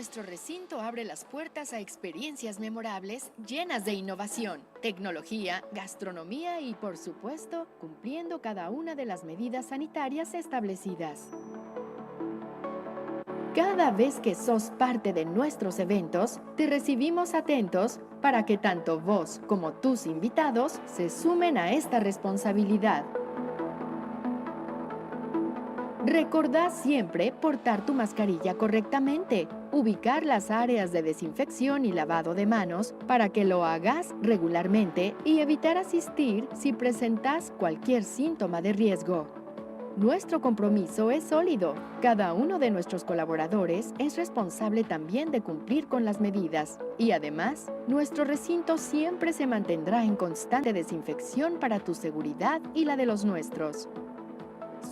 Nuestro recinto abre las puertas a experiencias memorables llenas de innovación, tecnología, gastronomía y, por supuesto, cumpliendo cada una de las medidas sanitarias establecidas. Cada vez que sos parte de nuestros eventos, te recibimos atentos para que tanto vos como tus invitados se sumen a esta responsabilidad. Recordá siempre portar tu mascarilla correctamente, ubicar las áreas de desinfección y lavado de manos para que lo hagas regularmente y evitar asistir si presentás cualquier síntoma de riesgo. Nuestro compromiso es sólido. Cada uno de nuestros colaboradores es responsable también de cumplir con las medidas. Y además, nuestro recinto siempre se mantendrá en constante desinfección para tu seguridad y la de los nuestros.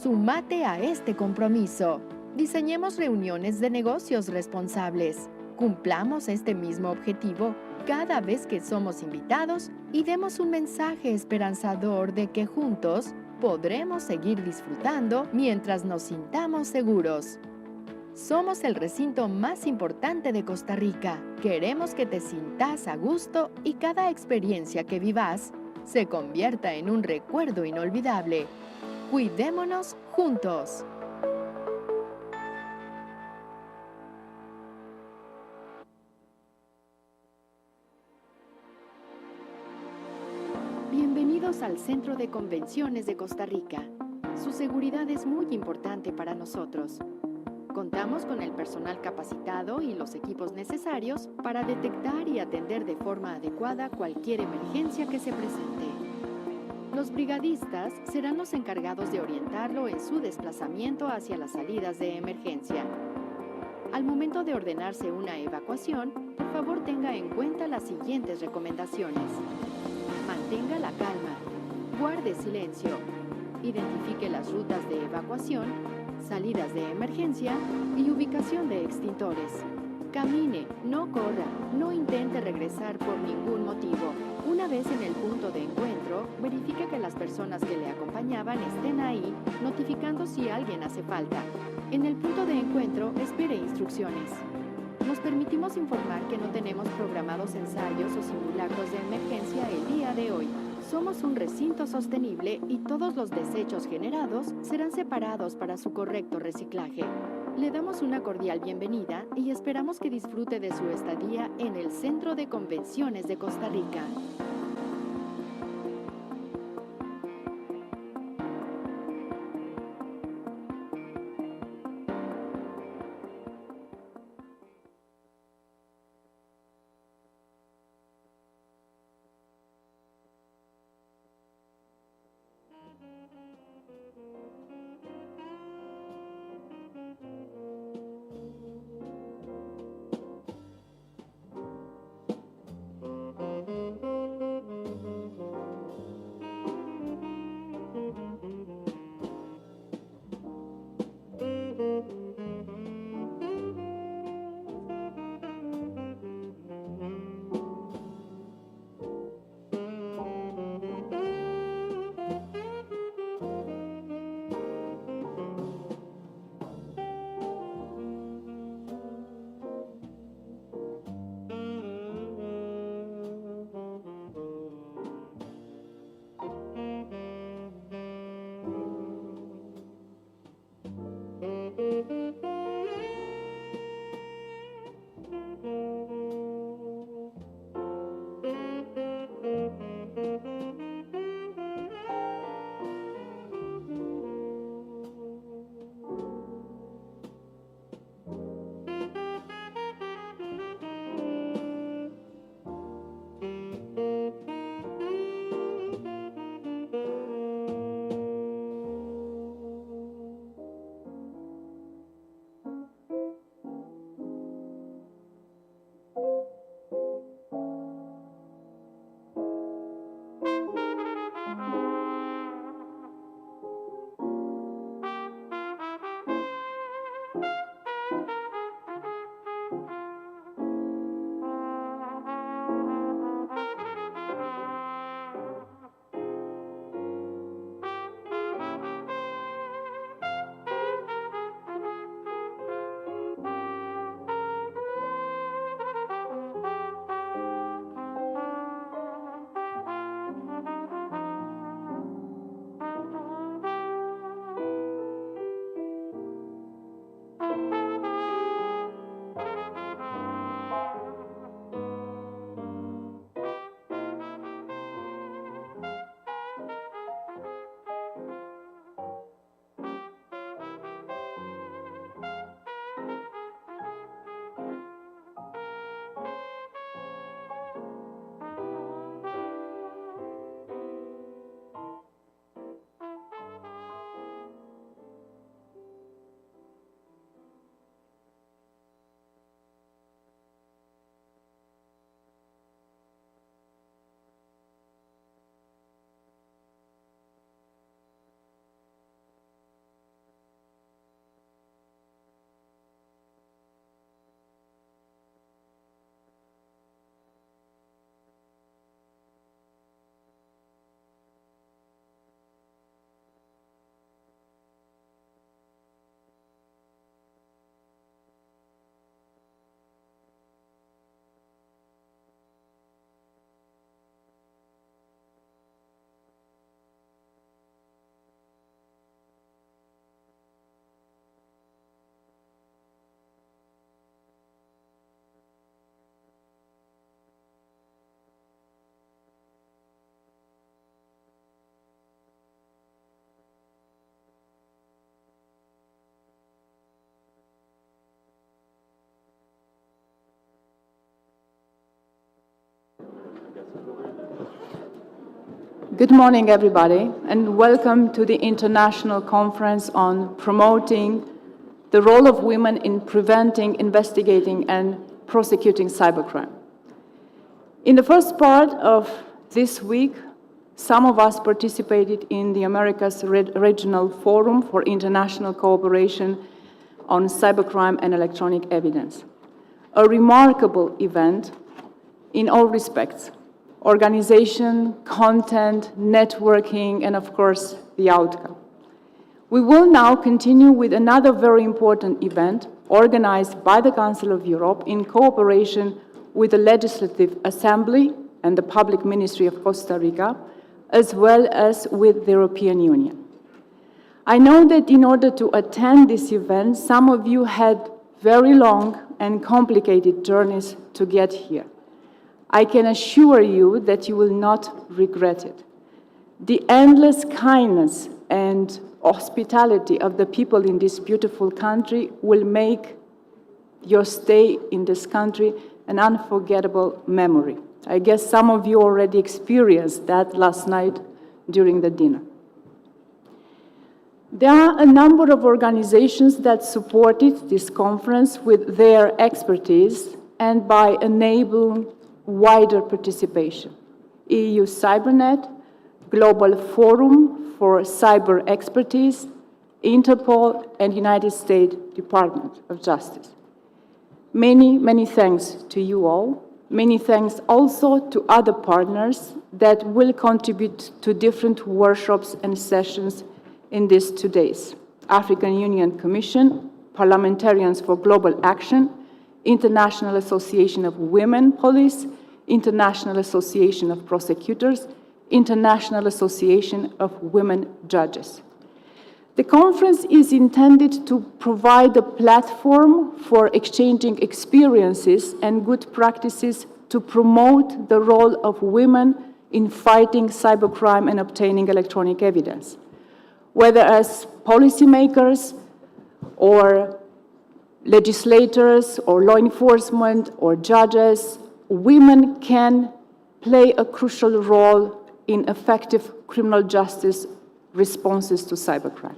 Súmate a este compromiso. Diseñemos reuniones de negocios responsables. Cumplamos este mismo objetivo cada vez que somos invitados y demos un mensaje esperanzador de que juntos podremos seguir disfrutando mientras nos sintamos seguros. Somos el recinto más importante de Costa Rica. Queremos que te sintas a gusto y cada experiencia que vivas se convierta en un recuerdo inolvidable. Cuidémonos juntos. Bienvenidos al Centro de Convenciones de Costa Rica. Su seguridad es muy importante para nosotros. Contamos con el personal capacitado y los equipos necesarios para detectar y atender de forma adecuada cualquier emergencia que se presente. Los brigadistas serán los encargados de orientarlo en su desplazamiento hacia las salidas de emergencia. Al momento de ordenarse una evacuación, por favor tenga en cuenta las siguientes recomendaciones. Mantenga la calma, guarde silencio, identifique las rutas de evacuación, salidas de emergencia y ubicación de extintores. Camine, no corra, no intente regresar por ningún motivo. Una vez en el punto de encuentro, verifique que las personas que le acompañaban estén ahí, notificando si alguien hace falta. En el punto de encuentro, espere instrucciones. Nos permitimos informar que no tenemos programados ensayos o simulacros de emergencia el día de hoy. Somos un recinto sostenible y todos los desechos generados serán separados para su correcto reciclaje. Le damos una cordial bienvenida y esperamos que disfrute de su estadía en el Centro de Convenciones de Costa Rica. Good morning, everybody, and welcome to the International Conference on Promoting the Role of Women in Preventing, Investigating, and Prosecuting Cybercrime. In the first part of this week, some of us participated in the Americas Regional Forum for International Cooperation on Cybercrime and Electronic Evidence, a remarkable event in all respects: organization, content, networking, and of course, the outcome. We will now continue with another very important event organized by the Council of Europe in cooperation with the Legislative Assembly and the Public Ministry of Costa Rica, as well as with the European Union. I know that in order to attend this event, some of you had very long and complicated journeys to get here. I can assure you that you will not regret it. The endless kindness and hospitality of the people in this beautiful country will make your stay in this country an unforgettable memory. I guess some of you already experienced that last night during the dinner. There are a number of organizations that supported this conference with their expertise and by enabling wider participation: EU Cybernet, Global Forum for Cyber Expertise, Interpol, and United States Department of Justice. Many, many thanks to you all. Many thanks also to other partners that will contribute to different workshops and sessions in these 2 days: African Union Commission, Parliamentarians for Global Action, International Association of Women Police, International Association of Prosecutors, International Association of Women Judges. The conference is intended to provide a platform for exchanging experiences and good practices to promote the role of women in fighting cybercrime and obtaining electronic evidence. Whether as policymakers or legislators or law enforcement or judges, women can play a crucial role in effective criminal justice responses to cybercrime.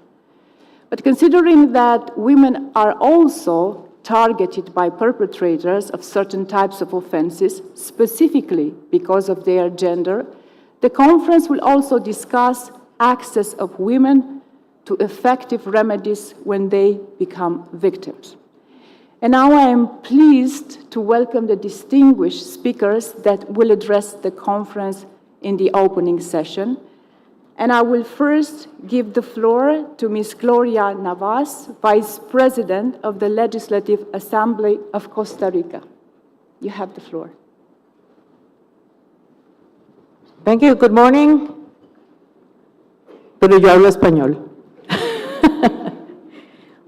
But considering that women are also targeted by perpetrators of certain types of offenses, specifically because of their gender, the conference will also discuss access of women to effective remedies when they become victims. And now I am pleased to welcome the distinguished speakers that will address the conference in the opening session. And I will first give the floor to Ms. Gloria Navas, Vice President of the Legislative Assembly of Costa Rica. You have the floor. Thank you. Good morning. Pero yo hablo español.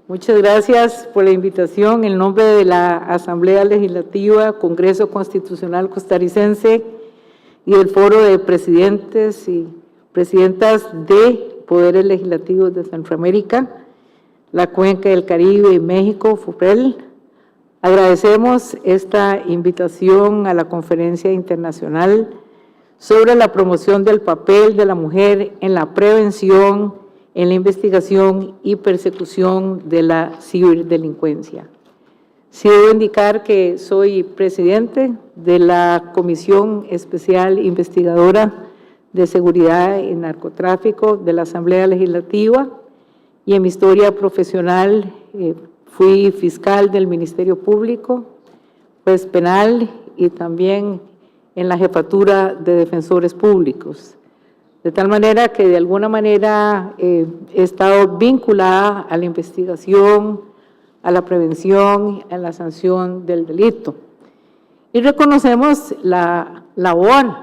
Muchas gracias por la invitación. En nombre de la Asamblea Legislativa, Congreso Constitucional Costarricense y el Foro de Presidentes y Presidentas de Poderes Legislativos de Centroamérica, la Cuenca del Caribe y México, FUPREL, agradecemos esta invitación a la Conferencia Internacional sobre la promoción del papel de la mujer en la prevención, en la investigación y persecución de la ciberdelincuencia. Sí debo indicar que soy presidente de la Comisión Especial Investigadora de Seguridad y Narcotráfico de la Asamblea Legislativa, y en mi historia profesional fui fiscal del Ministerio Público, juez penal y también en la Jefatura de Defensores Públicos. De tal manera que de alguna manera he estado vinculada a la investigación, a la prevención, a la sanción del delito. Y reconocemos la labor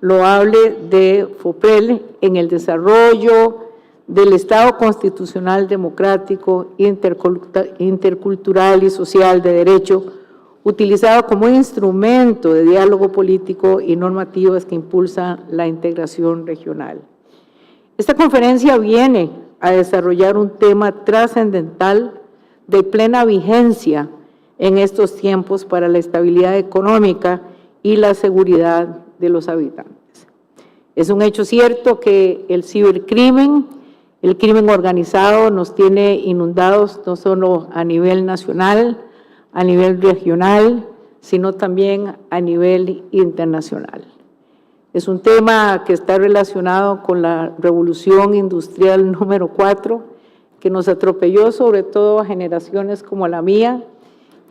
loable de FUPREL en el desarrollo del Estado constitucional democrático, intercultural y social de derecho, utilizado como instrumento de diálogo político y normativas que impulsan la integración regional. Esta conferencia viene a desarrollar un tema trascendental de plena vigencia en estos tiempos para la estabilidad económica y la seguridad de los habitantes. Es un hecho cierto que el cibercrimen, el crimen organizado nos tiene inundados no solo a nivel nacional, a nivel regional, sino también a nivel internacional. Es un tema que está relacionado con la revolución industrial número 4, que nos atropelló sobre todo a generaciones como la mía,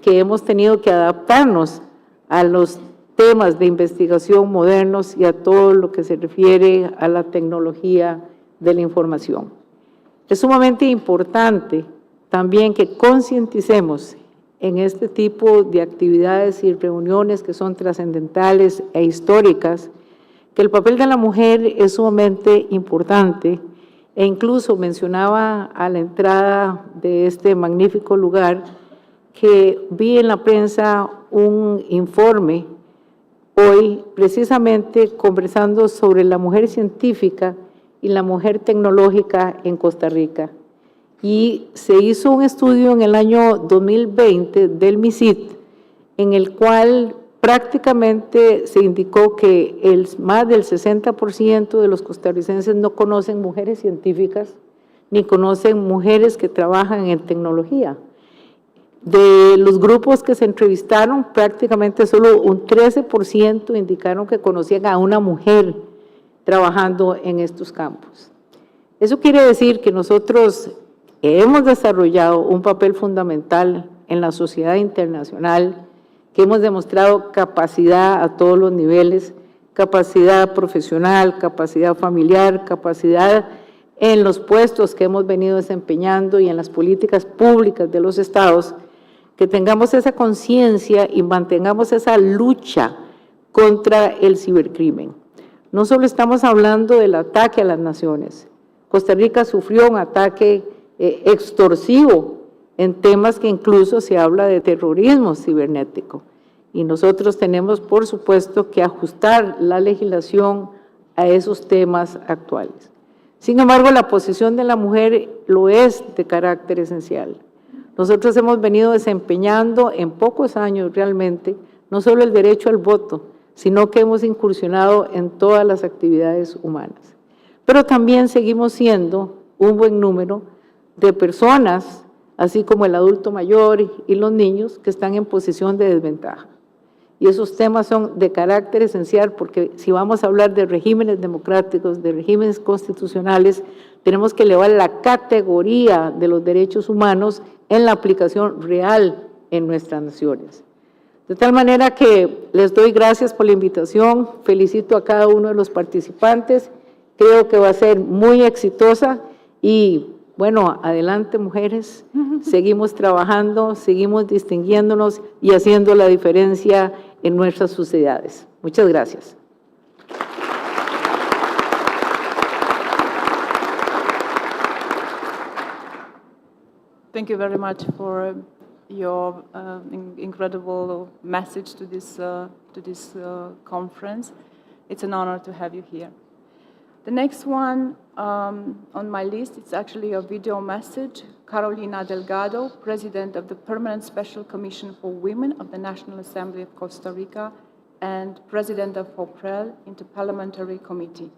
que hemos tenido que adaptarnos a los temas de investigación modernos y a todo lo que se refiere a la tecnología de la información. Es sumamente importante también que concienticemos en este tipo de actividades y reuniones que son trascendentales e históricas, que el papel de la mujer es sumamente importante, e incluso mencionaba a la entrada de este magnífico lugar que vi en la prensa un informe hoy precisamente conversando sobre la mujer científica y la mujer tecnológica en Costa Rica. Y se hizo un estudio en el año 2020 del MISIT, en el cual prácticamente se indicó que más del 60% de los costarricenses no conocen mujeres científicas, ni conocen mujeres que trabajan en tecnología. De los grupos que se entrevistaron, prácticamente solo un 13% indicaron que conocían a una mujer trabajando en estos campos. Eso quiere decir que nosotros hemos desarrollado un papel fundamental en la sociedad internacional, que hemos demostrado capacidad a todos los niveles, capacidad profesional, capacidad familiar, capacidad en los puestos que hemos venido desempeñando y en las políticas públicas de los estados, que tengamos esa conciencia y mantengamos esa lucha contra el cibercrimen. No solo estamos hablando del ataque a las naciones. Costa Rica sufrió un ataque extorsivo en temas que incluso se habla de terrorismo cibernético. Y nosotros tenemos, por supuesto, que ajustar la legislación a esos temas actuales. Sin embargo, la posición de la mujer lo es de carácter esencial. Nosotros hemos venido desempeñando en pocos años realmente, no solo el derecho al voto, sino que hemos incursionado en todas las actividades humanas. Pero también seguimos siendo un buen número de personas, así como el adulto mayor y los niños, que están en posición de desventaja. Y esos temas son de carácter esencial porque si vamos a hablar de regímenes democráticos, de regímenes constitucionales, tenemos que elevar la categoría de los derechos humanos en la aplicación real en nuestras naciones. De tal manera que les doy gracias por la invitación, felicito a cada uno de los participantes, creo que va a ser muy exitosa y bueno, adelante mujeres, seguimos trabajando, seguimos distinguiéndonos y haciendo la diferencia en nuestras sociedades. Muchas gracias. Thank you very much for your incredible message to this conference. It's an honor to have you here. The next one on my list, it's actually a video message. Carolina Delgado, President of the Permanent Special Commission for Women of the National Assembly of Costa Rica and President of FOPREL Interparliamentary Committee.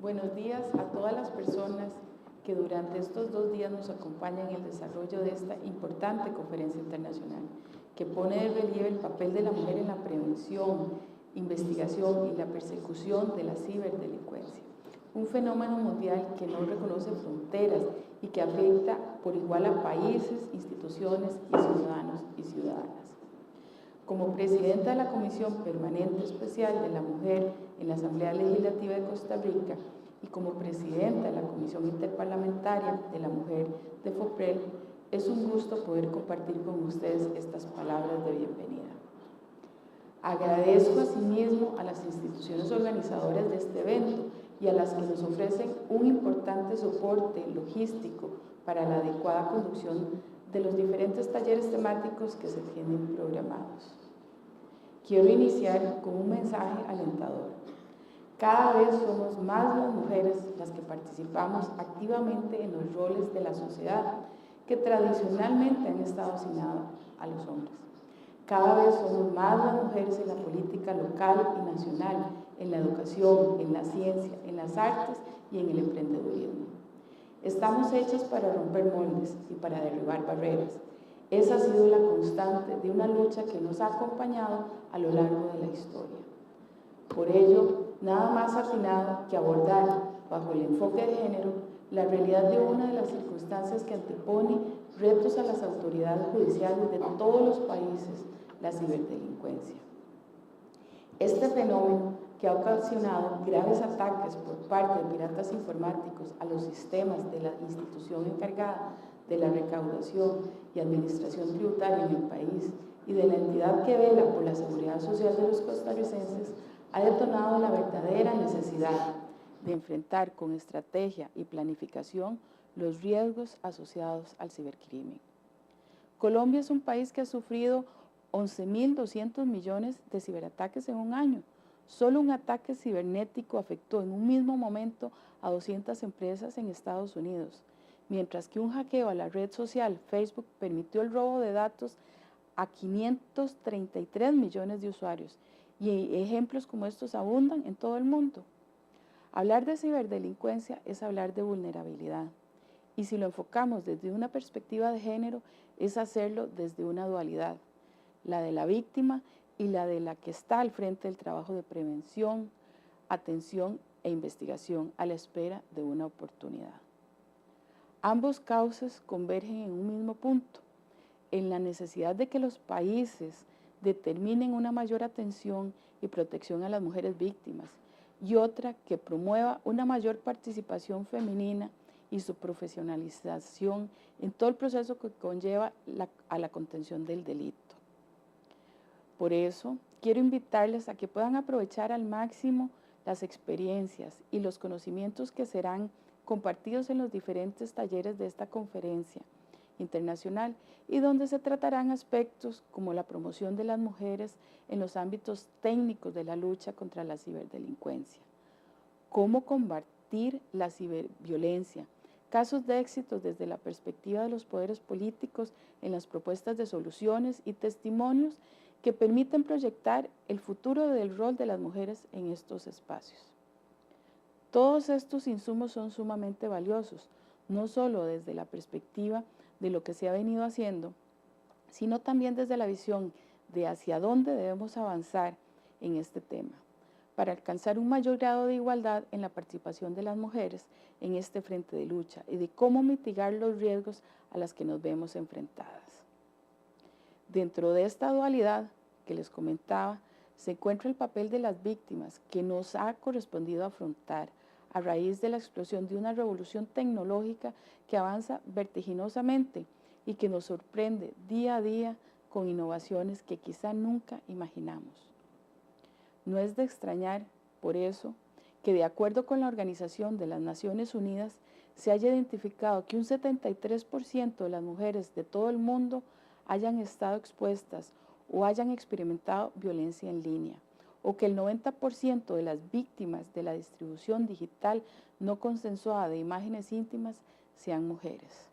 Buenos días a todas las personas que durante estos 2 días nos acompañan en el desarrollo de esta importante conferencia internacional, que pone de relieve el papel de la mujer en la prevención, investigación y la persecución de la ciberdelincuencia. Un fenómeno mundial que no reconoce fronteras y que afecta por igual a países, instituciones y ciudadanos y ciudadanas. Como presidenta de la Comisión Permanente Especial de la Mujer en la Asamblea Legislativa de Costa Rica y como presidenta de la Comisión Interparlamentaria de la Mujer de FOPREL, es un gusto poder compartir con ustedes estas palabras de bienvenida. Agradezco asimismo a las instituciones organizadoras de este evento y a las que nos ofrecen un importante soporte logístico para la adecuada conducción de los diferentes talleres temáticos que se tienen programados. Quiero iniciar con un mensaje alentador. Cada vez somos más las mujeres las que participamos activamente en los roles de la sociedad que tradicionalmente han estado asignados a los hombres. Cada vez somos más las mujeres en la política local y nacional, en la educación, en la ciencia, en las artes y en el emprendedurismo. Estamos hechas para romper moldes y para derribar barreras. Esa ha sido la constante de una lucha que nos ha acompañado a lo largo de la historia. Por ello, nada más atinado que abordar, bajo el enfoque de género, la realidad de una de las circunstancias que antepone retos a las autoridades judiciales de todos los países, la ciberdelincuencia. Este fenómeno, que ha ocasionado graves ataques por parte de piratas informáticos a los sistemas de la institución encargada de la recaudación y administración tributaria en el país y de la entidad que vela por la seguridad social de los costarricenses, ha detonado la verdadera necesidad de enfrentar con estrategia y planificación los riesgos asociados al cibercrimen. Colombia es un país que ha sufrido 11.200 millones de ciberataques en un año. Solo un ataque cibernético afectó en un mismo momento a 200 empresas en Estados Unidos, mientras que un hackeo a la red social Facebook permitió el robo de datos a 533 millones de usuarios, y ejemplos como estos abundan en todo el mundo. Hablar de ciberdelincuencia es hablar de vulnerabilidad, y si lo enfocamos desde una perspectiva de género, es hacerlo desde una dualidad, la de la víctima y la de la que está al frente del trabajo de prevención, atención e investigación a la espera de una oportunidad. Ambos cauces convergen en un mismo punto, en la necesidad de que los países determinen una mayor atención y protección a las mujeres víctimas, y otra que promueva una mayor participación femenina y su profesionalización en todo el proceso que conlleva a la contención del delito. Por eso, quiero invitarles a que puedan aprovechar al máximo las experiencias y los conocimientos que serán compartidos en los diferentes talleres de esta conferencia internacional y donde se tratarán aspectos como la promoción de las mujeres en los ámbitos técnicos de la lucha contra la ciberdelincuencia, cómo combatir la ciberviolencia, casos de éxito desde la perspectiva de los poderes políticos en las propuestas de soluciones y testimonios que permiten proyectar el futuro del rol de las mujeres en estos espacios. Todos estos insumos son sumamente valiosos, no solo desde la perspectiva de lo que se ha venido haciendo, sino también desde la visión de hacia dónde debemos avanzar en este tema, para alcanzar un mayor grado de igualdad en la participación de las mujeres en este frente de lucha y de cómo mitigar los riesgos a los que nos vemos enfrentadas. Dentro de esta dualidad que les comentaba, se encuentra el papel de las víctimas que nos ha correspondido afrontar a raíz de la explosión de una revolución tecnológica que avanza vertiginosamente y que nos sorprende día a día con innovaciones que quizá nunca imaginamos. No es de extrañar, por eso, que de acuerdo con la Organización de las Naciones Unidas, se haya identificado que un 73% de las mujeres de todo el mundo hayan estado expuestas o hayan experimentado violencia en línea, o que el 90% de las víctimas de la distribución digital no consensuada de imágenes íntimas sean mujeres.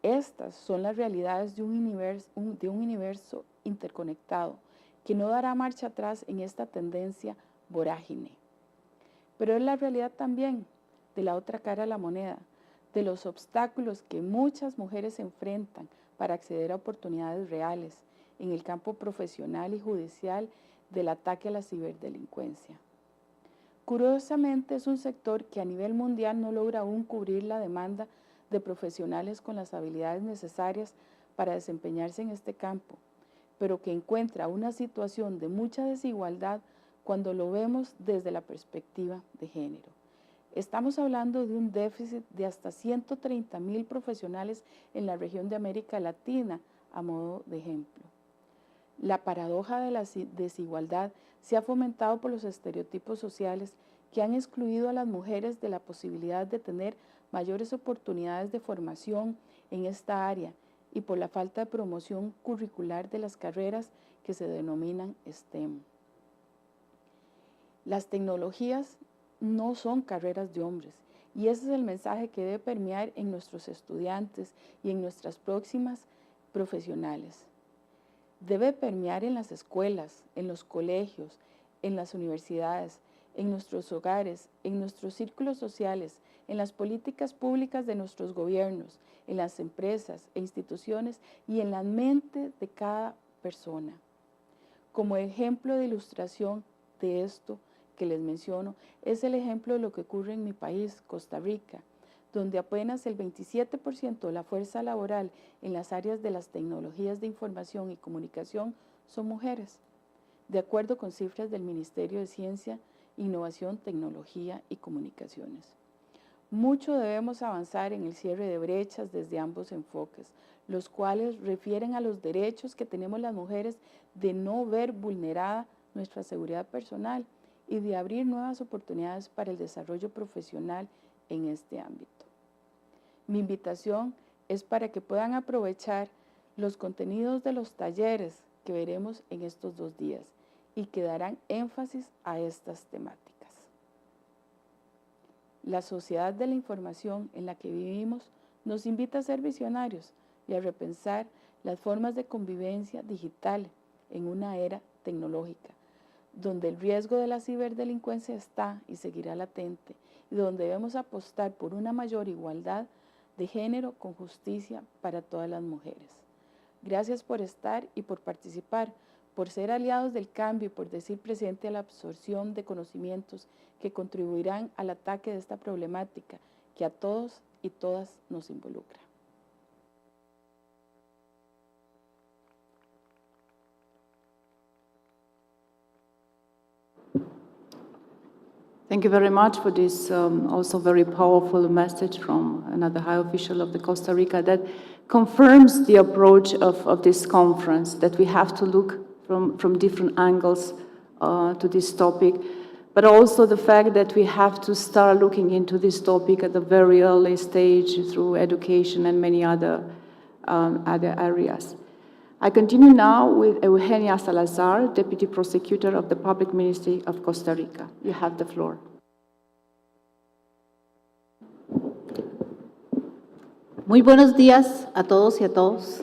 Estas son las realidades de un universo interconectado que no dará marcha atrás en esta tendencia vorágine. Pero es la realidad también de la otra cara de la moneda, de los obstáculos que muchas mujeres enfrentan para acceder a oportunidades reales en el campo profesional y judicial del ataque a la ciberdelincuencia. Curiosamente, es un sector que a nivel mundial no logra aún cubrir la demanda de profesionales con las habilidades necesarias para desempeñarse en este campo, pero que encuentra una situación de mucha desigualdad cuando lo vemos desde la perspectiva de género. Estamos hablando de un déficit de hasta 130,000 profesionales en la región de América Latina, a modo de ejemplo. La paradoja de la desigualdad se ha fomentado por los estereotipos sociales que han excluido a las mujeres de la posibilidad de tener mayores oportunidades de formación en esta área y por la falta de promoción curricular de las carreras que se denominan STEM. Las tecnologías no son carreras de hombres y ese es el mensaje que debe permear en nuestros estudiantes y en nuestras próximas profesionales. debe permear en las escuelas, en los colegios, en las universidades, en nuestros hogares, en nuestros círculos sociales, en las políticas públicas de nuestros gobiernos, en las empresas e instituciones y en la mente de cada persona. Como ejemplo de ilustración de esto que les menciono, es el ejemplo de lo que ocurre en mi país, Costa Rica, donde apenas el 27% de la fuerza laboral en las áreas de las tecnologías de información y comunicación son mujeres, de acuerdo con cifras del Ministerio de Ciencia, Innovación, Tecnología y Comunicaciones. Mucho debemos avanzar en el cierre de brechas desde ambos enfoques, los cuales refieren a los derechos que tenemos las mujeres de no ver vulnerada nuestra seguridad personal y de abrir nuevas oportunidades para el desarrollo profesional en este ámbito. Mi invitación es para que puedan aprovechar los contenidos de los talleres que veremos en estos 2 días y que darán énfasis a estas temáticas. La sociedad de la información en la que vivimos nos invita a ser visionarios y a repensar las formas de convivencia digital en una era tecnológica, donde el riesgo de la ciberdelincuencia está y seguirá latente, y donde debemos apostar por una mayor igualdad de género con justicia para todas las mujeres. Gracias por estar y por participar, por ser aliados del cambio y por decir presente a la absorción de conocimientos que contribuirán al ataque de esta problemática que a todos y todas nos involucra. Thank you very much for this also very powerful message from another high official of the Costa Rica that confirms the approach of this conference, that we have to look from different angles to this topic, but also the fact that we have to start looking into this topic at a very early stage through education and many other areas. I continue now with Eugenia Salazar, Deputy Prosecutor of the Public Ministry of Costa Rica. You have the floor. Muy buenos días a todos y a todos.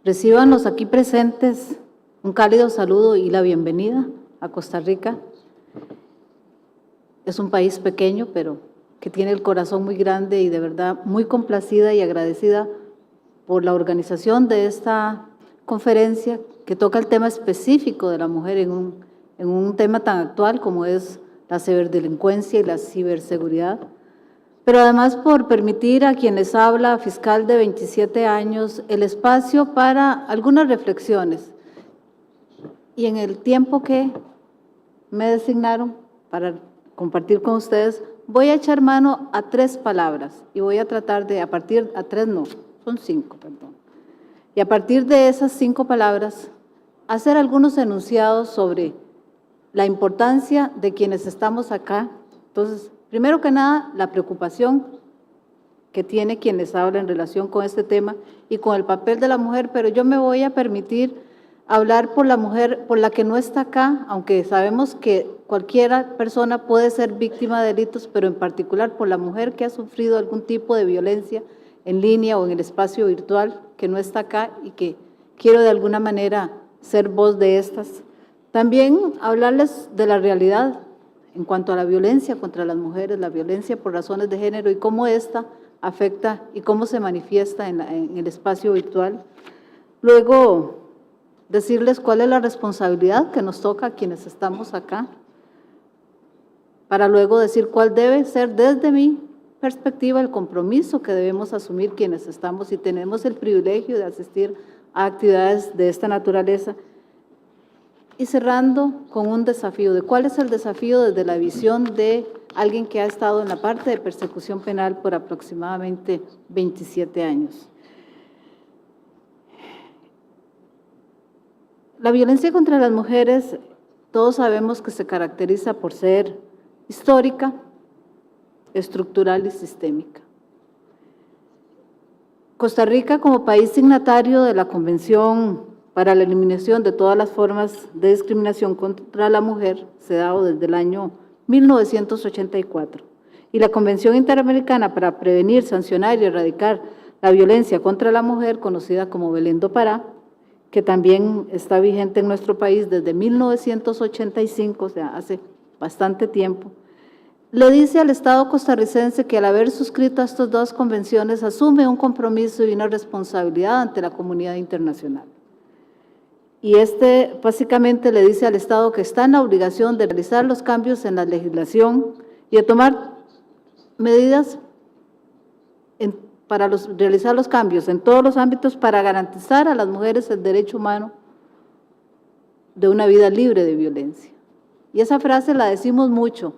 Reciban los aquí presentes un cálido saludo y la bienvenida a Costa Rica. Es un país pequeño, pero que tiene el corazón muy grande y de verdad muy complacida y agradecida por la organización de esta conferencia que toca el tema específico de la mujer en un tema tan actual como es la ciberdelincuencia y la ciberseguridad, pero además por permitir a quien les habla, fiscal de 27 años, el espacio para algunas reflexiones. Y en el tiempo que me designaron para compartir con ustedes, voy a echar mano a 3 palabras y voy a tratar de, son 5, perdón. Y a partir de esas 5 palabras, hacer algunos enunciados sobre la importancia de quienes estamos acá. Entonces, primero que nada, la preocupación que tiene quien les habla en relación con este tema y con el papel de la mujer, pero yo me voy a permitir hablar por la mujer, por la que no está acá, aunque sabemos que cualquier persona puede ser víctima de delitos, pero en particular por la mujer que ha sufrido algún tipo de violencia en línea o en el espacio virtual, que no está acá y que quiero de alguna manera ser voz de estas. También hablarles de la realidad en cuanto a la violencia contra las mujeres, la violencia por razones de género y cómo esta afecta y cómo se manifiesta en el espacio virtual. Luego, decirles cuál es la responsabilidad que nos toca a quienes estamos acá, para luego decir cuál debe ser desde mi perspectiva el compromiso que debemos asumir quienes estamos y tenemos el privilegio de asistir a actividades de esta naturaleza. Y cerrando con un desafío, de cuál es el desafío desde la visión de alguien que ha estado en la parte de persecución penal por aproximadamente 27 años. La violencia contra las mujeres, todos sabemos que se caracteriza por ser histórica, estructural y sistémica. Costa Rica, como país signatario de la Convención para la eliminación de todas las formas de discriminación contra la mujer, se ha dado desde el año 1984, y la Convención Interamericana para prevenir, sancionar y erradicar la violencia contra la mujer, conocida como Belén do Pará, que también está vigente en nuestro país desde 1985, o sea, hace bastante tiempo, le dice al Estado costarricense que al haber suscrito a estas dos convenciones asume un compromiso y una responsabilidad ante la comunidad internacional. Y básicamente le dice al Estado que está en la obligación de realizar los cambios en la legislación y de tomar medidas para realizar los cambios en todos los ámbitos para garantizar a las mujeres el derecho humano de una vida libre de violencia. Y esa frase la decimos mucho,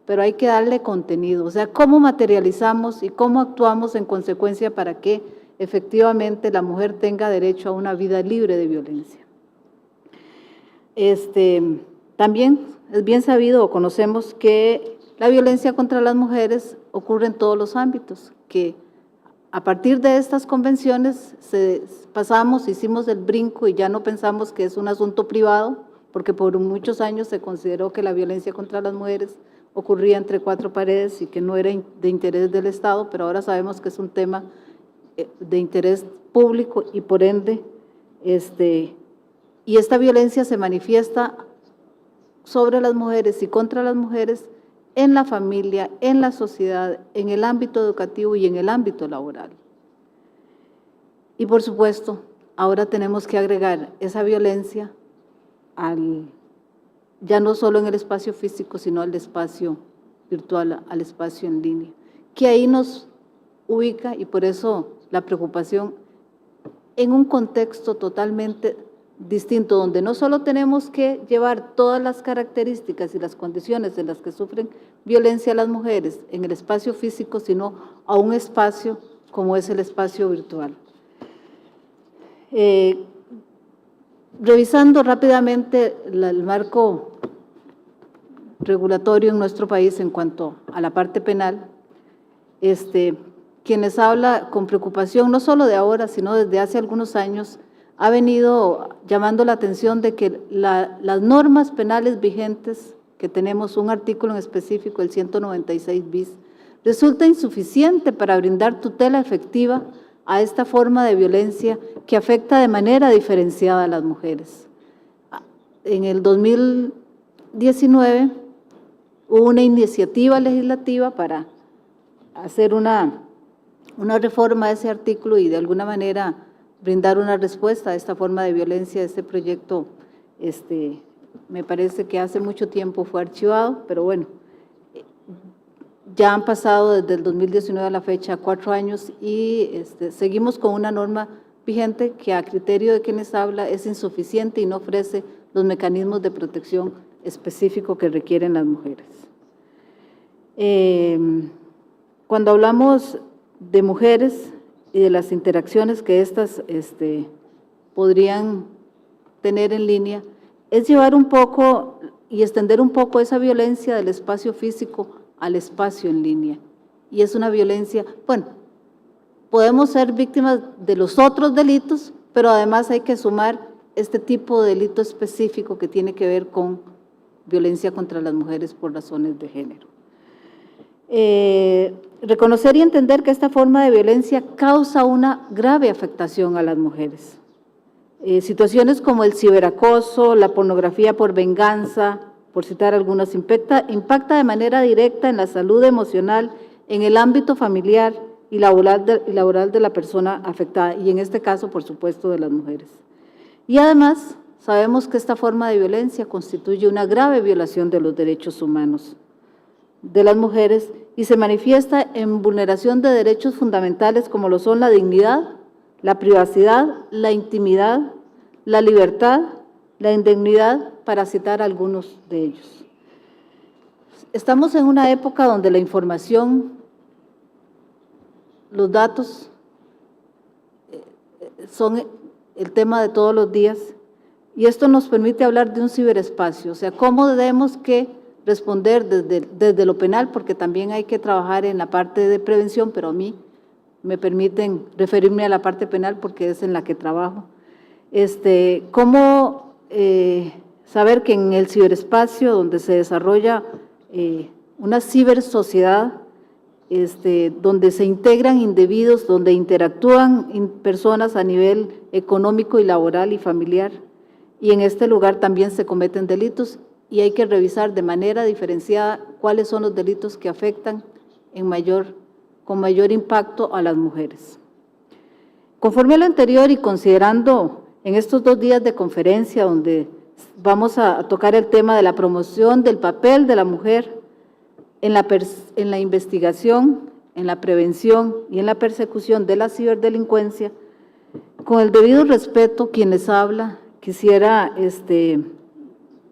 pero hay que darle contenido, o sea, cómo materializamos y cómo actuamos en consecuencia para que efectivamente la mujer tenga derecho a una vida libre de violencia. También es bien sabido o conocemos que la violencia contra las mujeres ocurre en todos los ámbitos, que a partir de estas convenciones hicimos el brinco y ya no pensamos que es un asunto privado, porque por muchos años se consideró que la violencia contra las mujeres ocurría entre cuatro paredes y que no era de interés del Estado, pero ahora sabemos que es un tema de interés público y por ende, y esta violencia se manifiesta sobre las mujeres y contra las mujeres en la familia, en la sociedad, en el ámbito educativo y en el ámbito laboral. Y por supuesto, ahora tenemos que agregar esa violencia ya no solo en el espacio físico, sino al espacio virtual, al espacio en línea, que ahí nos ubica, y por eso la preocupación, en un contexto totalmente distinto, donde no solo tenemos que llevar todas las características y las condiciones en las que sufren violencia las mujeres en el espacio físico, sino a un espacio como es el espacio virtual. Revisando rápidamente el marco regulatorio en nuestro país en cuanto a la parte penal, quienes habla con preocupación, no solo de ahora, sino desde hace algunos años, ha venido llamando la atención de que las normas penales vigentes, que tenemos un artículo en específico, el 196 bis, resulta insuficiente para brindar tutela efectiva a esta forma de violencia que afecta de manera diferenciada a las mujeres. En el 2019 hubo una iniciativa legislativa para hacer una reforma de ese artículo y de alguna manera brindar una respuesta a esta forma de violencia. Este proyecto, me parece que hace mucho tiempo fue archivado, pero bueno, ya han pasado desde el 2019 a la fecha 4 años y seguimos con una norma vigente que a criterio de quienes habla es insuficiente y no ofrece los mecanismos de protección específico que requieren las mujeres. Cuando hablamos de mujeres y de las interacciones que éstas podrían tener en línea, es llevar un poco y extender un poco esa violencia del espacio físico al espacio en línea. Y es una violencia, bueno, podemos ser víctimas de los otros delitos, pero además hay que sumar este tipo de delito específico que tiene que ver con violencia contra las mujeres por razones de género. Reconocer y entender que esta forma de violencia causa una grave afectación a las mujeres. Situaciones como el ciberacoso, la pornografía por venganza, por citar algunas, impacta de manera directa en la salud emocional, en el ámbito familiar y laboral de la persona afectada, y en este caso, por supuesto, de las mujeres. Y además, sabemos que esta forma de violencia constituye una grave violación de los derechos humanos de las mujeres y se manifiesta en vulneración de derechos fundamentales como lo son la dignidad, la privacidad, la intimidad, la libertad, la indemnidad, para citar algunos de ellos. Estamos en una época donde la información, los datos son el tema de todos los días y esto nos permite hablar de un ciberespacio, o sea, cómo debemos que responder desde lo penal, porque también hay que trabajar en la parte de prevención, pero a mí me permiten referirme a la parte penal porque es en la que trabajo. Cómo saber que en el ciberespacio donde se desarrolla una cibersociedad, donde se integran individuos, donde interactúan personas a nivel económico y laboral y familiar. Y en este lugar también se cometen delitos y hay que revisar de manera diferenciada cuáles son los delitos que afectan con mayor impacto a las mujeres. Conforme a lo anterior y considerando en estos 2 días de conferencia donde vamos a tocar el tema de la promoción del papel de la mujer en la investigación, en la prevención y en la persecución de la ciberdelincuencia, con el debido respeto, quien les habla, quisiera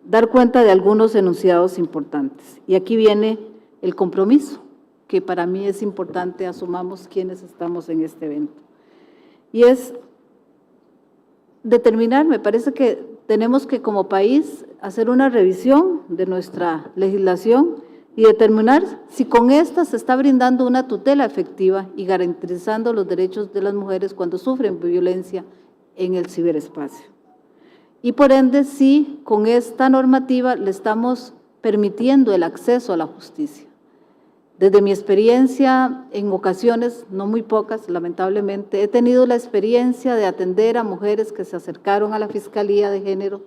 dar cuenta de algunos enunciados importantes. Y aquí viene el compromiso, que para mí es importante, asumamos quienes estamos en este evento. Y es determinar, me parece que tenemos que como país hacer una revisión de nuestra legislación y determinar si con esta se está brindando una tutela efectiva y garantizando los derechos de las mujeres cuando sufren violencia en el ciberespacio. Y por ende, si con esta normativa le estamos permitiendo el acceso a la justicia. Desde mi experiencia, en ocasiones, no muy pocas, lamentablemente, he tenido la experiencia de atender a mujeres que se acercaron a la Fiscalía de Género,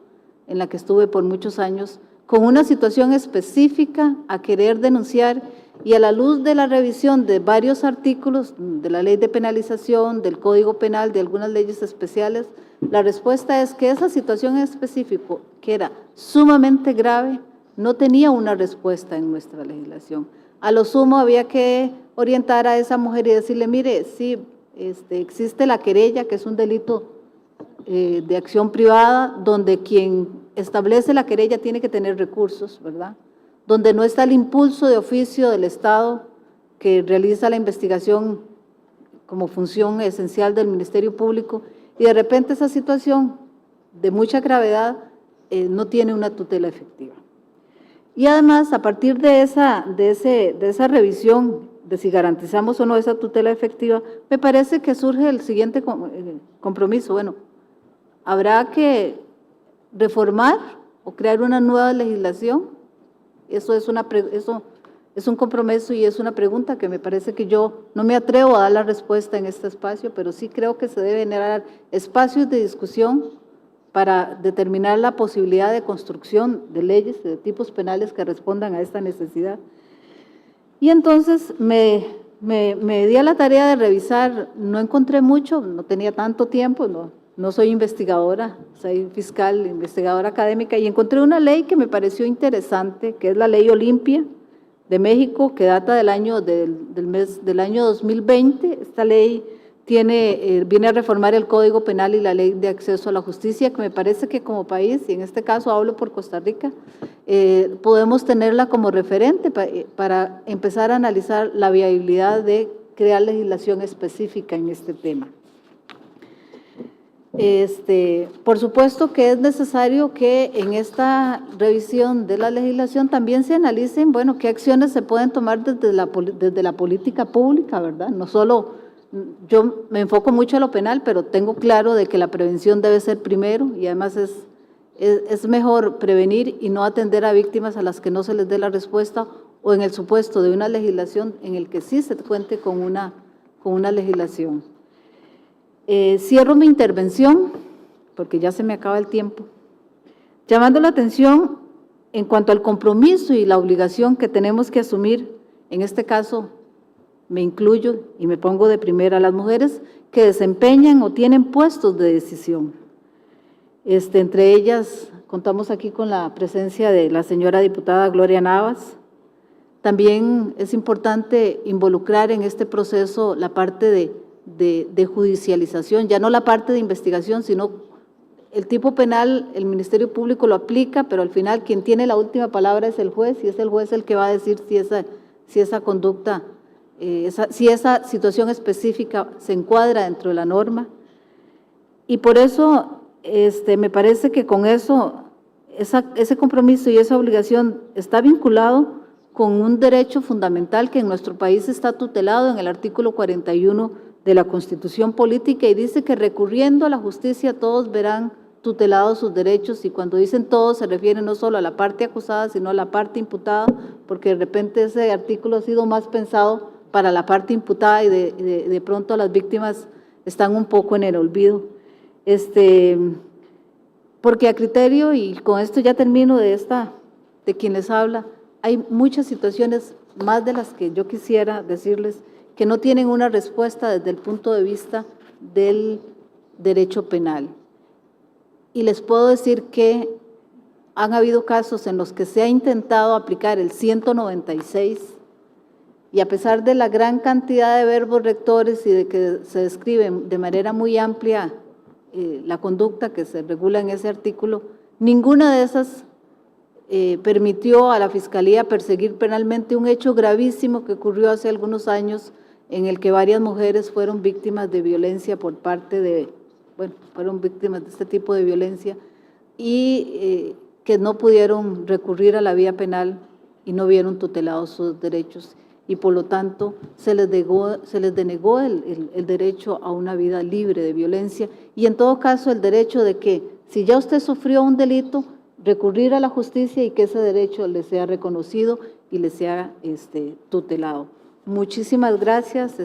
en la que estuve por muchos años, con una situación específica a querer denunciar y a la luz de la revisión de varios artículos de la Ley de Penalización, del Código Penal, de algunas leyes especiales, la respuesta es que esa situación en específico, que era sumamente grave, no tenía una respuesta en nuestra legislación. A lo sumo había que orientar a esa mujer y decirle, mire, sí, existe la querella, que es un delito de acción privada, donde quien establece la querella tiene que tener recursos, ¿verdad? Donde no está el impulso de oficio del Estado que realiza la investigación como función esencial del Ministerio Público, y de repente esa situación de mucha gravedad no tiene una tutela efectiva. Y además, a partir de esa revisión de si garantizamos o no esa tutela efectiva, me parece que surge el siguiente compromiso. Bueno, habrá que reformar o crear una nueva legislación. Eso es un compromiso y es una pregunta que me parece que yo no me atrevo a dar la respuesta en este espacio, pero sí creo que se deben generar espacios de discusión para determinar la posibilidad de construcción de leyes de tipos penales que respondan a esta necesidad. Y entonces me di a la tarea de revisar, no encontré mucho, no tenía tanto tiempo, no soy investigadora, soy fiscal, investigadora académica, y encontré una ley que me pareció interesante, que es la Ley Olimpia de México, que data del año 2020. Esta ley viene a reformar el Código Penal y la Ley de Acceso a la Justicia, que me parece que como país, y en este caso hablo por Costa Rica, podemos tenerla como referente para empezar a analizar la viabilidad de crear legislación específica en este tema. Por supuesto que es necesario que en esta revisión de la legislación también se analicen, bueno, qué acciones se pueden tomar desde la política pública, ¿verdad? No solo, yo me enfoco mucho en lo penal, pero tengo claro de que la prevención debe ser primero y además es mejor prevenir y no atender a víctimas a las que no se les dé la respuesta o en el supuesto de una legislación en el que sí se cuente con una legislación. Cierro mi intervención, porque ya se me acaba el tiempo, llamando la atención en cuanto al compromiso y la obligación que tenemos que asumir, en este caso me incluyo y me pongo de primera, las mujeres que desempeñan o tienen puestos de decisión. Entre ellas, contamos aquí con la presencia de la señora diputada Gloria Navas. También es importante involucrar en este proceso la parte de judicialización, ya no la parte de investigación, sino el tipo penal, el Ministerio Público lo aplica, pero al final quien tiene la última palabra es el juez, y es el juez el que va a decir si esa conducta, si esa situación específica se encuadra dentro de la norma. Y por eso me parece que con eso, ese compromiso y esa obligación está vinculado con un derecho fundamental que en nuestro país está tutelado en el artículo 41 de la Constitución Política, y dice que recurriendo a la justicia todos verán tutelados sus derechos, y cuando dicen todos se refiere no solo a la parte acusada, sino a la parte imputada, porque de repente ese artículo ha sido más pensado para la parte imputada y de pronto las víctimas están un poco en el olvido. Porque a criterio, y con esto ya termino de quien les habla, hay muchas situaciones, más de las que yo quisiera decirles, que no tienen una respuesta desde el punto de vista del derecho penal. Y les puedo decir que han habido casos en los que se ha intentado aplicar el 196 y a pesar de la gran cantidad de verbos rectores y de que se describen de manera muy amplia la conducta que se regula en ese artículo, ninguna de esas permitió a la Fiscalía perseguir penalmente un hecho gravísimo que ocurrió hace algunos años en el que varias mujeres fueron víctimas de violencia por parte de, fueron víctimas de este tipo de violencia y que no pudieron recurrir a la vía penal y no vieron tutelados sus derechos y por lo tanto se les denegó el derecho a una vida libre de violencia y en todo caso el derecho de que si ya usted sufrió un delito, recurrir a la justicia y que ese derecho le sea reconocido y le sea tutelado. Muchísimas gracias,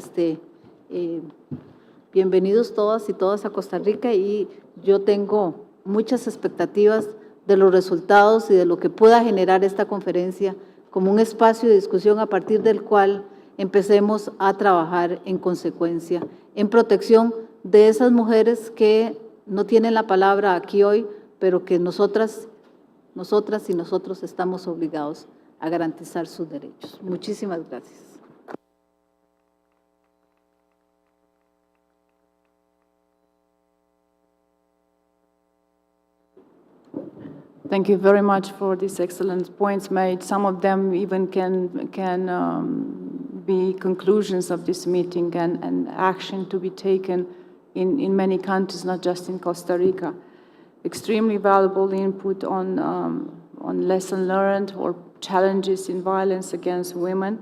bienvenidos todas y todas a Costa Rica y yo tengo muchas expectativas de los resultados y de lo que pueda generar esta conferencia como un espacio de discusión a partir del cual empecemos a trabajar en consecuencia, en protección de esas mujeres que no tienen la palabra aquí hoy, pero que nosotras y nosotros estamos obligados a garantizar sus derechos. Muchísimas gracias. Thank you very much for these excellent points made. Some of them even can be conclusions of this meeting and action to be taken in many countries, not just in Costa Rica. Extremely valuable input on lesson learned or challenges in violence against women.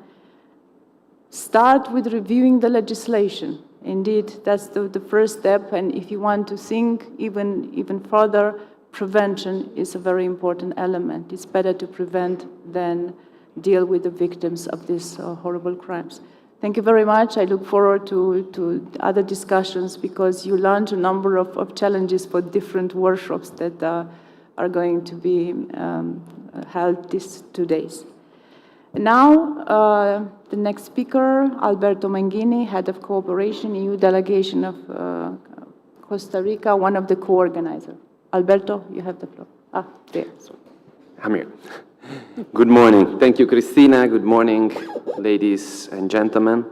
Start with reviewing the legislation. Indeed, that's the first step, and if you want to think even further, prevention is a very important element. It's better to prevent than deal with the victims of these horrible crimes. Thank you very much. I look forward to other discussions because you launched a number of challenges for different workshops that are going to be held these 2 days. Now, the next speaker, Alberto Manghini, Head of Cooperation, EU Delegation of Costa Rica, one of the co-organizers. Alberto, you have the floor. There. I'm here. Good morning. Thank you, Cristina. Good morning, ladies and gentlemen.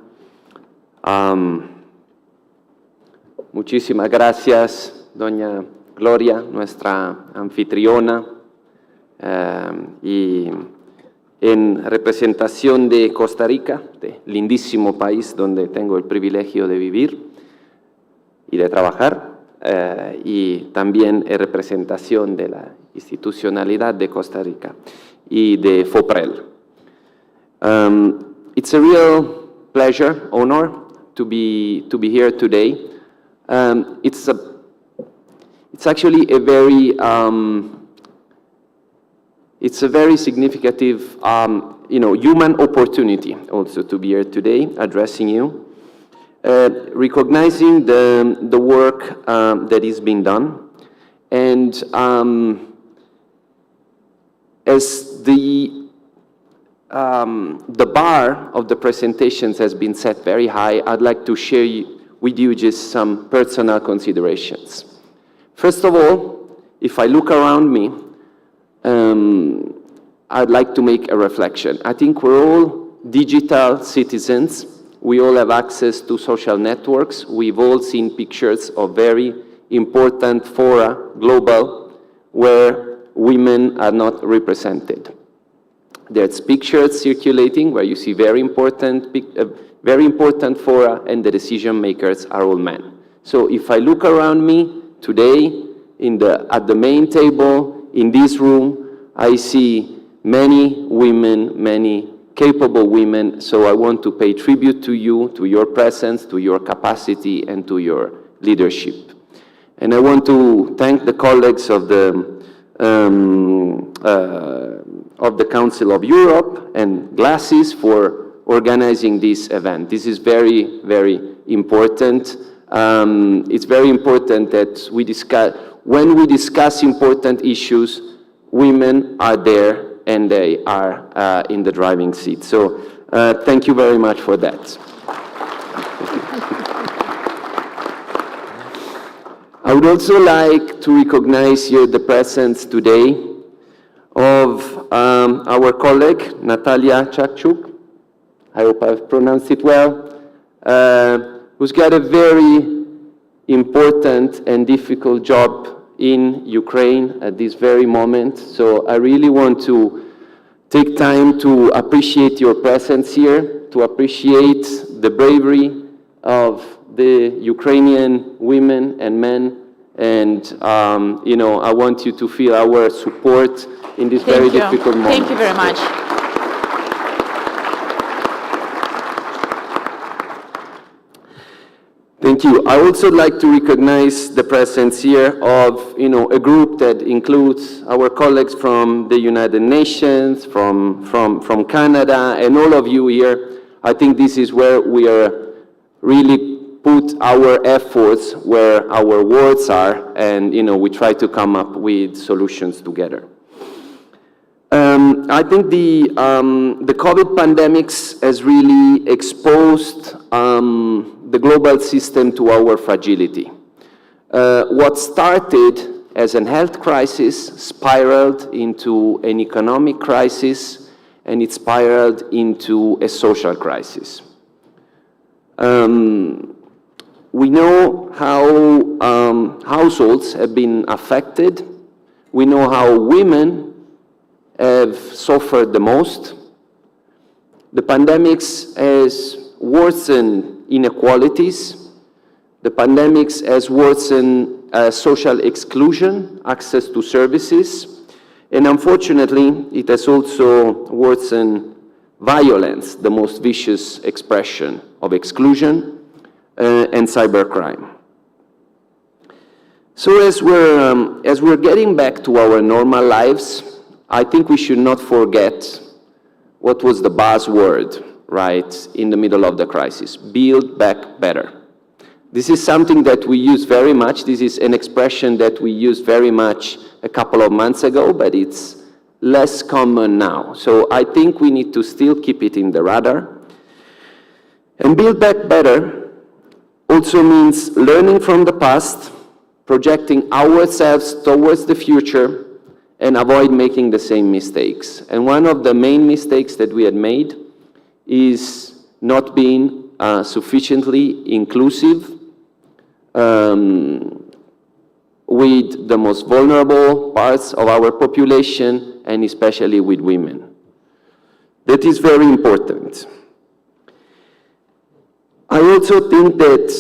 Muchísimas gracias, doña Gloria, nuestra anfitriona, y en representación de Costa Rica, de lindísimo país donde tengo el privilegio de vivir y de trabajar, y también en representación de la institucionalidad de Costa Rica y de FOPREL. It's a real pleasure, honor to be here today. It's actually a very significant, human opportunity also to be here today addressing you. Recognizing the work that is being done, and as the bar of the presentations has been set very high, I'd like to share with you just some personal considerations. First of all, if I look around me, I'd like to make a reflection. I think we're all digital citizens. We all have access to social networks. We've all seen pictures of very important fora, global, where women are not represented. There's pictures circulating where you see very important fora, and the decision makers are all men. So if I look around me today, at the main table, in this room, I see many women, many capable women, so I want to pay tribute to you, to your presence, to your capacity, and to your leadership. And I want to thank the colleagues of the Council of Europe and GLASSIS for organizing this event. This is very, very important. It's very important that when we discuss important issues, women are there and they are in the driving seat. So thank you very much for that. I would also like to recognize here the presence today of our colleague, Natalia Chakchuk. I hope I've pronounced it well, who's got a very important and difficult job in Ukraine at this very moment. So I really want to take time to appreciate your presence here, to appreciate the bravery of the Ukrainian women and men. And, you know, I want you to feel our support in this very difficult moment. Thank you very much. Thank you. I also like to recognize the presence here of, you know, a group that includes our colleagues from the United Nations, from Canada, and all of you here. I think this is where we are really put our efforts where our words are, and, you know, we try to come up with solutions together. I think the COVID pandemics has really exposed the global system to our fragility. What started as a health crisis spiraled into an economic crisis, and it spiraled into a social crisis. We know how households have been affected. We know how women have suffered the most. The pandemics has worsened inequalities. The pandemics has worsened social exclusion, access to services, and unfortunately, it has also worsened violence, the most vicious expression of exclusion, and cybercrime. So as we're getting back to our normal lives, I think we should not forget what was the buzzword, right, in the middle of the crisis: build back better. This is something that we use very much. This is an expression that we used very much a couple of months ago, but it's less common now. So I think we need to still keep it in the radar. And build back better also means learning from the past, projecting ourselves towards the future, and avoid making the same mistakes. And one of the main mistakes that we had made is not being sufficiently inclusive with the most vulnerable parts of our population, and especially with women. That is very important. I also think that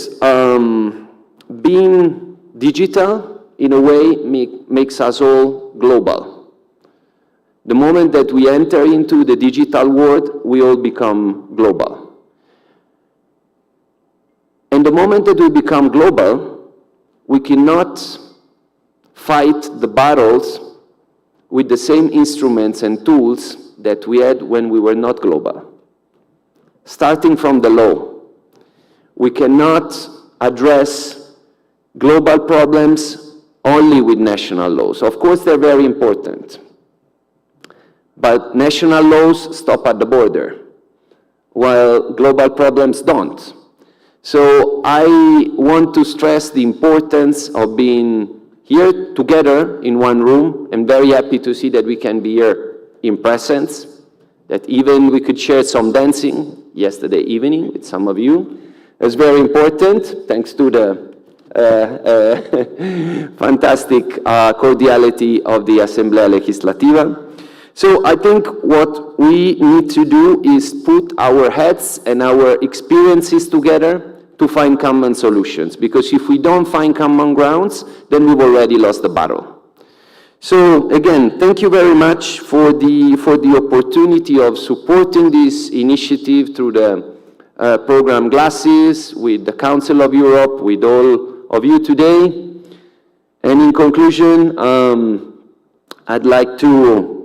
being digital, in a way, makes us all global. The moment that we enter into the digital world, we all become global. And the moment that we become global, we cannot fight the battles with the same instruments and tools that we had when we were not global. Starting from the law, we cannot address global problems only with national laws. Of course, they're very important, but national laws stop at the border, while global problems don't. So I want to stress the importance of being here together in one room. I'm very happy to see that we can be here in presence, that even we could share some dancing yesterday evening with some of you. It's very important, thanks to the fantastic cordiality of the Asamblea Legislativa. So I think what we need to do is put our heads and our experiences together to find common solutions, because if we don't find common grounds, then we've already lost the battle. So again, thank you very much for the opportunity of supporting this initiative through the program Glasses, with the Council of Europe, with all of you today. And in conclusion, I'd like to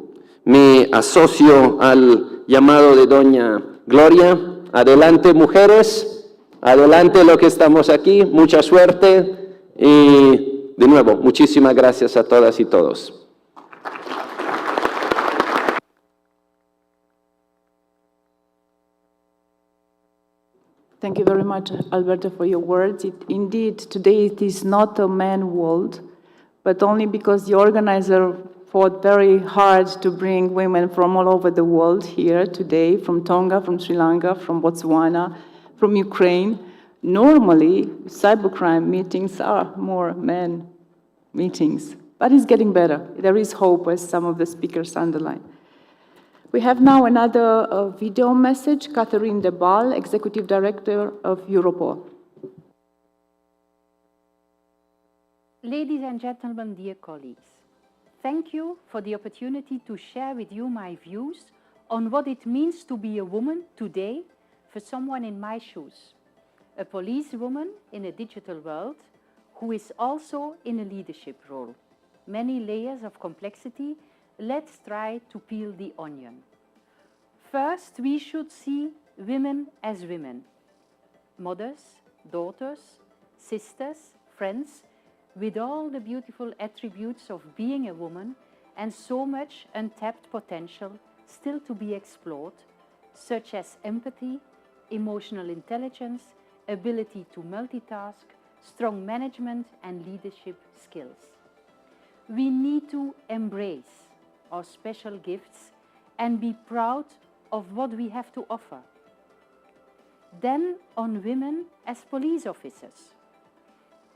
me asocio al llamado de doña Gloria, adelante mujeres, adelante lo que estamos aquí, mucha suerte y de nuevo, muchísimas gracias a todas y todos. Thank you very much, Alberto, for your words. Indeed, today it is not a man world, but only because the organizer fought very hard to bring women from all over the world here today, from Tonga, from Sri Lanka, from Botswana, from Ukraine. Normally, cybercrime meetings are more men meetings, but it's getting better. There is hope, as some of the speakers underline. We have now another video message, Catherine Debal, Executive Director of Europol. Ladies and gentlemen, dear colleagues, thank you for the opportunity to share with you my views on what it means to be a woman today for someone in my shoes, a policewoman in a digital world who is also in a leadership role. Many layers of complexity. Let's try to peel the onion. First, we should see women as women. Mothers, daughters, sisters, friends, with all the beautiful attributes of being a woman and so much untapped potential still to be explored, such as empathy, emotional intelligence, ability to multitask, strong management and leadership skills. We need to embrace our special gifts and be proud of what we have to offer. Then on women as police officers.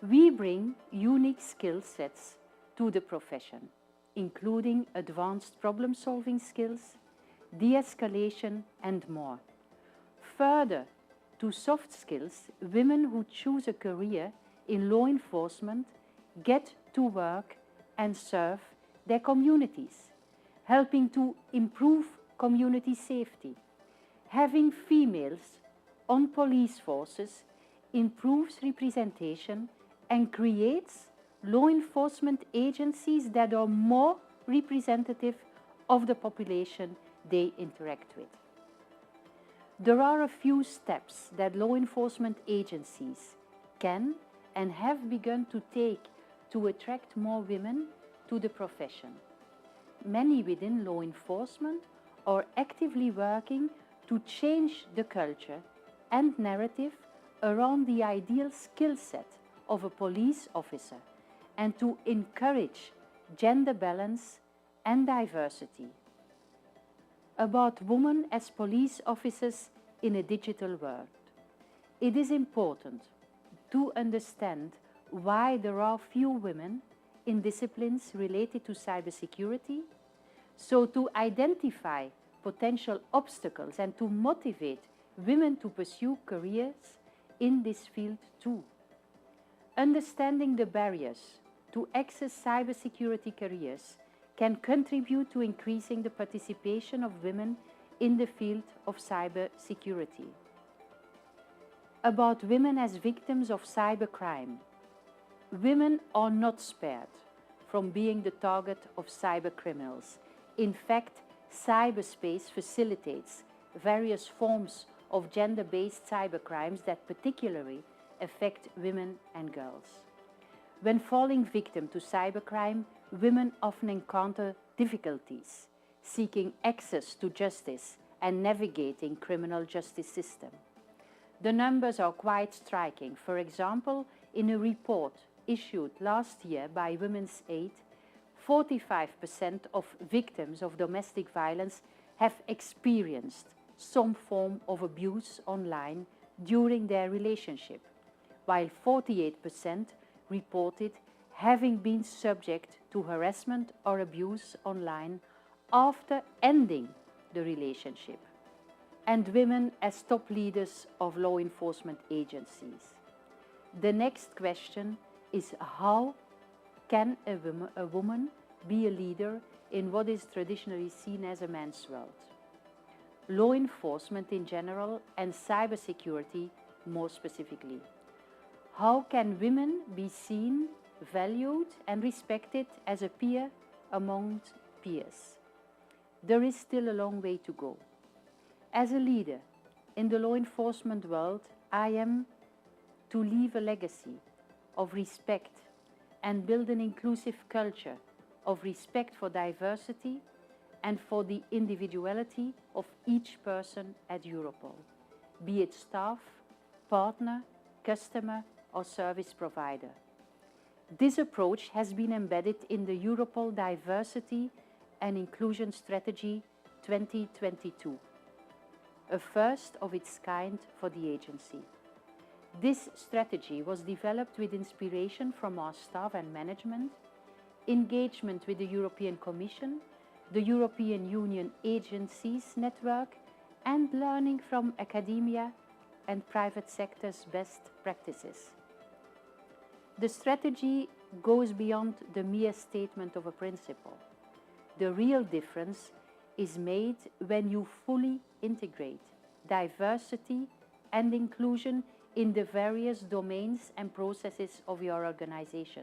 We bring unique skill sets to the profession, including advanced problem-solving skills, de-escalation and more. Further to soft skills, women who choose a career in law enforcement get to work and serve their communities, helping to improve community safety. Having females on police forces improves representation and creates law enforcement agencies that are more representative of the population they interact with. There are a few steps that law enforcement agencies can and have begun to take to attract more women to the profession. Many within law enforcement are actively working to change the culture and narrative around the ideal skill set of a police officer and to encourage gender balance and diversity. About women as police officers in a digital world. It is important to understand why there are few women in disciplines related to cybersecurity, so to identify potential obstacles and to motivate women to pursue careers in this field too. Understanding the barriers to access cybersecurity careers can contribute to increasing the participation of women in the field of cybersecurity. About women as victims of cybercrime. Women are not spared from being the target of cybercriminals. In fact, cyberspace facilitates various forms of gender-based cybercrimes that particularly affect women and girls. When falling victim to cybercrime, women often encounter difficulties seeking access to justice and navigating criminal justice system. The numbers are quite striking. For example, in a report issued last year by Women's Aid, 45% of victims of domestic violence have experienced some form of abuse online during their relationship, while 48% reported having been subject to harassment or abuse online after ending the relationship. And women as top leaders of law enforcement agencies. The next question is, how can a woman be a leader in what is traditionally seen as a man's world? Law enforcement in general and cybersecurity more specifically. How can women be seen, valued and respected as a peer amongst peers? There is still a long way to go. As a leader, in the law enforcement world, I am to leave a legacy of respect and build an inclusive culture of respect for diversity and for the individuality of each person at Europol, be it staff, partner, customer, or service provider. This approach has been embedded in the Europol Diversity and Inclusion Strategy 2022, a first of its kind for the agency. This strategy was developed with inspiration from our staff and management, engagement with the European Commission, the European Union agencies network, and learning from academia and private sector's best practices. The strategy goes beyond the mere statement of a principle. The real difference is made when you fully integrate diversity and inclusion in the various domains and processes of your organization.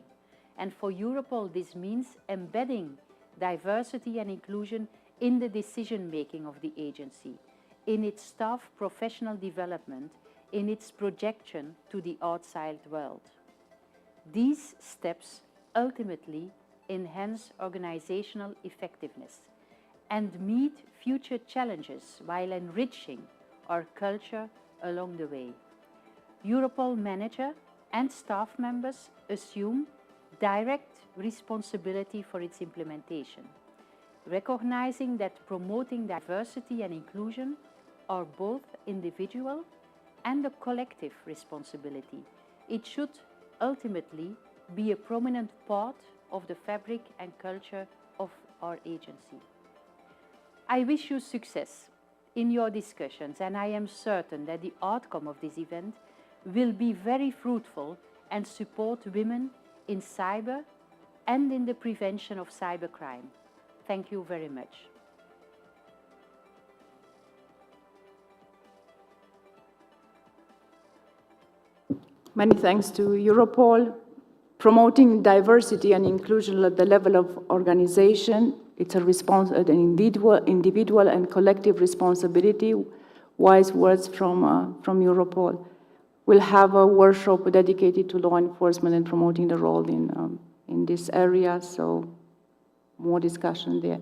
And for Europol, this means embedding diversity and inclusion in the decision-making of the agency, in its staff professional development, in its projection to the outside world. These steps ultimately enhance organizational effectiveness and meet future challenges while enriching our culture along the way. Europol manager and staff members assume direct responsibility for its implementation, recognizing that promoting diversity and inclusion are both individual and a collective responsibility. It should ultimately be a prominent part of the fabric and culture of our agency. I wish you success in your discussions, and I am certain that the outcome of this event will be very fruitful and support women in cyber and in the prevention of cybercrime. Thank you very much. Many thanks to Europol. Promoting diversity and inclusion at the level of organization, it's an individual and collective responsibility. Wise words from Europol. We'll have a workshop dedicated to law enforcement and promoting the role in this area, so more discussion there.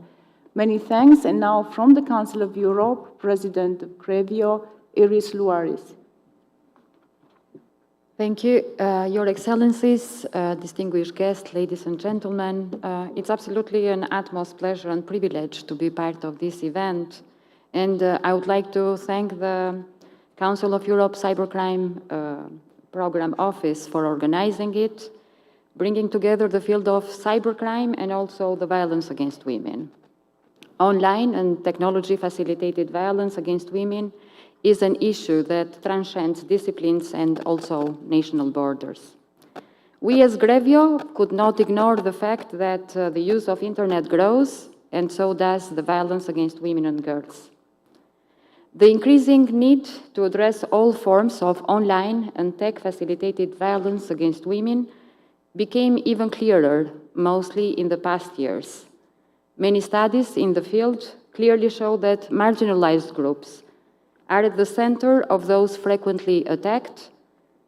Many thanks, and now from the Council of Europe, President of Grevio, Iris Luaris. Thank you, Your Excellencies, distinguished guests, ladies and gentlemen. It's absolutely an utmost pleasure and privilege to be part of this event. And I would like to thank the Council of Europe Cybercrime Program Office for organizing it, bringing together the field of cybercrime and also the violence against women. Online and technology-facilitated violence against women is an issue that transcends disciplines and also national borders. We as Grevio could not ignore the fact that the use of internet grows, and so does the violence against women and girls. The increasing need to address all forms of online and tech-facilitated violence against women became even clearer, mostly in the past years. Many studies in the field clearly show that marginalized groups are at the center of those frequently attacked.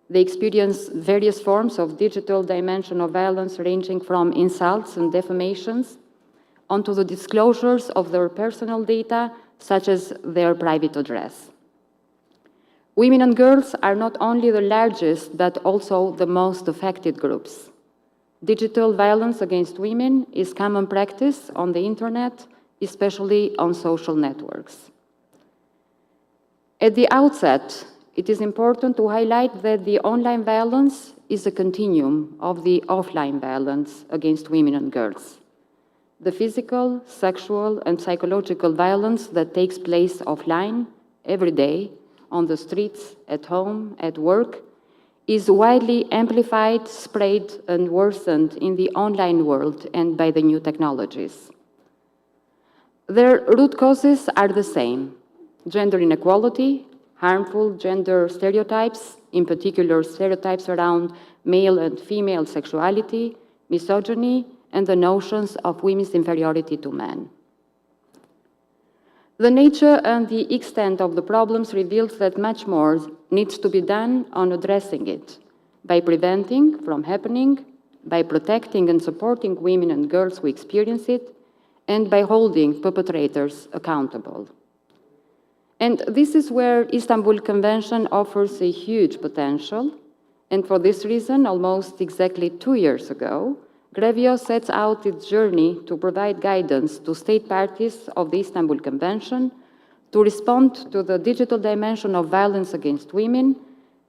They experience various forms of digital dimension of violence, ranging from insults and defamations onto the disclosures of their personal data, such as their private address. Women and girls are not only the largest, but also the most affected groups. Digital violence against women is common practice on the internet, especially on social networks. At the outset, it is important to highlight that the online violence is a continuum of the offline violence against women and girls. The physical, sexual, and psychological violence that takes place offline every day, on the streets, at home, at work, is widely amplified, spread, and worsened in the online world and by the new technologies. Their root causes are the same: gender inequality, harmful gender stereotypes, in particular stereotypes around male and female sexuality, misogyny, and the notions of women's inferiority to men. The nature and the extent of the problems reveals that much more needs to be done on addressing it, by preventing from happening, by protecting and supporting women and girls who experience it, and by holding perpetrators accountable. And this is where Istanbul Convention offers a huge potential, and for this reason, almost exactly 2 years ago, Grevio sets out its journey to provide guidance to state parties of the Istanbul Convention to respond to the digital dimension of violence against women,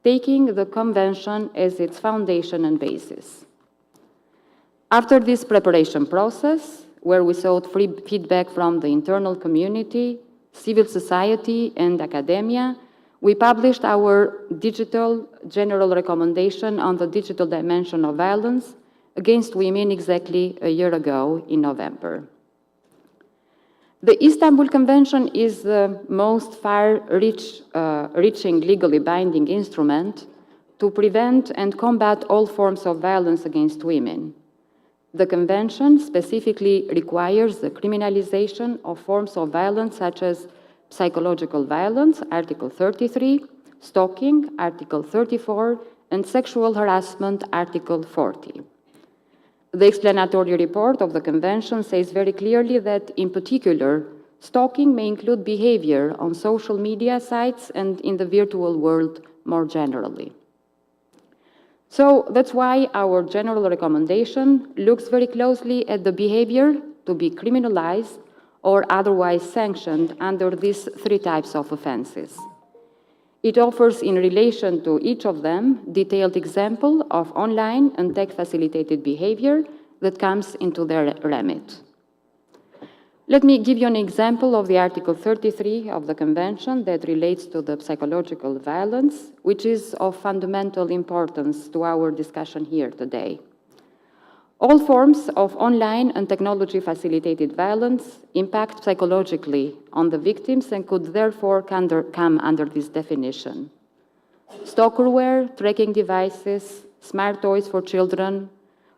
taking the Convention as its foundation and basis. After this preparation process, where we sought free feedback from the internal community, civil society, and academia, we published our digital general recommendation on the digital dimension of violence against women exactly a year ago in November. The Istanbul Convention is the most far-reaching legally binding instrument to prevent and combat all forms of violence against women. The Convention specifically requires the criminalization of forms of violence such as psychological violence, Article 33, stalking, Article 34, and sexual harassment, Article 40. The explanatory report of the Convention says very clearly that, in particular, stalking may include behavior on social media sites and in the virtual world more generally. So that's why our general recommendation looks very closely at the behavior to be criminalized or otherwise sanctioned under these 3 types of offenses. It offers, in relation to each of them, detailed example of online and tech-facilitated behavior that comes into their remit. Let me give you an example of the Article 33 of the Convention that relates to the psychological violence, which is of fundamental importance to our discussion here today. All forms of online and technology-facilitated violence impact psychologically on the victims and could therefore come under this definition. Stalkerware, tracking devices, smart toys for children,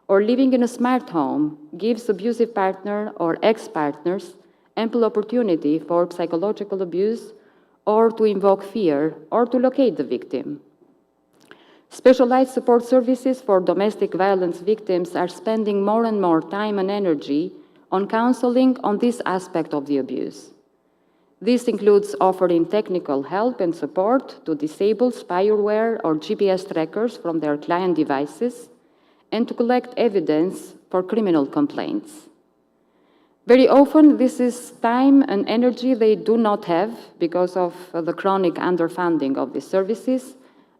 or living in a smart home gives abusive partner or ex-partners ample opportunity for psychological abuse or to invoke fear or to locate the victim. Specialized support services for domestic violence victims are spending more and more time and energy on counseling on this aspect of the abuse. This includes offering technical help and support to disable spyware or GPS trackers from their client devices and to collect evidence for criminal complaints. Very often, this is time and energy they do not have because of the chronic underfunding of these services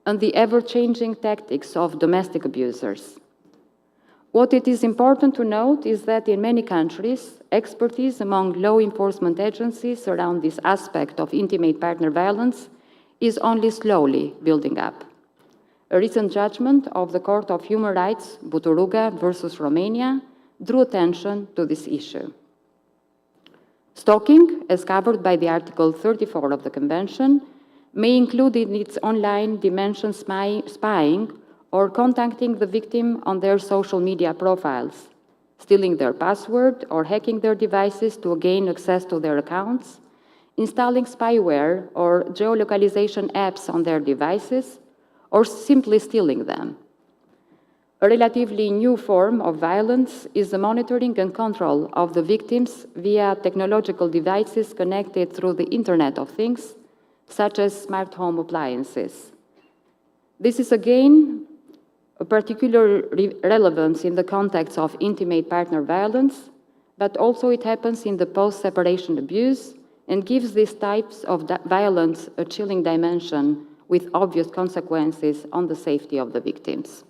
and the ever-changing tactics of domestic abusers. What it is important to note is that in many countries, expertise among law enforcement agencies around this aspect of intimate partner violence is only slowly building up. A recent judgment of the Court of Human Rights, Buturuga versus Romania, drew attention to this issue. Stalking, as covered by the Article 34 of the Convention, may include in its online dimension spying or contacting the victim on their social media profiles, stealing their password or hacking their devices to gain access to their accounts, installing spyware or geolocalization apps on their devices, or simply stealing them. A relatively new form of violence is the monitoring and control of the victims via technological devices connected through the Internet of Things, such as smart home appliances. This is again a particular relevance in the context of intimate partner violence, but also it happens in the post-separation abuse and gives these types of violence a chilling dimension with obvious consequences on the safety of the victims.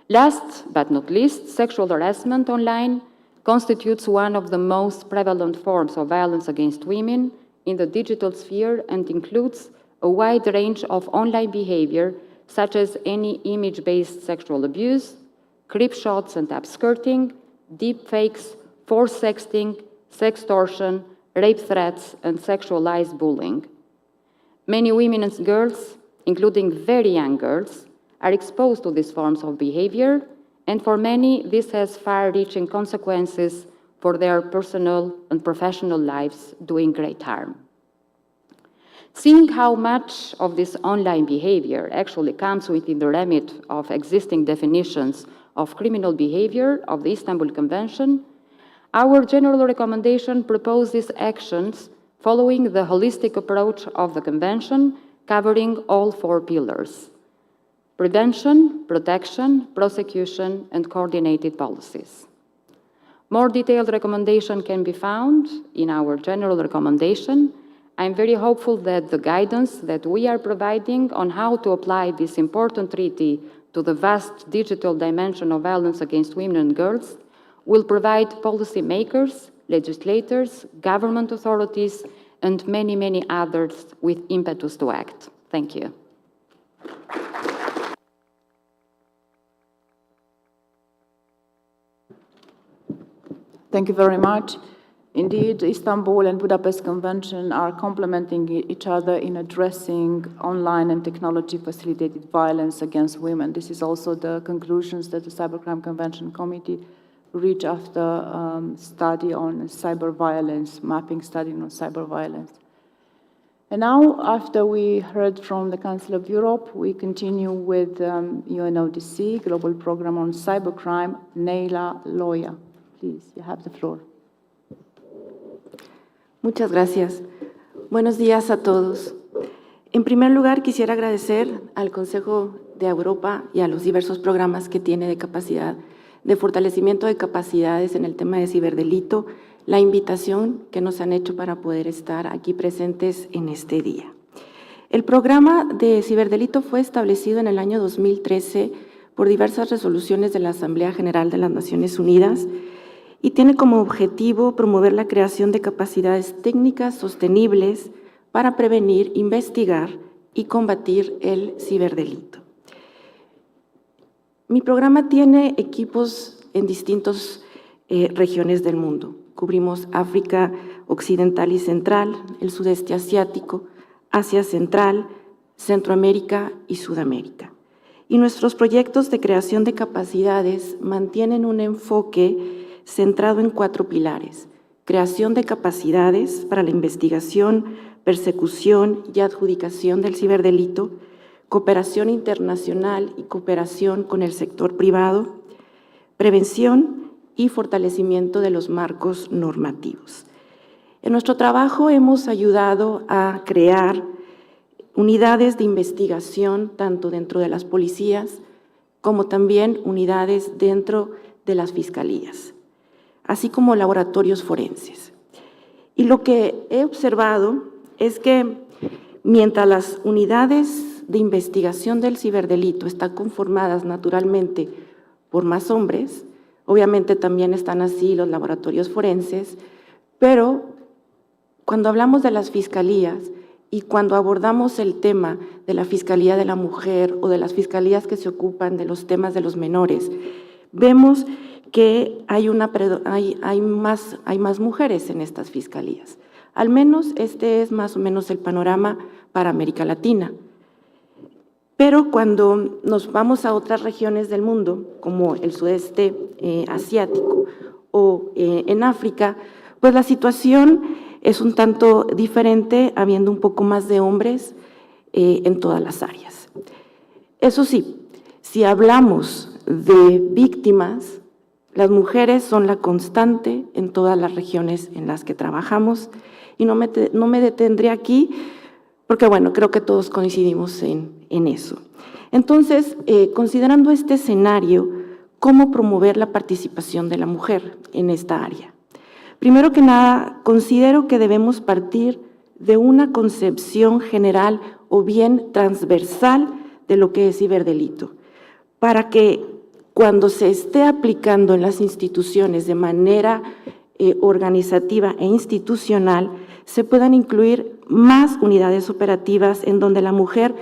Last but not least, sexual harassment online constitutes one of the most prevalent forms of violence against women in the digital sphere and includes a wide range of online behavior such as any image-based sexual abuse, creep shots and upskirting, deepfakes, forced sexting, sextortion, rape threats, and sexualized bullying. Many women and girls, including very young girls, are exposed to these forms of behavior, and for many, this has far-reaching consequences for their personal and professional lives doing great harm. Seeing how much of this online behavior actually comes within the remit of existing definitions of criminal behavior of the Istanbul Convention, our general recommendation proposes actions following the holistic approach of the Convention, covering all 4 pillars: prevention, protection, prosecution, and coordinated policies. More detailed recommendation can be found in our general recommendation. I'm very hopeful that the guidance that we are providing on how to apply this important treaty to the vast digital dimension of violence against women and girls will provide policymakers, legislators, government authorities, and many, many others with impetus to act. Thank you. Thank you very much. Indeed, Istanbul and Budapest Convention are complementing each other in addressing online and technology-facilitated violence against women. This is also the conclusions that the Cybercrime Convention Committee reached after study on cyber violence, mapping study on cyber violence. And now, after we heard from the Council of Europe, we continue with UNODC, Global Program on Cybercrime, Neila Loya. Please, you have the floor. Muchas gracias. Buenos días a todos. En primer lugar, quisiera agradecer al Consejo de Europa y a los diversos programas que tiene de capacidad, de fortalecimiento de capacidades en el tema de ciberdelito, la invitación que nos han hecho para poder estar aquí presentes en este día. El programa de ciberdelito fue establecido en el año 2013 por diversas resoluciones de la Asamblea General de las Naciones Unidas y tiene como objetivo promover la creación de capacidades técnicas sostenibles para prevenir, investigar y combatir el ciberdelito. Mi programa tiene equipos en distintas regiones del mundo. Cubrimos África Occidental y Central, el Sudeste Asiático, Asia Central, Centroamérica y Sudamérica. Y nuestros proyectos de creación de capacidades mantienen un enfoque centrado en 4 pilares: creación de capacidades para la investigación, persecución y adjudicación del ciberdelito, cooperación internacional y cooperación con el sector privado, prevención y fortalecimiento de los marcos normativos. En nuestro trabajo hemos ayudado a crear unidades de investigación tanto dentro de las policías como también unidades dentro de las fiscalías, así como laboratorios forenses. Y lo que he observado es que mientras las unidades de investigación del ciberdelito están conformadas naturalmente por más hombres, obviamente también están así los laboratorios forenses, pero cuando hablamos de las fiscalías y cuando abordamos el tema de la Fiscalía de la Mujer o de las fiscalías que se ocupan de los temas de los menores, vemos que hay más mujeres en estas fiscalías. Al menos este es más o menos el panorama para América Latina. Pero cuando nos vamos a otras regiones del mundo, como el sudeste asiático o en África, pues la situación es un tanto diferente, habiendo un poco más de hombres en todas las áreas. Eso sí, si hablamos de víctimas, las mujeres son la constante en todas las regiones en las que trabajamos y no me detendré aquí porque, bueno, creo que todos coincidimos en eso. Entonces, considerando este escenario, ¿cómo promover la participación de la mujer en esta área? Primero que nada, considero que debemos partir de una concepción general o bien transversal de lo que es ciberdelito, para que cuando se esté aplicando en las instituciones de manera organizativa e institucional, se puedan incluir más unidades operativas en donde la mujer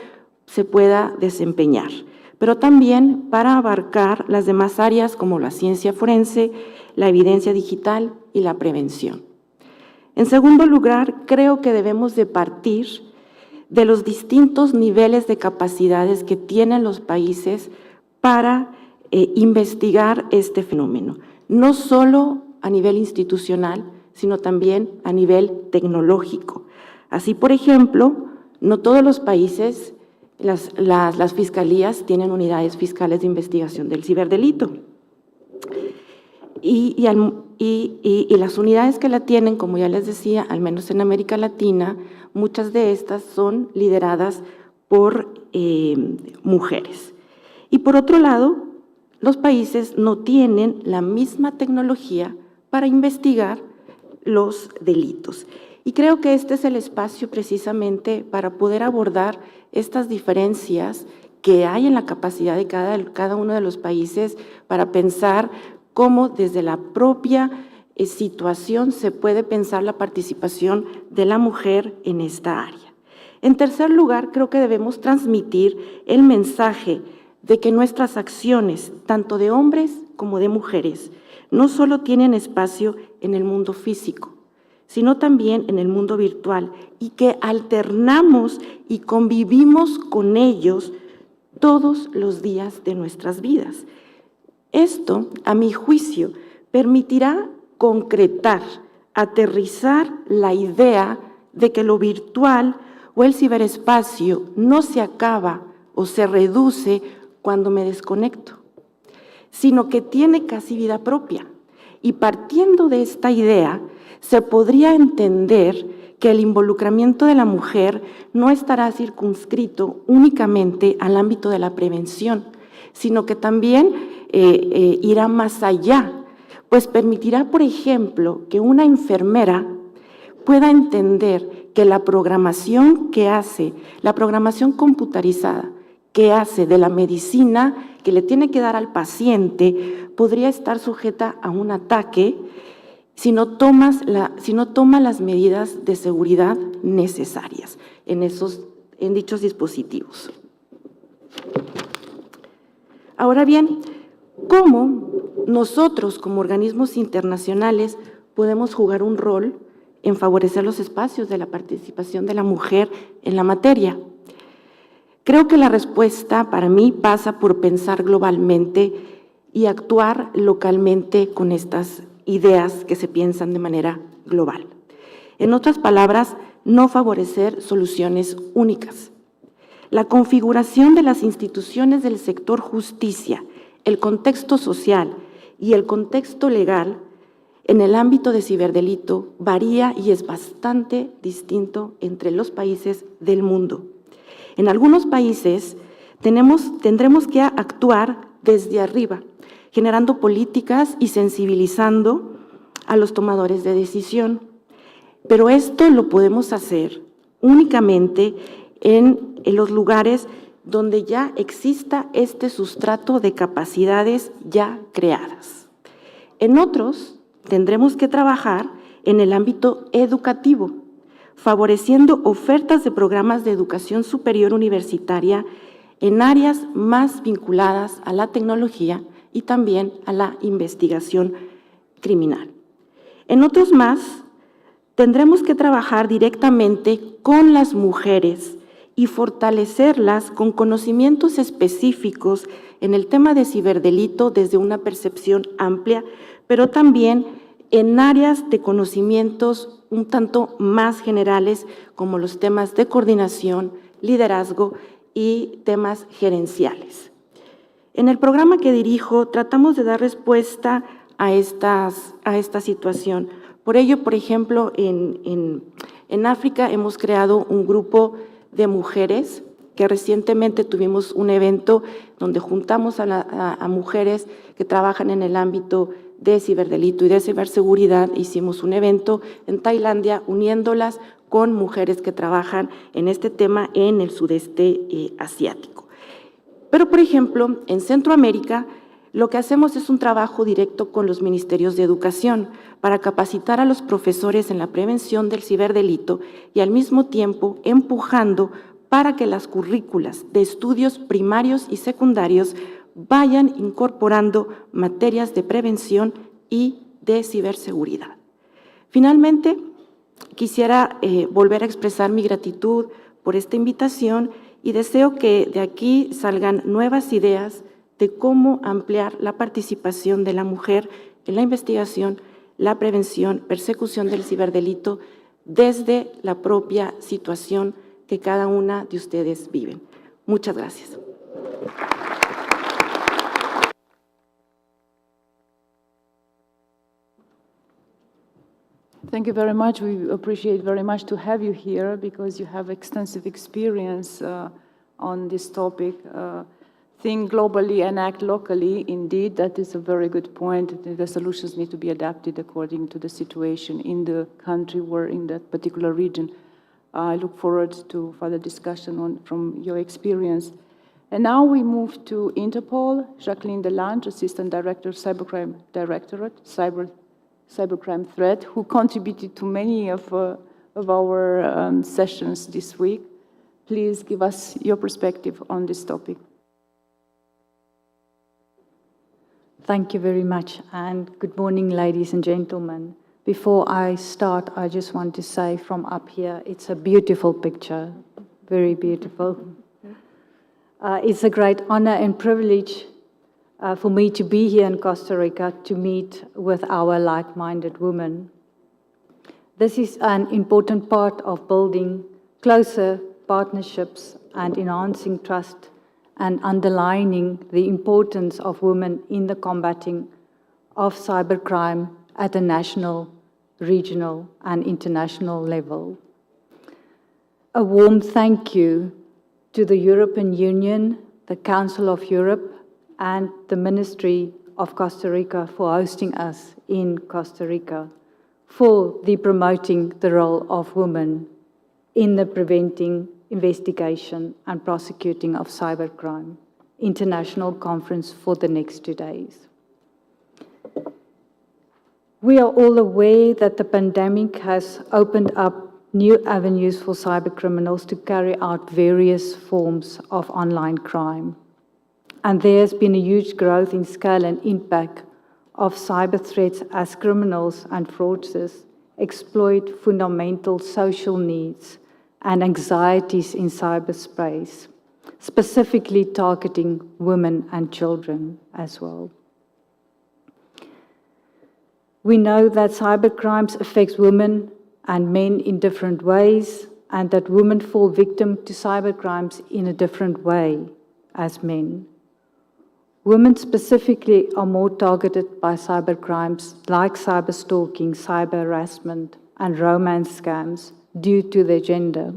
se pueda desempeñar, pero también para abarcar las demás áreas como la ciencia forense, la evidencia digital y la prevención. En segundo lugar, creo que debemos de partir de los distintos niveles de capacidades que tienen los países para investigar este fenómeno. No solo a nivel institucional, sino también a nivel tecnológico. Así, por ejemplo, no todos los países, las fiscalías tienen unidades fiscales de investigación del ciberdelito. Y las unidades que la tienen, como ya les decía, al menos en América Latina, muchas de estas son lideradas por mujeres. Y por otro lado, los países no tienen la misma tecnología para investigar los delitos. Y creo que este es el espacio precisamente para poder abordar estas diferencias que hay en la capacidad de cada uno de los países para pensar cómo desde la propia situación se puede pensar la participación de la mujer en esta área. En tercer lugar, creo que debemos transmitir el mensaje de que nuestras acciones, tanto de hombres como de mujeres, no solo tienen espacio en el mundo físico, sino también en el mundo virtual, y que alternamos y convivimos con ellos todos los días de nuestras vidas. Esto, a mi juicio, permitirá concretar, aterrizar la idea de que lo virtual o el ciberespacio no se acaba o se reduce cuando me desconecto, sino que tiene casi vida propia. Y partiendo de esta idea, se podría entender que el involucramiento de la mujer no estará circunscrito únicamente al ámbito de la prevención, sino que también irá más allá, pues permitirá, por ejemplo, que una enfermera pueda entender que la programación que hace, la programación computarizada que hace de la medicina que le tiene que dar al paciente, podría estar sujeta a un ataque si no toma las medidas de seguridad necesarias en dichos dispositivos. Ahora bien, ¿cómo nosotros como organismos internacionales podemos jugar un rol en favorecer los espacios de la participación de la mujer en la materia? Creo que la respuesta para mí pasa por pensar globalmente y actuar localmente con estas ideas que se piensan de manera global. En otras palabras, no favorecer soluciones únicas. La configuración de las instituciones del sector justicia, el contexto social y el contexto legal en el ámbito de ciberdelito varía y es bastante distinto entre los países del mundo. En algunos países tendremos que actuar desde arriba, generando políticas y sensibilizando a los tomadores de decisión. Pero esto lo podemos hacer únicamente en los lugares donde ya exista este sustrato de capacidades ya creadas. En otros, tendremos que trabajar en el ámbito educativo, favoreciendo ofertas de programas de educación superior universitaria en áreas más vinculadas a la tecnología y también a la investigación criminal. En otros más, tendremos que trabajar directamente con las mujeres y fortalecerlas con conocimientos específicos en el tema de ciberdelito desde una percepción amplia, pero también en áreas de conocimientos un tanto más generales como los temas de coordinación, liderazgo y temas gerenciales. En el programa que dirijo tratamos de dar respuesta a esta situación. Por ello, por ejemplo, en África hemos creado un grupo de mujeres que recientemente tuvimos un evento donde juntamos a mujeres que trabajan en el ámbito de ciberdelito y de ciberseguridad. Hicimos un evento en Tailandia uniéndolas con mujeres que trabajan en este tema en el sudeste asiático. Pero, por ejemplo, en Centroamérica, lo que hacemos es un trabajo directo con los ministerios de educación para capacitar a los profesores en la prevención del ciberdelito y al mismo tiempo empujando para que las currículas de estudios primarios y secundarios vayan incorporando materias de prevención y de ciberseguridad. Finalmente, quisiera volver a expresar mi gratitud por esta invitación y deseo que de aquí salgan nuevas ideas de cómo ampliar la participación de la mujer en la investigación, la prevención, persecución del ciberdelito desde la propia situación que cada una de ustedes viven. Muchas gracias. Thank you very much. We appreciate very much to have you here because you have extensive experience on this topic. Think globally and act locally. Indeed, that is a very good point. The solutions need to be adapted according to the situation in the country or in that particular region. I look forward to further discussion from your experience. And now we move to Interpol. Jacqueline Delange, Assistant Director, Cybercrime Directorate, Cybercrime Threat, who contributed to many of our sessions this week. Please give us your perspective on this topic. Thank you very much, and good morning, ladies and gentlemen. Before I start, I just want to say from up here, it's a beautiful picture, very beautiful. It's a great honor and privilege for me to be here in Costa Rica to meet with our like-minded women. This is an important part of building closer partnerships and enhancing trust and underlining the importance of women in the combating of cybercrime at a national, regional, and international level. A warm thank you to the European Union, the Council of Europe, and the Ministry of Costa Rica for hosting us in Costa Rica for the promoting the role of women in the preventing, investigation and prosecuting of cybercrime international conference for the next 2 days. We are all aware that the pandemic has opened up new avenues for cybercriminals to carry out various forms of online crime. And there has been a huge growth in scale and impact of cyber threats as criminals and fraudsters exploit fundamental social needs and anxieties in cyberspace, specifically targeting women and children as well. We know that cybercrimes affect women and men in different ways, and that women fall victim to cybercrimes in a different way as men. Women specifically are more targeted by cybercrimes like cyberstalking, cyber harassment, and romance scams due to their gender.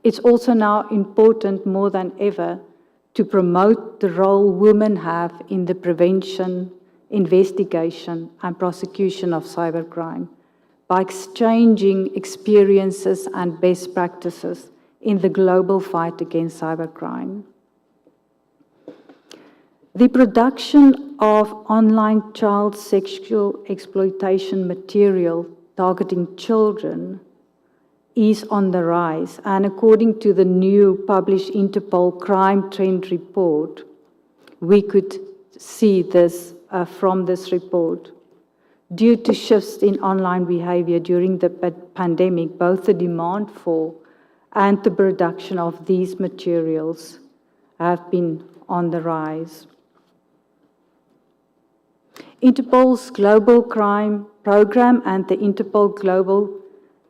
It's also now important more than ever to promote the role women have in the prevention, investigation, and prosecution of cybercrime by exchanging experiences and best practices in the global fight against cybercrime. The production of online child sexual exploitation material targeting children is on the rise, and according to the new published Interpol Crime Trend Report, we could see this from this report. Due to shifts in online behavior during the pandemic, both the demand for and the production of these materials have been on the rise. Interpol's Global Crime Program and the Interpol Global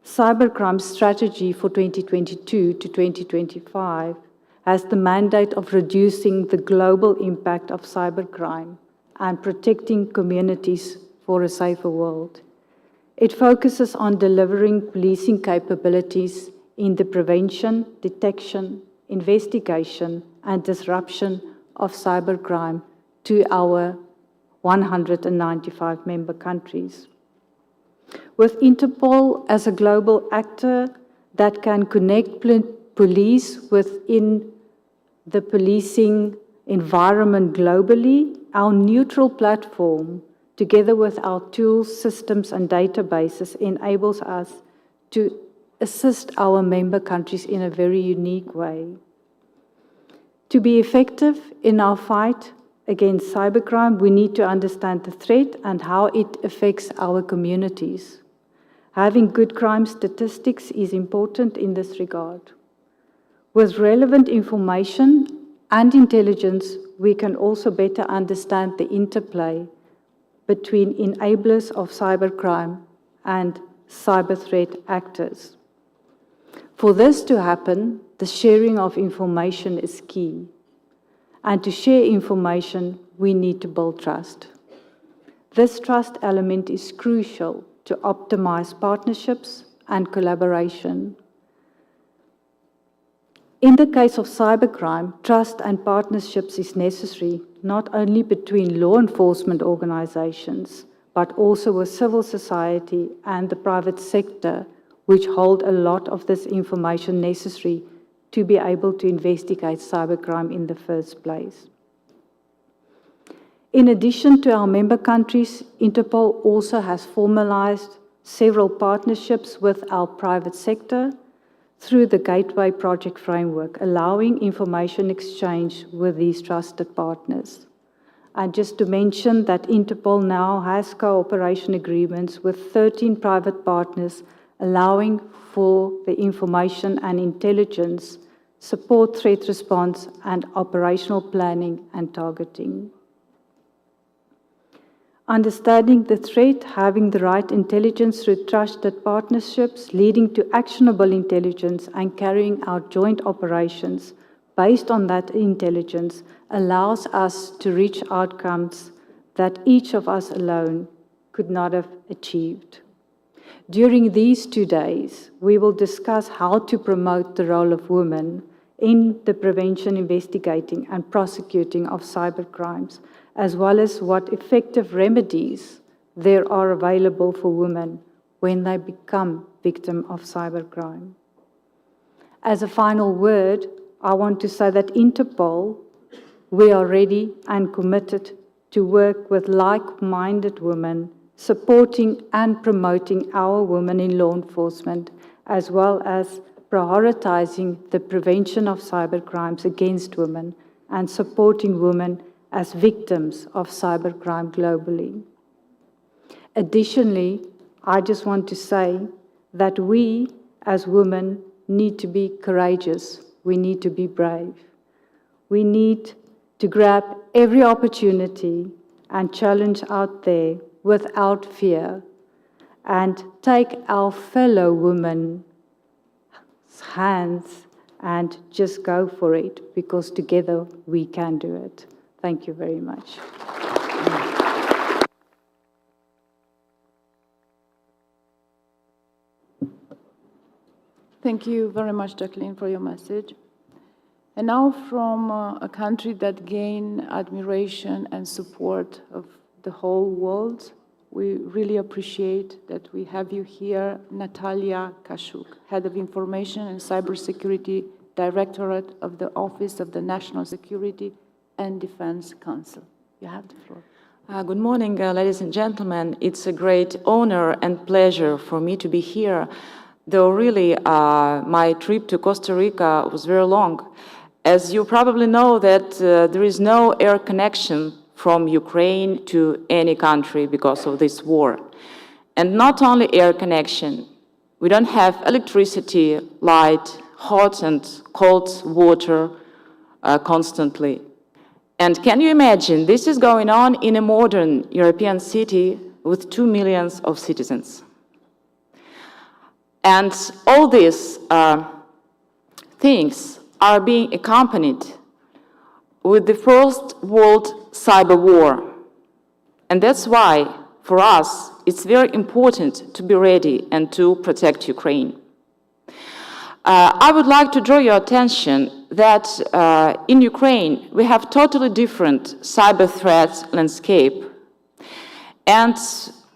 Cybercrime Strategy for 2022 to 2025 has the mandate of reducing the global impact of cybercrime and protecting communities for a safer world. It focuses on delivering policing capabilities in the prevention, detection, investigation, and disruption of cybercrime to our 195 member countries. With Interpol as a global actor that can connect police within the policing environment globally, our neutral platform, together with our tools, systems, and databases, enables us to assist our member countries in a very unique way. To be effective in our fight against cybercrime, we need to understand the threat and how it affects our communities. Having good crime statistics is important in this regard. With relevant information and intelligence, we can also better understand the interplay between enablers of cybercrime and cyber threat actors. For this to happen, the sharing of information is key. And to share information, we need to build trust. This trust element is crucial to optimize partnerships and collaboration. In the case of cybercrime, trust and partnerships is necessary, not only between law enforcement organizations, but also with civil society and the private sector, which hold a lot of this information necessary to be able to investigate cybercrime in the first place. In addition to our member countries, Interpol also has formalized several partnerships with our private sector through the Gateway Project framework, allowing information exchange with these trusted partners. And just to mention that Interpol now has cooperation agreements with 13 private partners, allowing for the information and intelligence, support threat response, and operational planning and targeting. Understanding the threat, having the right intelligence through trusted partnerships, leading to actionable intelligence, and carrying out joint operations based on that intelligence allows us to reach outcomes that each of us alone could not have achieved. During these 2 days, we will discuss how to promote the role of women in the prevention, investigating, and prosecuting of cybercrimes, as well as what effective remedies there are available for women when they become victims of cybercrime. As a final word, I want to say that Interpol, we are ready and committed to work with like-minded women, supporting and promoting our women in law enforcement, as well as prioritizing the prevention of cybercrimes against women and supporting women as victims of cybercrime globally. Additionally, I just want to say that we as women need to be courageous. We need to be brave. We need to grab every opportunity and challenge out there without fear and take our fellow women's hands and just go for it, because together we can do it. Thank you very much. Thank you very much, Jacqueline, for your message. And now from a country that gained admiration and support of the whole world, we really appreciate that we have you here, Natalia Kashuk, Head of Information and Cybersecurity Directorate of the Office of the National Security and Defense Council. You have the floor. Good morning, ladies and gentlemen. It's a great honor and pleasure for me to be here, though really my trip to Costa Rica was very long. As you probably know that there is no air connection from Ukraine to any country because of this war. And not only air connection, we don't have electricity, light, hot and cold water constantly. And can you imagine, this is going on in a modern European city with 2 million of citizens. And all these things are being accompanied with the First World Cyber War. And that's why, for us, it's very important to be ready and to protect Ukraine. I would like to draw your attention that in Ukraine, we have totally different cyber threat landscape. And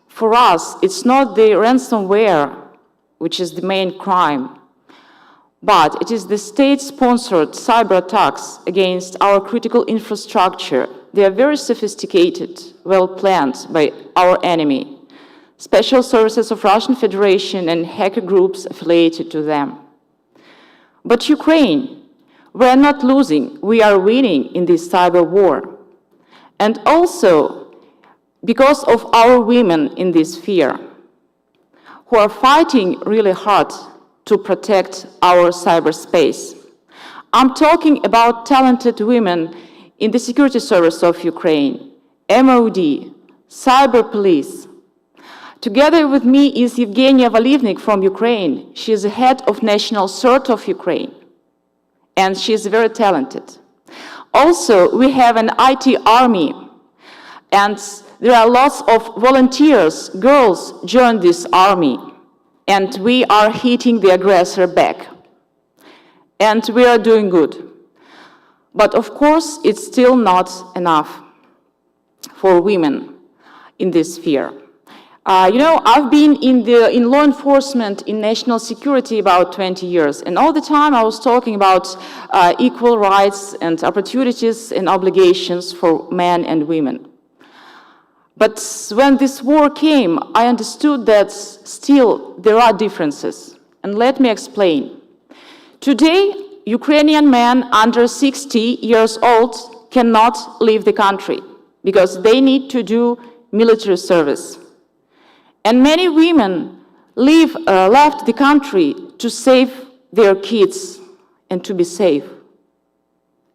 for us, it's not the ransomware which is the main crime, but it is the state-sponsored cyber attacks against our critical infrastructure. They are very sophisticated, well planned by our enemy, special services of Russian Federation and hacker groups affiliated to them. But Ukraine, we are not losing, we are winning in this cyber war. And also because of our women in this sphere, who are fighting really hard to protect our cyberspace. I'm talking about talented women in the security service of Ukraine, MOD, cyber police. Together with me is Evgenia Valivnik from Ukraine. She is the head of National CERT of Ukraine, and she is very talented. Also, we have an IT army, and there are lots of volunteers, girls join this army, and we are hitting the aggressor back. And we are doing good. But of course, it's still not enough for women in this sphere. I've been in law enforcement, in national security about 20 years, and all the time I was talking about equal rights and opportunities and obligations for men and women. But when this war came, I understood that still there are differences. And let me explain. Today, Ukrainian men under 60 years old cannot leave the country because they need to do military service. And many women left the country to save their kids and to be safe.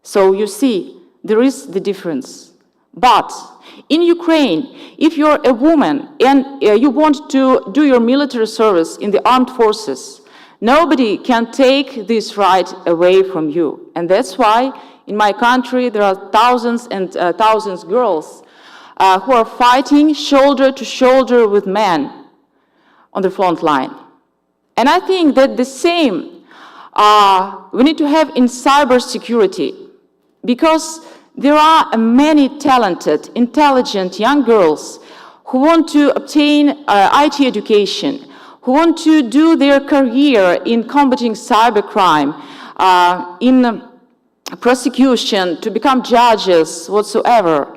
So you see, there is the difference. But in Ukraine, if you're a woman and you want to do your military service in the armed forces, nobody can take this right away from you. And that's why in my country there are thousands and thousands of girls who are fighting shoulder to shoulder with men on the front line. And I think that the same we need to have in cybersecurity, because there are many talented, intelligent young girls who want to obtain IT education, who want to do their career in combating cybercrime, in prosecution, to become judges, whatsoever.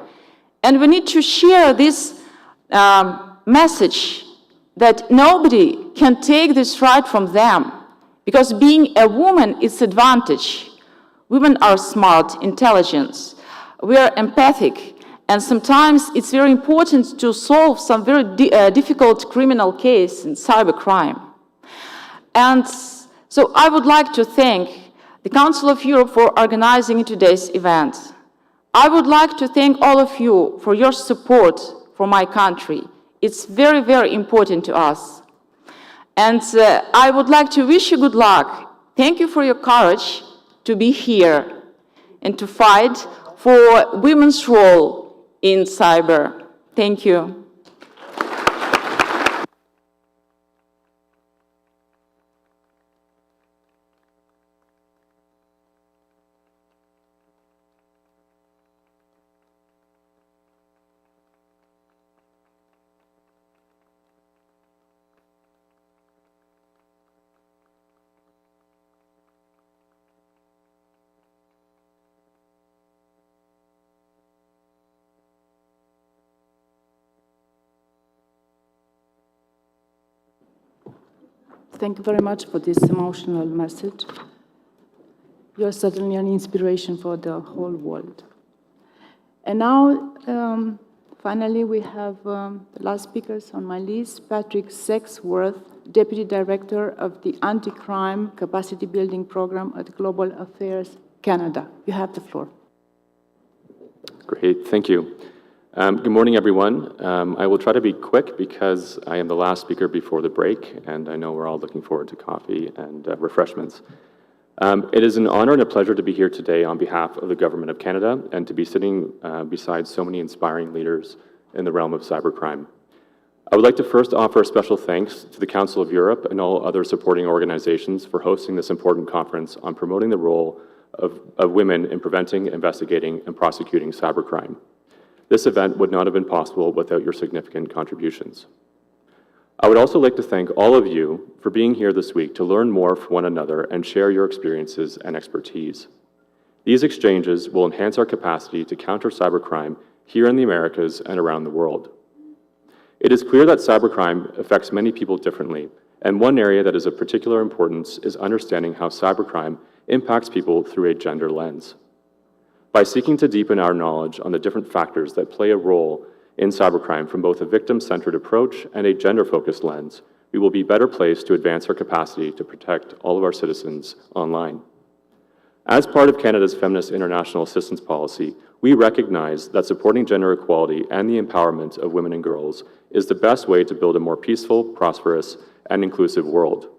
And we need to share this message that nobody can take this right from them, because being a woman is an advantage. Women are smart, intelligent, we are empathic, and sometimes it's very important to solve some very difficult criminal case in cybercrime. And so I would like to thank the Council of Europe for organizing today's event. I would like to thank all of you for your support for my country. It's very, very important to us. And I would like to wish you good luck. Thank you for your courage to be here and to fight for women's role in cyber. Thank you. Thank you very much for this emotional message. You're certainly an inspiration for the whole world. And now, finally, we have the last speakers on my list, Patrick Sexworth, Deputy Director of the Anti-Crime Capacity Building Program at Global Affairs Canada. You have the floor. Great, thank you. Good morning, everyone. I will try to be quick because I am the last speaker before the break, and I know we're all looking forward to coffee and refreshments. It is an honor and a pleasure to be here today on behalf of the Government of Canada and to be sitting beside so many inspiring leaders in the realm of cybercrime. I would like to first offer a special thanks to the Council of Europe and all other supporting organizations for hosting this important conference on promoting the role of women in preventing, investigating, and prosecuting cybercrime. This event would not have been possible without your significant contributions. I would also like to thank all of you for being here this week to learn more from one another and share your experiences and expertise. These exchanges will enhance our capacity to counter cybercrime here in the Americas and around the world. It is clear that cybercrime affects many people differently, and one area that is of particular importance is understanding how cybercrime impacts people through a gender lens. By seeking to deepen our knowledge on the different factors that play a role in cybercrime from both a victim-centered approach and a gender-focused lens, we will be better placed to advance our capacity to protect all of our citizens online. As part of Canada's Feminist International Assistance Policy, we recognize that supporting gender equality and the empowerment of women and girls is the best way to build a more peaceful, prosperous, and inclusive world.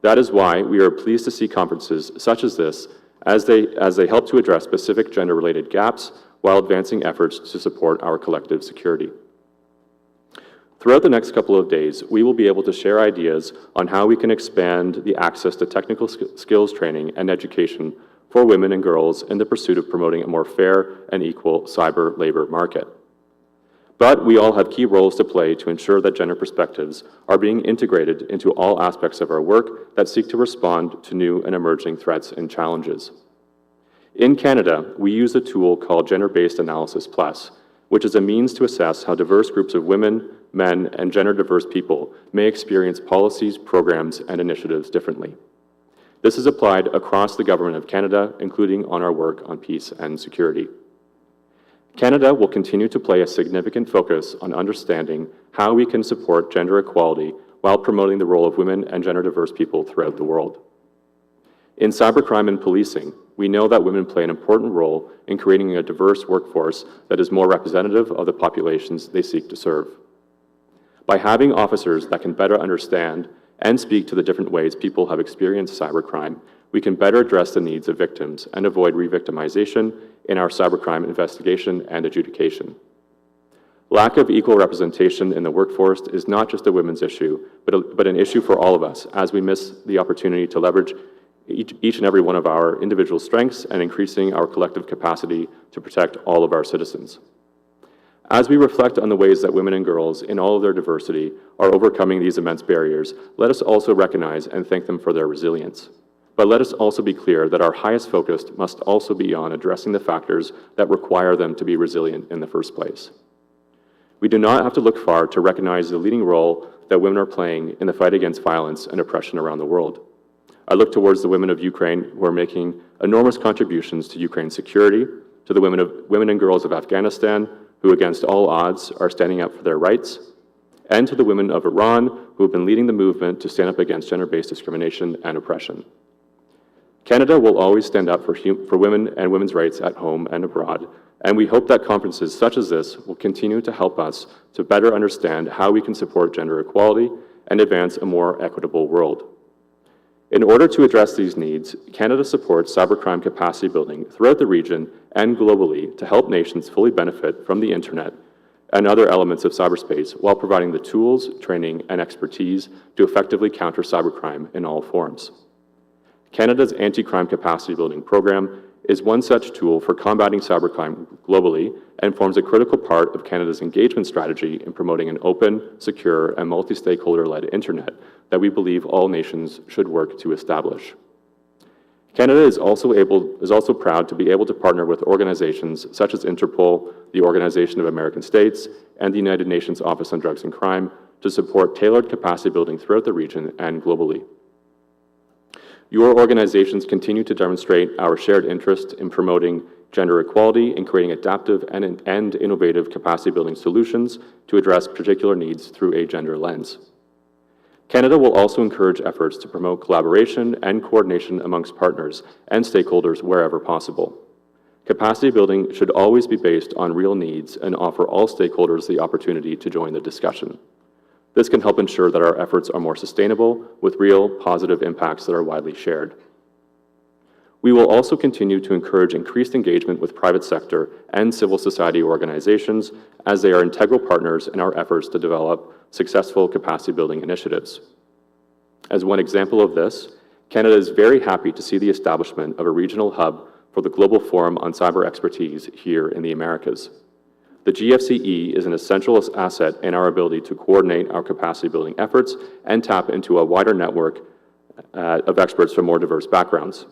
That is why we are pleased to see conferences such as this as they help to address specific gender-related gaps while advancing efforts to support our collective security. Throughout the next couple of days, we will be able to share ideas on how we can expand the access to technical skills training and education for women and girls in the pursuit of promoting a more fair and equal cyber labor market. But we all have key roles to play to ensure that gender perspectives are being integrated into all aspects of our work that seek to respond to new and emerging threats and challenges. In Canada, we use a tool called Gender-Based Analysis Plus, which is a means to assess how diverse groups of women, men, and gender-diverse people may experience policies, programs, and initiatives differently. This is applied across the Government of Canada, including on our work on peace and security. Canada will continue to play a significant focus on understanding how we can support gender equality while promoting the role of women and gender-diverse people throughout the world. In cybercrime and policing, we know that women play an important role in creating a diverse workforce that is more representative of the populations they seek to serve. By having officers that can better understand and speak to the different ways people have experienced cybercrime, we can better address the needs of victims and avoid re-victimization in our cybercrime investigation and adjudication. Lack of equal representation in the workforce is not just a women's issue, but an issue for all of us, as we miss the opportunity to leverage each and every one of our individual strengths and increasing our collective capacity to protect all of our citizens. As we reflect on the ways that women and girls, in all of their diversity, are overcoming these immense barriers, let us also recognize and thank them for their resilience. But let us also be clear that our highest focus must also be on addressing the factors that require them to be resilient in the first place. We do not have to look far to recognize the leading role that women are playing in the fight against violence and oppression around the world. I look towards the women of Ukraine who are making enormous contributions to Ukraine's security, to the women and girls of Afghanistan who against all odds are standing up for their rights, and to the women of Iran who have been leading the movement to stand up against gender-based discrimination and oppression. Canada will always stand up for women and women's rights at home and abroad, and we hope that conferences such as this will continue to help us to better understand how we can support gender equality and advance a more equitable world. In order to address these needs, Canada supports cybercrime capacity building throughout the region and globally to help nations fully benefit from the internet and other elements of cyberspace while providing the tools, training, and expertise to effectively counter cybercrime in all forms. Canada's anti-crime capacity building program is one such tool for combating cybercrime globally and forms a critical part of Canada's engagement strategy in promoting an open, secure, and multi-stakeholder-led internet that we believe all nations should work to establish. Canada is also proud to be able to partner with organizations such as Interpol, the Organization of American States, and the United Nations Office on Drugs and Crime to support tailored capacity building throughout the region and globally. Your organizations continue to demonstrate our shared interest in promoting gender equality and creating adaptive and innovative capacity building solutions to address particular needs through a gender lens. Canada will also encourage efforts to promote collaboration and coordination amongst partners and stakeholders wherever possible. Capacity building should always be based on real needs and offer all stakeholders the opportunity to join the discussion. This can help ensure that our efforts are more sustainable with real positive impacts that are widely shared. We will also continue to encourage increased engagement with private sector and civil society organizations as they are integral partners in our efforts to develop successful capacity building initiatives. As one example of this, Canada is very happy to see the establishment of a regional hub for the Global Forum on Cyber Expertise here in the Americas. The GFCE is an essential asset in our ability to coordinate our capacity building efforts and tap into a wider network of experts from more diverse backgrounds.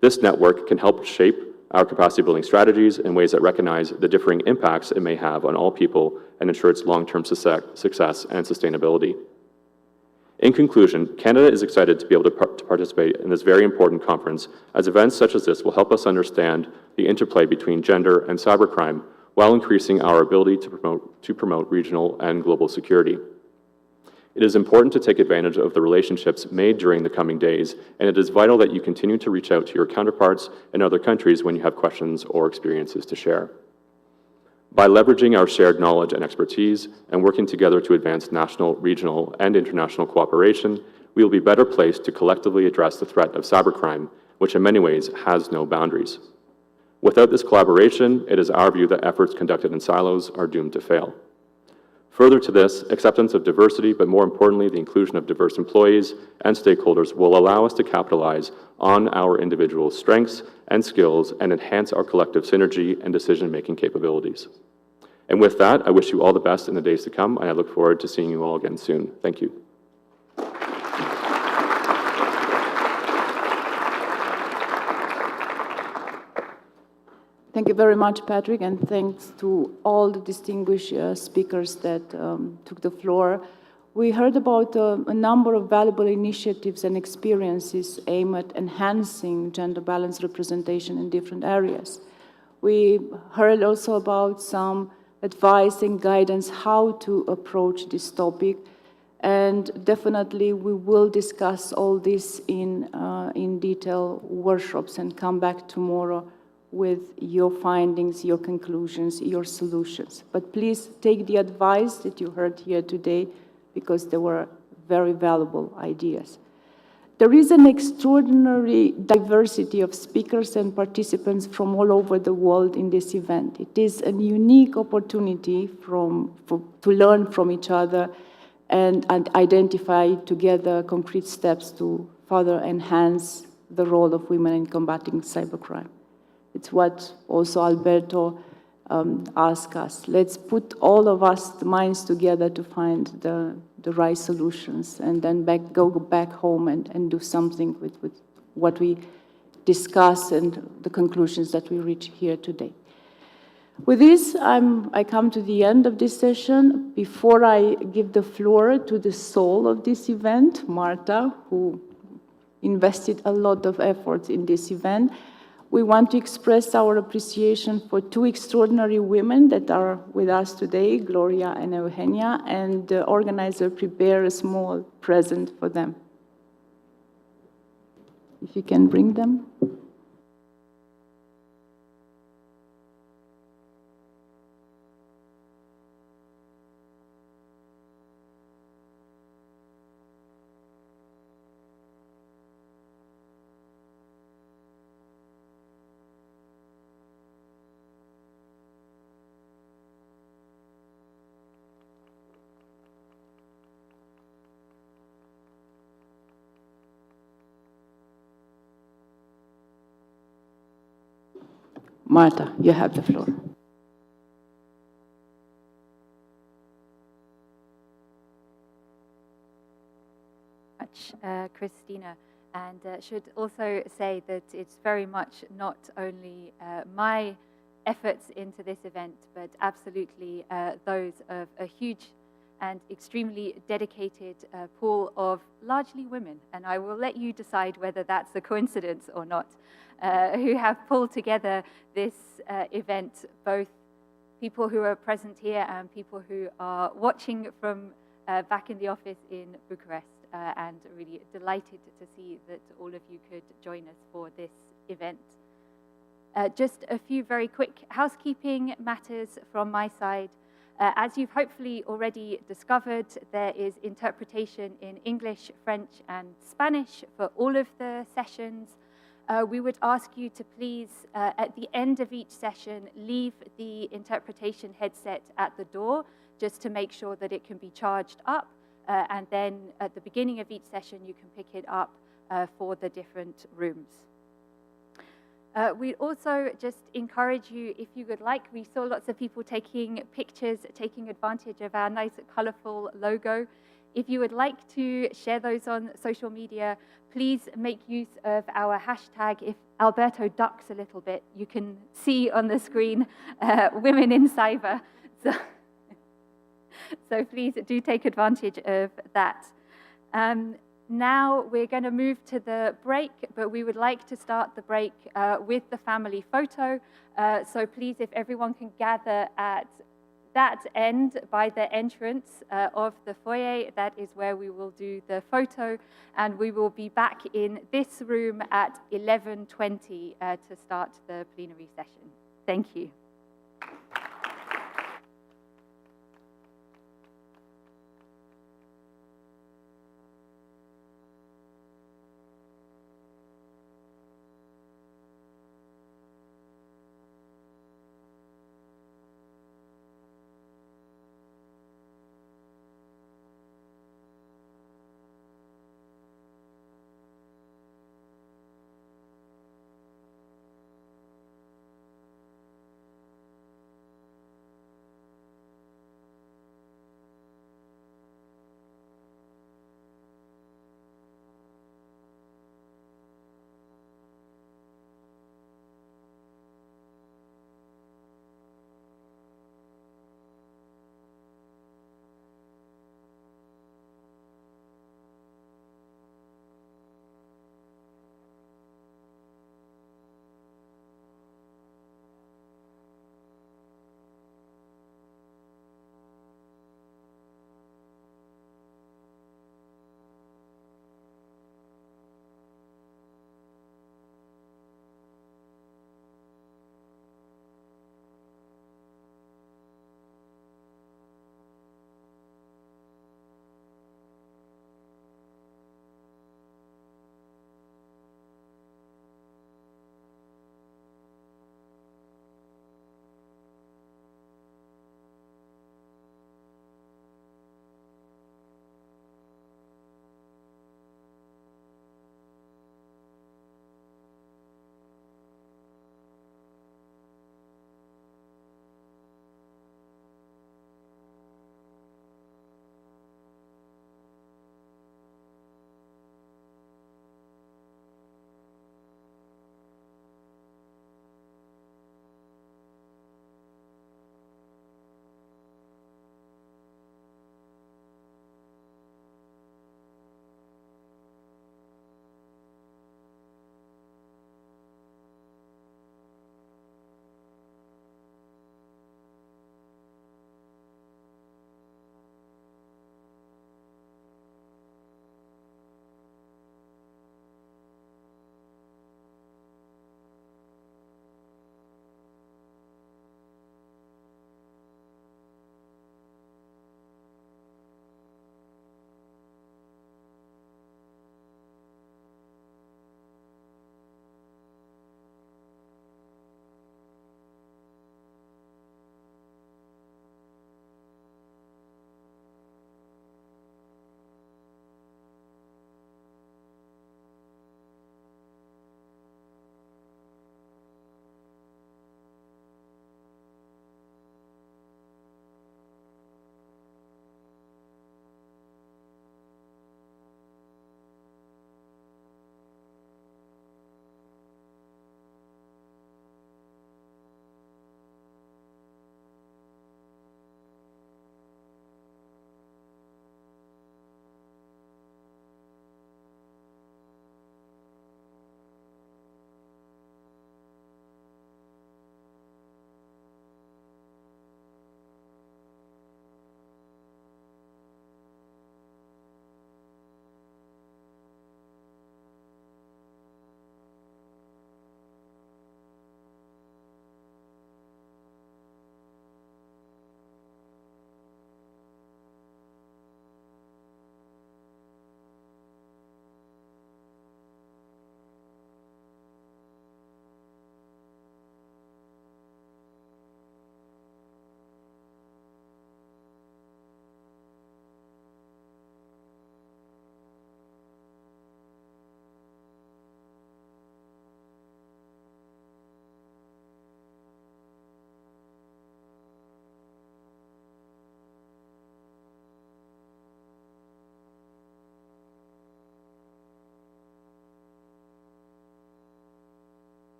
This network can help shape our capacity building strategies in ways that recognize the differing impacts it may have on all people and ensure its long-term success and sustainability. In conclusion, Canada is excited to be able to participate in this very important conference, as events such as this will help us understand the interplay between gender and cybercrime while increasing our ability to promote regional and global security. It is important to take advantage of the relationships made during the coming days, and it is vital that you continue to reach out to your counterparts in other countries when you have questions or experiences to share. By leveraging our shared knowledge and expertise and working together to advance national, regional, and international cooperation, we will be better placed to collectively address the threat of cybercrime, which in many ways has no boundaries. Without this collaboration, it is our view that efforts conducted in silos are doomed to fail. Further to this, acceptance of diversity, but more importantly, the inclusion of diverse employees and stakeholders will allow us to capitalize on our individual strengths and skills and enhance our collective synergy and decision-making capabilities. And with that, I wish you all the best in the days to come, and I look forward to seeing you all again soon. Thank you. Thank you very much, Patrick, and thanks to all the distinguished speakers that took the floor. We heard about a number of valuable initiatives and experiences aimed at enhancing gender balance representation in different areas. We heard also about some advice and guidance how to approach this topic, and definitely we will discuss all this in detail workshops and come back tomorrow with your findings, your conclusions, your solutions. But please take the advice that you heard here today because they were very valuable ideas. There is an extraordinary diversity of speakers and participants from all over the world in this event. It is a unique opportunity to learn from each other and identify together concrete steps to further enhance the role of women in combating cybercrime. It's what also Alberto asked us. Let's put all of us the minds together to find the right solutions and then go back home and do something with what we discuss and the conclusions that we reach here today. With this, I come to the end of this session. Before I give the floor to the soul of this event, Marta, who invested a lot of effort in this event, we want to express our appreciation for two extraordinary women that are with us today, Gloria and Eugenia, and the organizer prepared a small present for them. If you can bring them. Marta, you have the floor. Christina, and should also say that it's very much not only my efforts into this event, but absolutely those of a huge and extremely dedicated pool of largely women, and I will let you decide whether that's a coincidence or not, who have pulled together this event, both people who are present here and people who are watching from back in the office in Bucharest, and really delighted to see that all of you could join us for this event. Just a few very quick housekeeping matters from my side. As you've hopefully already discovered, there is interpretation in English, French, and Spanish for all of the sessions. We would ask you to please, at the end of each session, leave the interpretation headset at the door, just to make sure that it can be charged up. And then at the beginning of each session, you can pick it up for the different rooms. We also just encourage you, if you would like, we saw lots of people taking pictures, taking advantage of our nice, colorful logo. If you would like to share those on social media, please make use of our hashtag. If Alberto ducks a little bit, you can see on the screen Women in Cyber. So please do take advantage of that. Now we're going to move to the break, but we would like to start the break with the family photo. So please, if everyone can gather at that end, by the entrance of the foyer, that is where we will do the photo, and we will be back in this room at 11:20 to start the plenary session. Thank you.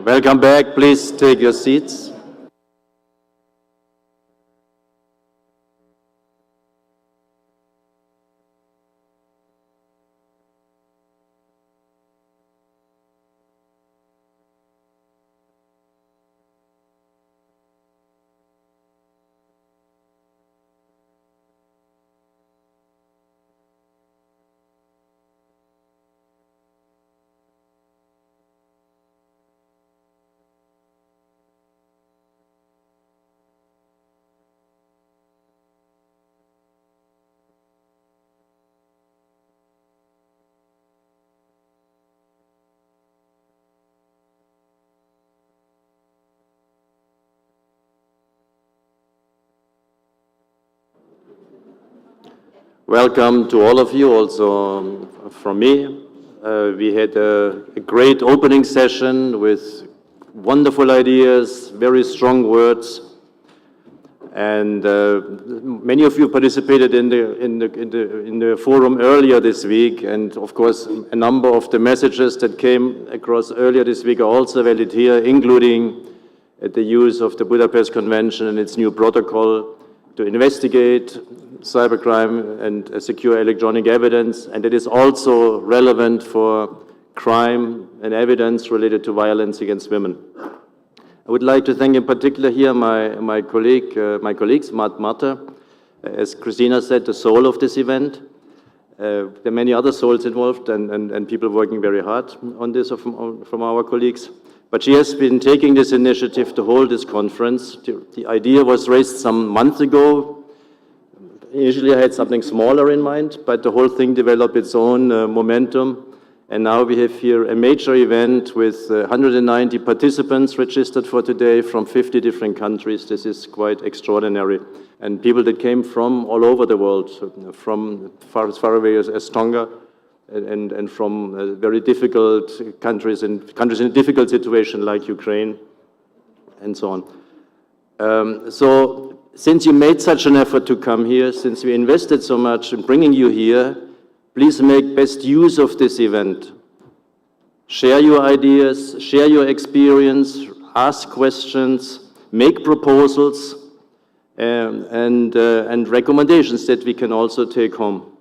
Welcome back. Please take your seats. Welcome to all of you, also from me. We had a great opening session with wonderful ideas, very strong words, and many of you participated in the forum earlier this week, and of course a number of the messages that came across earlier this week are also valid here, including the use of the Budapest Convention and its new protocol to investigate cybercrime and secure electronic evidence, and it is also relevant for crime and evidence related to violence against women. I would like to thank in particular here my colleagues, Marta, as Christina said, the soul of this event. There are many other souls involved and people working very hard on this from our colleagues. But she has been taking this initiative to hold this conference. The idea was raised some months ago. Initially I had something smaller in mind, but the whole thing developed its own momentum. And now we have here a major event with 190 participants registered for today from 50 different countries. This is quite extraordinary. And people that came from all over the world, from as far away as Tonga, and from very difficult countries in a difficult situation like Ukraine, and so on. So since you made such an effort to come here, since we invested so much in bringing you here, please make best use of this event. Share your ideas, share your experience, ask questions, make proposals, and recommendations that we can also take home.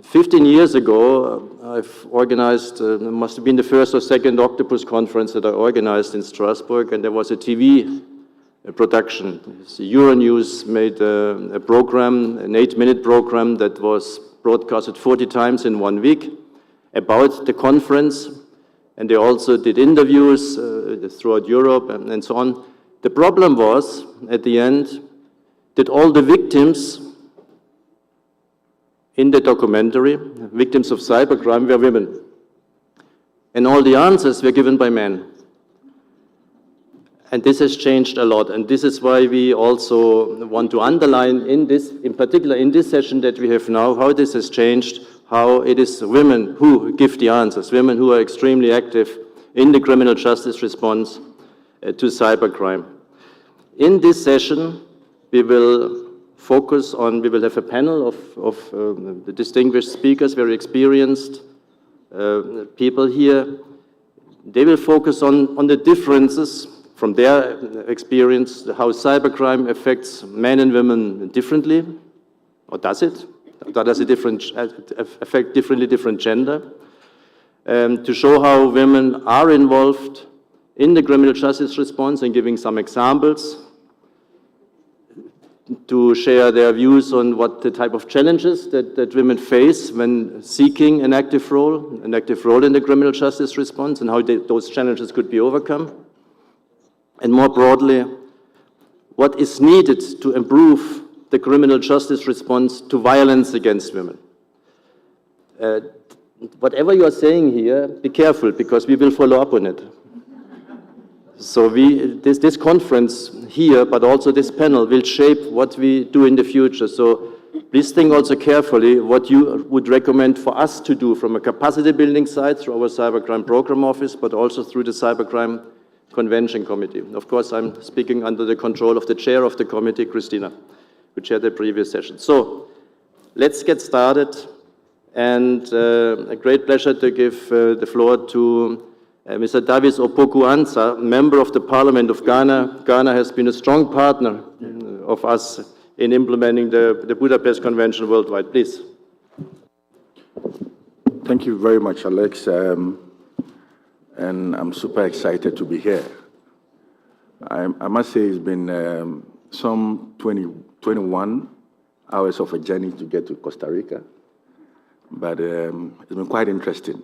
15 years ago, I've organized, must have been the first or second Octopus conference that I organized in Strasbourg, and there was a TV production. Euronews made a program, an 8-minute program that was broadcasted 40 times in 1 week about the conference, and they also did interviews throughout Europe and so on. The problem was, at the end, that all the victims in the documentary, victims of cybercrime, were women. And all the answers were given by men. And this has changed a lot, and this is why we also want to underline in particular in this session that we have now, how this has changed, how it is women who give the answers, women who are extremely active in the criminal justice response to cybercrime. In this session, we will have a panel of the distinguished speakers, very experienced people here. They will focus on the differences from their experience, how cybercrime affects men and women differently, or does it? Or does it affect different gender? To show how women are involved in the criminal justice response and giving some examples, to share their views on what the type of challenges that women face when seeking an active role in the criminal justice response, and how those challenges could be overcome. And more broadly, what is needed to improve the criminal justice response to violence against women. Whatever you are saying here, be careful, because we will follow up on it. So this conference here, but also this panel, will shape what we do in the future. So please think also carefully what you would recommend for us to do from a capacity building side through our Cybercrime Program Office, but also through the Cybercrime Convention Committee. Of course, I'm speaking under the control of the chair of the committee, Christina, who chaired the previous session. So let's get started, and a great pleasure to give the floor to Mr. Davis Opoku Ansa, member of the Parliament of Ghana. Ghana has been a strong partner of us in implementing the Budapest Convention worldwide. Please. Thank you very much, Alex. And I'm super excited to be here. I must say it's been some 21 hours of a journey to get to Costa Rica, but it's been quite interesting.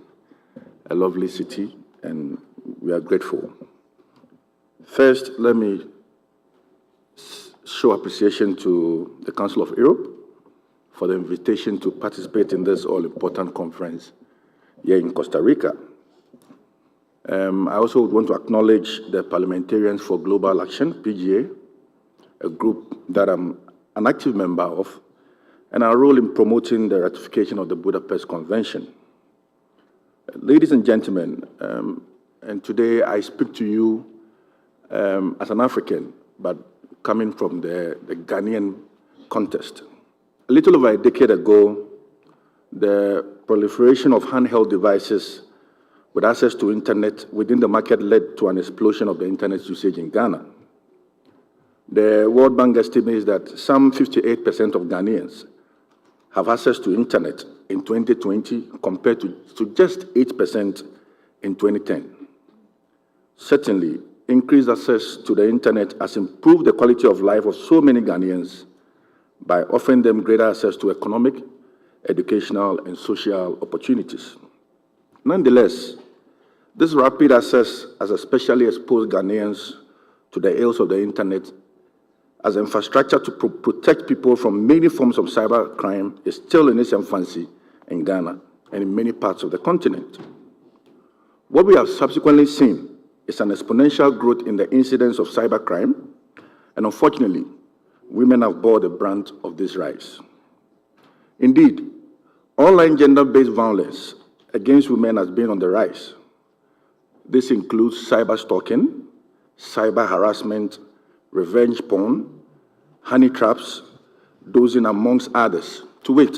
A lovely city, and we are grateful. First, let me show appreciation to the Council of Europe for the invitation to participate in this all-important conference here in Costa Rica. I also want to acknowledge the Parliamentarians for Global Action, PGA, a group that I'm an active member of, and our role in promoting the ratification of the Budapest Convention. Ladies and gentlemen, and today I speak to you as an African, but coming from the Ghanaian context. A little over a decade ago, the proliferation of handheld devices with access to internet within the market led to an explosion of the internet usage in Ghana. The World Bank estimates that some 58% of Ghanaians have access to internet in 2020 compared to just 8% in 2010. Certainly, increased access to the internet has improved the quality of life of so many Ghanaians by offering them greater access to economic, educational, and social opportunities. Nonetheless, this rapid access has especially exposed Ghanaians to the ills of the internet, as infrastructure to protect people from many forms of cybercrime is still in its infancy in Ghana and in many parts of the continent. What we have subsequently seen is an exponential growth in the incidence of cybercrime, and unfortunately, women have borne the brunt of this rise. Indeed, online gender-based violence against women has been on the rise. This includes cyber stalking, cyber harassment, revenge porn, honey traps, dozing amongst others. To wit,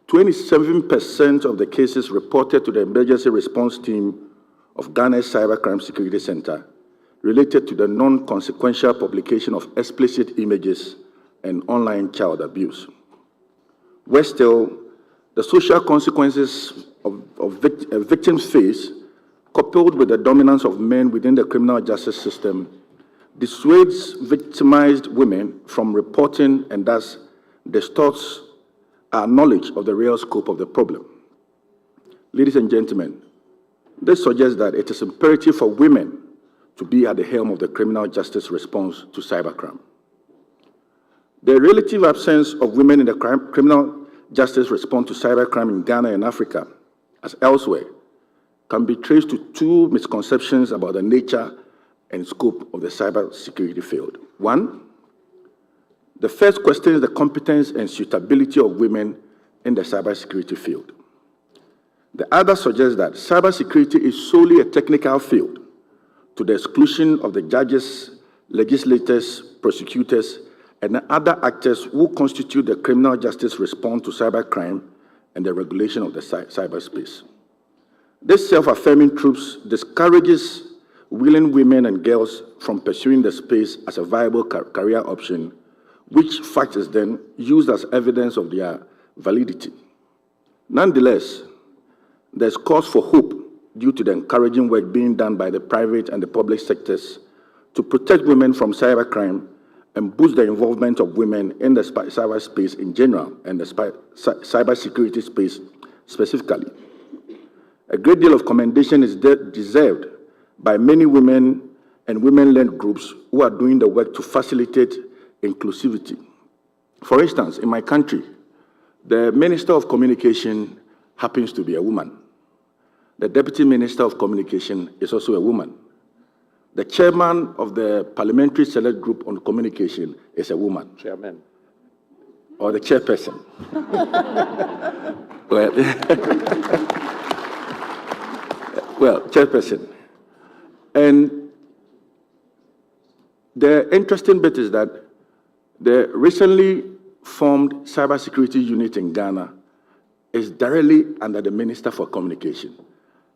27% of the cases reported to the emergency response team of Ghana's Cybercrime Security Center related to the non-consequential publication of explicit images and online child abuse. Worse still, the social consequences victims face, coupled with the dominance of men within the criminal justice system, dissuades victimized women from reporting and thus distorts our knowledge of the real scope of the problem. Ladies and gentlemen, this suggests that it is imperative for women to be at the helm of the criminal justice response to cybercrime. The relative absence of women in the criminal justice response to cybercrime in Ghana and Africa, as elsewhere, can be traced to two misconceptions about the nature and scope of the cybersecurity field. One, the first questions the competence and suitability of women in the cybersecurity field. The other suggests that cybersecurity is solely a technical field, to the exclusion of the judges, legislators, prosecutors, and other actors who constitute the criminal justice response to cybercrime and the regulation of the cyberspace. This self-affirming truth discourages willing women and girls from pursuing the space as a viable career option, which fact is then used as evidence of their validity. Nonetheless, there's cause for hope due to the encouraging work being done by the private and the public sectors to protect women from cybercrime and boost the involvement of women in the cyberspace in general and the cybersecurity space specifically. A great deal of commendation is deserved by many women and women-led groups who are doing the work to facilitate inclusivity. For instance, in my country, the Minister of Communication happens to be a woman. The Deputy Minister of Communication is also a woman. The chairman of the Parliamentary Select Group on Communication is a woman. Chairman. Or the chairperson. Well, chairperson. And the interesting bit is that the recently formed cybersecurity unit in Ghana is directly under the Minister for Communication.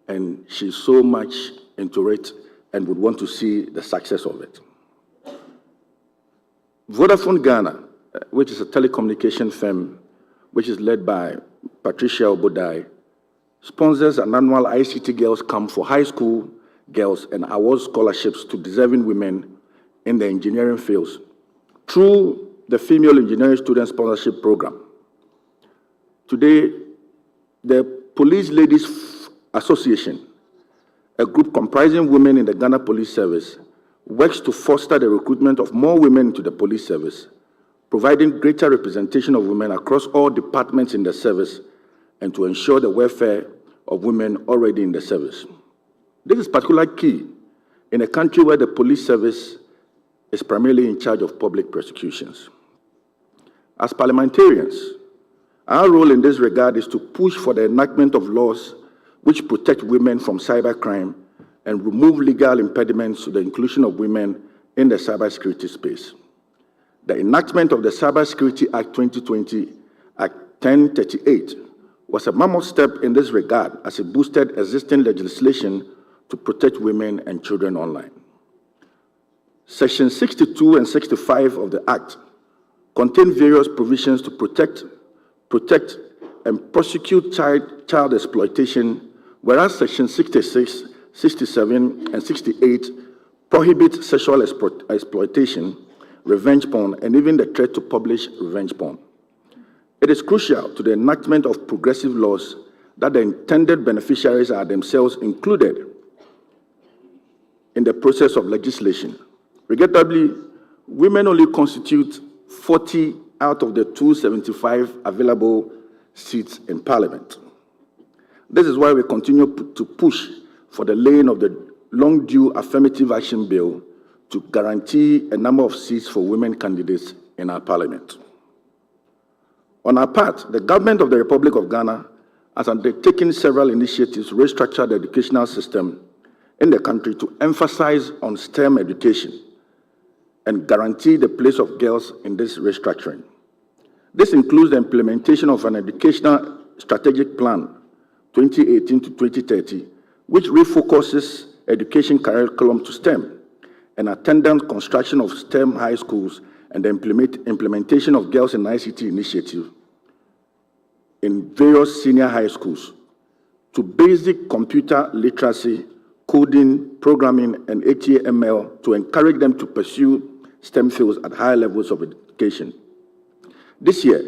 and she's so much into it and would want to see the success of it. Vodafone Ghana, which is a telecommunication firm which is led by Patricia Obodai, sponsors an annual ICT Girls Camp for high school girls and awards scholarships to deserving women in the engineering fields through the Female Engineering Student Sponsorship Program. Today, the Police Ladies Association, a group comprising women in the Ghana Police Service, works to foster the recruitment of more women into the police service, providing greater representation of women across all departments in the service and to ensure the welfare of women already in the service. This is particularly key in a country where the police service is primarily in charge of public prosecutions. As parliamentarians, our role in this regard is to push for the enactment of laws which protect women from cybercrime and remove legal impediments to the inclusion of women in the cybersecurity space. The enactment of the Cybersecurity Act 2020, Act 1038, was a mammoth step in this regard as it boosted existing legislation to protect women and children online. Section 62 and 65 of the Act contain various provisions to protect and prosecute child exploitation, whereas Section 66, 67, and 68 prohibit sexual exploitation, revenge porn, and even the threat to publish revenge porn. It is crucial to the enactment of progressive laws that the intended beneficiaries are themselves included in the process of legislation. Regrettably, women only constitute 40 out of the 275 available seats in Parliament. This is why we continue to push for the laying of the long-due affirmative action bill to guarantee a number of seats for women candidates in our Parliament. On our part, the government of the Republic of Ghana has undertaken several initiatives to restructure the educational system in the country to emphasize on STEM education and guarantee the place of girls in this restructuring. This includes the implementation of an educational strategic plan 2018 to 2030, which refocuses education curriculum to STEM, and attendant construction of STEM high schools, and the implementation of Girls in ICT initiative in various senior high schools to basic computer literacy, coding, programming, and HTML to encourage them to pursue STEM fields at higher levels of education. This year,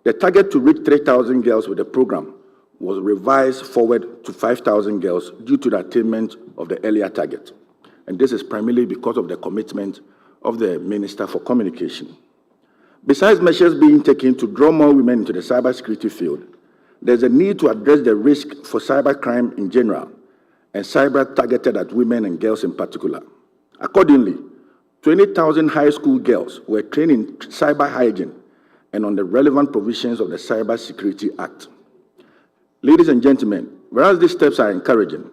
the target to reach 3,000 girls with the program was revised forward to 5,000 girls due to the attainment of the earlier target. And this is primarily because of the commitment of the Minister for Communication. Besides measures being taken to draw more women into the cybersecurity field, there's a need to address the risk for cybercrime in general and cyber targeted at women and girls in particular. Accordingly, 20,000 high school girls were trained in cyber hygiene and on the relevant provisions of the Cybersecurity Act. Ladies and gentlemen, whereas these steps are encouraging,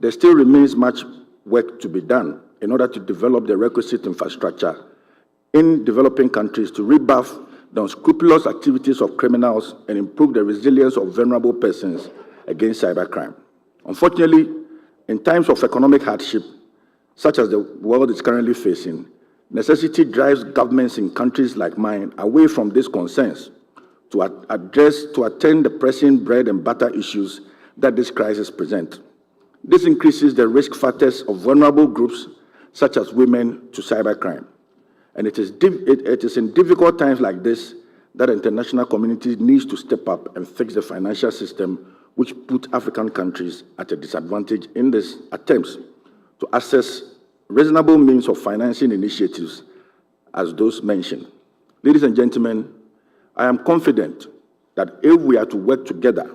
there still remains much work to be done in order to develop the requisite infrastructure in developing countries to rebuff the unscrupulous activities of criminals and improve the resilience of vulnerable persons against cybercrime. Unfortunately, in times of economic hardship, such as the world is currently facing, necessity drives governments in countries like mine away from these concerns to attend the pressing bread and butter issues that this crisis presents. This increases the risk factors of vulnerable groups, such as women, to cybercrime. And it is in difficult times like this that the international community needs to step up and fix the financial system which put African countries at a disadvantage in these attempts to access reasonable means of financing initiatives as those mentioned. Ladies and gentlemen, I am confident that if we are to work together,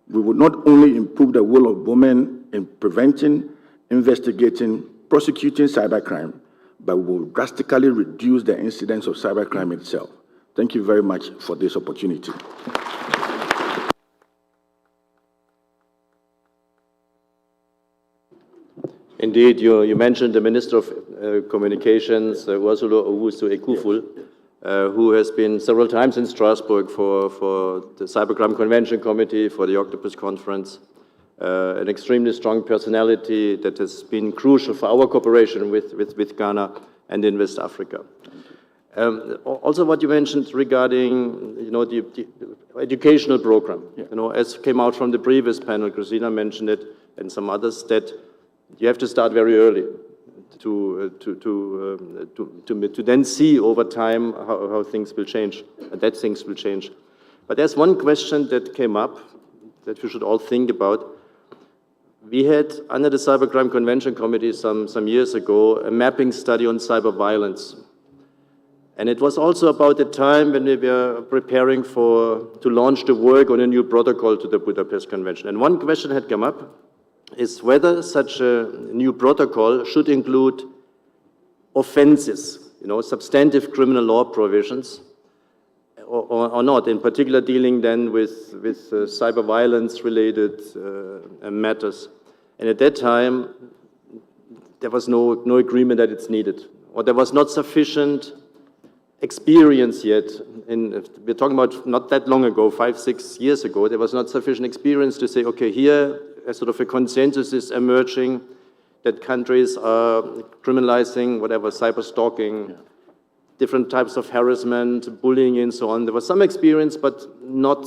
we will not only improve the role of women in preventing, investigating, prosecuting cybercrime, but we will drastically reduce the incidence of cybercrime itself. Thank you very much for this opportunity. Indeed, you mentioned the Minister of Communications, Ursula Owusu-Ekuful, who has been several times in Strasbourg for the Cybercrime Convention Committee, for the Octopus Conference. an extremely strong personality that has been crucial for our cooperation with Ghana and in West Africa. Also, what you mentioned regarding, the educational program, as came out from the previous panel, Christina mentioned it, and some others, that you have to start very early to then see over time how things will change, and that things will change. But there's one question that came up that we should all think about. We had, under the Cybercrime Convention Committee some years ago, a mapping study on cyber violence. And it was also about the time when we were preparing to launch the work on a new protocol to the Budapest Convention. And one question had come up, is whether such a new protocol should include offenses, substantive criminal law provisions, or not, in particular dealing then with cyber violence related matters. And at that time, there was no agreement that it's needed, or there was not sufficient experience yet. We're talking about not that long ago, 5-6 years ago, there was not sufficient experience to say, okay, here a sort of a consensus is emerging that countries are criminalizing whatever, cyber stalking, different types of harassment, bullying, and so on. There was some experience, but not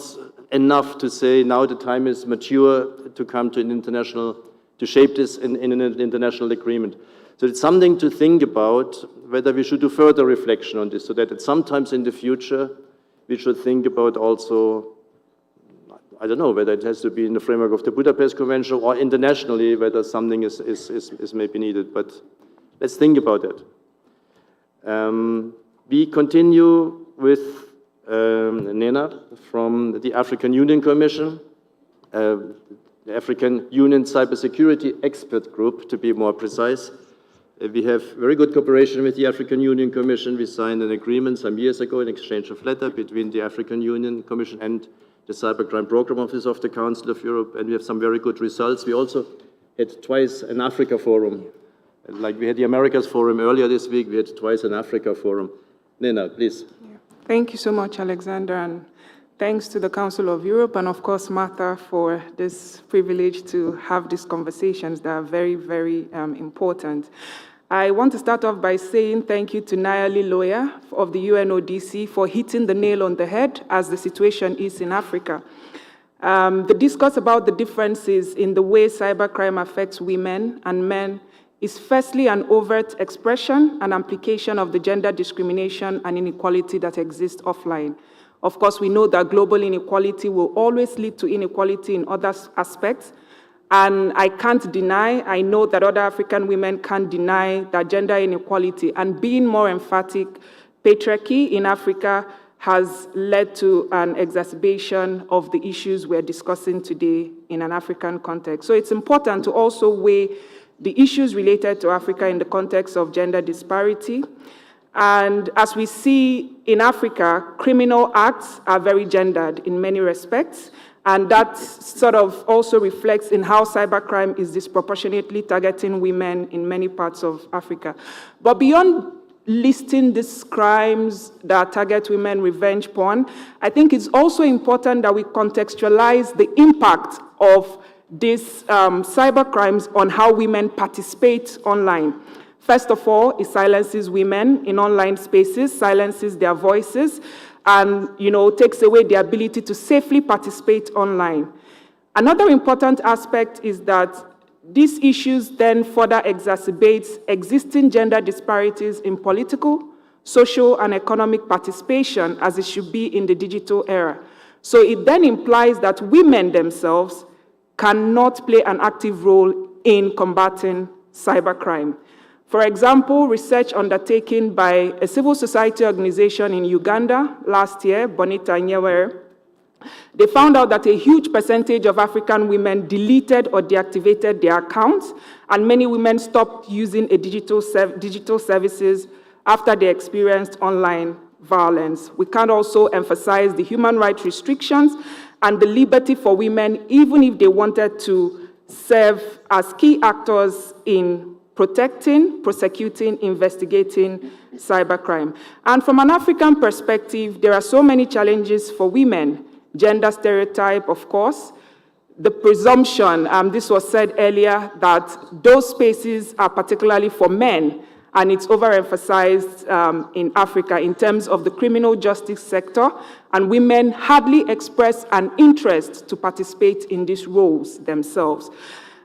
enough to say now the time is mature to come to an international, to shape this in an international agreement. So it's something to think about, whether we should do further reflection on this, so that sometimes in the future we should think about also, I don't know, whether it has to be in the framework of the Budapest Convention or internationally, whether something is maybe needed, but let's think about it. We continue with Nena from the African Union Commission, the African Union Cybersecurity Expert Group, to be more precise. We have very good cooperation with the African Union Commission. We signed an agreement some years ago, an exchange of letter between the African Union Commission and the Cybercrime Program Office of the Council of Europe, and we have some very good results. We also had twice an Africa Forum. Like we had the Americas Forum earlier this week, we had twice an Africa Forum. Nena, please. Thank you so much, Alexander, and thanks to the Council of Europe and, of course, Martha, for this privilege to have these conversations that are very, very important. I want to start off by saying thank you to Nayeli Loya of the UNODC for hitting the nail on the head as the situation is in Africa. The discourse about the differences in the way cybercrime affects women and men is firstly an overt expression and application of the gender discrimination and inequality that exists offline. Of course, we know that global inequality will always lead to inequality in other aspects, and I can't deny, I know that other African women can't deny that gender inequality, and being more emphatic, patriarchy in Africa has led to an exacerbation of the issues we're discussing today in an African context. So it's important to also weigh the issues related to Africa in the context of gender disparity. And as we see in Africa, criminal acts are very gendered in many respects, and that sort of also reflects in how cybercrime is disproportionately targeting women in many parts of Africa. But beyond listing these crimes that target women, revenge porn, I think it's also important that we contextualize the impact of these cybercrimes on how women participate online. First of all, it silences women in online spaces, silences their voices, and takes away the ability to safely participate online. Another important aspect is that these issues then further exacerbates existing gender disparities in political, social, and economic participation, as it should be in the digital era. So it then implies that women themselves cannot play an active role in combating cybercrime. For example, research undertaken by a civil society organization in Uganda last year, Bonita Nyewere, they found out that a huge percentage of African women deleted or deactivated their accounts, and many women stopped using digital services after they experienced online violence. We can't also emphasize the human rights restrictions and the liberty for women, even if they wanted to serve as key actors in protecting, prosecuting, investigating cybercrime. And from an African perspective, there are so many challenges for women. Gender stereotype, of course, the presumption, this was said earlier, that those spaces are particularly for men, and it's overemphasized in Africa in terms of the criminal justice sector, and women hardly express an interest to participate in these roles themselves.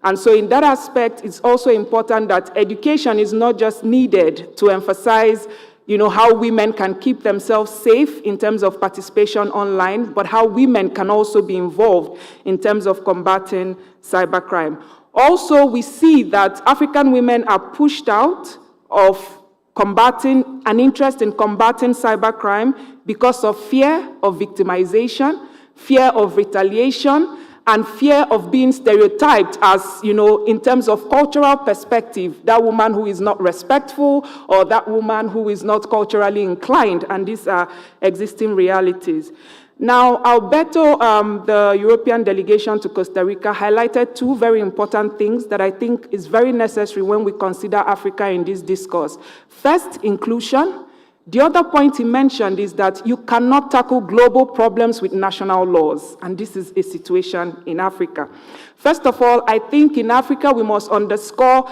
And so in that aspect, it's also important that education is not just needed to emphasize how women can keep themselves safe in terms of participation online, but how women can also be involved in terms of combating cybercrime. Also, we see that African women are pushed out of combating an interest in combating cybercrime because of fear of victimization, fear of retaliation, and fear of being stereotyped as, in terms of cultural perspective, that woman who is not respectful or that woman who is not culturally inclined, and these are existing realities. Now, Alberto, the European delegation to Costa Rica, highlighted two very important things that I think is very necessary when we consider Africa in this discourse. First, inclusion. The other point he mentioned is that you cannot tackle global problems with national laws, and this is a situation in Africa. First of all, I think in Africa we must underscore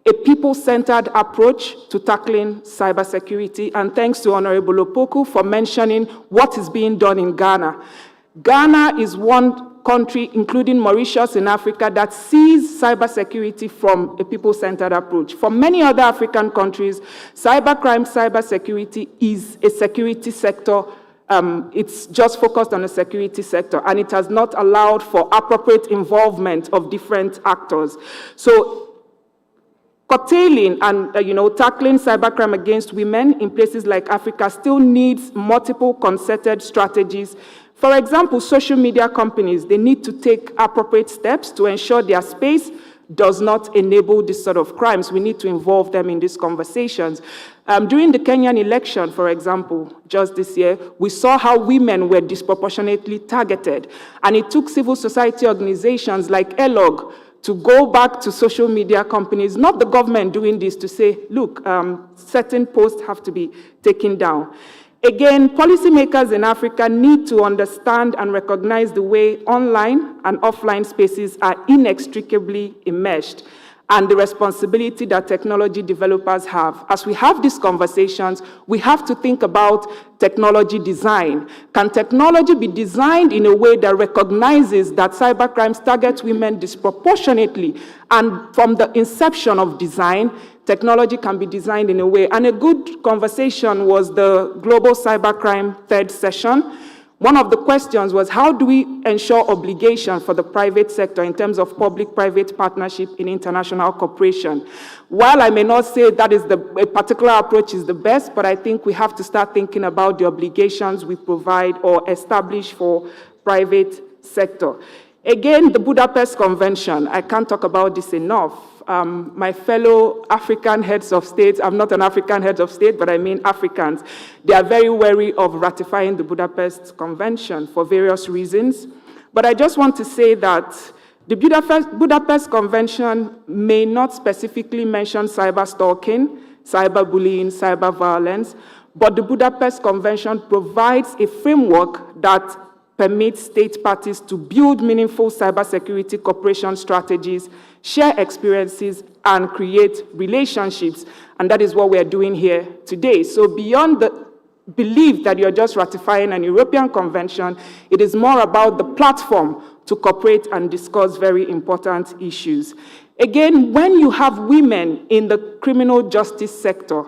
a people-centered approach to tackling cybersecurity, and thanks to Honorable Opoku for mentioning what is being done in Ghana. Ghana is one country, including Mauritius in Africa, that sees cybersecurity from a people-centered approach. For many other African countries, cybercrime, cybersecurity is a security sector. It's just focused on the security sector, and it has not allowed for appropriate involvement of different actors. So curtailing and tackling cybercrime against women in places like Africa still needs multiple concerted strategies. For example, social media companies, they need to take appropriate steps to ensure their space does not enable this sort of crimes. We need to involve them in these conversations. During the Kenyan election, for example, just this year, we saw how women were disproportionately targeted. And it took civil society organizations like ELOG to go back to social media companies, not the government doing this, to say, look, certain posts have to be taken down. Again, policymakers in Africa need to understand and recognize the way online and offline spaces are inextricably enmeshed, and the responsibility that technology developers have. As we have these conversations, we have to think about technology design. Can technology be designed in a way that recognizes that cybercrimes target women disproportionately? And from the inception of design, technology can be designed in a way. And a good conversation was the Global Cybercrime third session. One of the questions was, how do we ensure obligation for the private sector in terms of public-private partnership in international cooperation? While I may not say that is a particular approach is the best, but I think we have to start thinking about the obligations we provide or establish for private sector. Again, the Budapest Convention, I can't talk about this enough. My fellow African heads of state, I'm not an African head of state, but I mean Africans, they are very wary of ratifying the Budapest Convention for various reasons. But I just want to say that the Budapest Convention may not specifically mention cyber stalking, cyberbullying, cyber violence, but the Budapest Convention provides a framework that permits state parties to build meaningful cybersecurity cooperation strategies, share experiences, and create relationships. And that is what we're doing here today. So beyond the belief that you're just ratifying an European convention, it is more about the platform to cooperate and discuss very important issues. Again, when you have women in the criminal justice sector,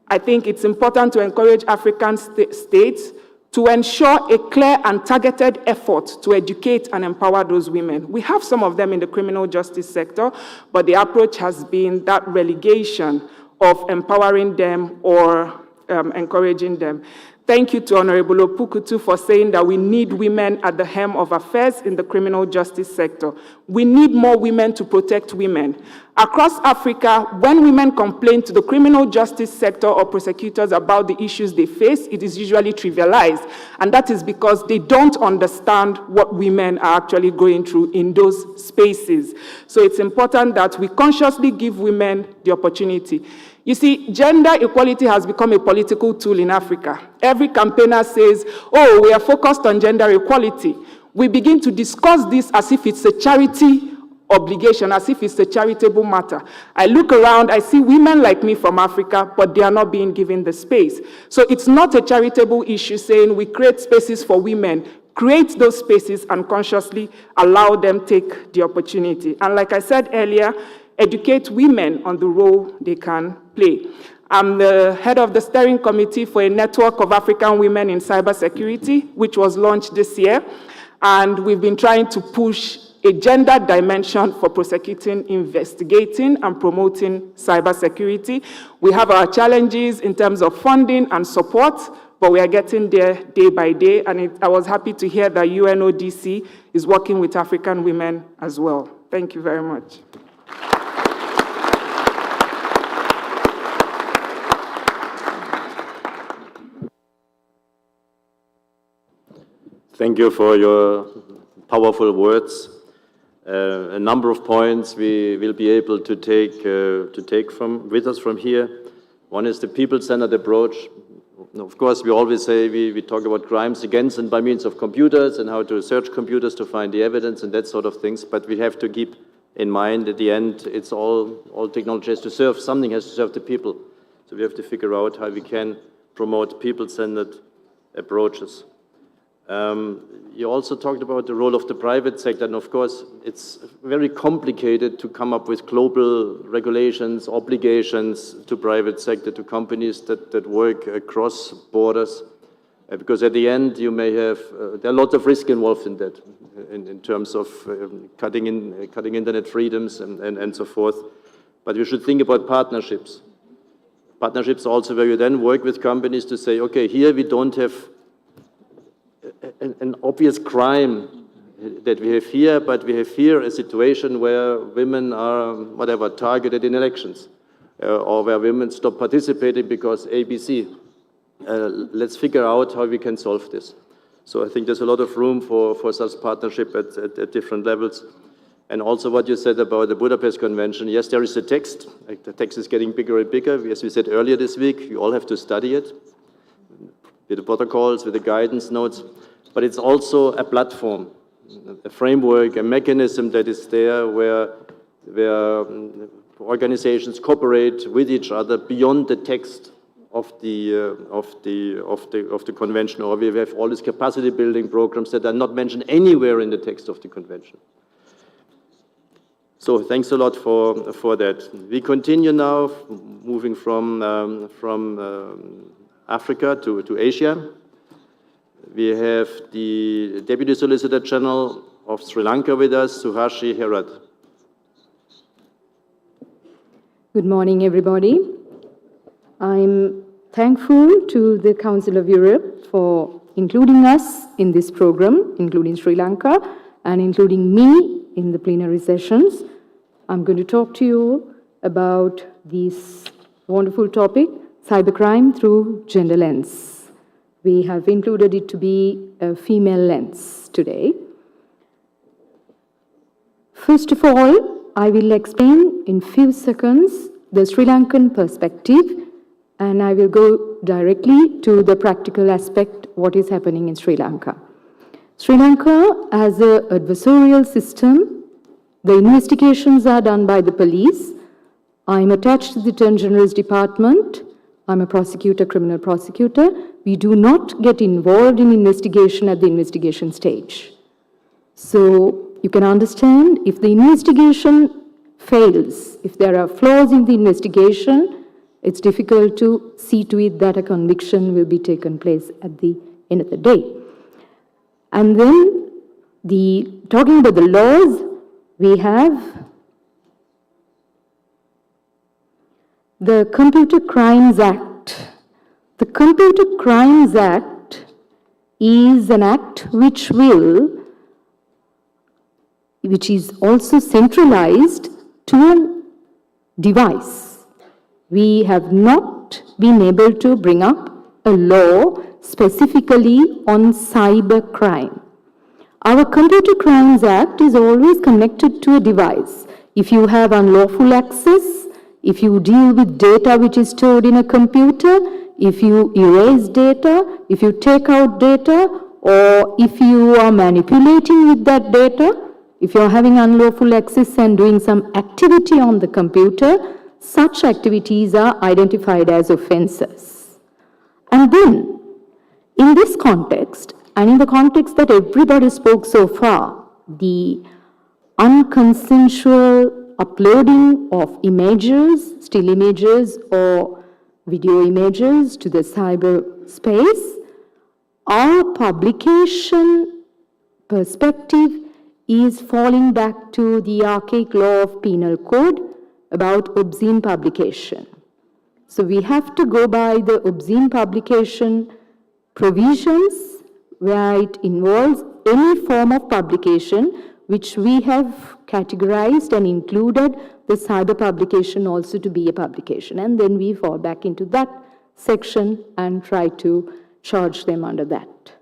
I think it's important to encourage African states to ensure a clear and targeted effort to educate and empower those women. We have some of them in the criminal justice sector, but the approach has been that relegation of empowering them or encouraging them. Thank you to Honorable Opoku for saying that we need women at the helm of affairs in the criminal justice sector. We need more women to protect women. Across Africa, when women complain to the criminal justice sector or prosecutors about the issues they face, it is usually trivialized. And that is because they don't understand what women are actually going through in those spaces. So it's important that we consciously give women the opportunity. You see, gender equality has become a political tool in Africa. Every campaigner says, oh, we are focused on gender equality. we begin to discuss this as if it's a charity obligation, as if it's a charitable matter. I look around, I see women like me from Africa, but they are not being given the space. So it's not a charitable issue saying we create spaces for women. Create those spaces and consciously allow them take the opportunity. And like I said earlier, educate women on the role they can play. I'm the head of the steering committee for a network of African women in cybersecurity, which was launched this year. And we've been trying to push a gender dimension for prosecuting, investigating, and promoting cybersecurity. We have our challenges in terms of funding and support, but we are getting there day by day. And I was happy to hear that UNODC is working with African women as well. Thank you very much. Thank you for your powerful words. A number of points we will be able to take with us from here. One is the people-centered approach. Of course, we always say we talk about crimes against and by means of computers and how to search computers to find the evidence and that sort of things, but we have to keep in mind at the end, it's all technology has to serve, something has to serve the people. So we have to figure out how we can promote people-centered approaches. You also talked about the role of the private sector, and of course, it's very complicated to come up with global regulations, obligations to private sector, to companies that work across borders, because at the end, you may have, there are a lot of risk involved in that, in terms of cutting internet freedoms and so forth. But we should think about partnerships. Partnerships also where you then work with companies to say, okay, here we don't have an obvious crime that we have here, but we have here a situation where women are, whatever, targeted in elections, or where women stop participating because ABC. Let's figure out how we can solve this. So I think there's a lot of room for such partnership at different levels. And also what you said about the Budapest Convention, yes, there is a text. The text is getting bigger and bigger. As we said earlier this week, you all have to study it, with the protocols, with the guidance notes, but it's also a platform, a framework, a mechanism that is there where organizations cooperate with each other beyond the text of the convention, or we have all these capacity building programs that are not mentioned anywhere in the text of the convention. So thanks a lot for that. We continue now, moving from Africa to Asia. We have the Deputy Solicitor General of Sri Lanka with us, Suhashi Herat. Good morning, everybody. I'm thankful to the Council of Europe for including us in this program, including Sri Lanka, and including me in the plenary sessions. I'm going to talk to you about this wonderful topic, cybercrime through gender lens. We have included it to be a female lens today. First of all, I will explain in few seconds the Sri Lankan perspective, and I will go directly to the practical aspect, what is happening in Sri Lanka. Sri Lanka has an adversarial system. The investigations are done by the police. I'm attached to the Attorney General's department. I'm a prosecutor, criminal prosecutor. We do not get involved in investigation at the investigation stage. So you can understand, if the investigation fails, if there are flaws in the investigation, it's difficult to see to it that a conviction will be taken place at the end of the day. And then, talking about the laws, we have the Computer Crimes Act. The Computer Crimes Act is an act which is also centralized to a device. We have not been able to bring up a law specifically on cyber crime. Our Computer Crimes Act is always connected to a device. If you have unlawful access, if you deal with data which is stored in a computer, if you erase data, if you take out data, or if you are manipulating with that data, if you're having unlawful access and doing some activity on the computer, such activities are identified as offenses. And then, in this context, and in the context that everybody spoke so far, the unconsensual uploading of images, still images or video images to the cyberspace, our publication perspective is falling back to the archaic law of penal code about obscene publication. So we have to go by the obscene publication provisions where it involves any form of publication which we have categorized and included the cyber publication also to be a publication. And then we fall back into that section and try to charge them under that.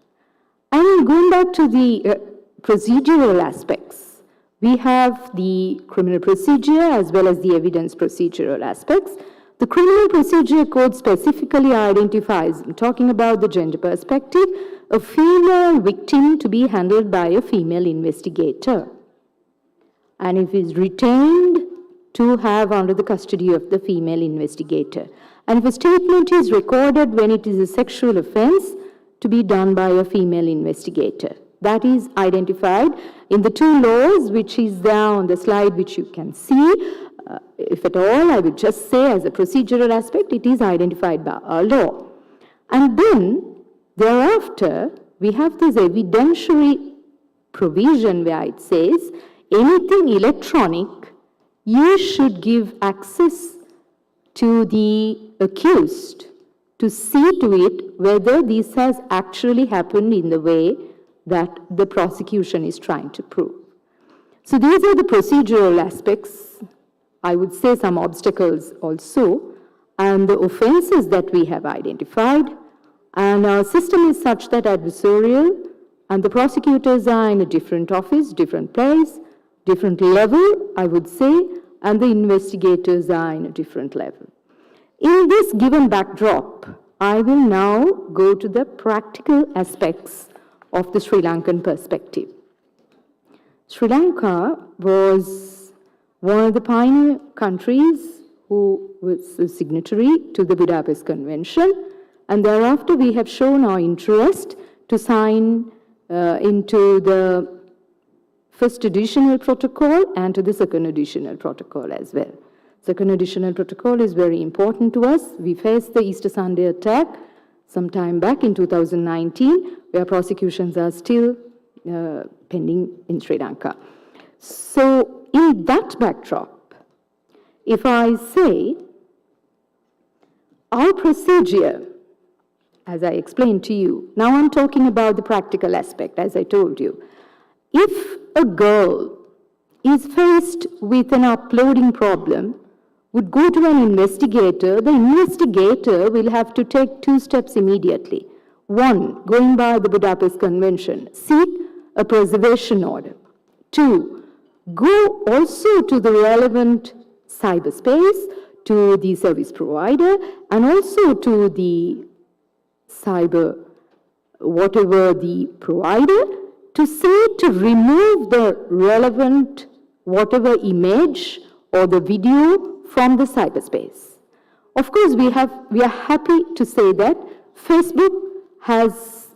And going back to the procedural aspects, we have the criminal procedure as well as the evidence procedural aspects. The criminal procedure code specifically identifies, talking about the gender perspective, a female victim to be handled by a female investigator. And if is retained to have under the custody of the female investigator. And if a statement is recorded when it is a sexual offense, to be done by a female investigator. That is identified in the two laws, which is there on the slide, which you can see. If at all, I would just say as a procedural aspect, it is identified by our law. And then, thereafter, we have this evidentiary provision where it says, anything electronic, you should give access to the accused to see to it whether this has actually happened in the way that the prosecution is trying to prove. So these are the procedural aspects, I would say some obstacles also, and the offenses that we have identified. And our system is such that adversarial and the prosecutors are in a different office, different place, different level, I would say, and the investigators are in a different level. In this given backdrop, I will now go to the practical aspects of the Sri Lankan perspective. Sri Lanka was one of the pioneer countries who was a signatory to the Budapest Convention, and thereafter we have shown our interest to sign into the first additional protocol and to the second additional protocol as well. Second additional protocol is very important to us. We faced the Easter Sunday attack some time back in 2019, where prosecutions are still pending in Sri Lanka. So in that backdrop, if I say our procedure, as I explained to you, now I'm talking about the practical aspect, as I told you. If a girl is faced with an uploading problem, would go to an investigator, the investigator will have to take two steps immediately. One, going by the Budapest Convention, seek a preservation order. Two, go also to the relevant cyberspace, to the service provider, and also to the cyber, whatever the provider, to say to remove the relevant whatever image or the video from the cyberspace. Of course, we are happy to say that Facebook has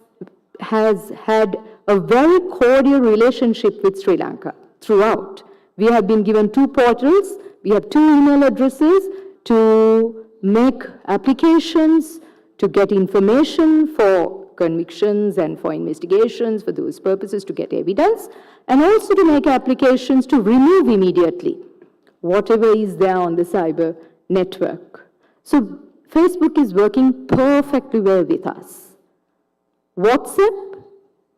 had a very cordial relationship with Sri Lanka throughout. We have been given two portals, we have two email addresses to make applications, to get information for convictions and for investigations, for those purposes to get evidence, and also to make applications to remove immediately whatever is there on the cyber network. So Facebook is working perfectly well with us. WhatsApp,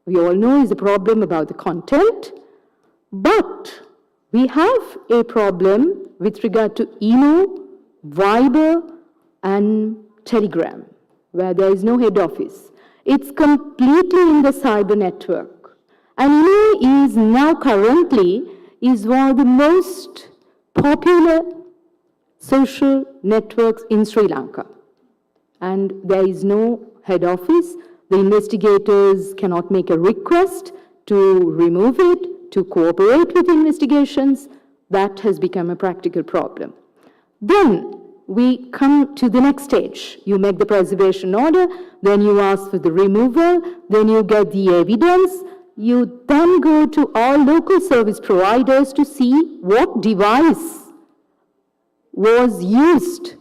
we all know, is a problem about the content, but we have a problem with regard to Emo, Viber, and Telegram, where there is no head office. It's completely in the cyber network. And Emo is now currently one of the most popular social networks in Sri Lanka. And there is no head office, The investigators cannot make a request to remove it, to cooperate with investigations. That has become a practical problem. Then we come to the next stage. You make the preservation order, then you ask for the removal, then you get the evidence. You then go to all local service providers to see what device was used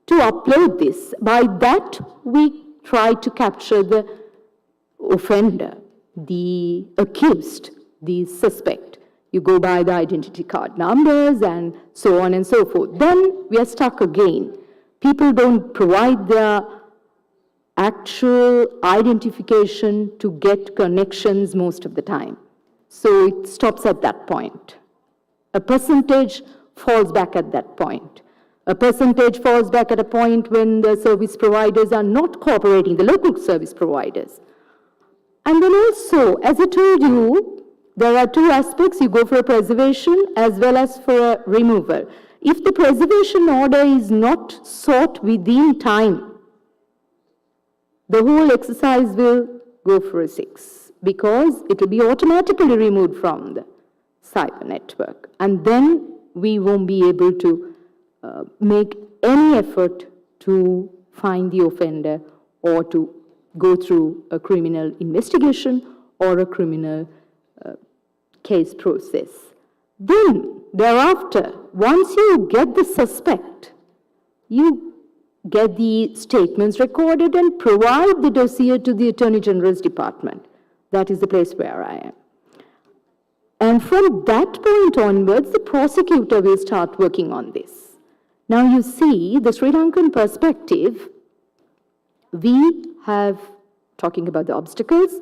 to upload this. By that, we try to capture the offender, the accused, the suspect. You go by the identity card numbers and so on and so forth. Then we are stuck again. People don't provide their actual identification to get connections most of the time. So it stops at that point. A percentage falls back at that point. A percentage falls back at a point when the service providers are not cooperating, the local service providers. And then also, as I told you, there are two aspects. You go for a preservation as well as for a removal. If the preservation order is not sought within time, the whole exercise will go for a 6 because it will be automatically removed from the cyber network. And then we won't be able to make any effort to find the offender or to go through a criminal investigation or a criminal case process. Then, thereafter, once you get the suspect, you get the statements recorded and provide the dossier to the Attorney General's Department. That is the place where I am. And from that point onwards, the prosecutor will start working on this. Now you see, the Sri Lankan perspective, we have, talking about the obstacles,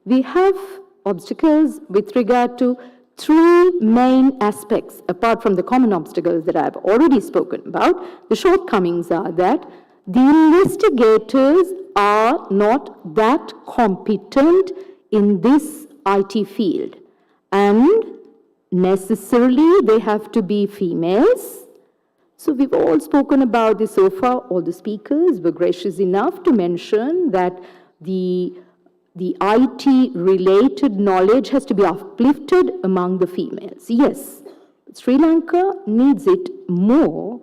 we have obstacles with regard to 3 main aspects, apart from the common obstacles that I have already spoken about. The shortcomings are that the investigators are not that competent in this IT field, and necessarily they have to be females. So we've all spoken about this so far. All the speakers were gracious enough to mention that the IT-related knowledge has to be uplifted among the females. Yes, Sri Lanka needs it more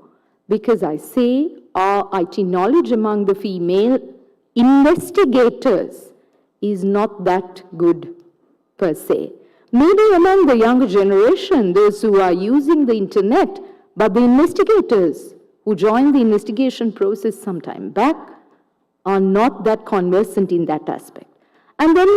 because I say our IT knowledge among the female investigators is not that good per se. Maybe among the younger generation, those who are using the internet, but the investigators who joined the investigation process some time back are not that conversant in that aspect. And then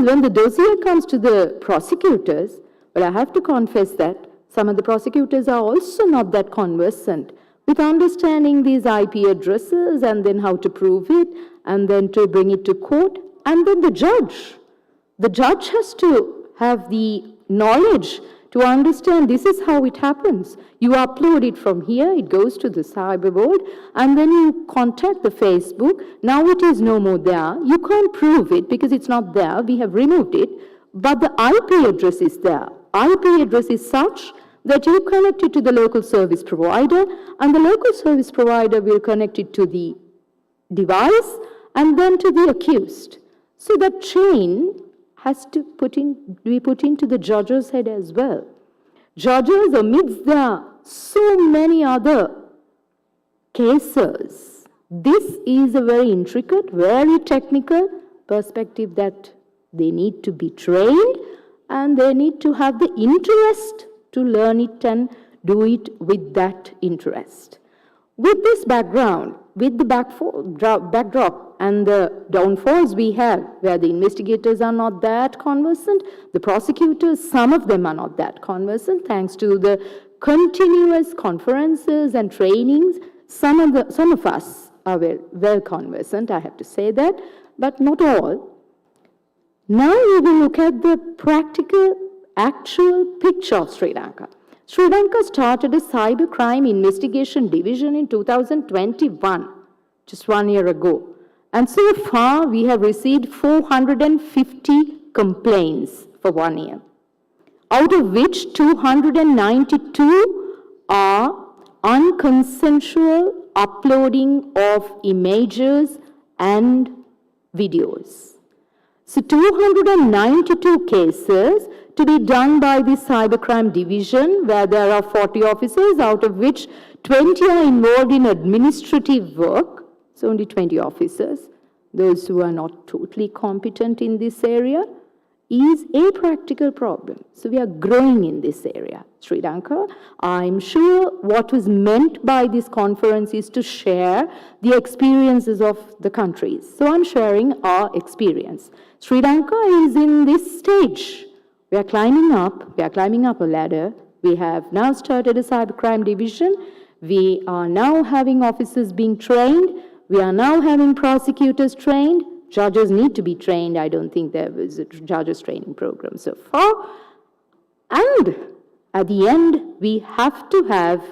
when the dossier comes to the prosecutors, well, I have to confess that some of the prosecutors are also not that conversant with understanding these IP addresses and then how to prove it and then to bring it to court. And then the judge has to have the knowledge to understand this is how it happens. You upload it from here, it goes to the cyber board, and then you contact the Facebook. Now it is no more there. You can't prove it because it's not there. We have removed it, but the IP address is there. IP address is such that you connect it to the local service provider, and the local service provider will connect it to the device and then to the accused. So that chain has to be put into the judge's head as well. Judges, amidst their so many other cases, this is a very intricate, very technical perspective that they need to be trained and they need to have the interest to learn it and do it with that interest. With this background, with the backdrop and the downfalls we have, where the investigators are not that conversant, the prosecutors, some of them are not that conversant, thanks to the continuous conferences and trainings. Some of us are well conversant, I have to say that, but not all. Now we will look at the practical, actual picture of Sri Lanka. Sri Lanka started a cybercrime investigation division in 2021, just 1 year ago. And so far, we have received 450 complaints for 1 year, out of which 292 are unconsensual uploading of images and videos. So 292 cases to be done by the Cybercrime Division, where there are 40 officers, out of which 20 are involved in administrative work. So only 20 officers, those who are not totally competent in this area, is a practical problem. So we are growing in this area. Sri Lanka, I'm sure what was meant by this conference is to share the experiences of the countries. So I'm sharing our experience. Sri Lanka is in this stage. We are climbing up a ladder. We have now started a cybercrime division. We are now having officers being trained. We are now having prosecutors trained. Judges need to be trained. I don't think there was a judges training program so far. And at the end, we have to have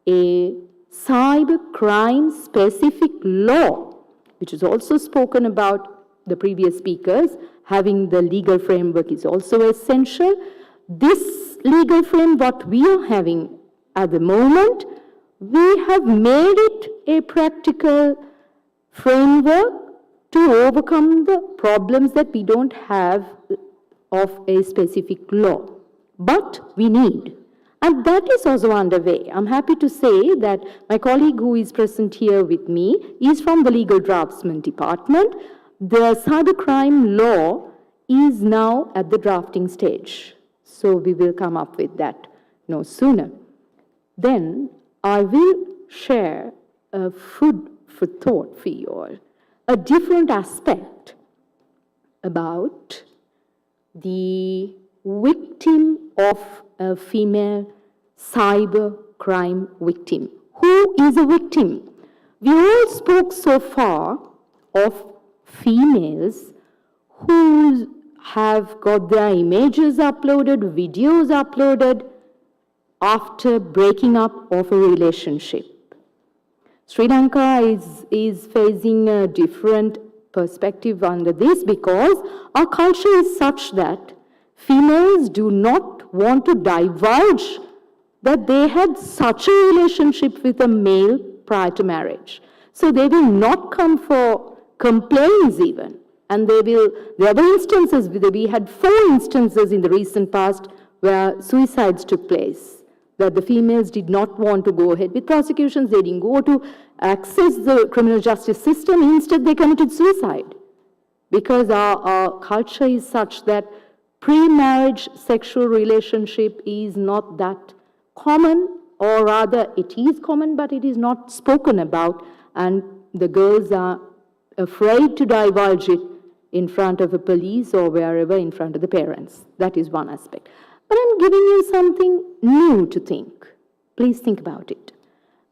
a cybercrime specific law, which is also spoken about the previous speakers. Having the legal framework is also essential. This legal framework, what we are having at the moment, we have made it a practical framework to overcome the problems that we don't have of a specific law. But we need. And that is also underway. I'm happy to say that my colleague who is present here with me is from the Legal Draftsman Department. The cybercrime law is now at the drafting stage. So we will come up with that no sooner. Then I will share a food for thought for you all. A different aspect about the victim of a female cyber crime victim. Who is a victim? We all spoke so far of females who have got their images uploaded, videos uploaded after breaking up of a relationship. Sri Lanka is facing a different perspective under this because our culture is such that females do not want to divulge that they had such a relationship with a male prior to marriage. So they will not come for complaints even. And there were instances, we had 4 instances in the recent past where suicides took place. That the females did not want to go ahead with prosecutions, they didn't go to access the criminal justice system, instead they committed suicide. Because our culture is such that pre-marriage sexual relationship is not that common, or rather it is common but it is not spoken about, and the girls are afraid to divulge it in front of the police or wherever in front of the parents. That is one aspect. But I'm giving you something new to think. Please think about it.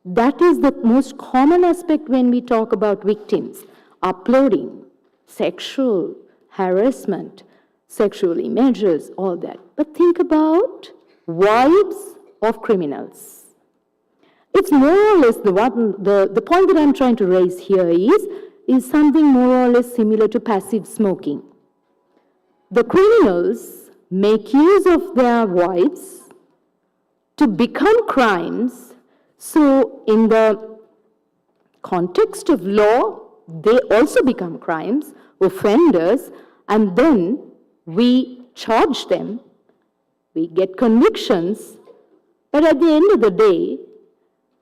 That is the most common aspect when we talk about victims. Uploading, sexual harassment, sexual images, all that. But think about wives of criminals. It's more or less the point that I'm trying to raise here is something more or less similar to passive smoking. The criminals make use of their wives to become crimes. So in the context of law, they also become crimes, offenders, and then we charge them, we get convictions, but at the end of the day,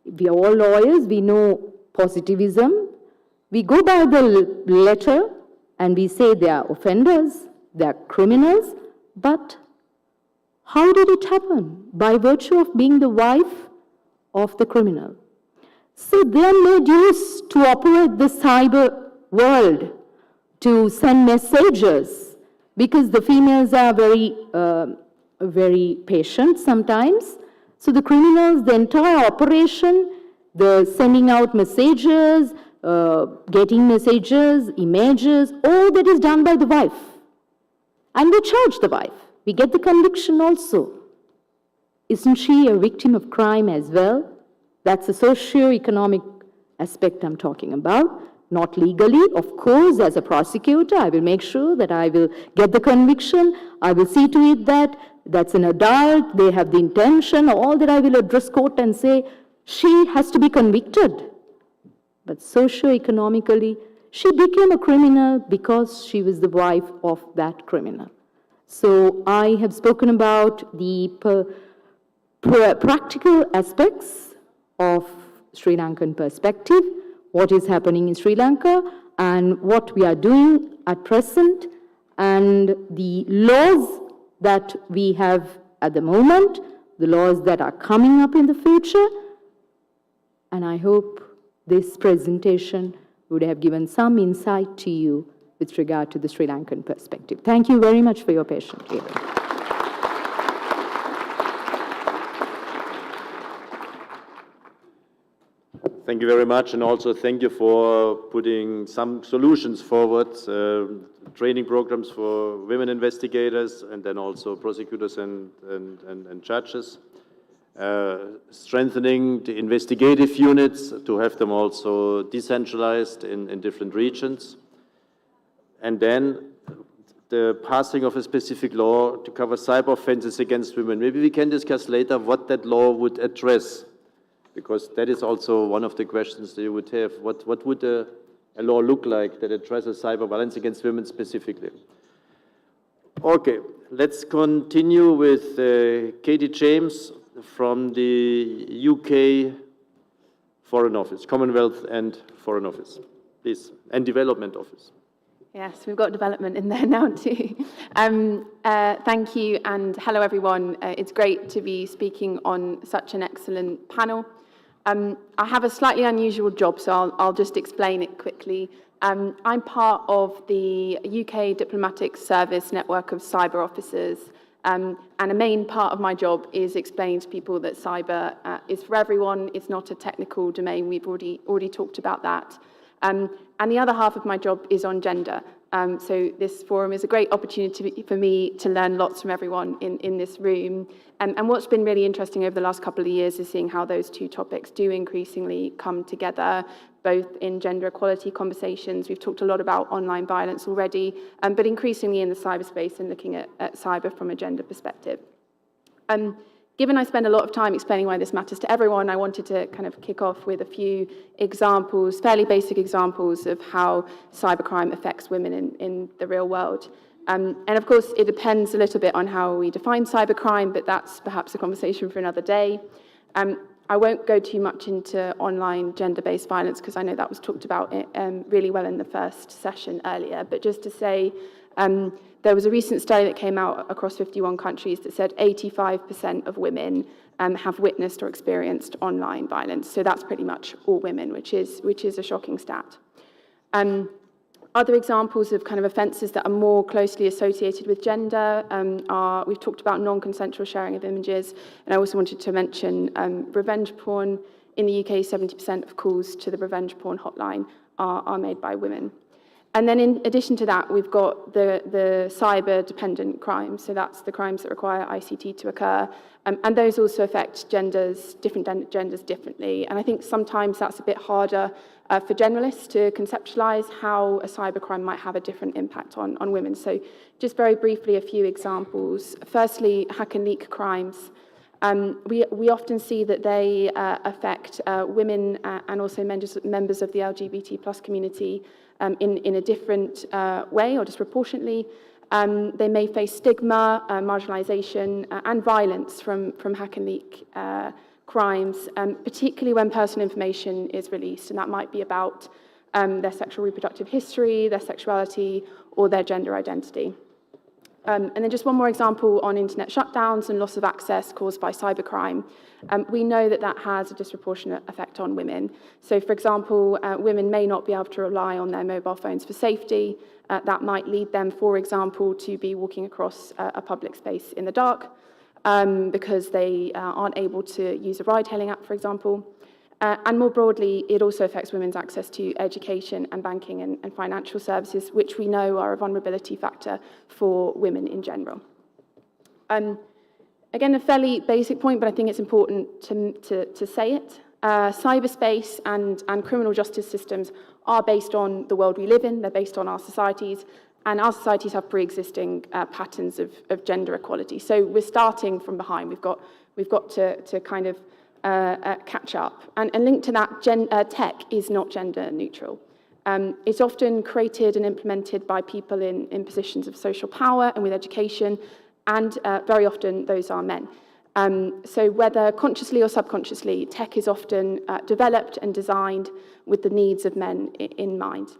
we are all lawyers, we know positivism, we go by the letter and we say they are offenders, they are criminals. But how did it happen? By virtue of being the wife of the criminal. So they are made use to operate the cyber world, to send messages, because the females are very patient sometimes. So the criminals, the entire operation, the sending out messages, getting messages, images, all that is done by the wife. And we charge the wife. We get the conviction also. Isn't she a victim of crime as well? That's a socio-economic aspect I'm talking about. Not legally, of course, as a prosecutor, I will make sure that I will get the conviction. I will see to it that that's an adult, they have the intention, all that I will address court and say, she has to be convicted. But socio-economically, She became a criminal because she was the wife of that criminal. So I have spoken about the practical aspects of Sri Lankan perspective, what is happening in Sri Lanka, and what we are doing at present, and the laws that we have at the moment, the laws that are coming up in the future. And I hope this presentation would have given some insight to you with regard to the Sri Lankan perspective. Thank you very much for your patient hearing. Thank you very much, and also thank you for putting some solutions forward, training programs for women investigators, and then also prosecutors and judges, strengthening the investigative units to have them also decentralized in different regions, and then the passing of a specific law to cover cyber offenses against women. Maybe we can discuss later what that law would address, because that is also one of the questions that you would have. What would a law look like that addresses cyber violence against women specifically? Okay, let's continue with Katie James from the UK Foreign Office, Commonwealth and Foreign Office, please, and Development Office. Yes, we've got development in there now too. Thank you, and hello everyone. It's great to be speaking on such an excellent panel. I have a slightly unusual job, so I'll just explain it quickly. I'm part of the UK Diplomatic Service network of cyber officers, and a main part of my job is explaining to people that cyber is for everyone. It's not a technical domain. We've already talked about that. And the other half of my job is on gender. So this forum is a great opportunity for me to learn lots from everyone in this room. And what's been really interesting over the last couple of years is seeing how those two topics do increasingly come together, both in gender equality conversations. We've talked a lot about online violence already, but increasingly in the cyberspace and looking at cyber from a gender perspective. Given I spend a lot of time explaining why this matters to everyone, I wanted to kind of kick off with a few examples, fairly basic examples of how cybercrime affects women in the real world. And of course, it depends a little bit on how we define cybercrime, but that's perhaps a conversation for another day. I won't go too much into online gender-based violence because I know that was talked about really well in the first session earlier, but just to say, there was a recent study that came out across 51 countries that said 85% of women have witnessed or experienced online violence. So that's pretty much all women, which is a shocking stat. Other examples of kind of offences that are more closely associated with gender are, we've talked about non-consensual sharing of images, and I also wanted to mention revenge porn. In the UK, 70% of calls to the revenge porn hotline are made by women. And then in addition to that, we've got the cyber-dependent crimes. So that's the crimes that require ICT to occur. And those also affect different genders differently. And I think sometimes that's a bit harder for generalists to conceptualize how a cybercrime might have a different impact on women. So just very briefly, a few examples. Firstly, hack and leak crimes. We often see that they affect women and also members of the LGBT+ community in a different way or disproportionately. They may face stigma, marginalization, and violence from hack and leak crimes, particularly when personal information is released, and that might be about their sexual reproductive history, their sexuality, or their gender identity. And then just one more example on internet shutdowns and loss of access caused by cybercrime. We know that that has a disproportionate effect on women. So, for example, women may not be able to rely on their mobile phones for safety. That might lead them, for example, to be walking across a public space in the dark because they aren't able to use a ride-hailing app, for example. And more broadly, it also affects women's access to education and banking and financial services, which we know are a vulnerability factor for women in general. Again, a fairly basic point, but I think it's important to say it. Cyberspace and criminal justice systems are based on the world we live in. They're based on our societies, and our societies have pre-existing patterns of gender equality. So we're starting from behind. We've got to kind of catch up. And linked to that, tech is not gender neutral. It's often created and implemented by people in positions of social power and with education, and very often those are men. So whether consciously or subconsciously, tech is often developed and designed with the needs of men in mind.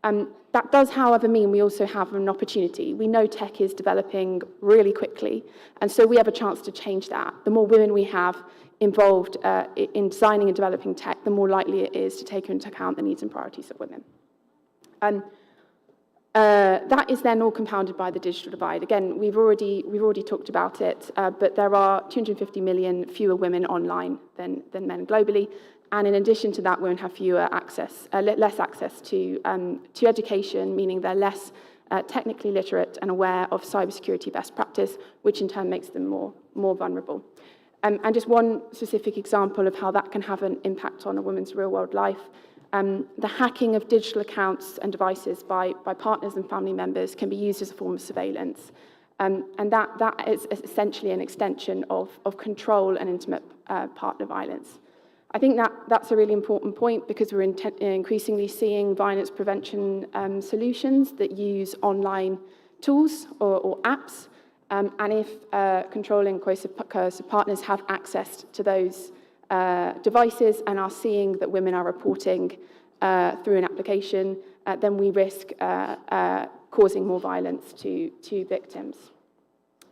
That does, however, mean we also have an opportunity. We know tech is developing really quickly, and so we have a chance to change that. The more women we have involved in designing and developing tech, the more likely it is to take into account the needs and priorities of women. That is then all compounded by the digital divide. Again, we've already talked about it, but there are 250 million fewer women online than men globally. And in addition to that, women have less access to education, meaning they're less technically literate and aware of cybersecurity best practice, which in turn makes them more vulnerable. And just one specific example of how that can have an impact on a woman's real-world life. The hacking of digital accounts and devices by partners and family members can be used as a form of surveillance. And that is essentially an extension of control and intimate partner violence. I think that's a really important point because we're increasingly seeing violence prevention solutions that use online tools or apps. And if controlling coercive partners have access to those devices and are seeing that women are reporting through an application, then we risk causing more violence to victims.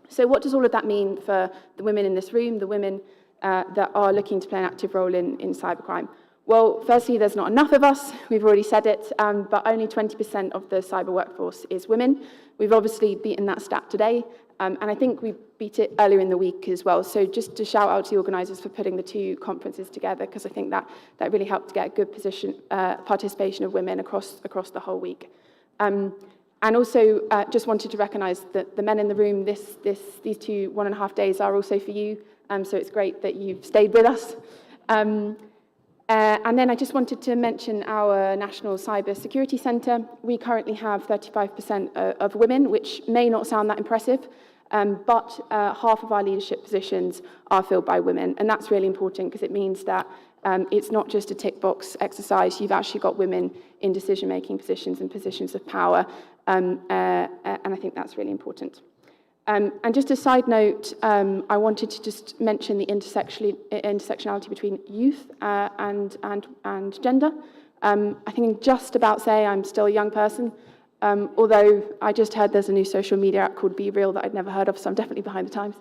So what does all of that mean for the women in this room, the women that are looking to play an active role in cybercrime? Well, firstly, there's not enough of us. We've already said it, but only 20% of the cyber workforce is women. We've obviously beaten that stat today, and I think we beat it earlier in the week as well. So just to shout out to the organisers for putting the two conferences together, because I think that really helped to get a good participation of women across the whole week. And also just wanted to recognise that the men in the room, these 1.5 days are also for you. So it's great that you've stayed with us. And then I just wanted to mention our National Cyber Security Centre. We currently have 35% of women, which may not sound that impressive, but half of our leadership positions are filled by women. And that's really important because it means that it's not just a tick box exercise. You've actually got women in decision-making positions and positions of power. And I think that's really important. And just a side note, I wanted to just mention the intersectionality between youth and gender. I think just about say I'm still a young person, although I just heard there's a new social media app called Be Real that I'd never heard of, so I'm definitely behind the times.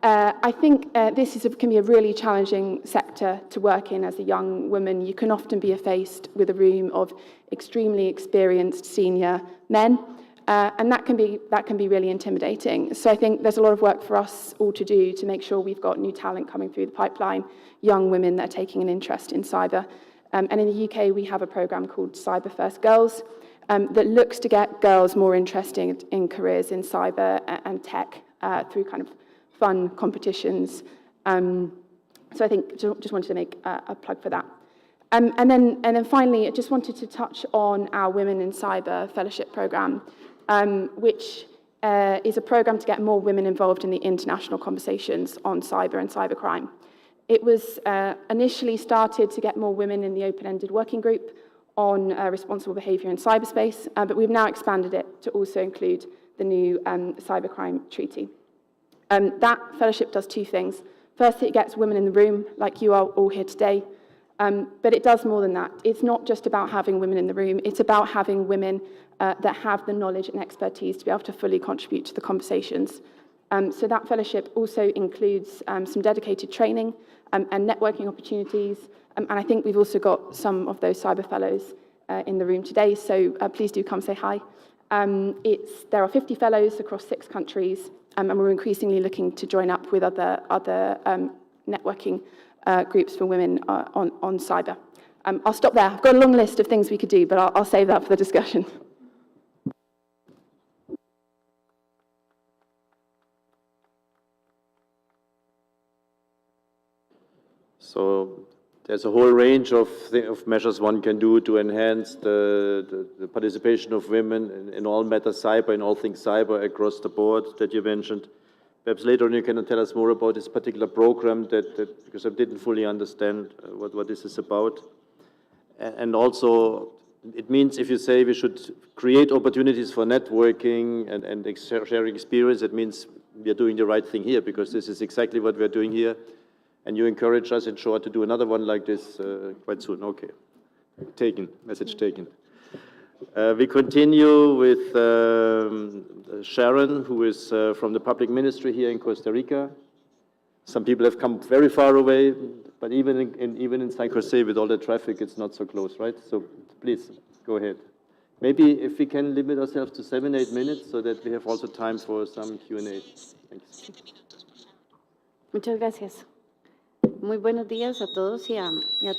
I think this can be a really challenging sector to work in as a young woman. You can often be faced with a room of extremely experienced senior men, and that can be really intimidating. So I think there's a lot of work for us all to do to make sure we've got new talent coming through the pipeline, young women that are taking an interest in cyber. And in the UK, we have a program called Cyber First Girls that looks to get girls more interested in careers in cyber and tech through kind of fun competitions. So I think just wanted to make a plug for that. And then finally, I just wanted to touch on our Women in Cyber Fellowship Program, which is a program to get more women involved in the international conversations on cyber and cybercrime. It was initially started to get more women in the open-ended working group on responsible behaviour in cyberspace, but we've now expanded it to also include the new cybercrime treaty. That fellowship does two things. Firstly, it gets women in the room, like you are all here today, but it does more than that. It's not just about having women in the room, it's about having women that have the knowledge and expertise to be able to fully contribute to the conversations. So that fellowship also includes some dedicated training and networking opportunities, and I think we've also got some of those cyber fellows in the room today, so please do come say hi. There are 50 fellows across 6 countries, and we're increasingly looking to join up with other networking groups for women on cyber. I'll stop there. I've got a long list of things we could do, but I'll save that for the discussion. So there's a whole range of measures one can do to enhance the participation of women in all matters cyber, in all things cyber across the board that you mentioned. Perhaps later on you can tell us more about this particular program because I didn't fully understand what this is about. And also, it means if you say we should create opportunities for networking and sharing experience, it means we are doing the right thing here, because this is exactly what we are doing here. And you encourage us in short to do another one like this quite soon. Okay, taken, message taken. We continue with Sharon, who is from the public ministry here in Costa Rica. Some people have come very far away, but even in San Jose with all the traffic, it's not so close, right? So please, go ahead. Maybe if we can limit ourselves to 7-8 minutes so that we have also time for some Q&A. Thanks. Muchas gracias. Muy buenos días a todos y a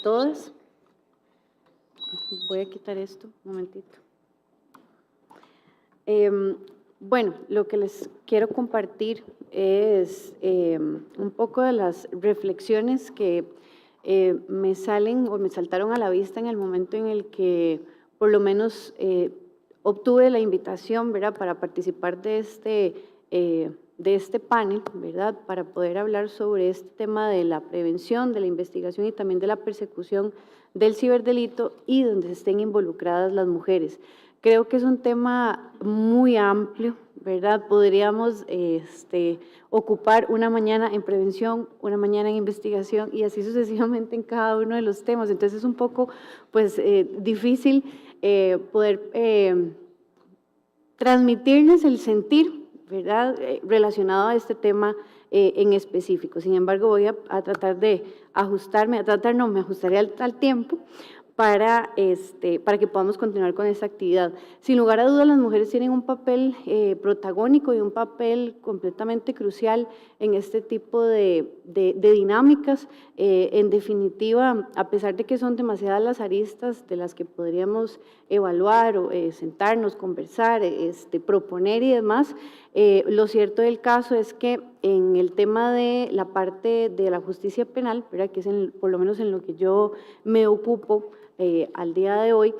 todas. Voy a quitar esto un momentito. Bueno, lo que les quiero compartir es un poco de las reflexiones que me salen o me saltaron a la vista en el momento en el que por lo menos obtuve la invitación, ¿verdad?, para participar de este panel, ¿verdad?, para poder hablar sobre este tema de la prevención, de la investigación y también de la persecución del ciberdelito y donde estén involucradas las mujeres. Creo que es un tema muy amplio, ¿verdad? Podríamos ocupar una mañana en prevención, una mañana en investigación y así sucesivamente en cada uno de los temas. Entonces es un poco pues, difícil poder transmitirles el sentir, ¿verdad?, relacionado a este tema en específico. Sin embargo, voy a tratar de ajustarme, me ajustaré al tiempo para que podamos continuar con esta actividad. Sin lugar a dudas, las mujeres tienen un papel protagónico y un papel completamente crucial en este tipo de dinámicas. En definitiva, a pesar de que son demasiadas las aristas de las que podríamos evaluar o sentarnos, conversar, proponer y demás, lo cierto del caso es que en el tema de la parte de la justicia penal, ¿verdad?, que es por lo menos en lo que yo me ocupo al día de hoy,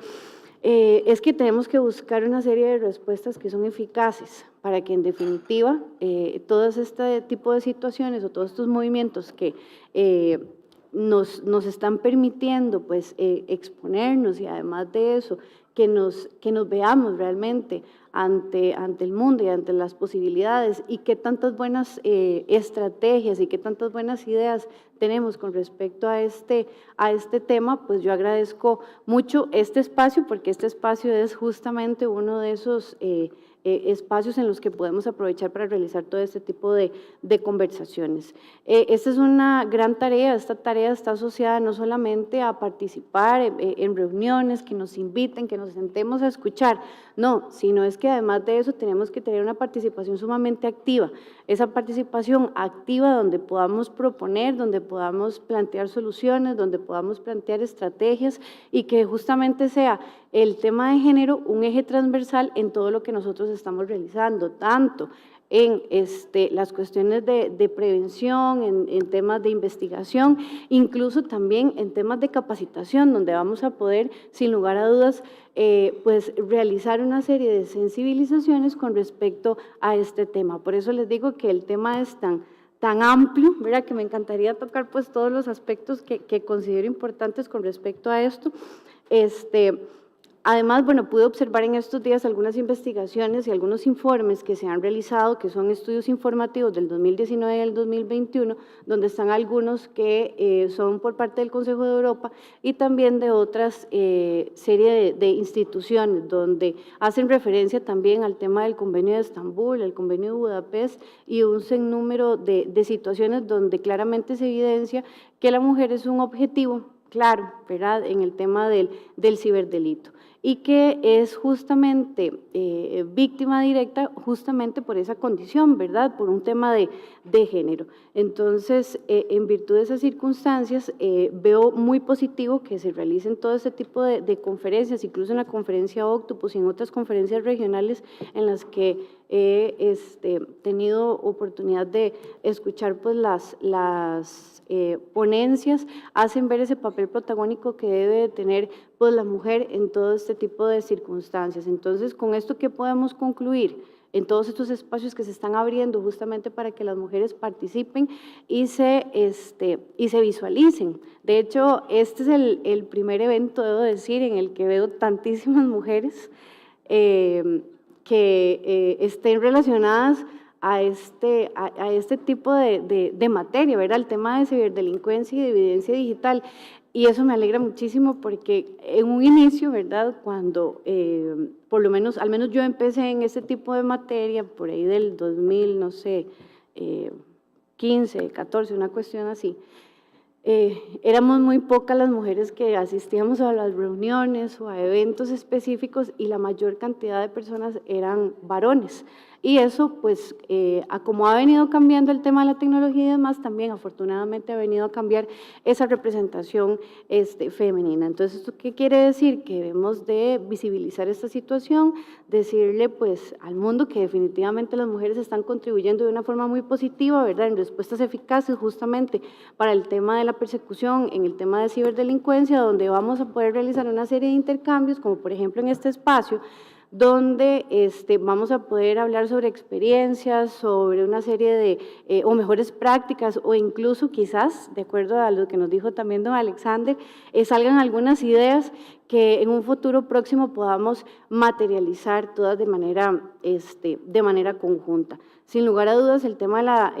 es que tenemos que buscar una serie de respuestas que son eficaces para que en definitiva todo este tipo de situaciones o todos estos movimientos que nos están permitiendo pues, exponernos y además de eso, que nos veamos realmente ante el mundo y ante las posibilidades y qué tantas buenas estrategias y qué tantas buenas ideas tenemos con respecto a este tema, pues yo agradezco mucho este espacio porque este espacio es justamente uno de esos espacios en los que podemos aprovechar para realizar todo este tipo de conversaciones. Esta es una gran tarea, esta tarea está asociada no solamente a participar en reuniones, que nos inviten, que nos sentemos a escuchar, no, sino es que además de eso tenemos que tener una participación sumamente activa, esa participación activa donde podamos proponer, donde podamos plantear soluciones, donde podamos plantear estrategias y que justamente sea el tema de género un eje transversal en todo lo que nosotros estamos realizando, tanto en las cuestiones de prevención, en temas de investigación, incluso también en temas de capacitación, donde vamos a poder, sin lugar a dudas, pues realizar una serie de sensibilizaciones con respecto a este tema. Por eso les digo que el tema es tan amplio, ¿verdad?, que me encantaría tocar pues todos los aspectos que considero importantes con respecto a esto. Además, bueno, pude observar en estos días algunas investigaciones y algunos informes que se han realizado, que son estudios informativos del 2019 y del 2021, donde están algunos que son por parte del Consejo de Europa y también de otras serie de instituciones, donde hacen referencia también al tema del Convenio de Estambul, el Convenio de Budapest y un sinnúmero de situaciones donde claramente se evidencia que la mujer es un objetivo claro, ¿verdad?, en el tema del ciberdelito y que es justamente víctima directa justamente por esa condición, ¿verdad?, por un tema de género. Entonces, en virtud de esas circunstancias, veo muy positivo que se realicen todo este tipo de conferencias, incluso en la conferencia Octopus y en otras conferencias regionales en las que he tenido oportunidad de escuchar pues, las ponencias, hacen ver ese papel protagónico que debe tener pues, la mujer en todo este tipo de circunstancias. Entonces, con esto, ¿qué podemos concluir? en todos estos espacios que se están abriendo justamente para que las mujeres participen y se visualicen. De hecho, este es el primer evento, debo decir, en el que veo tantísimas mujeres que estén relacionadas a este tipo de materia, ¿verdad? El tema de ciberdelincuencia y de evidencia digital. Y eso me alegra muchísimo porque en un inicio, ¿verdad? Cuando, por lo menos, al menos yo empecé en este tipo de materia, por ahí del 2000, no sé, 15, 14, una cuestión así, éramos muy pocas las mujeres que asistíamos a las reuniones o a eventos específicos y la mayor cantidad de personas eran varones. Y eso, pues, como ha venido cambiando el tema de la tecnología y demás, también afortunadamente ha venido a cambiar esa representación femenina. Entonces, ¿esto qué quiere decir? Que debemos de visibilizar esta situación, decirle pues al mundo que definitivamente las mujeres están contribuyendo de una forma muy positiva, ¿verdad?, en respuestas eficaces justamente para el tema de la persecución, en el tema de ciberdelincuencia, donde vamos a poder realizar una serie de intercambios, como por ejemplo en este espacio, donde vamos a poder hablar sobre experiencias, sobre una serie de o mejores prácticas o incluso quizás, de acuerdo a lo que nos dijo también don Alexander, salgan algunas ideas que en un futuro próximo podamos materializar todas de manera conjunta. Sin lugar a dudas, el tema de la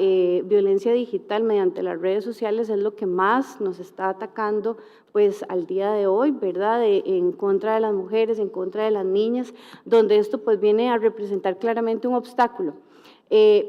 violencia digital mediante las redes sociales es lo que más nos está atacando pues al día de hoy, ¿verdad?, en contra de las mujeres, en contra de las niñas, donde esto pues viene a representar claramente un obstáculo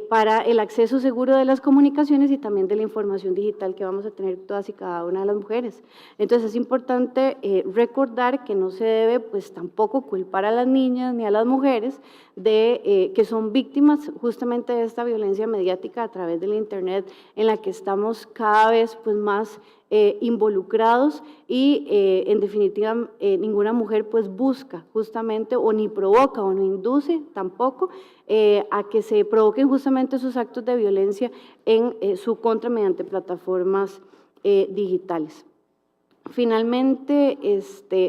para el acceso seguro de las comunicaciones y también de la información digital que vamos a tener todas y cada una de las mujeres. Entonces es importante recordar que no se debe pues tampoco culpar a las niñas ni a las mujeres de que son víctimas justamente de esta violencia mediática a través de la internet en la que estamos cada vez pues más involucrados y en definitiva ninguna mujer pues busca justamente o ni provoca o no induce tampoco a que se provoquen justamente esos actos de violencia en su contra mediante plataformas digitales. Finalmente,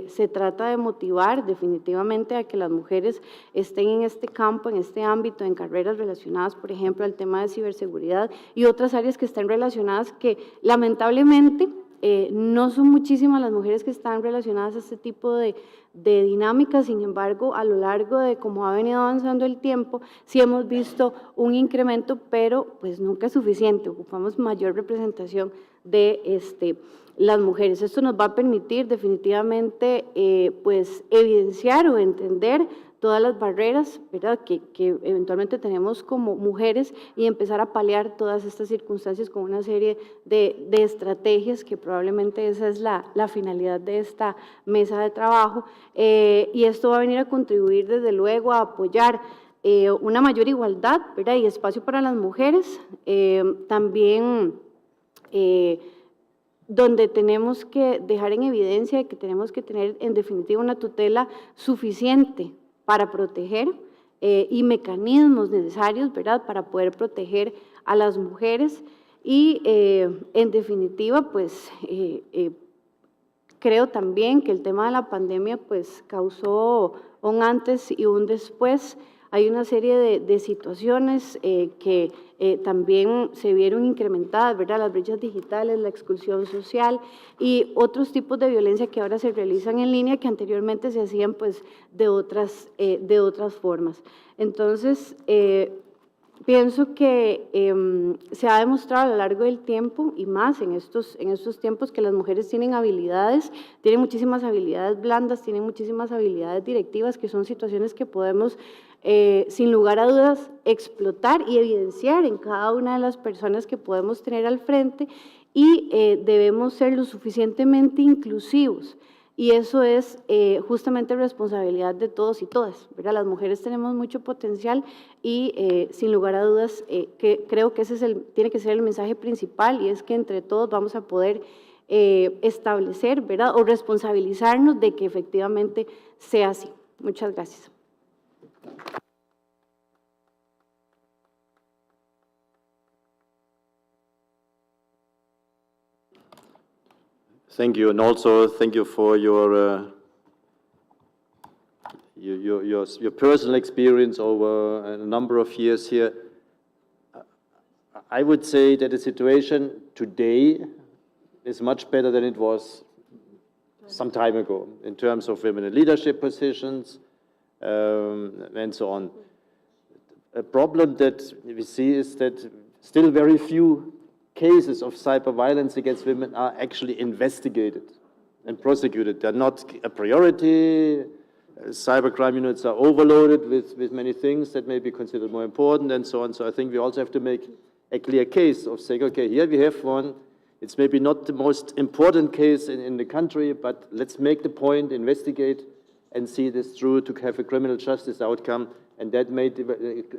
se trata de motivar definitivamente a que las mujeres estén en este campo, en este ámbito, en carreras relacionadas, por ejemplo, al tema de ciberseguridad y otras áreas que están relacionadas que lamentablemente no son muchísimas las mujeres que están relacionadas a este tipo de dinámicas. Sin embargo, a lo largo de cómo ha venido avanzando el tiempo, sí hemos visto un incremento, pero pues nunca es suficiente, ocupamos mayor representación de las mujeres. Esto nos va a permitir definitivamente pues evidenciar o entender todas las barreras, ¿verdad?, que eventualmente tenemos como mujeres y empezar a paliar todas estas circunstancias con una serie de estrategias que probablemente esa es la finalidad de esta mesa de trabajo y esto va a venir a contribuir desde luego a apoyar una mayor igualdad, ¿verdad?, y espacio para las mujeres, también donde tenemos que dejar en evidencia que tenemos que tener en definitiva una tutela suficiente para proteger y mecanismos necesarios, ¿verdad?, para poder proteger a las mujeres y en definitiva pues creo también que el tema de la pandemia pues causó un antes y un después. Hay una serie de situaciones que también se vieron incrementadas, ¿verdad?, las brechas digitales, la exclusión social y otros tipos de violencia que ahora se realizan en línea que anteriormente se hacían pues de otras formas. Entonces, pienso que se ha demostrado a lo largo del tiempo y más en estos tiempos que las mujeres tienen habilidades, tienen muchísimas habilidades blandas, tienen muchísimas habilidades directivas que son situaciones que podemos sin lugar a dudas explotar y evidenciar en cada una de las personas que podemos tener al frente y debemos ser lo suficientemente inclusivos. Y eso es justamente responsabilidad de todos y todas, ¿verdad? Las mujeres tenemos mucho potencial y sin lugar a dudas creo que ese tiene que ser el mensaje principal y es que entre todos vamos a poder establecer, ¿verdad?, o responsabilizarnos de que efectivamente sea así. Muchas gracias. Thank you, and also thank you for your personal experience over a number of years here. I would say that the situation today is much better than it was some time ago in terms of women in leadership positions and so on. A problem that we see is that still very few cases of cyber violence against women are actually investigated and prosecuted. They're not a priority. Cybercrime units are overloaded with many things that may be considered more important and so on. So I think we also have to make a clear case of saying, okay, here we have one. It's maybe not the most important case in the country, but let's make the point, investigate, and see this through to have a criminal justice outcome, and that may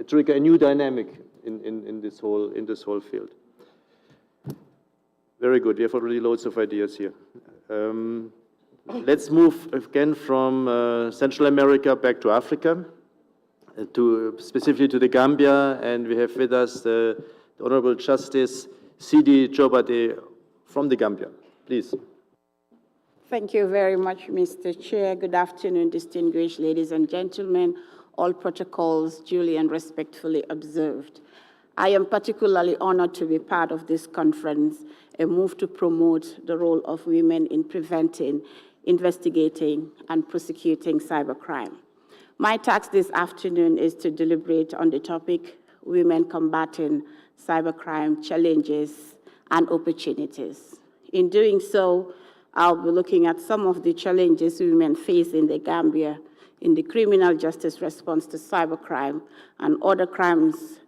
trigger a new dynamic in this whole field. Very good. We have already loads of ideas here. Let's move again from Central America back to Africa, specifically to the Gambia, and we have with us the Honorable Justice Sidi Jobade from the Gambia. Please. Thank you very much, Mr. Chair. Good afternoon, distinguished ladies and gentlemen. All protocols duly and respectfully observed. I am particularly honored to be part of this conference, a move to promote the role of women in preventing, investigating, and prosecuting cybercrime. My task this afternoon is to deliberate on the topic, Women Combating Cybercrime Challenges and Opportunities. In doing so, I'll be looking at some of the challenges women face in the Gambia in the criminal justice response to cybercrime and other crimes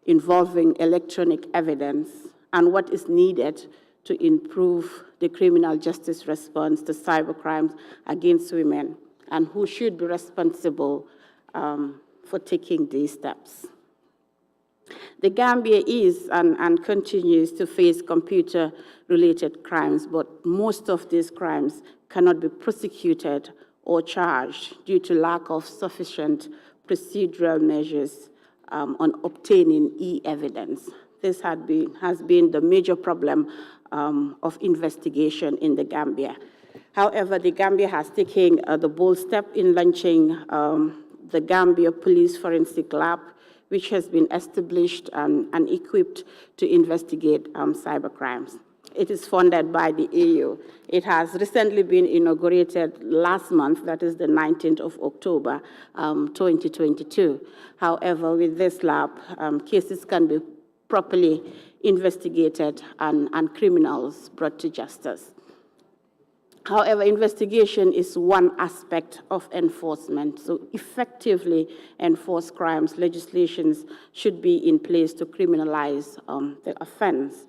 involving electronic evidence, and what is needed to improve the criminal justice response to cybercrimes against women, and who should be responsible for taking these steps. The Gambia is and continues to face computer-related crimes, but most of these crimes cannot be prosecuted or charged due to lack of sufficient procedural measures on obtaining e-evidence. This has been the major problem of investigation in the Gambia. However, the Gambia has taken the bold step in launching the Gambia Police Forensic Lab, which has been established and equipped to investigate cybercrimes. It is funded by the EU. It has recently been inaugurated last month, that is the 19th of October, 2022. However, with this lab, cases can be properly investigated and criminals brought to justice. However, investigation is one aspect of enforcement. So effectively enforce crimes, legislations should be in place to criminalize the offense.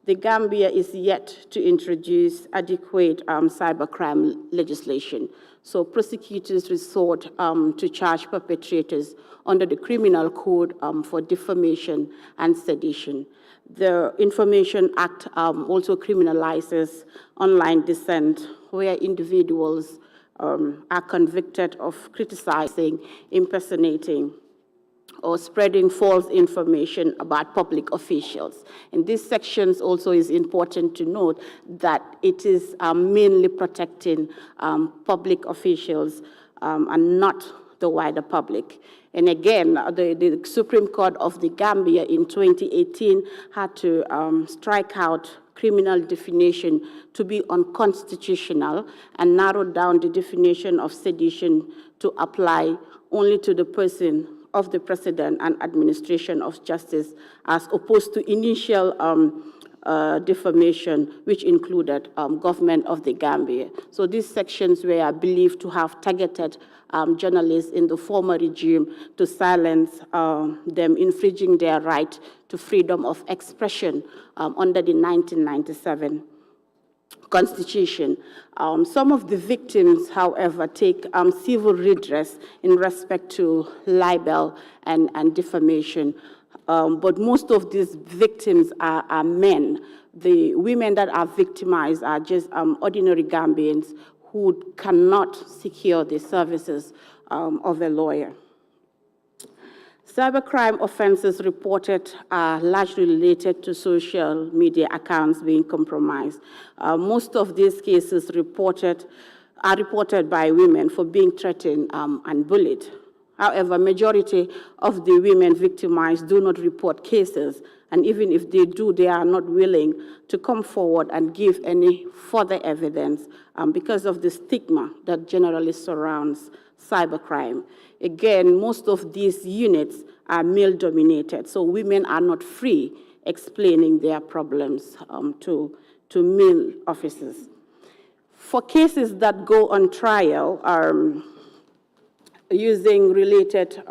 The Gambia is yet to introduce adequate cybercrime legislation. So prosecutors resort to charge perpetrators under the criminal code for defamation and sedition. The Information Act also criminalizes online dissent, where individuals are convicted of criticizing, impersonating, or spreading false information about public officials. In these sections also is important to note that it is mainly protecting public officials and not the wider public. And again, the Supreme Court of the Gambia in 2018 had to strike out criminal defamation to be unconstitutional and narrowed down the definition of sedition to apply only to the person of the President and administration of justice, as opposed to initial defamation, which included government of the Gambia. So these sections were believed to have targeted journalists in the former regime to silence them, infringing their right to freedom of expression under the 1997 Constitution. Some of the victims, however, take civil redress in respect to libel and defamation. But most of these victims are men. The women that are victimized are just ordinary Gambians who cannot secure the services of a lawyer. Cybercrime offenses reported are largely related to social media accounts being compromised. Most of these cases reported are reported by women for being threatened and bullied. However, majority of the women victimized do not report cases, and even if they do, they are not willing to come forward and give any further evidence because of the stigma that generally surrounds cybercrime. Again, most of these units are male-dominated, so women are not free explaining their problems to male officers. For cases that go on trial, using related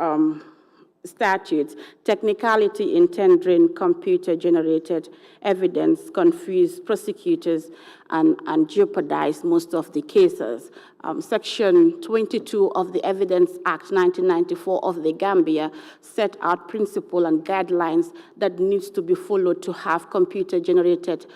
statutes, technicality in tendering computer-generated evidence confuse prosecutors and jeopardize most of the cases. Section 22 of the Evidence Act 1994 of the Gambia set out principles and guidelines that needs to be followed to have computer-generated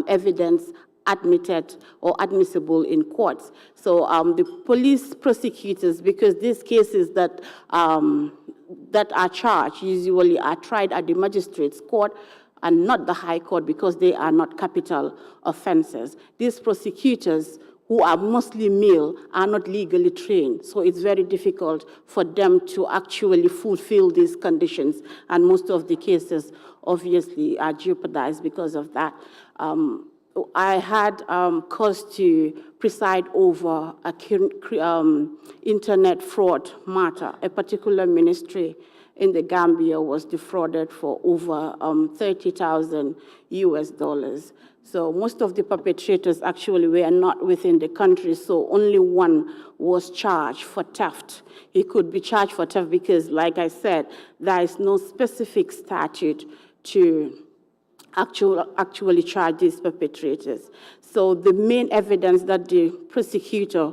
evidence admitted or admissible in courts. So the police prosecutors, because these cases that are charged usually are tried at the magistrate's court and not the high court because they are not capital offenses. These prosecutors, who are mostly male, are not legally trained, so it's very difficult for them to actually fulfill these conditions, and most of the cases obviously are jeopardized because of that. I had cause to preside over a internet fraud matter. A particular ministry in the Gambia was defrauded for over $30,000 US. So most of the perpetrators actually were not within the country, so only one was charged for theft. He could be charged for theft because, like I said, there is no specific statute to actually charge these perpetrators. So the main evidence that the prosecutor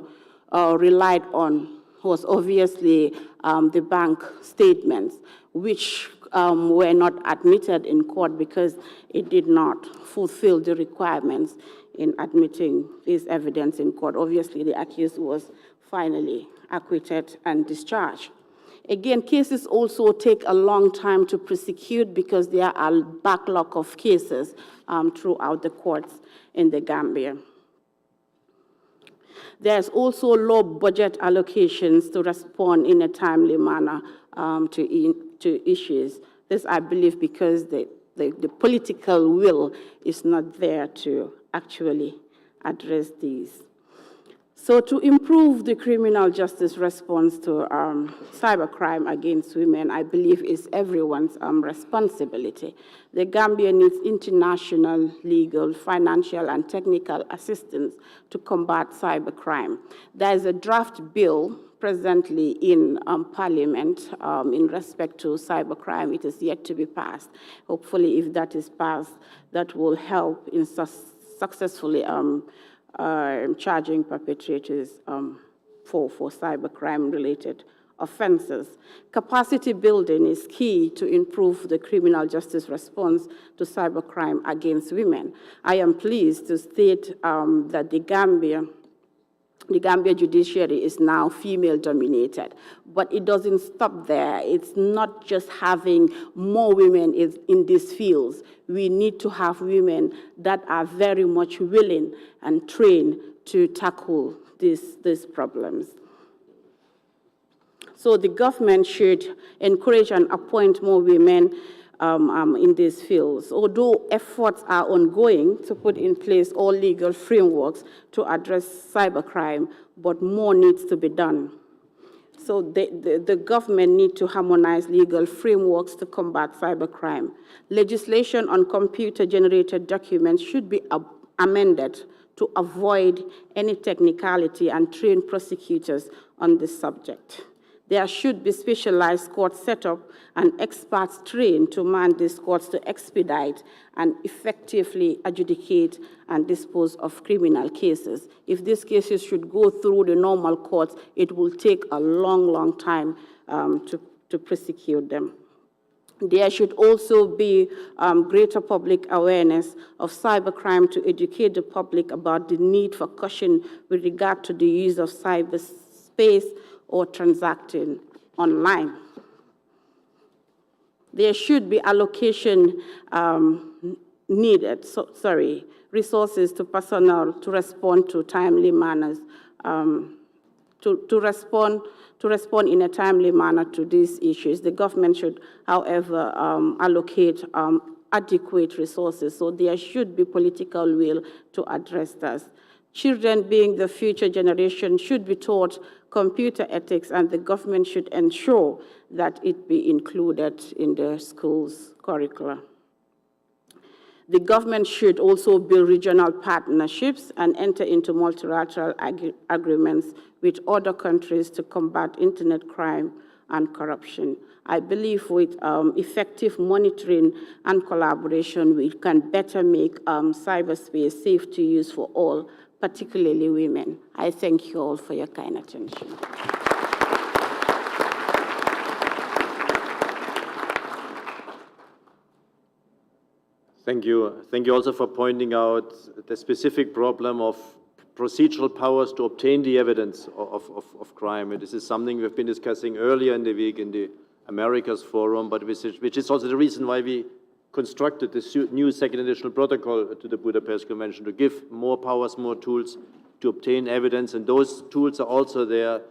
relied on was obviously the bank statements, which were not admitted in court because it did not fulfill the requirements in admitting this evidence in court. Obviously, the accused was finally acquitted and discharged. Again, cases also take a long time to prosecute because there are a backlog of cases throughout the courts in the Gambia. There's also low budget allocations to respond in a timely manner to issues. This, I believe, because the political will is not there to actually address these. So to improve the criminal justice response to cybercrime against women, I believe is everyone's responsibility. The Gambia needs international, legal, financial, and technical assistance to combat cybercrime. There is a draft bill presently in Parliament in respect to cybercrime. It is yet to be passed. Hopefully, if that is passed, that will help in successfully charging perpetrators for cybercrime-related offenses. Capacity building is key to improve the criminal justice response to cybercrime against women. I am pleased to state that the Gambia judiciary is now female-dominated, but it doesn't stop there. It's not just having more women in these fields. We need to have women that are very much willing and trained to tackle these problems. So the government should encourage and appoint more women in these fields. Although efforts are ongoing to put in place all legal frameworks to address cybercrime, but more needs to be done. So the government needs to harmonize legal frameworks to combat cybercrime. Legislation on computer-generated documents should be amended to avoid any technicality and train prosecutors on this subject. There should be specialized courts set up and experts trained to man these courts to expedite and effectively adjudicate and dispose of criminal cases. If these cases should go through the normal courts, it will take a long, long time to prosecute them. There should also be greater public awareness of cybercrime to educate the public about the need for caution with regard to the use of cyberspace or transacting online. There should be allocation resources to personnel to respond to timely manners to respond in a timely manner to these issues. The government should, however, allocate adequate resources, so there should be political will to address this. Children, being the future generation, should be taught computer ethics, and the government should ensure that it be included in the school's curricula. The government should also build regional partnerships and enter into multilateral agreements with other countries to combat internet crime and corruption. I believe with effective monitoring and collaboration, we can better make cyberspace safe to use for all, particularly women. I thank you all for your kind attention. Thank you. Thank you also for pointing out the specific problem of procedural powers to obtain the evidence of crime. And this is something we've been discussing earlier in the week in the Americas Forum, but which is also the reason why we constructed this new second additional protocol to the Budapest Convention, to give more powers, more tools to obtain evidence. And those tools are also there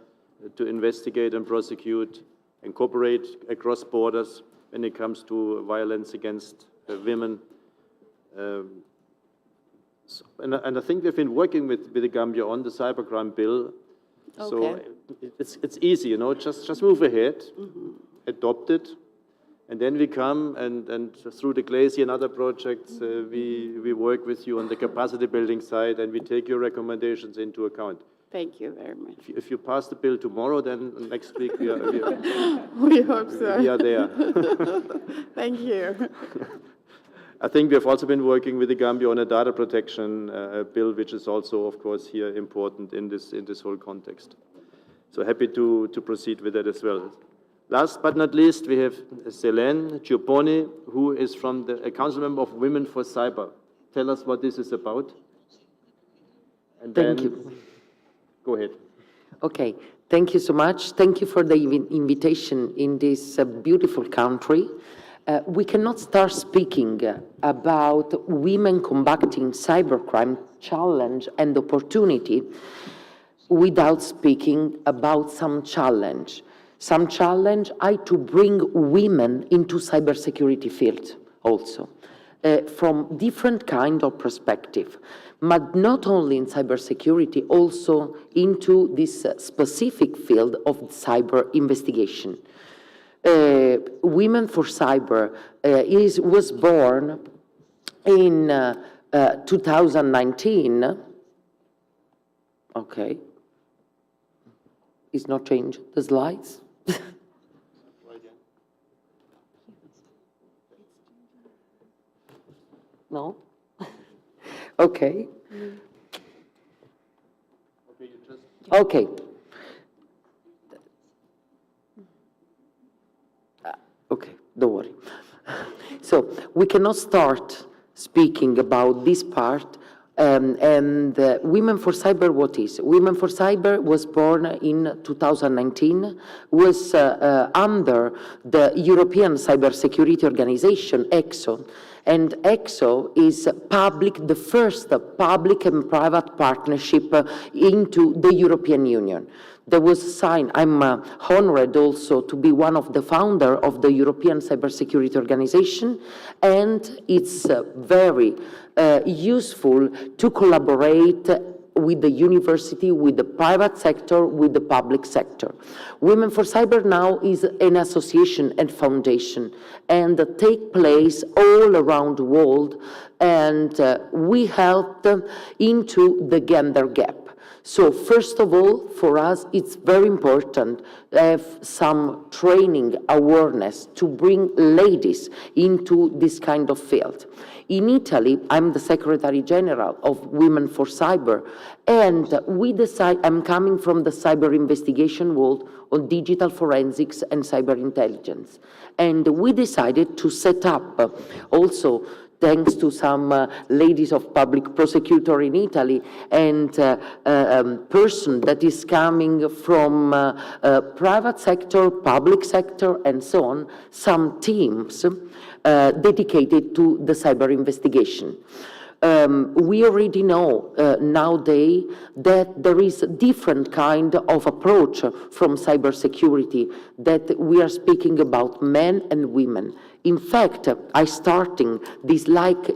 to investigate and prosecute and cooperate across borders when it comes to violence against women. And I think we've been working with the Gambia on the cybercrime bill. Okay. So it's easy, you know, just move ahead, adopt it, and then we come and through the Glacier and other projects, we work with you on the capacity building side, and we take your recommendations into account. Thank you very much. If you pass the bill tomorrow, then next week we are we hope so. We are there. Thank you. I think we have also been working with the Gambia on a data protection bill, which is also, of course, here important in this whole context. So happy to proceed with that as well. Last but not least, we have Selene Gioponi, who is from a council member of Women for Cyber. Tell us what this is about. And Thank you. Go ahead. Okay, thank you so much. Thank you for the invitation in this beautiful country. We cannot start speaking about women combating cybercrime challenge and opportunity without speaking about some challenge. Some challenge to bring women into cybersecurity field also, from different kind of perspective, but not only in cybersecurity, also into this specific field of cyber investigation. Women for Cyber was born in 2019. Okay. It's not changed, the slides. No? Okay. Okay. Okay, don't worry. So we cannot start speaking about this part. Women for Cyber, what is? Women for Cyber was born in 2019, was under the European Cybersecurity Organization, EXO. And EXO is the first public and private partnership into the European Union. There was signed, I'm honored also to be one of the founders of the European Cybersecurity Organization, and it's very useful to collaborate with the university, with the private sector, with the public sector. Women for Cyber now is an association and foundation, and take place all around the world, and we help them into the gender gap. So first of all, for us, it's very important to have some training awareness to bring ladies into this kind of field. In Italy, I'm the Secretary General of Women for Cyber, and we decide, I'm coming from the cyber investigation world on digital forensics and cyber intelligence. And we decided to set up also thanks to some ladies of public prosecutor in Italy and person that is coming from private sector, public sector, and so on, some teams dedicated to the cyber investigation. we already know nowadays that there is a different kind of approach from cybersecurity, that we are speaking about men and women. In fact, I starting this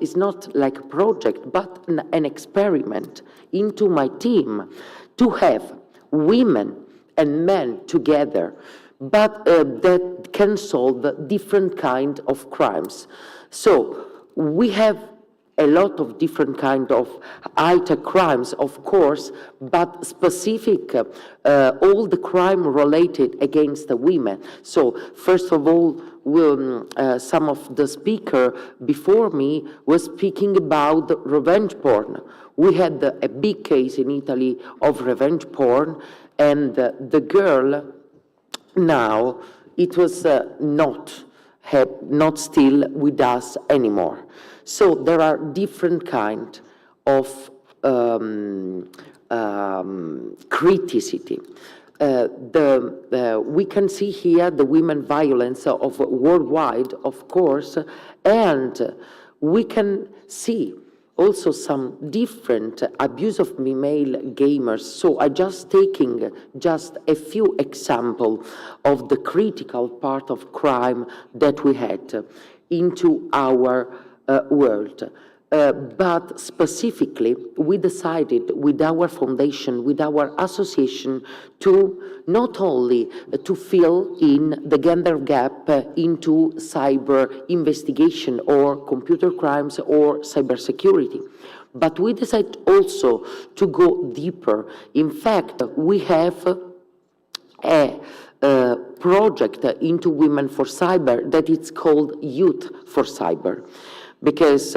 is not like a project, but an experiment into my team to have women and men together, but that can solve different kind of crimes. So we have a lot of different kind of high-tech crimes, of course, but specific, all the crime related against the women. So first of all, some of the speaker before me was speaking about revenge porn. We had a big case in Italy of revenge porn, and the girl now, it was not still with us anymore. So there are different kind of criticity. We can see here the women violence of worldwide, of course, and we can see also some different abuse of female gamers. So I just taking just a few examples of the critical part of crime that we had into our world. But specifically, we decided with our foundation, with our association, to not only to fill in the gender gap into cyber investigation or computer crimes or cybersecurity, but we decided also to go deeper. In fact, we have a project into Women for Cyber that it's called Youth for Cyber. Because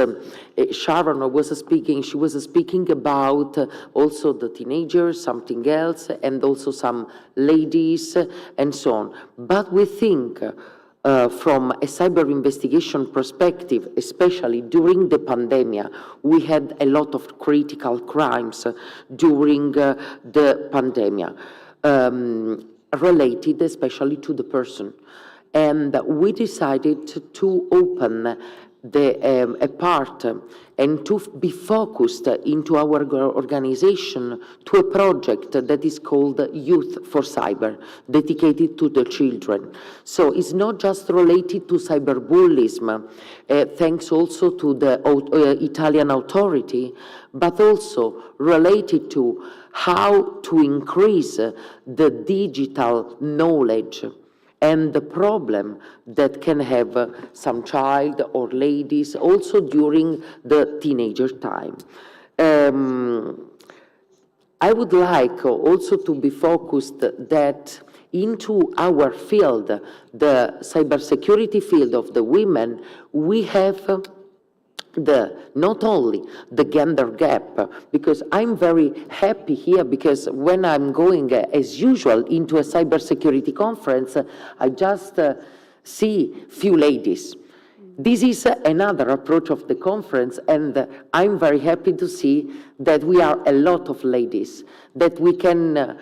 Sharon was speaking, she was speaking about also the teenagers, something else, and also some ladies and so on. But we think from a cyber investigation perspective, especially during the pandemic, we had a lot of critical crimes during the pandemic, related especially to the person. And we decided to open a part and to be focused into our organization to a project that is called Youth for Cyber, dedicated to the children. So it's not just related to cyberbullying, thanks also to the Italian authority, but also related to how to increase the digital knowledge and the problem that can have some child or ladies also during the teenager time. I would like also to be focused that into our field, the cybersecurity field of the women, we have not only the gender gap, because I'm very happy here, because when I'm going as usual into a cybersecurity conference, I just see few ladies. This is another approach of the conference, and I'm very happy to see that we are a lot of ladies, that we can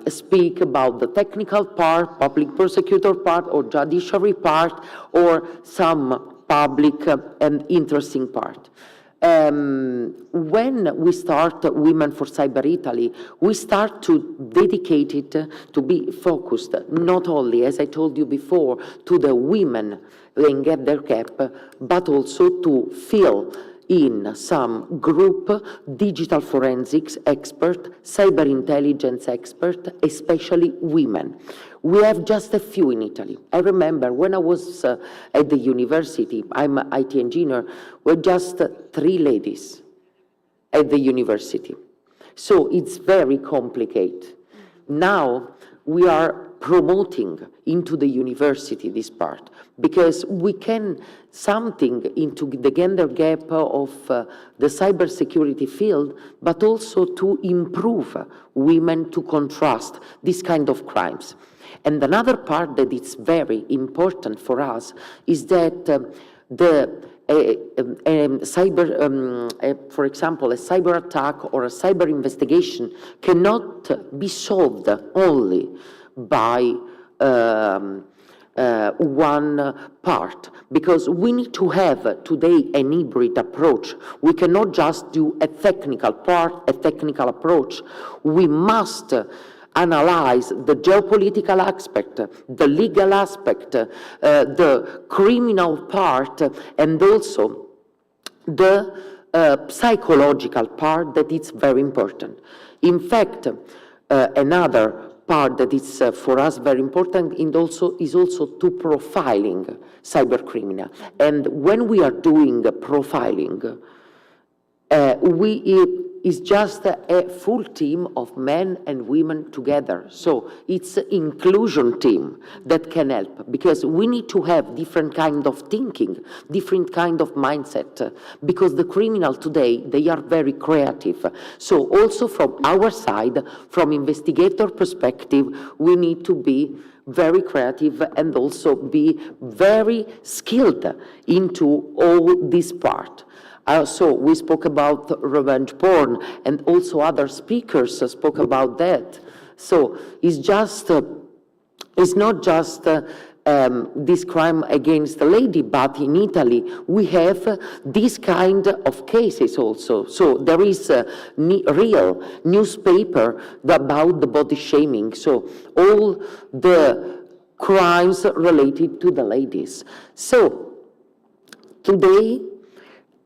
speak about the technical part, public prosecutor part, or judiciary part, or some public and interesting part. When we start Women for Cyber Italy, we start to dedicate it to be focused, not only, as I told you before, to the women and get their cap, but also to fill in some group, digital forensics expert, cyber intelligence expert, especially women. We have just a few in Italy. I remember when I was at the university, I'm an IT engineer, we're just 3 ladies at the university. So it's very complicated. Now we are promoting into the university this part, because we can something into the gender gap of the cybersecurity field, but also to improve women to contrast this kind of crimes. And another part that is very important for us is that for example, a cyber attack or a cyber investigation cannot be solved only by one part, because we need to have today an hybrid approach. We cannot just do a technical part, a technical approach. We must analyze the geopolitical aspect, the legal aspect, the criminal part, and also the psychological part that is very important. In fact, another part that is for us very important is also to profiling cybercriminal. And when we are doing profiling, it's just a full team of men and women together. So it's an inclusion team that can help, because we need to have different kind of thinking, different kind of mindset, because the criminal today, they are very creative. So also from our side, from investigator perspective, we need to be very creative and also be very skilled into all this part. So we spoke about revenge porn, and also other speakers spoke about that. So it's not just this crime against the lady, but in Italy we have this kind of cases also. So there is a real newspaper about the body shaming. So all the crimes related to the ladies. So today,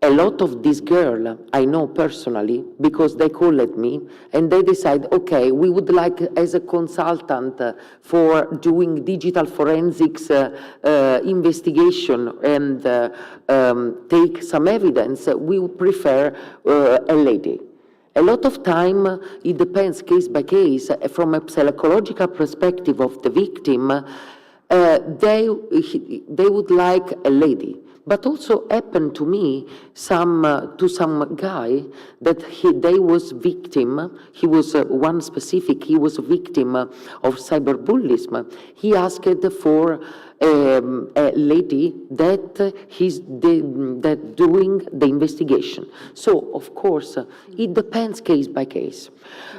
a lot of these girls I know personally, because they called me and they decide, okay, we would like, as a consultant for doing digital forensics investigation and take some evidence, we would prefer a lady. A lot of time, it depends case by case. From a psychological perspective of the victim, they would like a lady. But also happened to me to some guy that they was victim. He was one specific. He was a victim of cyberbullying. He asked for a lady that that doing the investigation. So of course it depends case by case.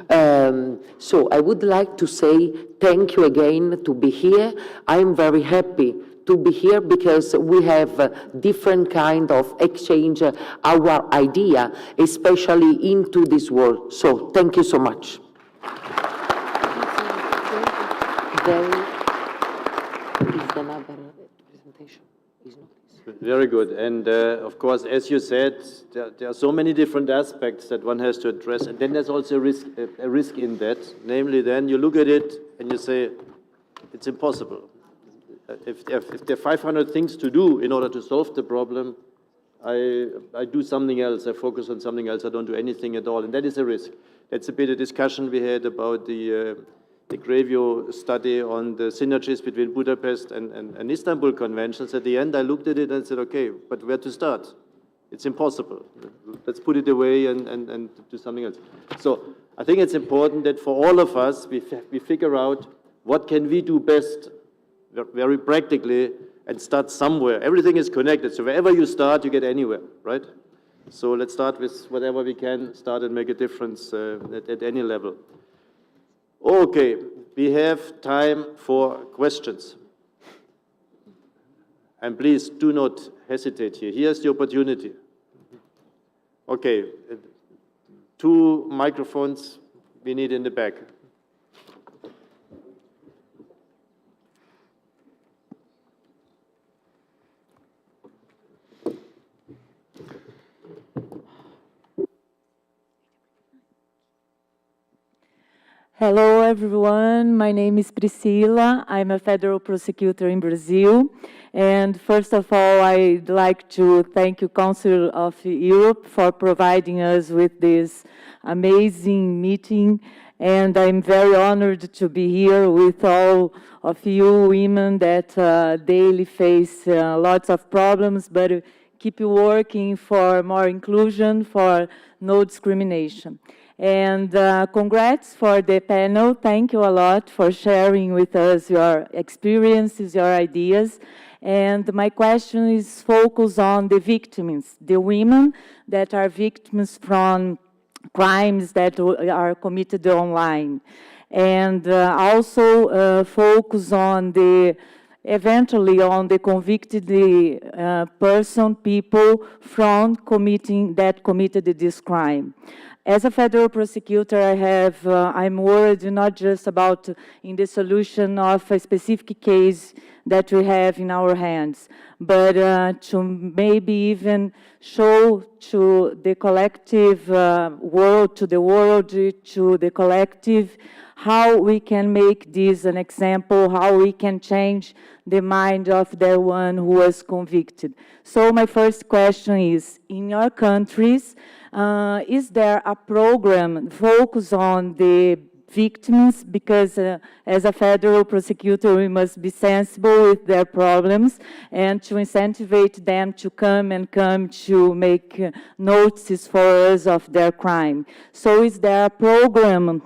So I would like to say thank you again to be here. I'm very happy to be here because we have different kind of exchange our idea, especially into this world. So thank you so much. Very good. And of course, as you said, there are so many different aspects that one has to address. And then there's also a risk in that. Namely, then you look at it and you say, it's impossible. If there are 500 things to do in order to solve the problem, I do something else. I focus on something else. I don't do anything at all. And that is a risk. That's a bit of discussion we had about the Grevio study on the synergies between Budapest and Istanbul conventions. At the end, I looked at it and said, okay, but where to start? It's impossible. Let's put it away and do something else. So I think it's important that for all of us, we figure out what can we do best very practically and start somewhere. Everything is connected, so wherever you start, you get anywhere, right? So let's start with whatever we can start and make a difference at any level. Okay, we have time for questions. And please do not hesitate here. Here's the opportunity. Okay, 2 microphones we need in the back. Hello, everyone. My name is Priscila. I'm a federal prosecutor in Brazil. And first of all, I'd like to thank you, Council of Europe, for providing us with this amazing meeting. And I'm very honored to be here with all of you women that daily face lots of problems, but keep working for more inclusion, for no discrimination. And congrats for the panel. Thank you a lot for sharing with us your experiences, your ideas. And my question is focused on the victims, the women that are victims from crimes that are committed online. And also focus on the eventually on the convicted people from committed this crime. As a federal prosecutor, I'm worried not just about in the solution of a specific case that we have in our hands, but to maybe even show to the collective world, to the collective, how we can make this an example, how we can change the mind of the one who was convicted. So my first question is, in your countries, is there a program focused on the victims? Because as a federal prosecutor, we must be sensible with their problems and to incentivize them to come to make notices for us of their crime. So is there a program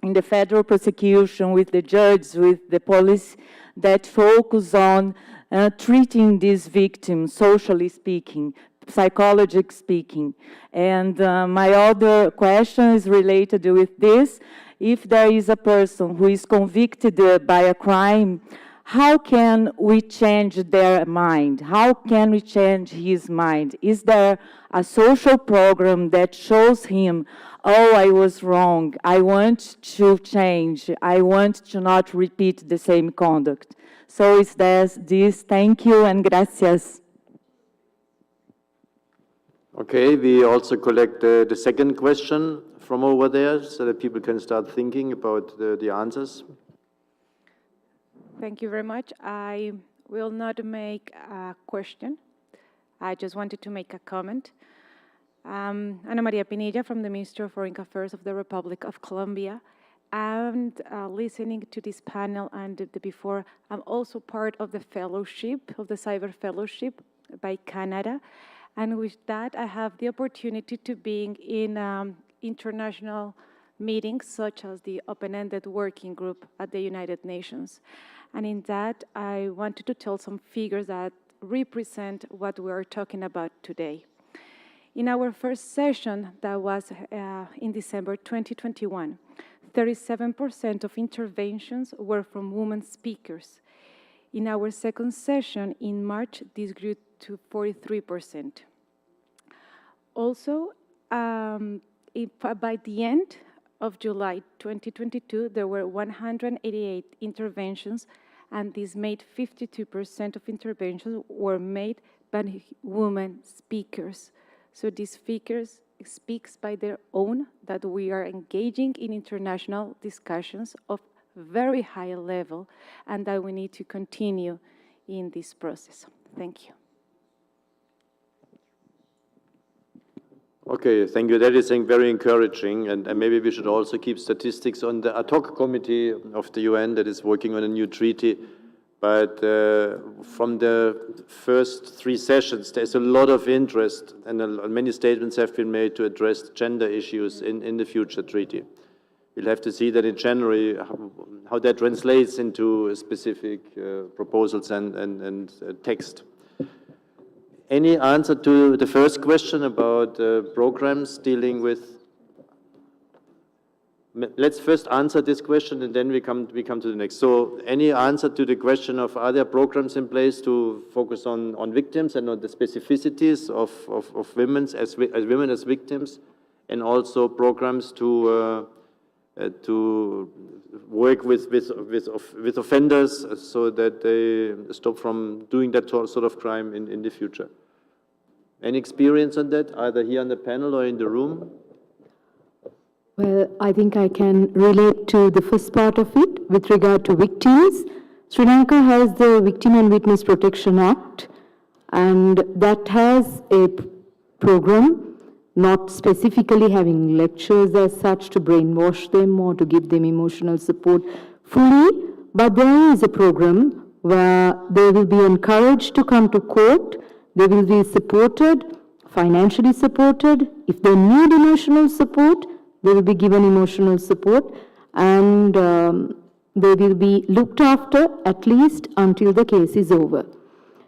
in the federal prosecution with the judges, with the police, that focus on treating these victims, socially speaking, psychologically speaking? And my other question is related with this. If there is a person who is convicted by a crime, how can we change their mind? How can we change his mind? Is there a social program that shows him, oh, I was wrong, I want to change, I want to not repeat the same conduct? So it's this. Thank you and gracias. Okay, we also collect the second question from over there so that people can start thinking about the answers. Thank you very much. I will not make a question. I just wanted to make a comment. Ana Maria Pinilla from the Ministry of Foreign Affairs of the Republic of Colombia. And listening to this panel and before, I'm also part of the fellowship, of the Cyber Fellowship by Canada. And with that, I have the opportunity to be in international meetings, such as the Open-Ended Working Group at the United Nations. And in that, I wanted to tell some figures that represent what we are talking about today. In our first session, that was in December 2021, 37% of interventions were from women speakers. In our second session in March, this grew to 43%. Also, by the end of July 2022, there were 188 interventions, and this made 52% of interventions were made by women speakers. So these figures speaks by their own that we are engaging in international discussions of very high level and that we need to continue in this process. Thank you. Okay, thank you. That is very encouraging, and maybe we should also keep statistics on the ad hoc committee of the UN that is working on a new treaty. But from the first 3 sessions, there's a lot of interest, and many statements have been made to address gender issues in the future treaty. We'll have to see that in January, how that translates into specific proposals and text. Any answer to the first question about programs dealing with? Let's first answer this question and then we come to the next. So any answer to the question of are there programs in place to focus on victims and on the specificities of women as victims, and also programs to work with offenders so that they stop from doing that sort of crime in the future? Any experience on that, either here on the panel or in the room? Well, I think I can relate to the first part of it with regard to victims. Sri Lanka has the Victim and Witness Protection Act, and that has a program, not specifically having lectures as such to brainwash them or to give them emotional support fully, but there is a program where they will be encouraged to come to court, they will be supported, financially supported. If they need emotional support, they will be given emotional support, and they will be looked after at least until the case is over.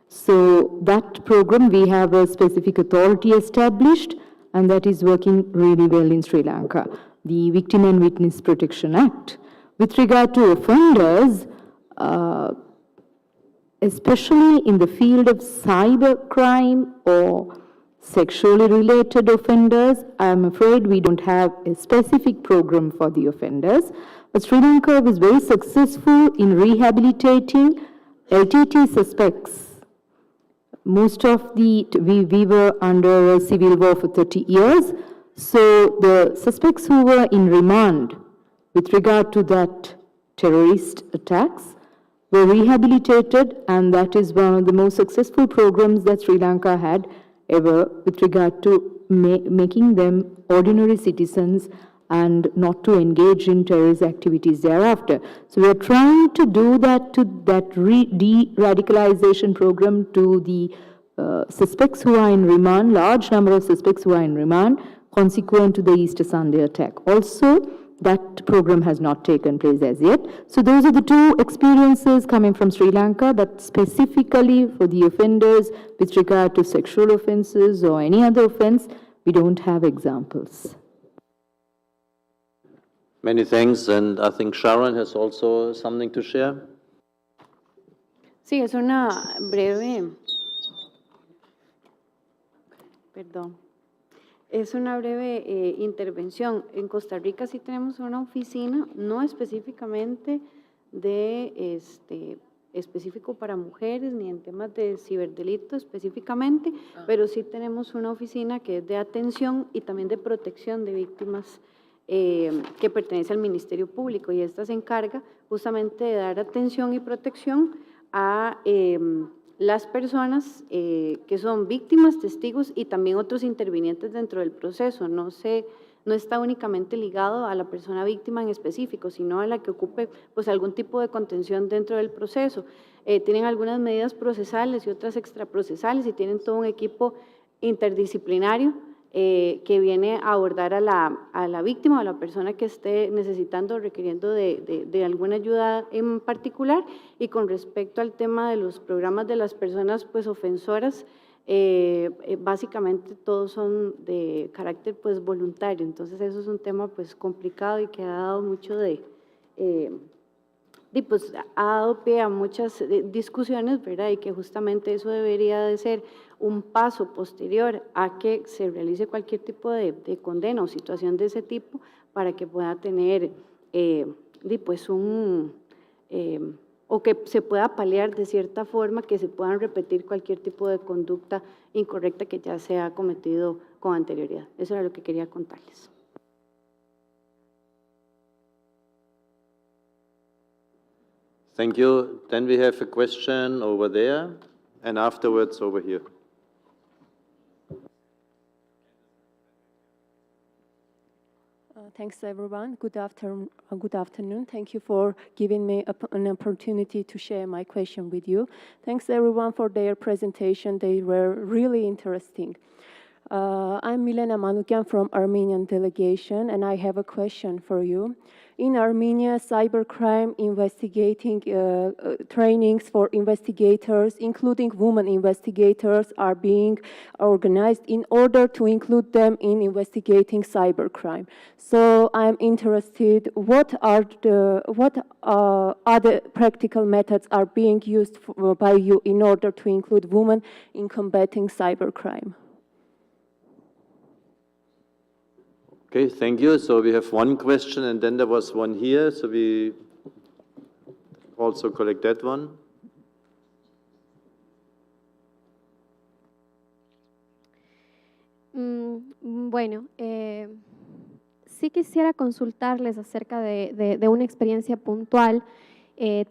So that program, we have a specific authority established, and that is working really well in Sri Lanka, the Victim and Witness Protection Act. With regard to offenders, especially in the field of cybercrime or sexually related offenders, I'm afraid we don't have a specific program for the offenders. But Sri Lanka was very successful in rehabilitating LTT suspects. Most of we were under a civil war for 30 years, so the suspects who were in remand with regard to that terrorist attacks were rehabilitated, and that is one of the most successful programs that Sri Lanka had ever with regard to making them ordinary citizens and not to engage in terrorist activities thereafter. So we are trying to do that to that de-radicalization program to the suspects who are in remand, large number of suspects who are in remand, consequent to the Easter Sunday attack. Also, that program has not taken place as yet. So those are the two experiences coming from Sri Lanka, but specifically for the offenders with regard to sexual offenses or any other offense, we don't have examples. Many thanks, and I think Sharon has also something to share. Sí, es una breve, es una breve intervención. En Costa Rica sí tenemos una oficina, no específicamente de específico para mujeres ni en temas de ciberdelito específicamente, pero sí tenemos una oficina que es de atención y también de protección de víctimas que pertenece al Ministerio Público, y esta se encarga justamente de dar atención y protección a las personas que son víctimas, testigos y también otros intervinientes dentro del proceso. No está únicamente ligado a la persona víctima en específico, sino a la que ocupe pues algún tipo de contención dentro del proceso. Tienen algunas medidas procesales y otras extraprocesales, y tienen todo un equipo interdisciplinario que viene a abordar a la víctima o a la persona que esté necesitando o requiriendo de alguna ayuda en particular. Y con respecto al tema de los programas de las personas pues ofensoras, básicamente todos son de carácter pues voluntario, entonces eso es un tema pues complicado y que ha dado mucho pues ha dado pie a muchas discusiones, ¿verdad? Y que justamente eso debería de ser un paso posterior a que se realice cualquier tipo de condena o situación de ese tipo, para que pueda tener pues o que se pueda paliar de cierta forma que se puedan repetir cualquier tipo de conducta incorrecta que ya se ha cometido con anterioridad. Eso era lo que quería contarles. Thank you. Then we have a question over there, and afterwards over here. Thanks, everyone. Good afternoon. Thank you for giving me an opportunity to share my question with you. Thanks, everyone, for their presentation. They were really interesting. I'm Milena Manukyan from Armenian delegation, and I have a question for you. In Armenia, cybercrime investigating trainings for investigators, including women investigators, are being organized in order to include them in investigating cybercrime. So I'm interested, what other practical methods are being used by you in order to include women in combating cybercrime? Okay, thank you. So we have one question, and then there was one here, so we also collect that one. Bueno, sí quisiera consultarles acerca de una experiencia puntual,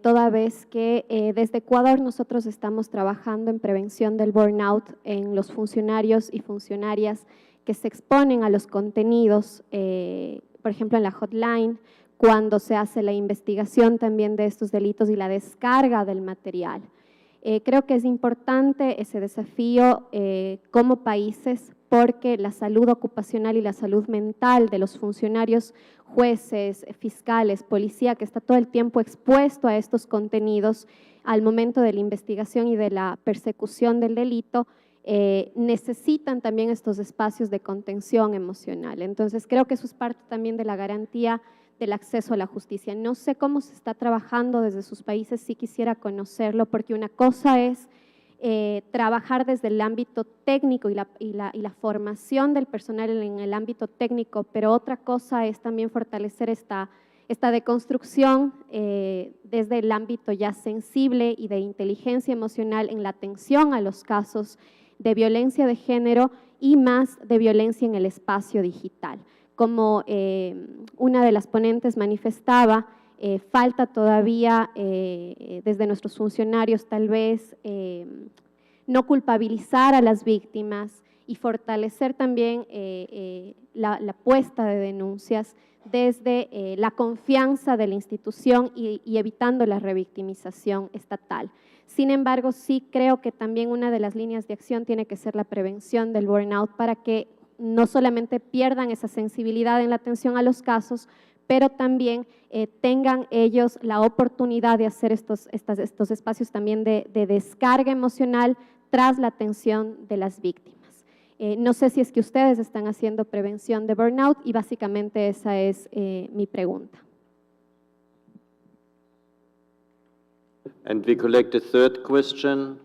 toda vez que desde Ecuador nosotros estamos trabajando en prevención del burnout en los funcionarios y funcionarias que se exponen a los contenidos, por ejemplo, en la hotline, cuando se hace la investigación también de estos delitos y la descarga del material. Creo que es importante ese desafío como países, porque la salud ocupacional y la salud mental de los funcionarios, jueces, fiscales, policía, que está todo el tiempo expuesto a estos contenidos al momento de la investigación y de la persecución del delito, necesitan también estos espacios de contención emocional. Entonces, creo que eso es parte también de la garantía del acceso a la justicia. No sé cómo se está trabajando desde sus países, sí quisiera conocerlo, porque una cosa es trabajar desde el ámbito técnico y la formación del personal en el ámbito técnico, pero otra cosa es también fortalecer esta deconstrucción desde el ámbito ya sensible y de inteligencia emocional en la atención a los casos de violencia de género y más de violencia en el espacio digital. Como una de las ponentes manifestaba, falta todavía desde nuestros funcionarios tal vez no culpabilizar a las víctimas y fortalecer también la puesta de denuncias desde la confianza de la institución y evitando la revictimización estatal. Sin embargo, sí creo que también una de las líneas de acción tiene que ser la prevención del burnout para que no solamente pierdan esa sensibilidad en la atención a los casos, pero también tengan ellos la oportunidad de hacer estos espacios también de descarga emocional tras la atención de las víctimas. No sé si es que ustedes están haciendo prevención de burnout y básicamente esa es mi pregunta. And we collect the third question.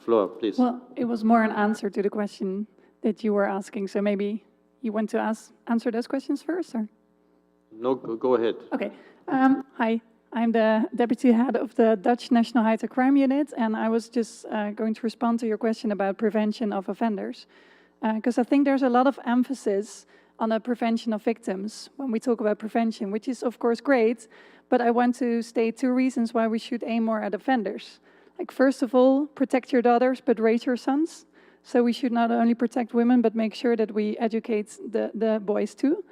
Flora, please. Well, it was more an answer to the question that you were asking, so maybe you want to answer those questions first, or? No, go ahead. Okay. Hi, I'm the deputy head of the Dutch National High-Tech Crime Unit, and I was just going to respond to your question about prevention of offenders, because I think there's a lot of emphasis on the prevention of victims when we talk about prevention, which is of course great, but I want to state 2 reasons why we should aim more at offenders. Like, first of all, protect your daughters, but raise your sons. So we should not only protect women, but make sure that we educate the boys too.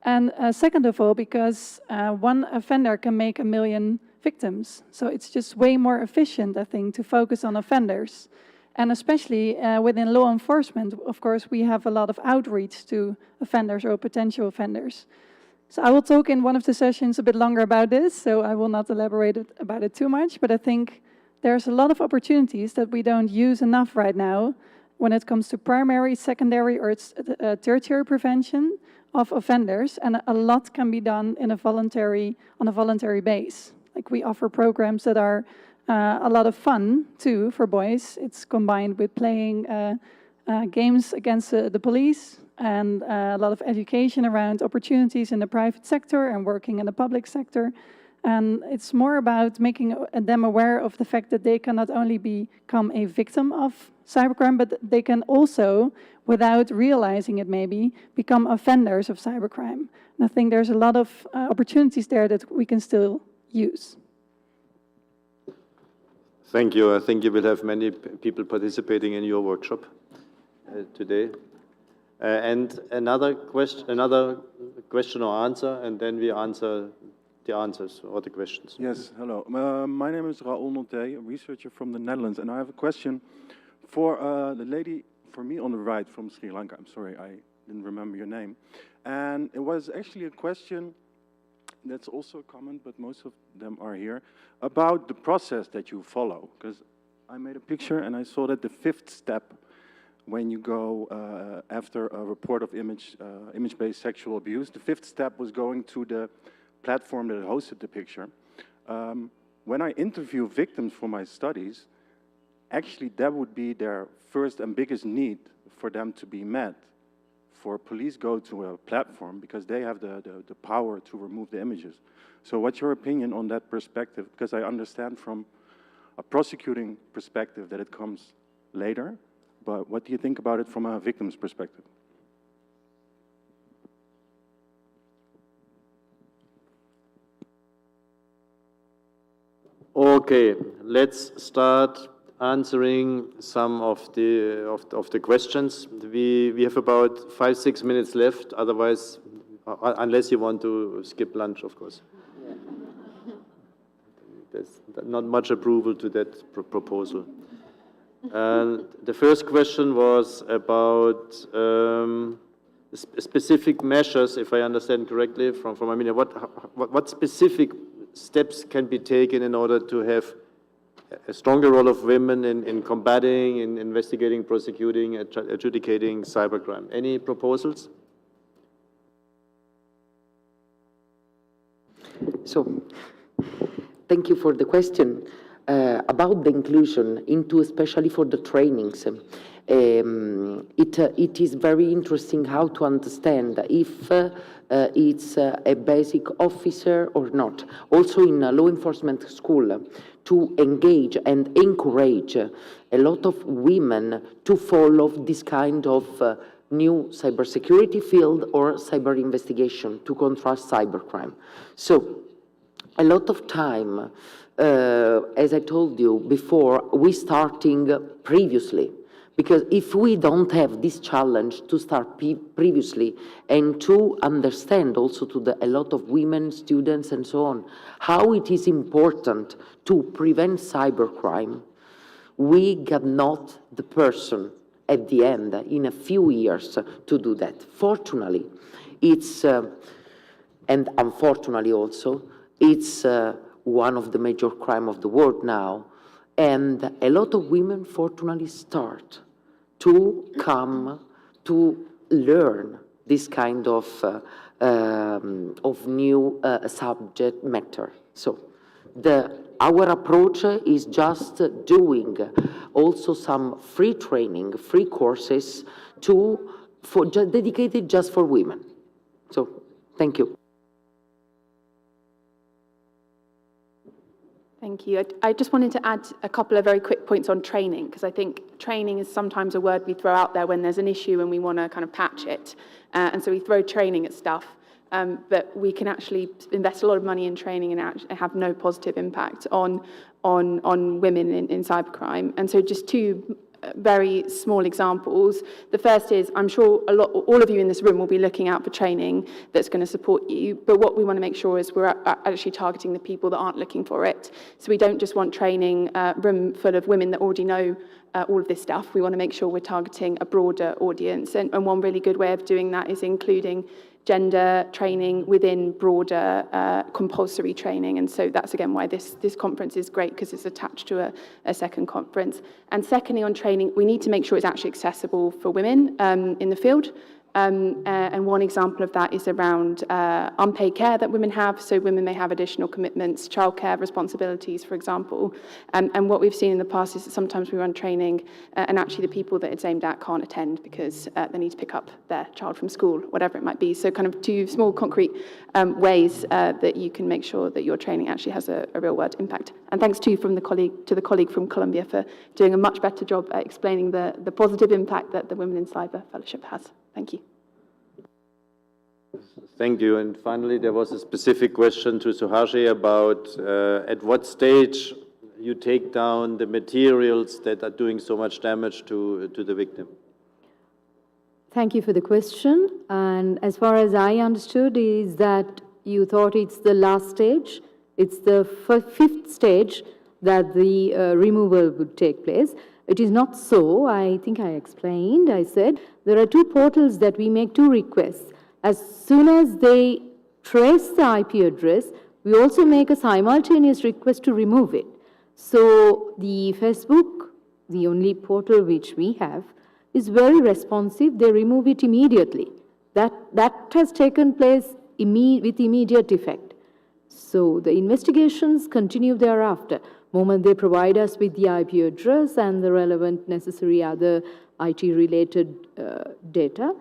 And second of all, because one offender can make 1 million victims. So it's just way more efficient, I think, to focus on offenders. And especially within law enforcement, of course, we have a lot of outreach to offenders or potential offenders. So I will talk in one of the sessions a bit longer about this, so I will not elaborate about it too much, but I think there's a lot of opportunities that we don't use enough right now when it comes to primary, secondary, or tertiary prevention of offenders, and a lot can be done on a voluntary base. Like, we offer programs that are a lot of fun too for boys. It's combined with playing games against the police and a lot of education around opportunities in the private sector and working in the public sector. And it's more about making them aware of the fact that they can not only become a victim of cybercrime, but they can also, without realizing it maybe, become offenders of cybercrime. And I think there's a lot of opportunities there that we can still use. Thank you. I think you will have many people participating in your workshop today. And another question or answer, and then we answer the answers or the questions. Yes, hello. My name is Raoul Noté, a researcher from the Netherlands, and I have a question for the lady, for me on the right from Sri Lanka. I'm sorry, I didn't remember your name. And it was actually a question that's also a comment, but most of them are here, about the process that you follow. Because I made a picture and I saw that the 5th step, when you go after a report of image-based sexual abuse, the 5th step was going to the platform that hosted the picture. When I interview victims for my studies, actually that would be their first and biggest need for them to be met. For police go to a platform because they have the power to remove the images. So what's your opinion on that perspective? Because I understand from a prosecuting perspective that it comes later, but what do you think about it from a victim's perspective? Okay, let's start answering some of the questions. We have about 5-6 minutes left. Otherwise, unless you want to skip lunch, of course. There's not much approval to that proposal. The first question was about specific measures, if I understand correctly, from Armenia. What specific steps can be taken in order to have a stronger role of women in combating, in investigating, prosecuting, adjudicating cybercrime? Any proposals? So, thank you for the question. About the inclusion into, especially for the trainings, it is very interesting how to understand if it's a basic officer or not. Also in a law enforcement school, to engage and encourage a lot of women to follow this kind of new cybersecurity field or cyber investigation to contrast cybercrime. So, a lot of time, as I told you before, we starting previously. Because if we don't have this challenge to start previously and to understand also to a lot of women, students and so on, how it is important to prevent cybercrime, we got not the person at the end in a few years to do that. Fortunately, it's, and unfortunately also, it's one of the major crimes of the world now, and a lot of women fortunately start to come to learn this kind of new subject matter. So our approach is just doing also some free training, free courses dedicated just for women. So thank you. Thank you. I just wanted to add a couple of very quick points on training, because I think training is sometimes a word we throw out there when there's an issue and we want to kind of patch it. And so we throw training at stuff, but we can actually invest a lot of money in training and have no positive impact on women in cybercrime. And so just two very small examples. The first is, I'm sure all of you in this room will be looking out for training that's going to support you, but what we want to make sure is we're actually targeting the people that aren't looking for it. So we don't just want training room full of women that already know all of this stuff. We want to make sure we're targeting a broader audience. And one really good way of doing that is including gender training within broader compulsory training. And so that's, again, why this conference is great, because it's attached to a second conference. And secondly, on training, we need to make sure it's actually accessible for women in the field. And one example of that is around unpaid care that women have. So women may have additional commitments, childcare responsibilities, for example. And what we've seen in the past is that sometimes we run training and actually the people that it's aimed at can't attend because they need to pick up their child from school, whatever it might be. So kind of two small concrete ways that you can make sure that your training actually has a real world impact. And thanks to the colleague from Colombia for doing a much better job at explaining the positive impact that the Women in Cyber Fellowship has. Thank you. Thank you. And finally, there was a specific question to Suhashi about at what stage you take down the materials that are doing so much damage to the victim. Thank you for the question. And as far as I understood is that you thought it's the last stage. It's the fifth stage that the removal would take place. It is not so. I think I explained. I said there are two portals that we make two requests. As soon as they trace the IP address, we also make a simultaneous request to remove it. So the Facebook, the only portal which we have, is very responsive. They remove it immediately. That has taken place with immediate effect. So the investigations continue thereafter. Moment they provide us with the IP address and the relevant necessary other IT-related data,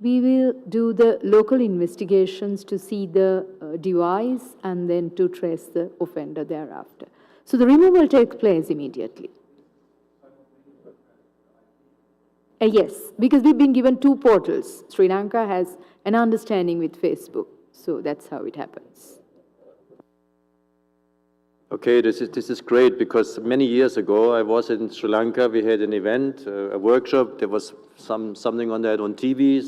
we will do the local investigations to see the device and then to trace the offender thereafter. So the removal takes place immediately. Yes, because we've been given two portals. Sri Lanka has an understanding with Facebook, so that's how it happens. Okay, this is great, because many years ago I was in Sri Lanka. We had an event, a workshop. There was something on that on TV.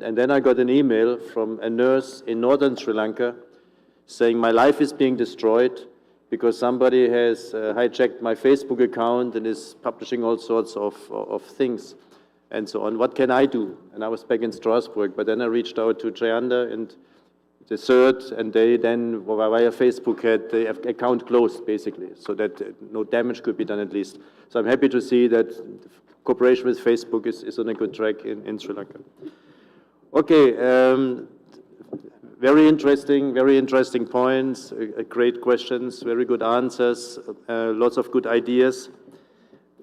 And then I got an email from a nurse in northern Sri Lanka saying my life is being destroyed because somebody has hijacked my Facebook account and is publishing all sorts of things and so on. What can I do? And I was back in Strasbourg, but then I reached out to Jayanda and the third, and they then, via Facebook, had the account closed, basically, so that no damage could be done, at least. So I'm happy to see that cooperation with Facebook is on a good track in Sri Lanka. Okay, very interesting points, great questions, very good answers, lots of good ideas.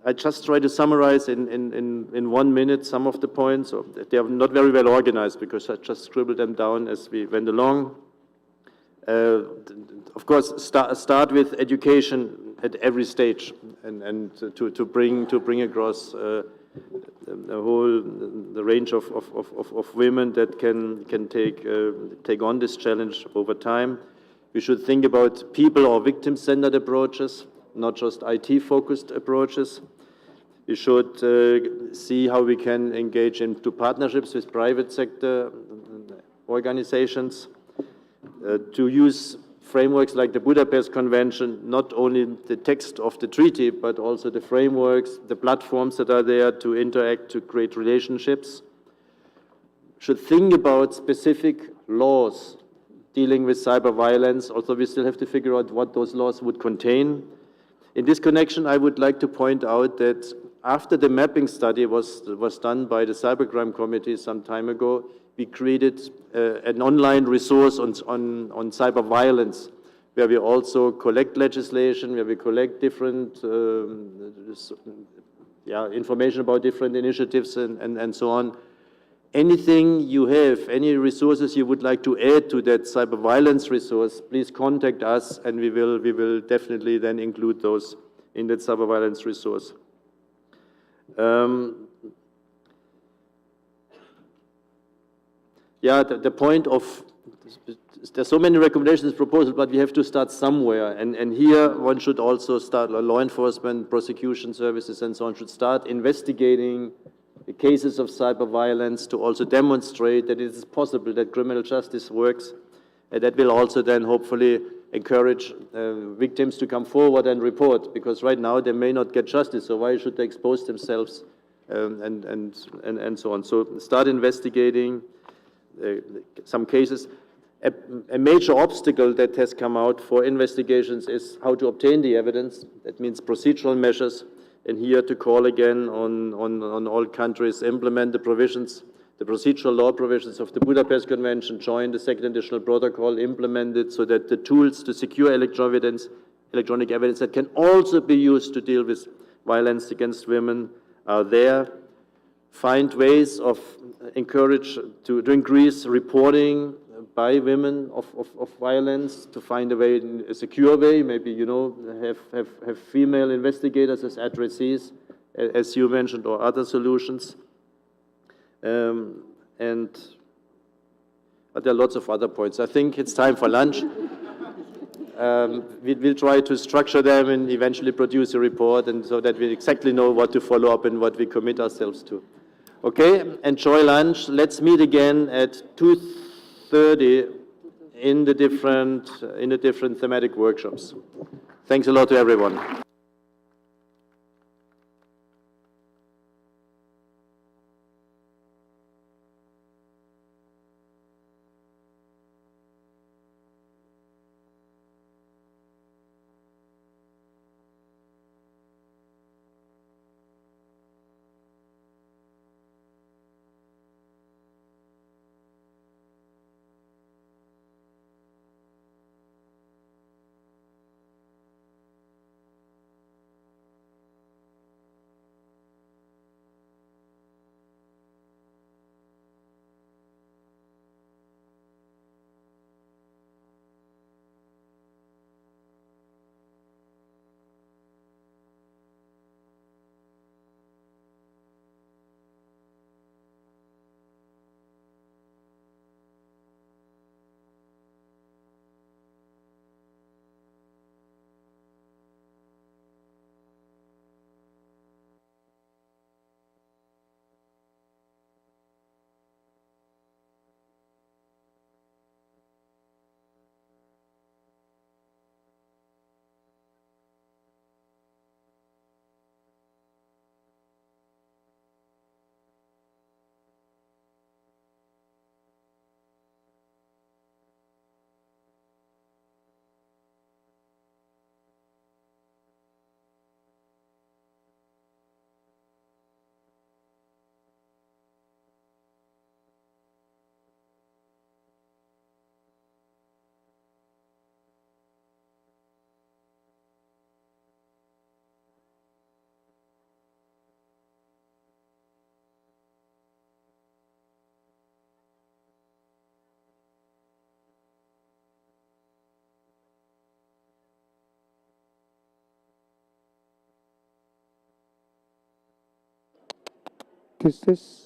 I just try to summarize in 1 minute some of the points. They are not very well organized because I just scribbled them down as we went along. Of course, start with education at every stage, and to bring across the range of women that can take on this challenge over time. We should think about people or victim-centered approaches, not just IT-focused approaches. We should see how we can engage into partnerships with private sector organizations, to use frameworks like the Budapest Convention, not only the text of the treaty, but also the frameworks, the platforms that are there to interact, to create relationships. Should think about specific laws dealing with cyber violence, although we still have to figure out what those laws would contain. In this connection, I would like to point out that after the mapping study was done by the Cybercrime Committee some time ago, we created an online resource on cyber violence, where we also collect legislation, where we collect different information about different initiatives and so on. Anything you have, any resources you would like to add to that cyber violence resource, please contact us, and we will definitely then include those in that cyber violence resource. The point of, there's so many recommendations, proposals, but we have to start somewhere. And here one should also start, law enforcement, prosecution services and so on, should start investigating the cases of cyber violence to also demonstrate that it is possible that criminal justice works. And that will also then hopefully encourage victims to come forward and report, because right now they may not get justice, so why should they expose themselves and so on. So start investigating some cases. A major obstacle that has come out for investigations is how to obtain the evidence. That means procedural measures. And here to call again on all countries, implement the provisions, the procedural law provisions of the Budapest Convention, join the second additional protocol, implement it so that the tools to secure electronic evidence that can also be used to deal with violence against women are there. Find ways of to increase reporting by women of violence, to find a secure way, maybe, have female investigators as addressees, as you mentioned, or other solutions. But there are lots of other points. I think it's time for lunch. We'll try to structure them and eventually produce a report, and so that we exactly know what to follow up and what we commit ourselves to. Okay, enjoy lunch. Let's meet again at 2:30 in the different thematic workshops. Thanks a lot to everyone. Test.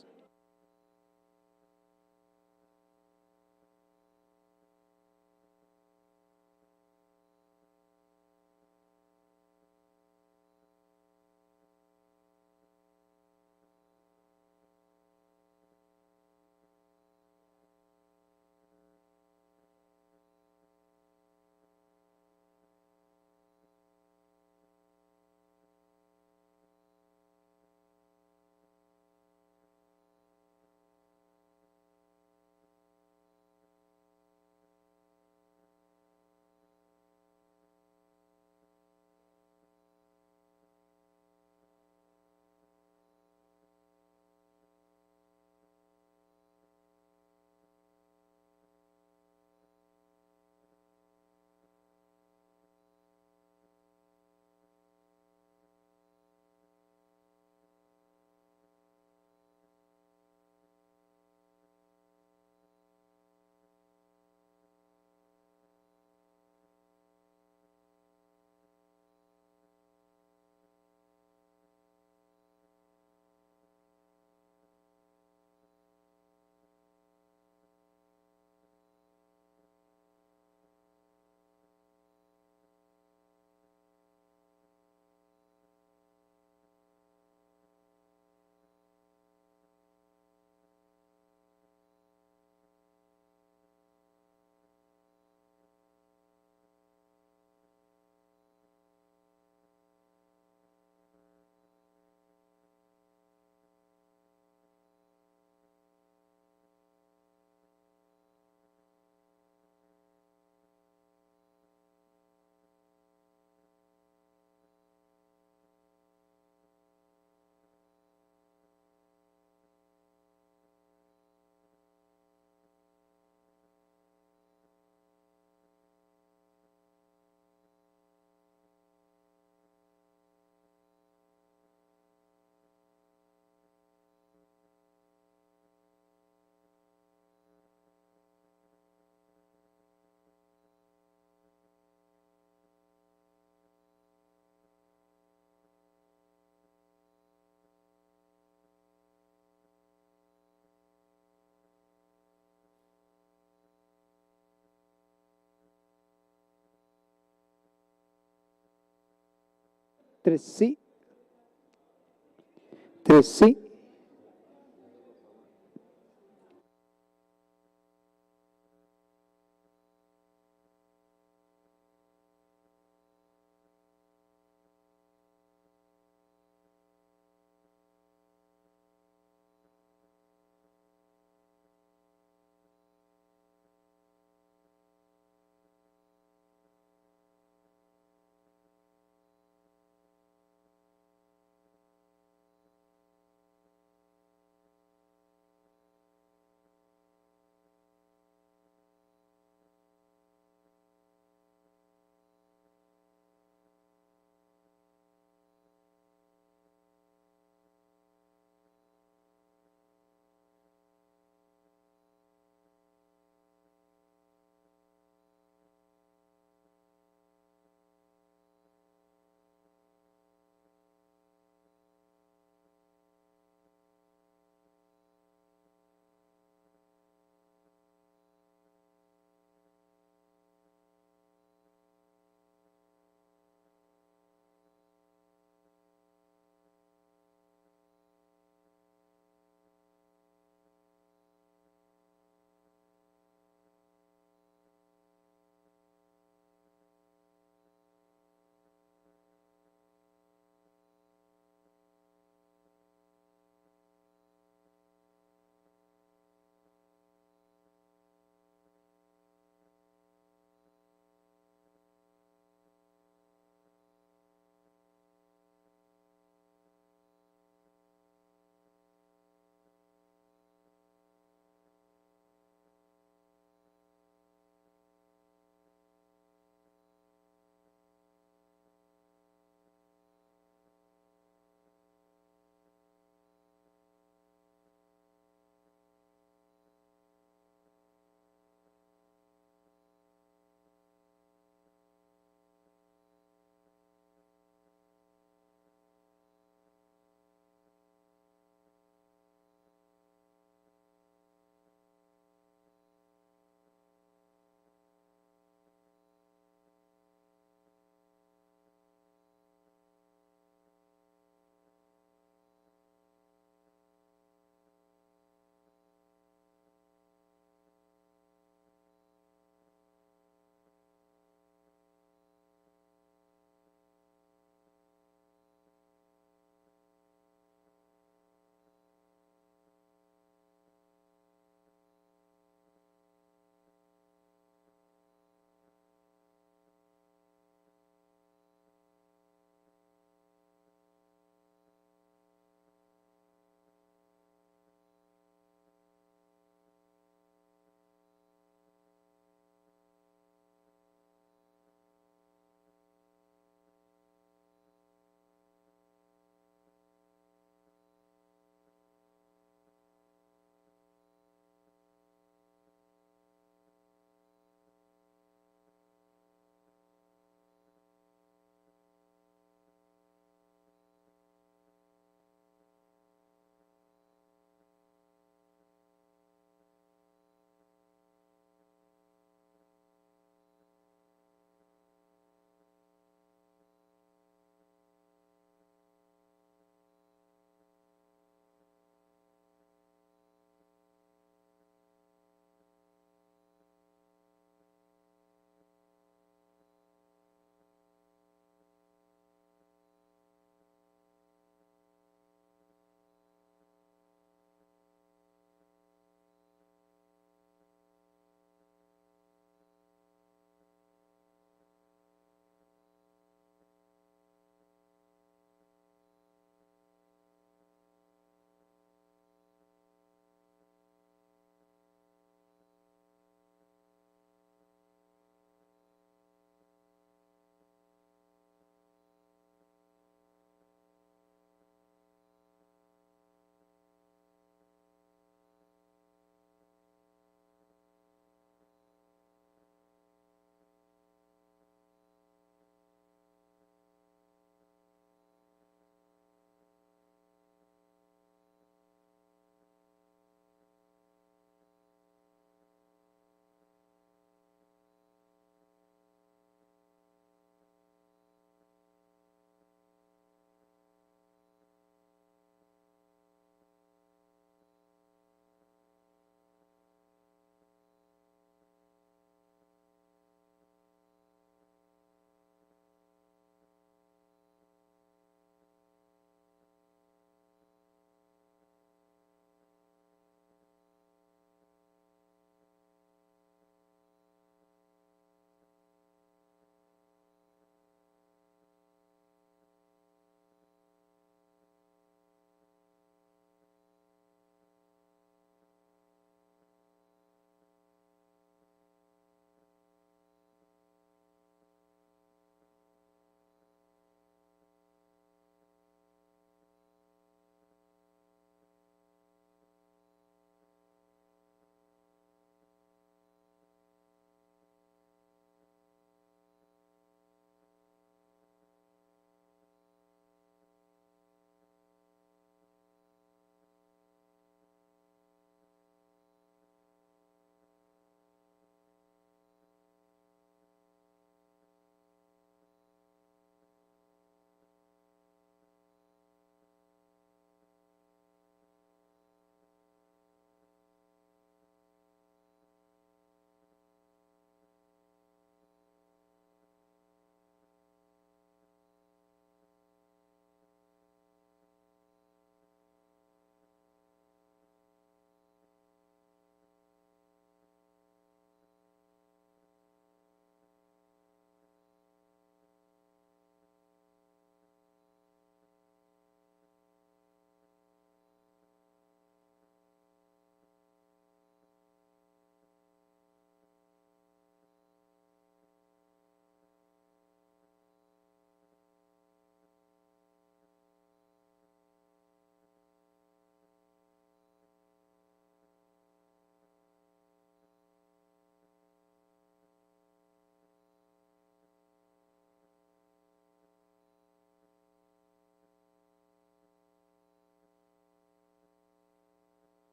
Tres sí. Tres sí.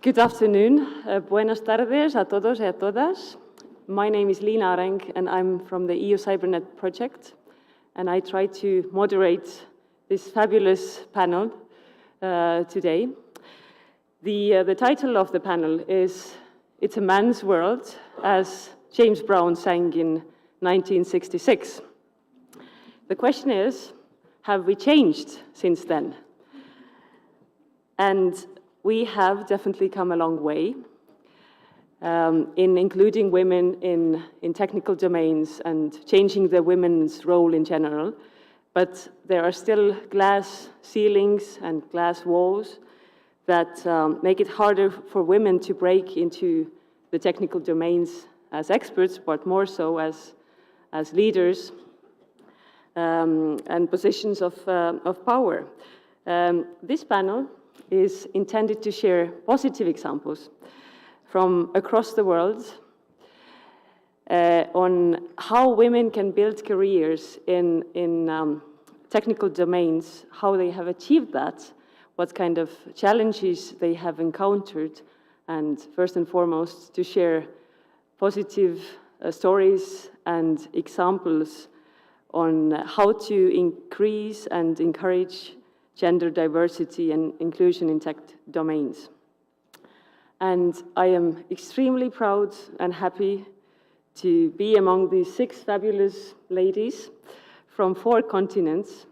Good afternoon. Buenas tardes a todos y a todas. My name is Lina Areng, and I'm from the EU CyberNet project. And I try to moderate this fabulous panel today. The title of the panel is It's a Man's World, as James Brown sang in 1966. The question is, have we changed since then? And we have definitely come a long way in including women in technical domains and changing the women's role in general. But there are still glass ceilings and glass walls that make it harder for women to break into the technical domains as experts, but more so as leaders and positions of power. This panel is intended to share positive examples from across the world on how women can build careers in technical domains, how they have achieved that, what kind of challenges they have encountered, and first and foremost, to share positive stories and examples on how to increase and encourage gender diversity and inclusion in tech domains. And I am extremely proud and happy to be among these 6 fabulous ladies from 4 continents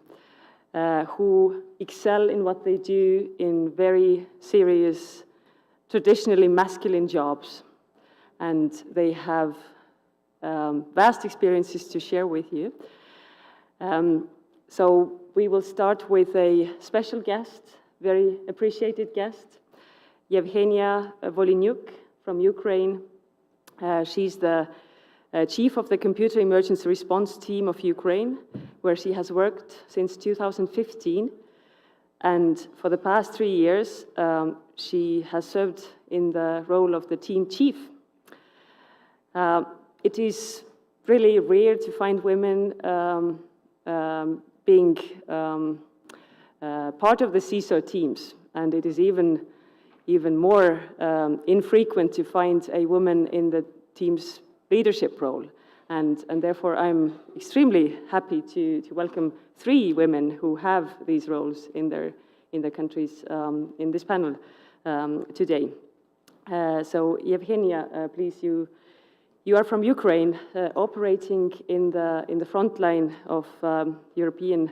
who excel in what they do in very serious, traditionally masculine jobs. And they have vast experiences to share with you. So we will start with a special guest, very appreciated guest, Yevgenia Volynuk from Ukraine. She's the chief of the Computer Emergency Response Team of Ukraine, where she has worked since 2015. And for the past 3 years, she has served in the role of the team chief. It is really rare to find women being part of the CISO teams, and it is even more infrequent to find a woman in the team's leadership role. And therefore, I'm extremely happy to welcome 3 women who have these roles in their countries in this panel today. So, Yevgenia, please, you are from Ukraine, operating in the front line of European,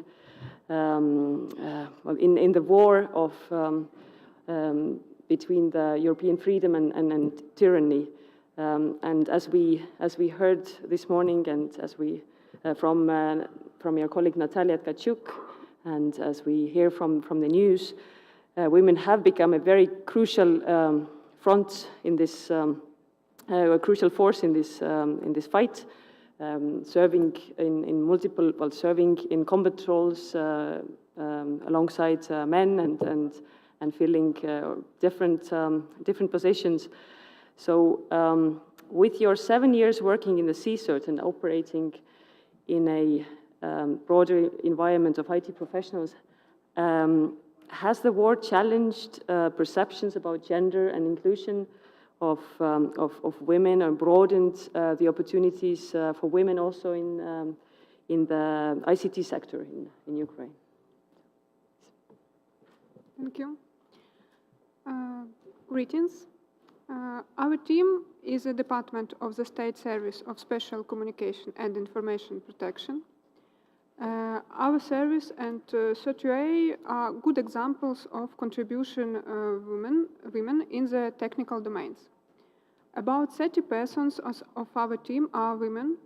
in the war of between the European freedom and tyranny. And as we heard this morning, and as we from your colleague Natalia Tkachuk, and as we hear from the news, women have become a very crucial front in this. A crucial force in this fight, serving in multiple, serving in combat roles alongside men and filling different positions. So, with your 7 years working in the CSIRT and operating in a broader environment of IT professionals, has the war challenged perceptions about gender and inclusion of women, and broadened the opportunities for women also in the ICT sector in Ukraine? Thank you. Greetings. Our team is a department of the State Service of Special Communication and Information Protection. Our service and CERTUA are good examples of contribution of women in the technical domains. About 30% of our team are women.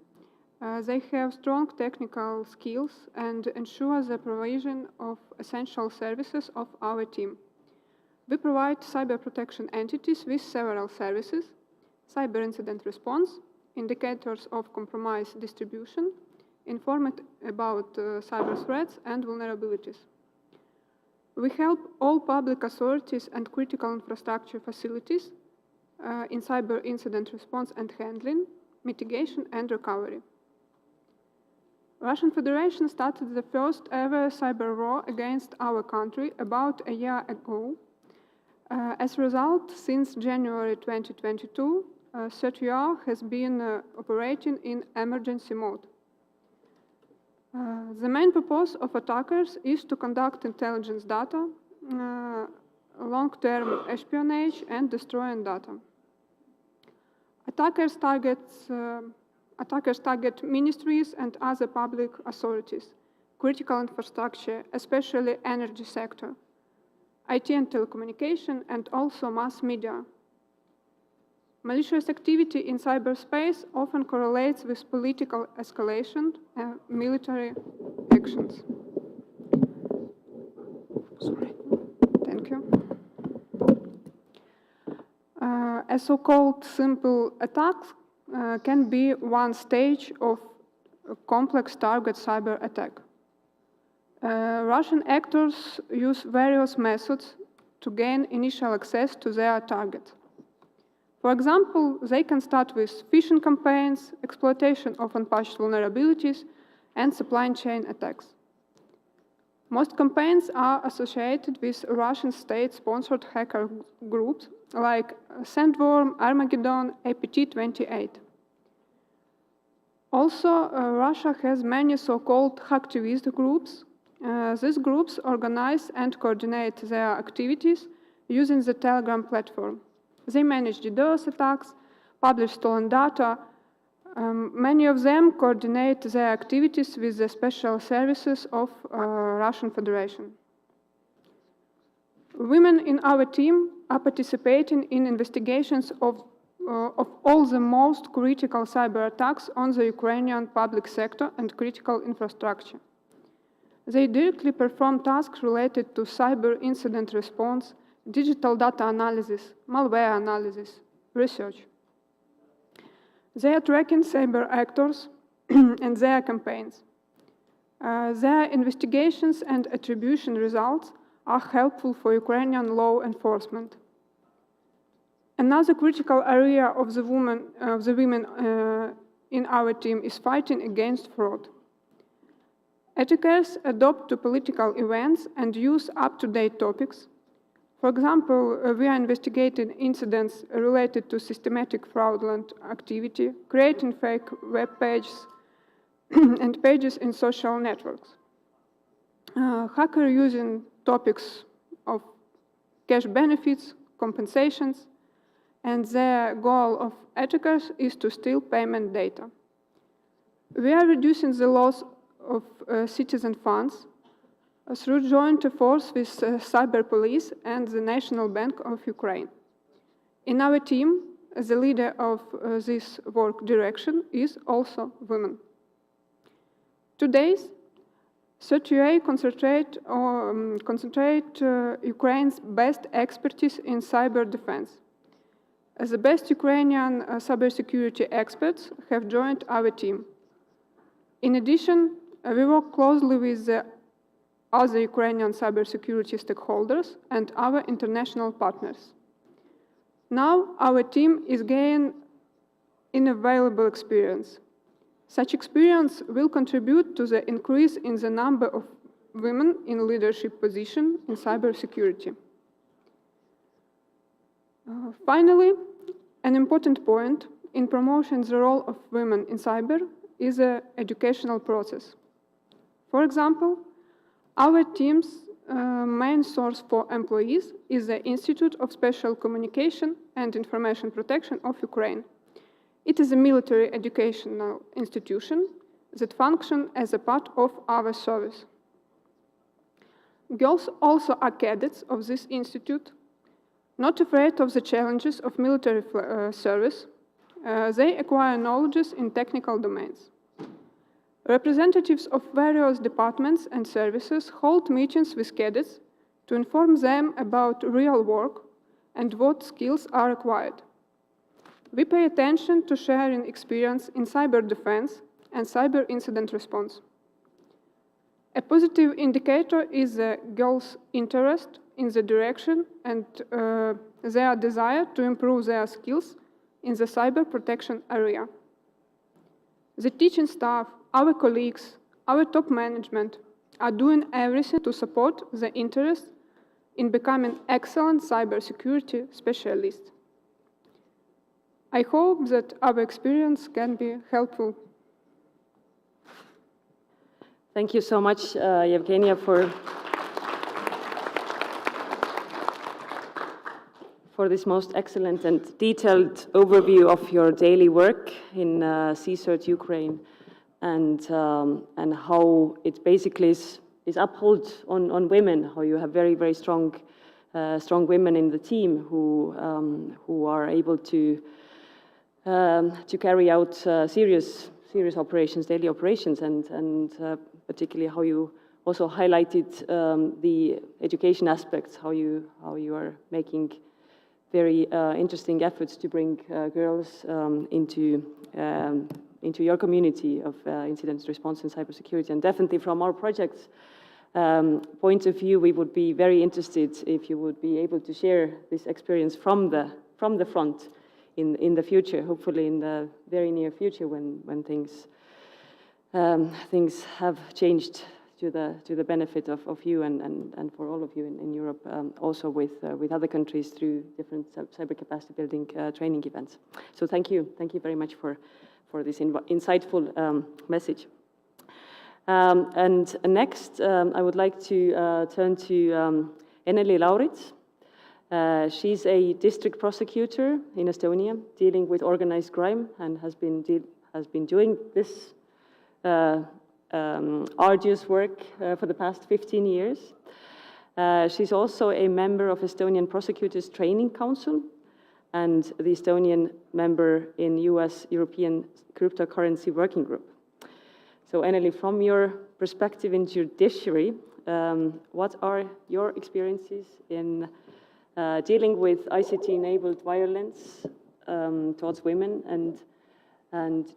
They have strong technical skills and ensure the provision of essential services of our team. We provide cyber protection entities with several services: cyber incident response, indicators of compromise distribution, information about cyber threats and vulnerabilities. We help all public authorities and critical infrastructure facilities in cyber incident response and handling, mitigation and recovery. Russian Federation started the first ever cyber war against our country about a year ago. As a result, since January 2022, CERT-UR has been operating in emergency mode. The main purpose of attackers is to conduct intelligence data, long-term espionage, and destroying data. Attackers target ministries and other public authorities, critical infrastructure, especially energy sector, IT and telecommunication, and also mass media. Malicious activity in cyberspace often correlates with political escalation and military actions. Sorry. Thank you. A so-called simple attack can be one stage of a complex target cyber attack. Russian actors use various methods to gain initial access to their target. For example, they can start with phishing campaigns, exploitation of unpatched vulnerabilities, and supply chain attacks. Most campaigns are associated with Russian state-sponsored hacker groups like Sandworm, Armageddon, APT28. Also, Russia has many so-called hacktivist groups. These groups organize and coordinate their activities using the Telegram platform. They manage DDoS attacks, publish stolen data. Many of them coordinate their activities with the special services of Russian Federation. Women in our team are participating in investigations of all the most critical cyber attacks on the Ukrainian public sector and critical infrastructure. They directly perform tasks related to cyber incident response, digital data analysis, malware analysis, research. They are tracking cyber actors and their campaigns. Their investigations and attribution results are helpful for Ukrainian law enforcement. Another critical area of the women in our team is fighting against fraud. Attackers adopt to political events and use up-to-date topics. For example, we are investigating incidents related to systematic fraudulent activity, creating fake web pages and pages in social networks. Hackers using topics of cash benefits, compensations, and the goal of attackers is to steal payment data. We are reducing the loss of citizen funds through joint efforts with Cyber Police and the National Bank of Ukraine. In our team, the leader of this work direction is also women. Today, CERT-UA concentrate Ukraine's best expertise in cyber defense. The best Ukrainian cybersecurity experts have joined our team. In addition, we work closely with the other Ukrainian cybersecurity stakeholders and our international partners. Now, our team is gaining invaluable experience. Such experience will contribute to the increase in the number of women in leadership positions in cybersecurity. Finally, an important point in promoting the role of women in cyber is the educational process. For example, our team's main source for employees is the Institute of Special Communication and Information Protection of Ukraine. It is a military educational institution that functions as a part of our service. Girls also are cadets of this institute. Not afraid of the challenges of military service, they acquire knowledge in technical domains. Representatives of various departments and services hold meetings with cadets to inform them about real work and what skills are required. We pay attention to sharing experience in cyber defense and cyber incident response. A positive indicator is the girls' interest in the direction and their desire to improve their skills in the cyber protection area. The teaching staff, our colleagues, our top management are doing everything to support the interests in becoming excellent cybersecurity specialists. I hope that our experience can be helpful. Thank you so much, Yevgenia, for this most excellent and detailed overview of your daily work in CSERT Ukraine and how it basically is upheld on women, how you have very, very strong women in the team who are able to carry out serious operations, daily operations, and particularly how you also highlighted the education aspects, how you are making very interesting efforts to bring girls into your community of incident response and cybersecurity. And definitely from our project's point of view, we would be very interested if you would be able to share this experience from the front in the future, hopefully in the very near future when things have changed to the benefit of you and for all of you in Europe, also with other countries through different cyber capacity building training events. So thank you very much for this insightful message. And next, I would like to turn to Eneli Lauritz. She's a district prosecutor in Estonia dealing with organized crime and has been doing this arduous work for the past 15 years. She's also a member of Estonian Prosecutors Training Council and the Estonian member in US European Cryptocurrency Working Group. So Eneli, from your perspective in judiciary, what are your experiences in dealing with ICT-enabled violence towards women, and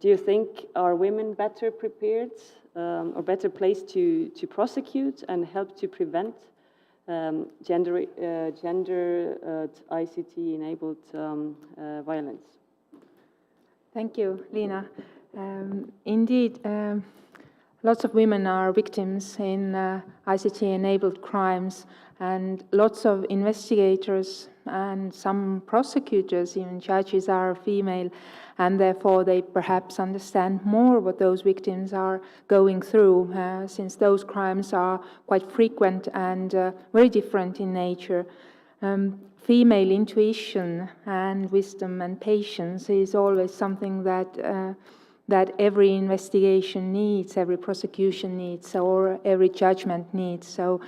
do you think are women better prepared or better placed to prosecute and help to prevent gender ICT-enabled violence? Thank you, Lina. Indeed, lots of women are victims in ICT-enabled crimes, and lots of investigators and some prosecutors, even judges, are female, and therefore they perhaps understand more what those victims are going through, since those crimes are quite frequent and very different in nature. Female intuition and wisdom and patience is always something that every investigation needs, every prosecution needs, or every judgment needs. So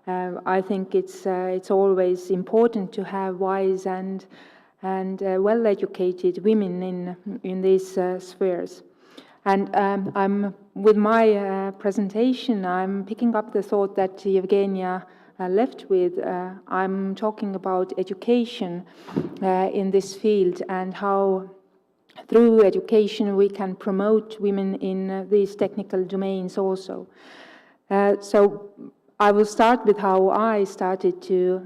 I think it's always important to have wise and well-educated women in these spheres. And I'm with my presentation, I'm picking up the thought that Yevgenia left with. I'm talking about education in this field and how through education we can promote women in these technical domains also. So I will start with how I started to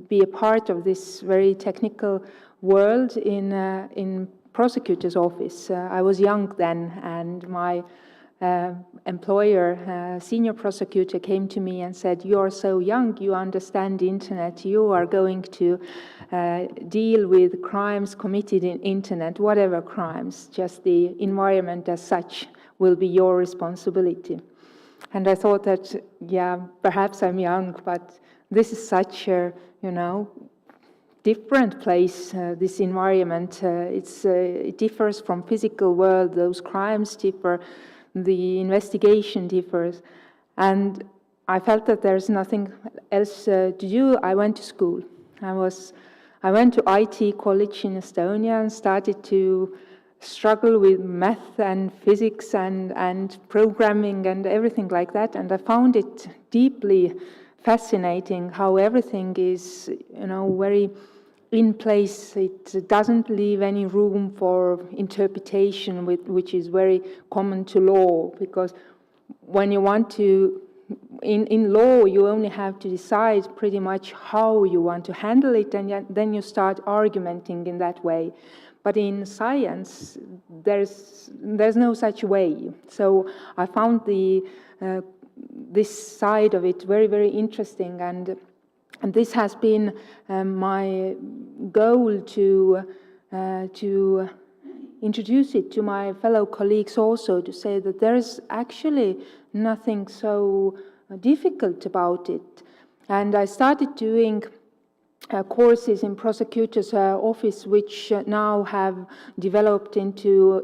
be a part of this very technical world in prosecutor's office. I was young then, and my employer, senior prosecutor, came to me and said, "You are so young, you understand the internet, you are going to deal with crimes committed in internet, whatever crimes, just the environment as such will be your responsibility." And I thought that, yeah, perhaps I'm young, but this is such a, different place, this environment. It differs from physical world, those crimes differ, the investigation differs. And I felt that there's nothing else to do. I went to school. I went to IT college in Estonia and started to struggle with math and physics and programming and everything like that. And I found it deeply fascinating how everything is, very in place. It doesn't leave any room for interpretation, which is very common to law, because when you want to, in law, you only have to decide pretty much how you want to handle it, and then you start argumenting in that way. But in science, there's no such way. So I found the this side of it very, very interesting. And this has been my goal to introduce it to my fellow colleagues also, to say that there is actually nothing so difficult about it. And I started doing courses in prosecutor's office, which now have developed into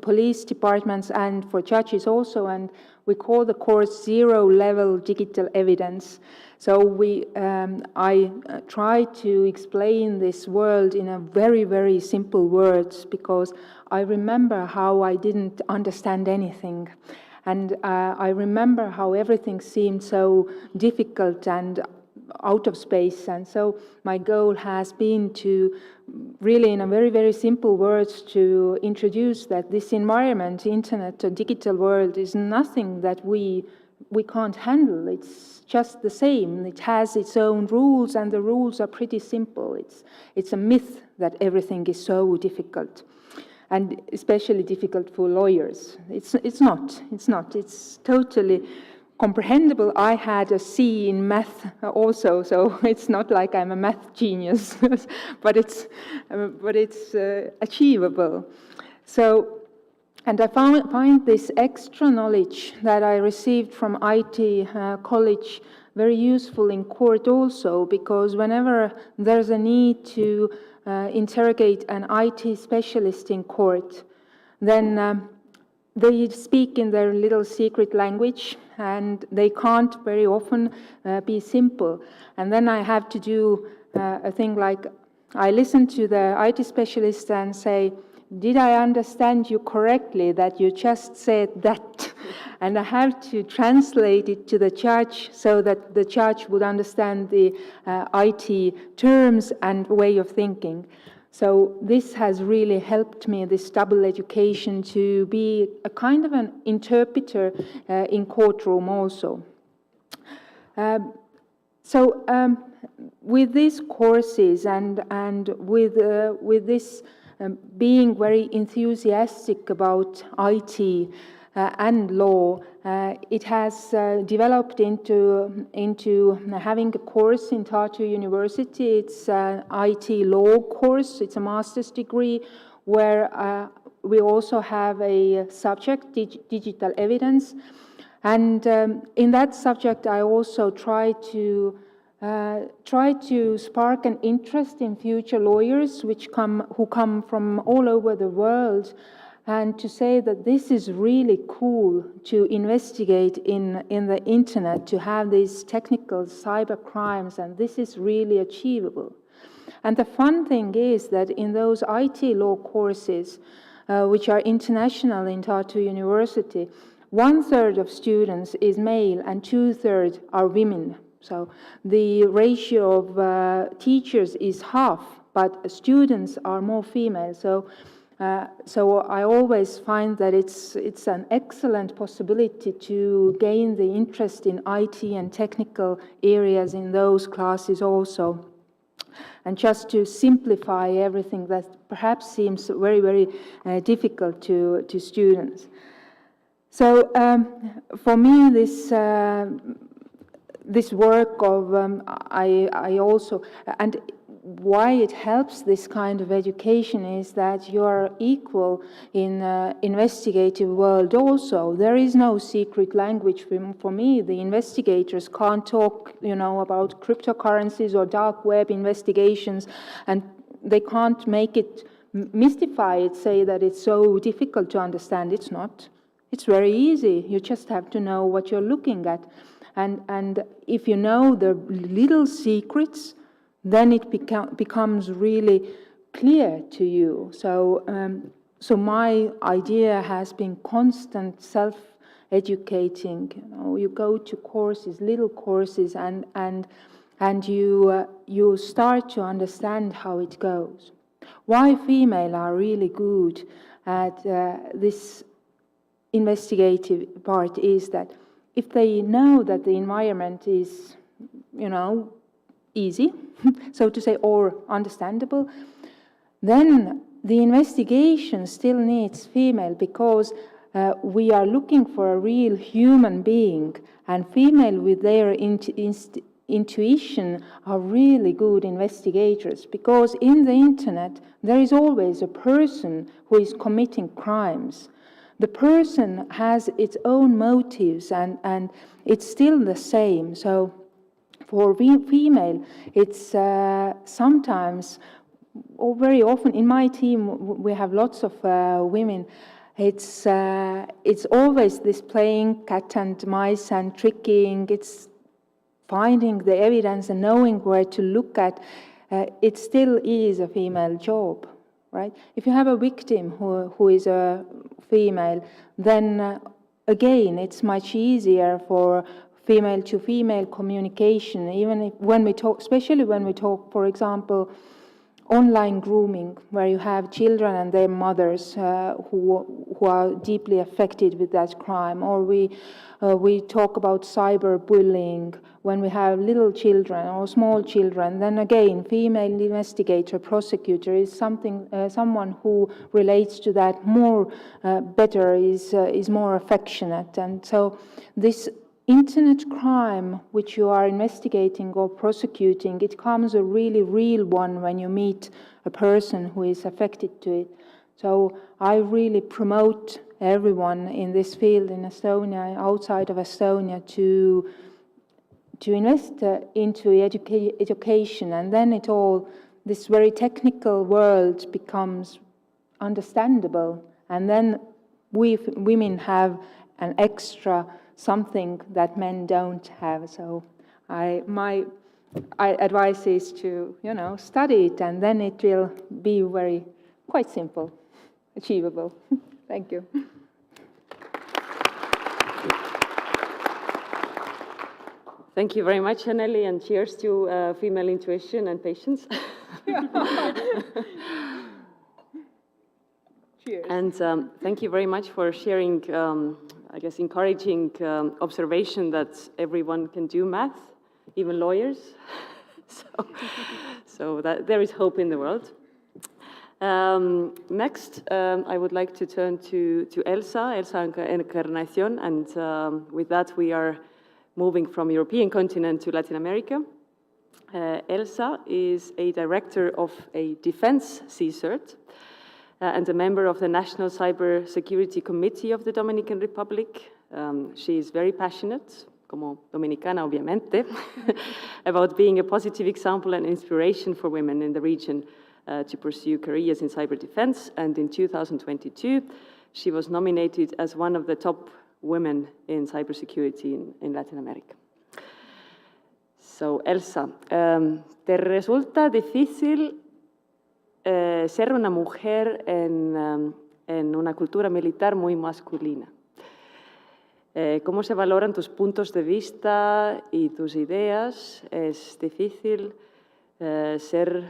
police departments and for judges also, and we call the course Zero-Level Digital Evidence. So I try to explain this world in a very, very simple words, because I remember how I didn't understand anything. And I remember how everything seemed so difficult and out of space. And so my goal has been to really, in a very, very simple words, to introduce that this environment, internet, or digital world, is nothing that we can't handle. It's just the same. It has its own rules, and the rules are pretty simple. It's a myth that everything is so difficult, and especially difficult for lawyers. It's not. It's totally comprehensible. I had a C in math also, so it's not like I'm a math genius, but it's achievable. So, and I find this extra knowledge that I received from IT college very useful in court also, because whenever there's a need to interrogate an IT specialist in court, then they speak in their little secret language, and they can't very often be simple. And then I have to do a thing like, I listen to the IT specialist and say, did I understand you correctly that you just said that? And I have to translate it to the judge so that the judge would understand the IT terms and way of thinking. So this has really helped me, this double education, to be a kind of an interpreter in courtroom also. With these courses and with this being very enthusiastic about IT and law, it has developed into having a course in Tartu University. It's an IT law course. It's a master's degree where we also have a subject, digital evidence. And in that subject, I also try to spark an interest in future lawyers who come from all over the world, and to say that this is really cool to investigate in the internet, to have these technical cyber crimes, and this is really achievable. And the fun thing is that in those IT law courses, which are international in Tartu University, 1/3 of students is male and 2/3 are women. So the ratio of teachers is half, but students are more female. So I always find that it's an excellent possibility to gain the interest in IT and technical areas in those classes also. And just to simplify everything that perhaps seems very, very difficult to students. So for me, this work of I also, and why it helps this kind of education is that you are equal in investigative world also. There is no secret language for me. The investigators can't talk, about cryptocurrencies or dark web investigations, and they can't make it, mystify it, say that it's so difficult to understand. It's not. It's very easy. You just have to know what you're looking at. And if you know the little secrets, then it becomes really clear to you. So my idea has been constant self-educating. You go to courses, little courses, and you start to understand how it goes. Why female are really good at this investigative part is that if they know that the environment is, easy, so to say, or understandable, then the investigation still needs female, because we are looking for a real human being, and female with their intuition are really good investigators, because in the internet there is always a person who is committing crimes. The person has its own motives, and it's still the same. So for female, it's sometimes, or very often, in my team we have lots of women. It's always this playing cat and mice and tricking. It's finding the evidence and knowing where to look at. It still is a female job, right? If you have a victim who is a female, then again, it's much easier for female-to-female communication, even if, when we talk, especially when we talk, for example, online grooming, where you have children and their mothers who are deeply affected with that crime, or we talk about cyberbullying when we have little children or small children. Then again, female investigator, prosecutor is someone who relates to that more better, is more affectionate, and so this internet crime which you are investigating or prosecuting, it becomes a really real one when you meet a person who is affected to it. So I really promote everyone in this field in Estonia, outside of Estonia, to invest into education, and then it all, this very technical world becomes understandable, and then we women have an extra something that men don't have. So my advice is to, study it, and then it will be quite simple, achievable. Thank you. Thank you very much, Anneli, and cheers to female intuition and patience. Cheers. And thank you very much for sharing, I guess, encouraging observation that everyone can do math, even lawyers. so that there is hope in the world. Next, I would like to turn to Elsa Encarnacion, and with that we are moving from European continent to Latin America. Elsa is a director of a defense CSIRT and a member of the National Cyber Security Committee of the Dominican Republic. She is very passionate, como dominicana obviamente, about being a positive example and inspiration for women in the region to pursue careers in cyber defense. And in 2022, she was nominated as one of the top women in cybersecurity in Latin America. So, Elsa, ¿te resulta difícil ser una mujer en una cultura militar muy masculina? ¿Cómo se valoran tus puntos de vista y tus ideas? ¿Es difícil ser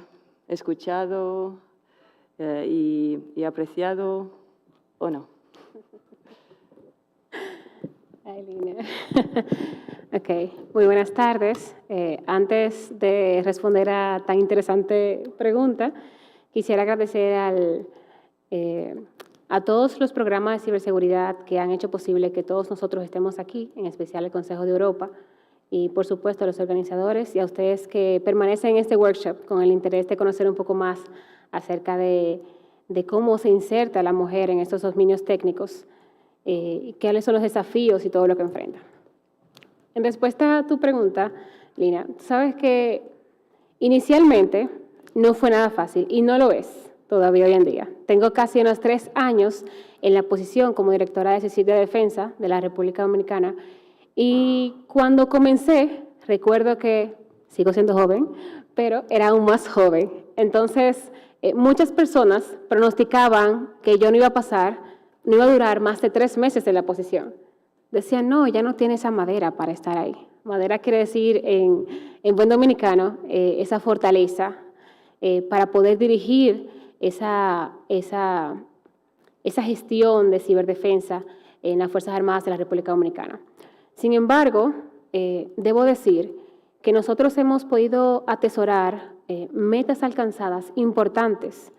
escuchado y apreciado o no? Lina. Ok, muy buenas tardes. Antes de responder a tan interesante pregunta, quisiera agradecer a todos los programas de ciberseguridad que han hecho posible que todos nosotros estemos aquí, en especial el Consejo de Europa, y por supuesto a los organizadores y a ustedes que permanecen en este workshop con el interés de conocer un poco más acerca de cómo se inserta la mujer en estos dominios técnicos, y cuáles son los desafíos y todo lo que enfrenta. En respuesta a tu pregunta, Lina, sabes que inicialmente no fue nada fácil y no lo es todavía hoy en día. Tengo casi unos 3 años en la posición como directora de CICIG de Defensa de la República Dominicana, y cuando comencé, recuerdo que sigo siendo joven, pero era aún más joven. Entonces, muchas personas pronosticaban que yo no iba a pasar, no iba a durar más de 3 meses en la posición. Decían, no, ya no tiene esa madera para estar ahí. Madera quiere decir, en buen dominicano, esa fortaleza para poder dirigir esa gestión de ciberdefensa en las Fuerzas Armadas de la República Dominicana. Sin embargo, debo decir que nosotros hemos podido atesorar metas alcanzadas importantes,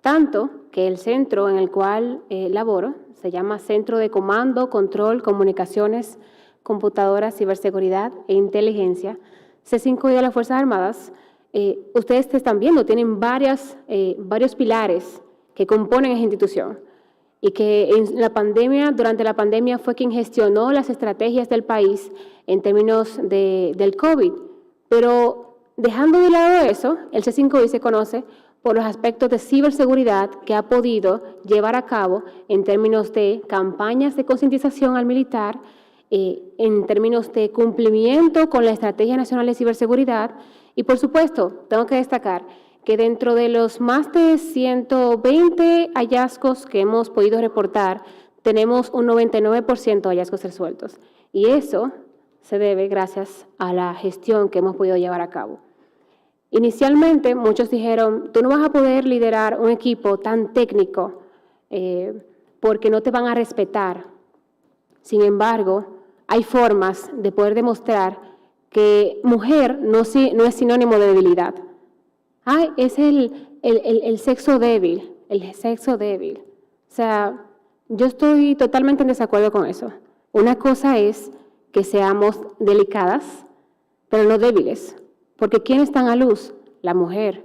Tanto que el centro en el cual laboro se llama Centro de Comando, Control, Comunicaciones, Computadoras, Ciberseguridad e Inteligencia, C5I de las Fuerzas Armadas. Ustedes están viendo, tienen varios pilares que componen esa institución y que durante la pandemia fue quien gestionó las estrategias del país en términos del COVID. Pero dejando de lado eso, el C5I se conoce por los aspectos de ciberseguridad que ha podido llevar a cabo en términos de campañas de concientización al militar, en términos de cumplimiento con la Estrategia Nacional de Ciberseguridad y, por supuesto, tengo que destacar que dentro de los más de 120 hallazgos que hemos podido reportar, tenemos un 99% de hallazgos resueltos. Y eso se debe gracias a la gestión que hemos podido llevar a cabo. Inicialmente, muchos dijeron, tú no vas a poder liderar un equipo tan técnico porque no te van a respetar. Sin embargo, hay formas de poder demostrar que mujer no es sinónimo de debilidad. Es el sexo débil, el sexo débil. O sea, yo estoy totalmente en desacuerdo con eso. Una cosa es que seamos delicadas, pero no débiles. Porque ¿quiénes están a luz? La mujer.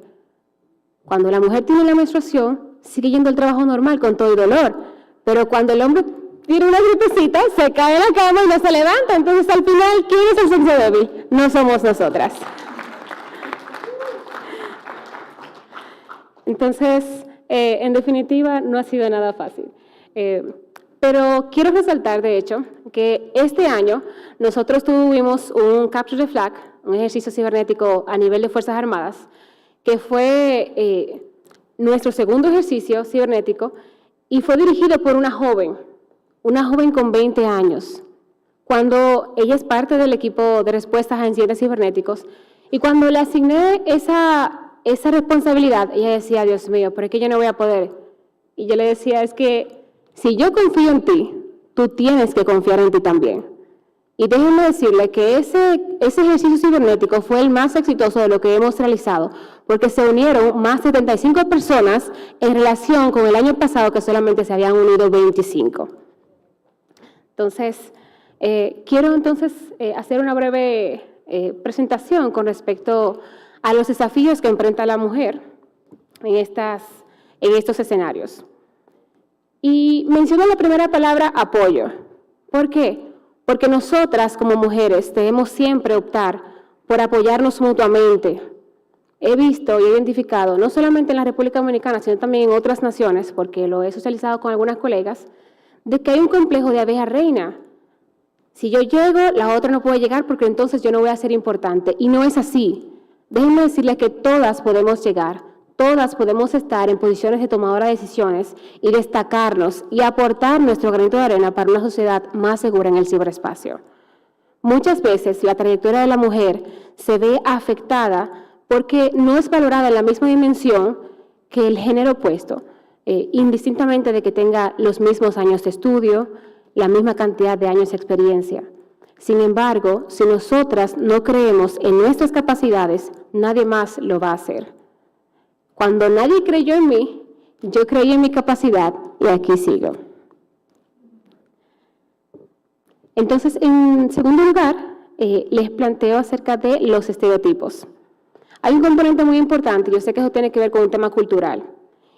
Cuando la mujer tiene la menstruación, sigue yendo al trabajo normal con todo el dolor. Pero cuando el hombre tiene una gripecita, se cae en la cama y no se levanta. Entonces, al final, ¿quién es el sexo débil? No somos nosotras. Entonces, en definitiva, no ha sido nada fácil. Pero quiero resaltar, de hecho, que este año nosotros tuvimos un Capture the Flag, un ejercicio cibernético a nivel de Fuerzas Armadas, que fue nuestro segundo ejercicio cibernético y fue dirigido por una joven con 20 años, cuando ella es parte del equipo de respuestas a incidentes cibernéticos. Y cuando le asigné esa responsabilidad, ella decía, Dios mío, pero es que yo no voy a poder. Y yo le decía, es que si yo confío en ti, tú tienes que confiar en ti también. Y déjenme decirle que ese ejercicio cibernético fue el más exitoso de lo que hemos realizado, porque se unieron más de 75 personas en relación con el año pasado, que solamente se habían unido 25. Entonces, quiero hacer una breve presentación con respecto a los desafíos que enfrenta la mujer en estos escenarios. Y menciono la primera palabra, apoyo. ¿Por qué? Porque nosotras como mujeres debemos siempre optar por apoyarnos mutuamente. He visto y he identificado, no solamente en la República Dominicana, sino también en otras naciones, porque lo he socializado con algunas colegas, de que hay un complejo de abeja reina. Si yo llego, la otra no puede llegar porque entonces yo no voy a ser importante. Y no es así. Déjenme decirles que todas podemos llegar, todas podemos estar en posiciones de tomadora de decisiones y destacarnos y aportar nuestro granito de arena para una sociedad más segura en el ciberespacio. Muchas veces la trayectoria de la mujer se ve afectada porque no es valorada en la misma dimensión que el género opuesto, indistintamente de que tenga los mismos años de estudio, la misma cantidad de años de experiencia. Sin embargo, si nosotras no creemos en nuestras capacidades, nadie más lo va a hacer. Cuando nadie creyó en mí, yo creí en mi capacidad y aquí sigo. Entonces, en segundo lugar, les planteo acerca de los estereotipos. Hay un componente muy importante, yo sé que eso tiene que ver con un tema cultural,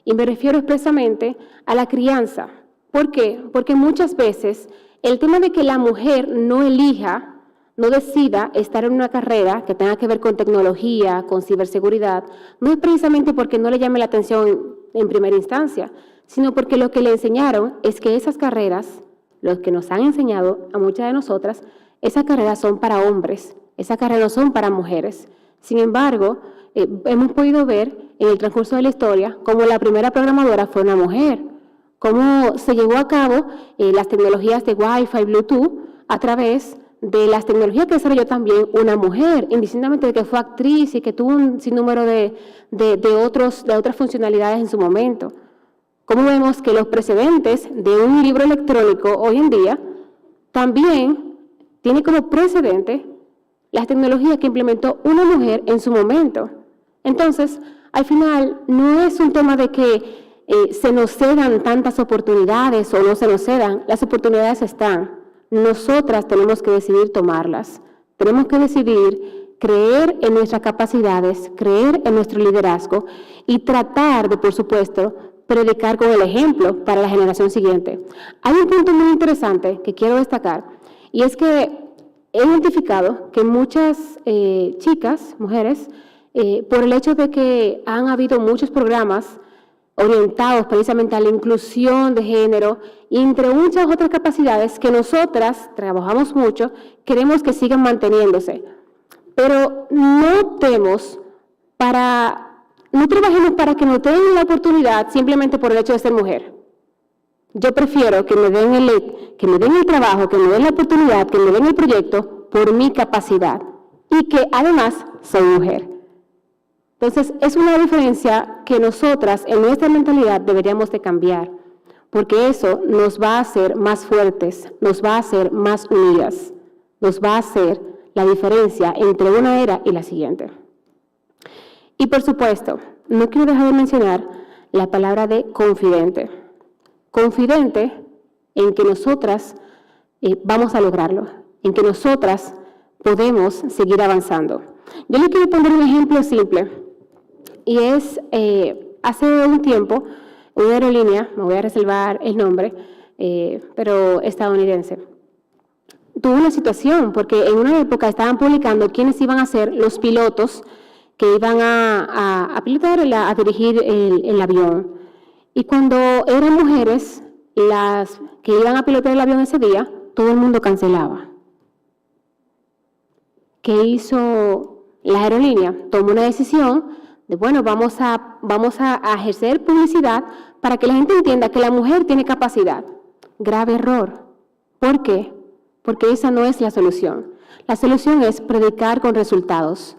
y me refiero expresamente a la crianza. ¿Por qué? Porque muchas veces el tema de que la mujer no elija, no decida estar en una carrera que tenga que ver con tecnología, con ciberseguridad, no es precisamente porque no le llame la atención en primera instancia, sino porque lo que le enseñaron es que esas carreras, los que nos han enseñado a muchas de nosotras, esas carreras son para hombres, esas carreras no son para mujeres. Sin embargo, hemos podido ver en el transcurso de la historia cómo la primera programadora fue una mujer, cómo se llevó a cabo las tecnologías de Wi-Fi, Bluetooth, a través de las tecnologías que desarrolló también una mujer, indistintamente de que fue actriz y que tuvo un sinnúmero de otras funcionalidades en su momento. Como vemos que los precedentes de un libro electrónico hoy en día también tiene como precedente las tecnologías que implementó una mujer en su momento. Entonces, al final, no es un tema de que se nos cedan tantas oportunidades o no se nos cedan, las oportunidades están. Nosotras tenemos que decidir tomarlas. Tenemos que decidir creer en nuestras capacidades, creer en nuestro liderazgo y tratar de, por supuesto, predicar con el ejemplo para la generación siguiente. Hay un punto muy interesante que quiero destacar, y es que he identificado que muchas chicas, mujeres, por el hecho de que han habido muchos programas orientados precisamente a la inclusión de género, y entre muchas otras capacidades que nosotras trabajamos mucho, queremos que sigan manteniéndose. Pero no trabajemos para que nos den la oportunidad simplemente por el hecho de ser mujer. Yo prefiero que me den el trabajo, que me den la oportunidad, que me den el proyecto por mi capacidad y que además soy mujer. Entonces, es una diferencia que nosotras en nuestra mentalidad deberíamos de cambiar, porque eso nos va a hacer más fuertes, nos va a hacer más unidas, nos va a hacer la diferencia entre una era y la siguiente. Y por supuesto, no quiero dejar de mencionar la palabra de confidente. Confidente en que nosotras vamos a lograrlo, en que nosotras podemos seguir avanzando. Yo les quiero poner un ejemplo simple, y es, hace un tiempo, una aerolínea, me voy a reservar el nombre, pero estadounidense, tuvo una situación, porque en una época estaban publicando quiénes iban a ser los pilotos que iban a pilotar, a dirigir el avión. Y cuando eran mujeres las que iban a pilotar el avión ese día, todo el mundo cancelaba. ¿Qué hizo la aerolínea? Tomó una decisión de, bueno, vamos a ejercer publicidad para que la gente entienda que la mujer tiene capacidad. Grave error. ¿Por qué? Porque esa no es la solución. La solución es predicar con resultados.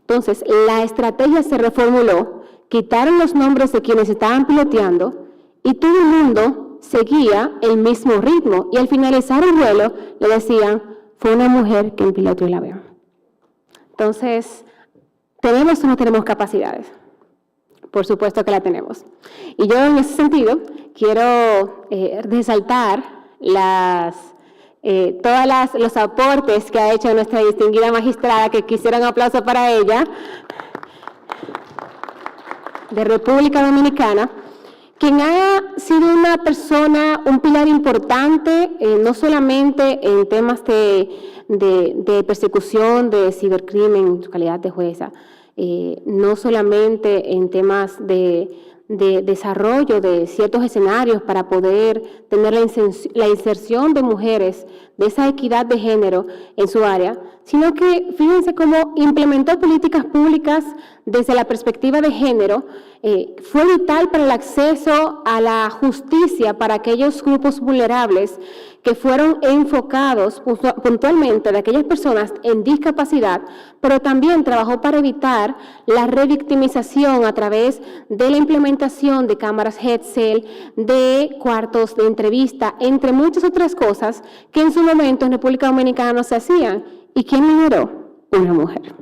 Entonces, la estrategia se reformuló, quitaron los nombres de quienes estaban piloteando y todo el mundo seguía el mismo ritmo. Y al finalizar el vuelo, le decían, fue una mujer quien pilotó el avión. Entonces, ¿tenemos o no tenemos capacidades? Por supuesto que la tenemos. Y yo en ese sentido quiero resaltar todos los aportes que ha hecho nuestra distinguida magistrada, que quisiera un aplauso para ella, de República Dominicana, quien ha sido una persona, un pilar importante, no solamente en temas de persecución, de cibercrimen, en su calidad de jueza, no solamente en temas de desarrollo de ciertos escenarios para poder tener la inserción de mujeres, de esa equidad de género en su área, sino que fíjense cómo implementó políticas públicas desde la perspectiva de género. Fue vital para el acceso a la justicia para aquellos grupos vulnerables que fueron enfocados puntualmente de aquellas personas en discapacidad, pero también trabajó para evitar la revictimización a través de la implementación de cámaras headset, de cuartos de entrevista, entre muchas otras cosas que en su momento en República Dominicana no se hacían. ¿Y quién lideró? Una mujer.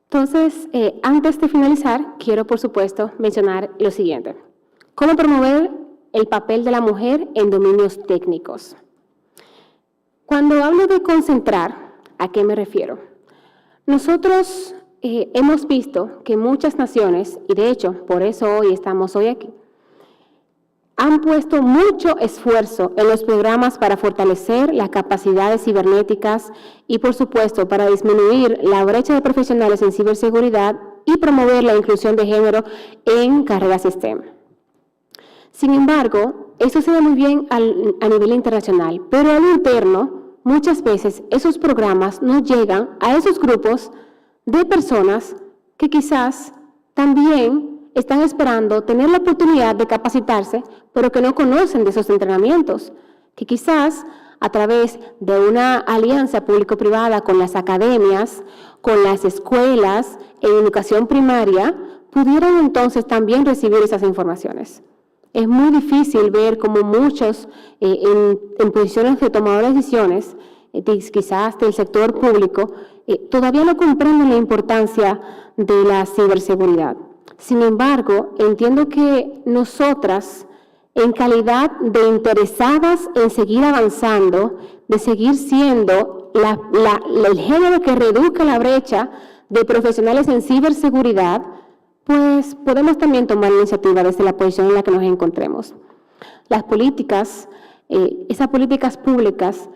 Entonces, antes de finalizar, quiero, por supuesto, mencionar lo siguiente. ¿Cómo promover el papel de la mujer en dominios técnicos? Cuando hablo de concentrar, ¿a qué me refiero? Nosotros hemos visto que muchas naciones, y de hecho, por eso estamos hoy aquí, han puesto mucho esfuerzo en los programas para fortalecer las capacidades cibernéticas y, por supuesto, para disminuir la brecha de profesionales en ciberseguridad y promover la inclusión de género en carreras STEM. Sin embargo, esto se ve muy bien a nivel internacional, pero a lo interno, muchas veces esos programas no llegan a esos grupos de personas que quizás también están esperando tener la oportunidad de capacitarse, pero que no conocen de esos entrenamientos, que quizás a través de una alianza público-privada con las academias, con las escuelas en educación primaria, pudieran entonces también recibir esas informaciones. Es muy difícil ver cómo muchos en posiciones de tomadores de decisiones, quizás del sector público, todavía no comprenden la importancia de la ciberseguridad. Sin embargo, entiendo que nosotras, en calidad de interesadas en seguir avanzando, de seguir siendo el género que reduzca la brecha de profesionales en ciberseguridad, pues podemos también tomar la iniciativa desde la posición en la que nos encontremos. Las políticas, esas políticas públicas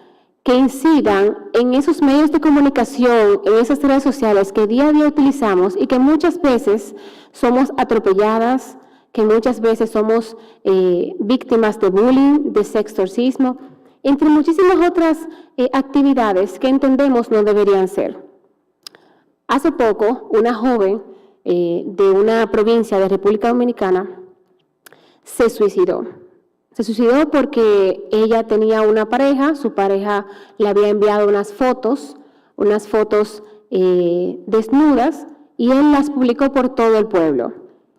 que incidan en esos medios de comunicación, en esas redes sociales que día a día utilizamos y que muchas veces somos atropelladas, que muchas veces somos víctimas de bullying, de sextorcismo, entre muchísimas otras actividades que entendemos no deberían ser. Hace poco, una joven de una provincia de República Dominicana se suicidó. Se suicidó porque ella tenía una pareja, su pareja le había enviado unas fotos desnudas, y él las publicó por todo el pueblo.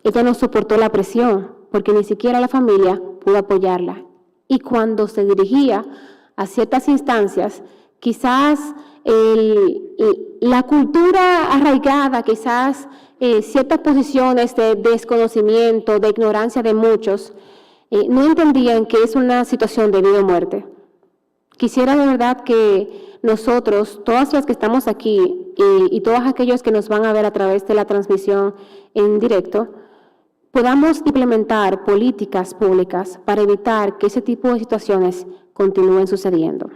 Ella no soportó la presión, porque ni siquiera la familia pudo apoyarla. Y cuando se dirigía a ciertas instancias, quizás la cultura arraigada, quizás ciertas posiciones de desconocimiento, de ignorancia de muchos, no entendían que es una situación de vida o muerte. Quisiera de verdad que nosotros, todas las que estamos aquí y todos aquellos que nos van a ver a través de la transmisión en directo, podamos implementar políticas públicas para evitar que ese tipo de situaciones continúen sucediendo.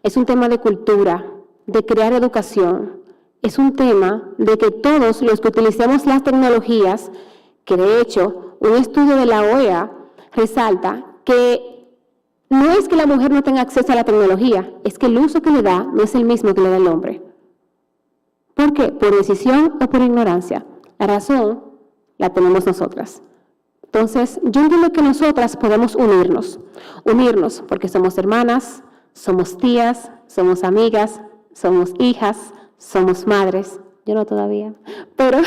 Es un tema de cultura, de crear educación. Es un tema de que todos los que utilicemos las tecnologías, que de hecho un estudio de la OEA resalta que no es que la mujer no tenga acceso a la tecnología, es que el uso que le da no es el mismo que le da el hombre. ¿Por qué? ¿Por decisión o por ignorancia? La razón la tenemos nosotras. Entonces, yo entiendo que nosotras podemos unirnos porque somos hermanas, somos tías, somos amigas, somos hijas, somos madres. Yo no todavía, pero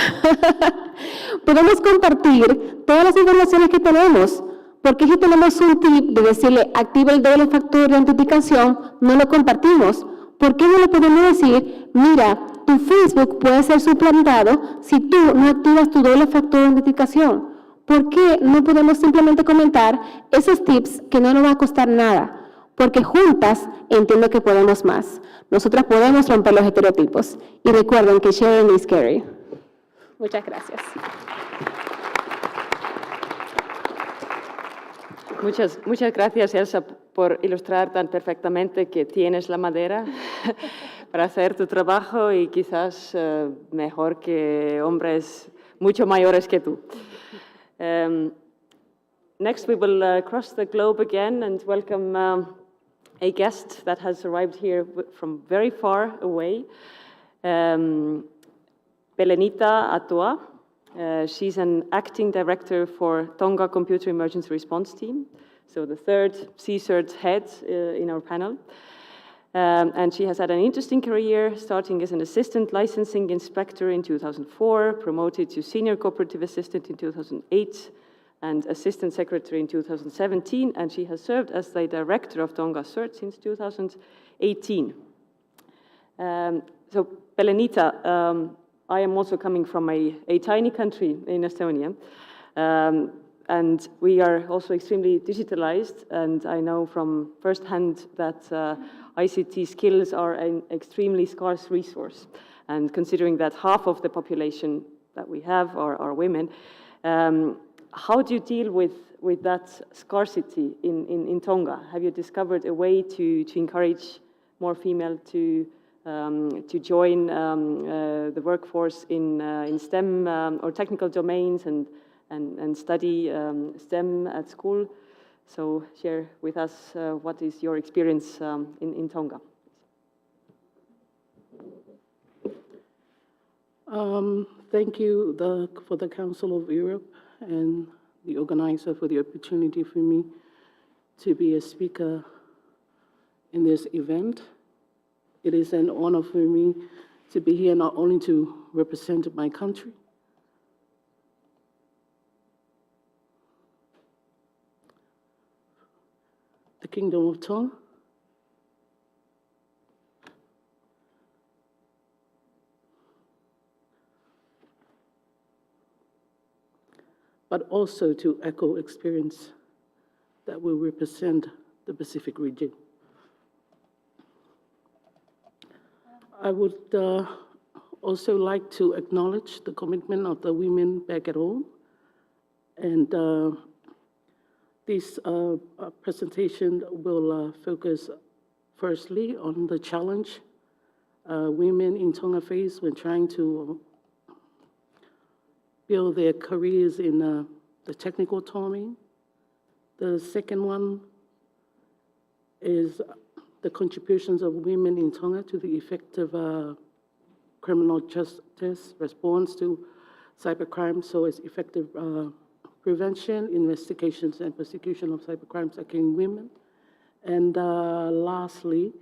podemos compartir todas las informaciones que tenemos, porque si tenemos un tip de decirle activa el doble factor de identificación, no lo compartimos. ¿Por qué no le podemos decir, mira, tu Facebook puede ser suplantado si tú no activas tu doble factor de identificación? ¿Por qué no podemos simplemente comentar esos tips que no nos va a costar nada? Porque juntas entiendo que podemos más. Nosotras podemos romper los estereotipos. Y recuerden que sharing is caring. Muchas gracias. Muchas gracias, Elsa, por ilustrar tan perfectamente que tienes la madera para hacer tu trabajo y quizás mejor que hombres mucho mayores que tú. Next, we will cross the globe again and welcome a guest that has arrived here from very far away, Belenita Atoa. She's an acting director for Tonga Computer Emergency Response Team, so the third CSIRT head in our panel. And she has had an interesting career, starting as an assistant licensing inspector in 2004, promoted to senior cooperative assistant in 2008, and assistant secretary in 2017, and she has served as the director of Tonga CERT since 2018. So, Belenita, I am also coming from a tiny country in Estonia, and we are also extremely digitalized, and I know from firsthand that ICT skills are an extremely scarce resource, and considering that half of the population that we have are women, how do you deal with that scarcity in Tonga? Have you discovered a way to encourage more female to join the workforce in STEM or technical domains and study STEM at school? So share with us what is your experience in Tonga. Thank you for the Council of Europe and the organizer for the opportunity for me to be a speaker in this event. It is an honor for me to be here not only to represent my country, the Kingdom of Tonga, but also to echo experience that will represent the Pacific region. I would also like to acknowledge the commitment of the women back at home. And this presentation will focus firstly on the challenge women in Tonga face when trying to build their careers in the technical domain. The second one is the contributions of women in Tonga to the effective criminal justice response to cybercrime, so as effective prevention, investigations, and prosecution of cybercrimes against women. And lastly,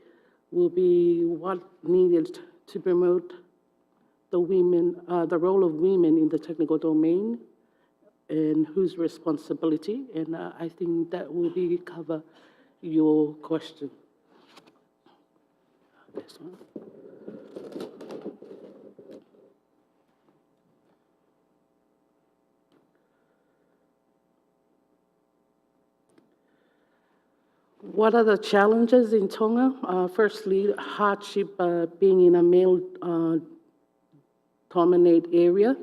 will be what needed to promote the role of women in the technical domain and whose responsibility. And I think that will cover your question. This one. What are the challenges in Tonga? Firstly, hardship being in a male-dominated area,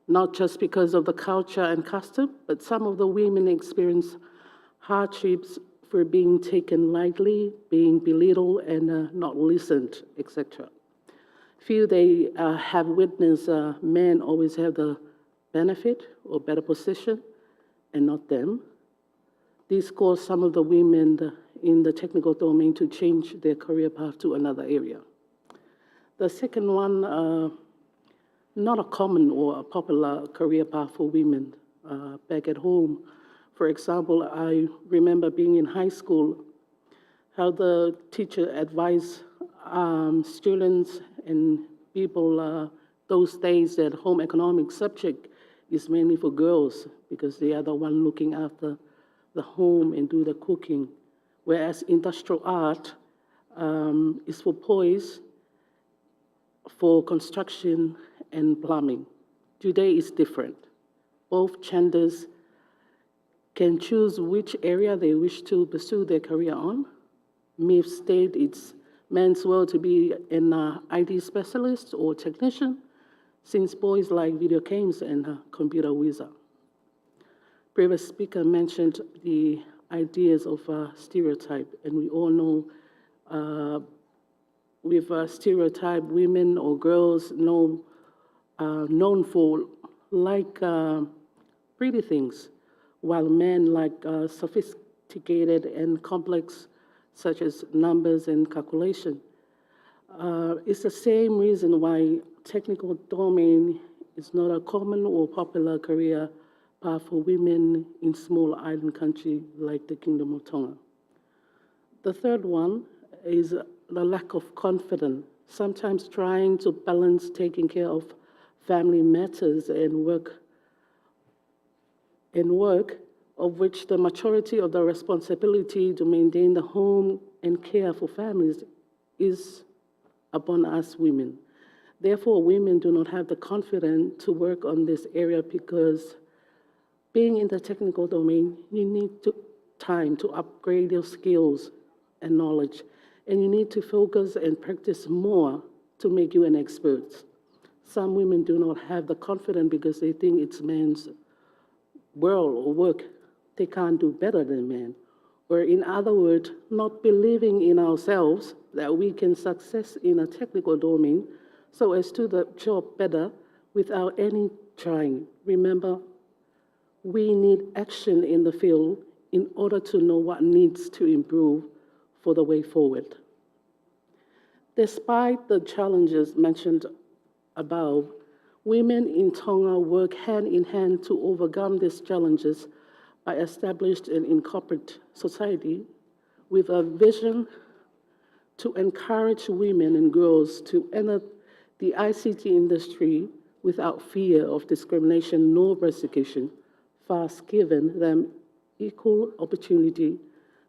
not just because of the culture and custom, but some of the women experience hardships for being taken lightly, being belittled, and not listened, etc. Few they have witnessed men always have the benefit or better position, and not them. This caused some of the women in the technical domain to change their career path to another area. The second one, not a common or a popular career path for women back at home. For example, I remember being in high school, how the teacher advised students and people those days that home economics subject is mainly for girls because they are the one looking after the home and do the cooking, whereas industrial art is for boys for construction and plumbing. Today is different. Both genders can choose which area they wish to pursue their career on. Myth state it's men's world to be an IT specialist or technician, since boys like video games and computer wizard. Previous speaker mentioned the ideas of stereotype, and we all know with stereotype, women or girls known for like pretty things, while men like sophisticated and complex, such as numbers and calculation. It's the same reason why technical domain is not a common or popular career path for women in small island country like the Kingdom of Tonga. The third one is the lack of confidence, sometimes trying to balance taking care of family matters and work, of which the majority of the responsibility to maintain the home and care for families is upon us women. Therefore, women do not have the confidence to work on this area because being in the technical domain, you need time to upgrade your skills and knowledge, and you need to focus and practice more to make you an expert. Some women do not have the confidence because they think it's men's world or work. They can't do better than men. Or in other words, not believing in ourselves that we can succeed in a technical domain so as to do the job better without any trying. Remember, we need action in the field in order to know what needs to improve for the way forward. Despite the challenges mentioned above, women in Tonga work hand in hand to overcome these challenges by establishing an incorporated society with a vision to encourage women and girls to enter the ICT industry without fear of discrimination nor persecution, thus giving them equal opportunity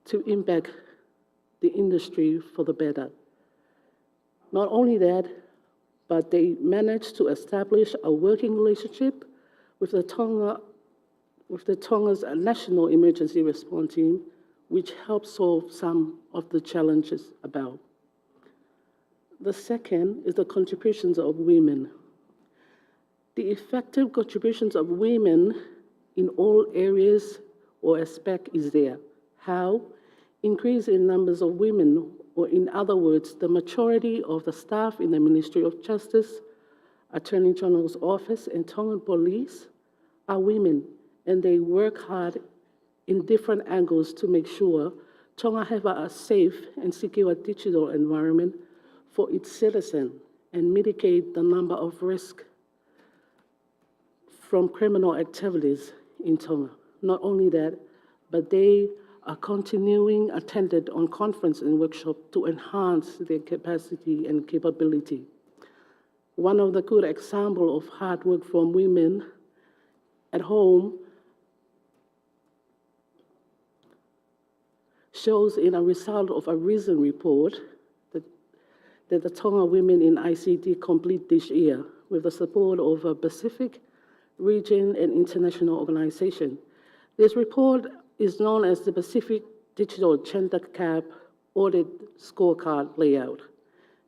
to impact the industry for the better. Not only that, but they managed to establish a working relationship with the Tonga with the Tonga's National Emergency Response Team, which helps solve some of the challenges about. The second is the contributions of women. The effective contributions of women in all areas or aspects is there. How? Increase in numbers of women, or in other words, the majority of the staff in the Ministry of Justice, Attorney General's Office, and Tongan Police are women, and they work hard in different angles to make sure Tonga have a safe and secure digital environment for its citizens and mitigate the number of risks from criminal activities in Tonga. Not only that, but they are continuing attended on conference and workshop to enhance their capacity and capability. One of the good examples of hard work from women at home shows in a result of a recent report that the Tonga women in ICT complete this year with the support of a Pacific region and international organization. This report is known as the Pacific Digital Gender Gap Audit Scorecard Layout.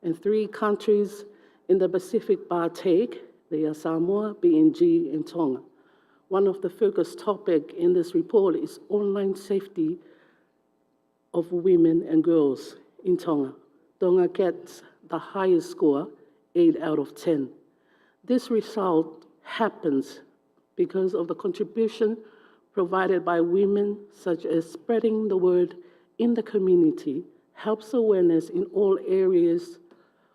And 3 countries in the Pacific partake. They are Samoa, PNG, and Tonga. One of the focus topics in this report is online safety of women and girls in Tonga. Tonga gets the highest score, 8 out of 10. This result happens because of the contribution provided by women, such as spreading the word in the community, helps awareness in all areas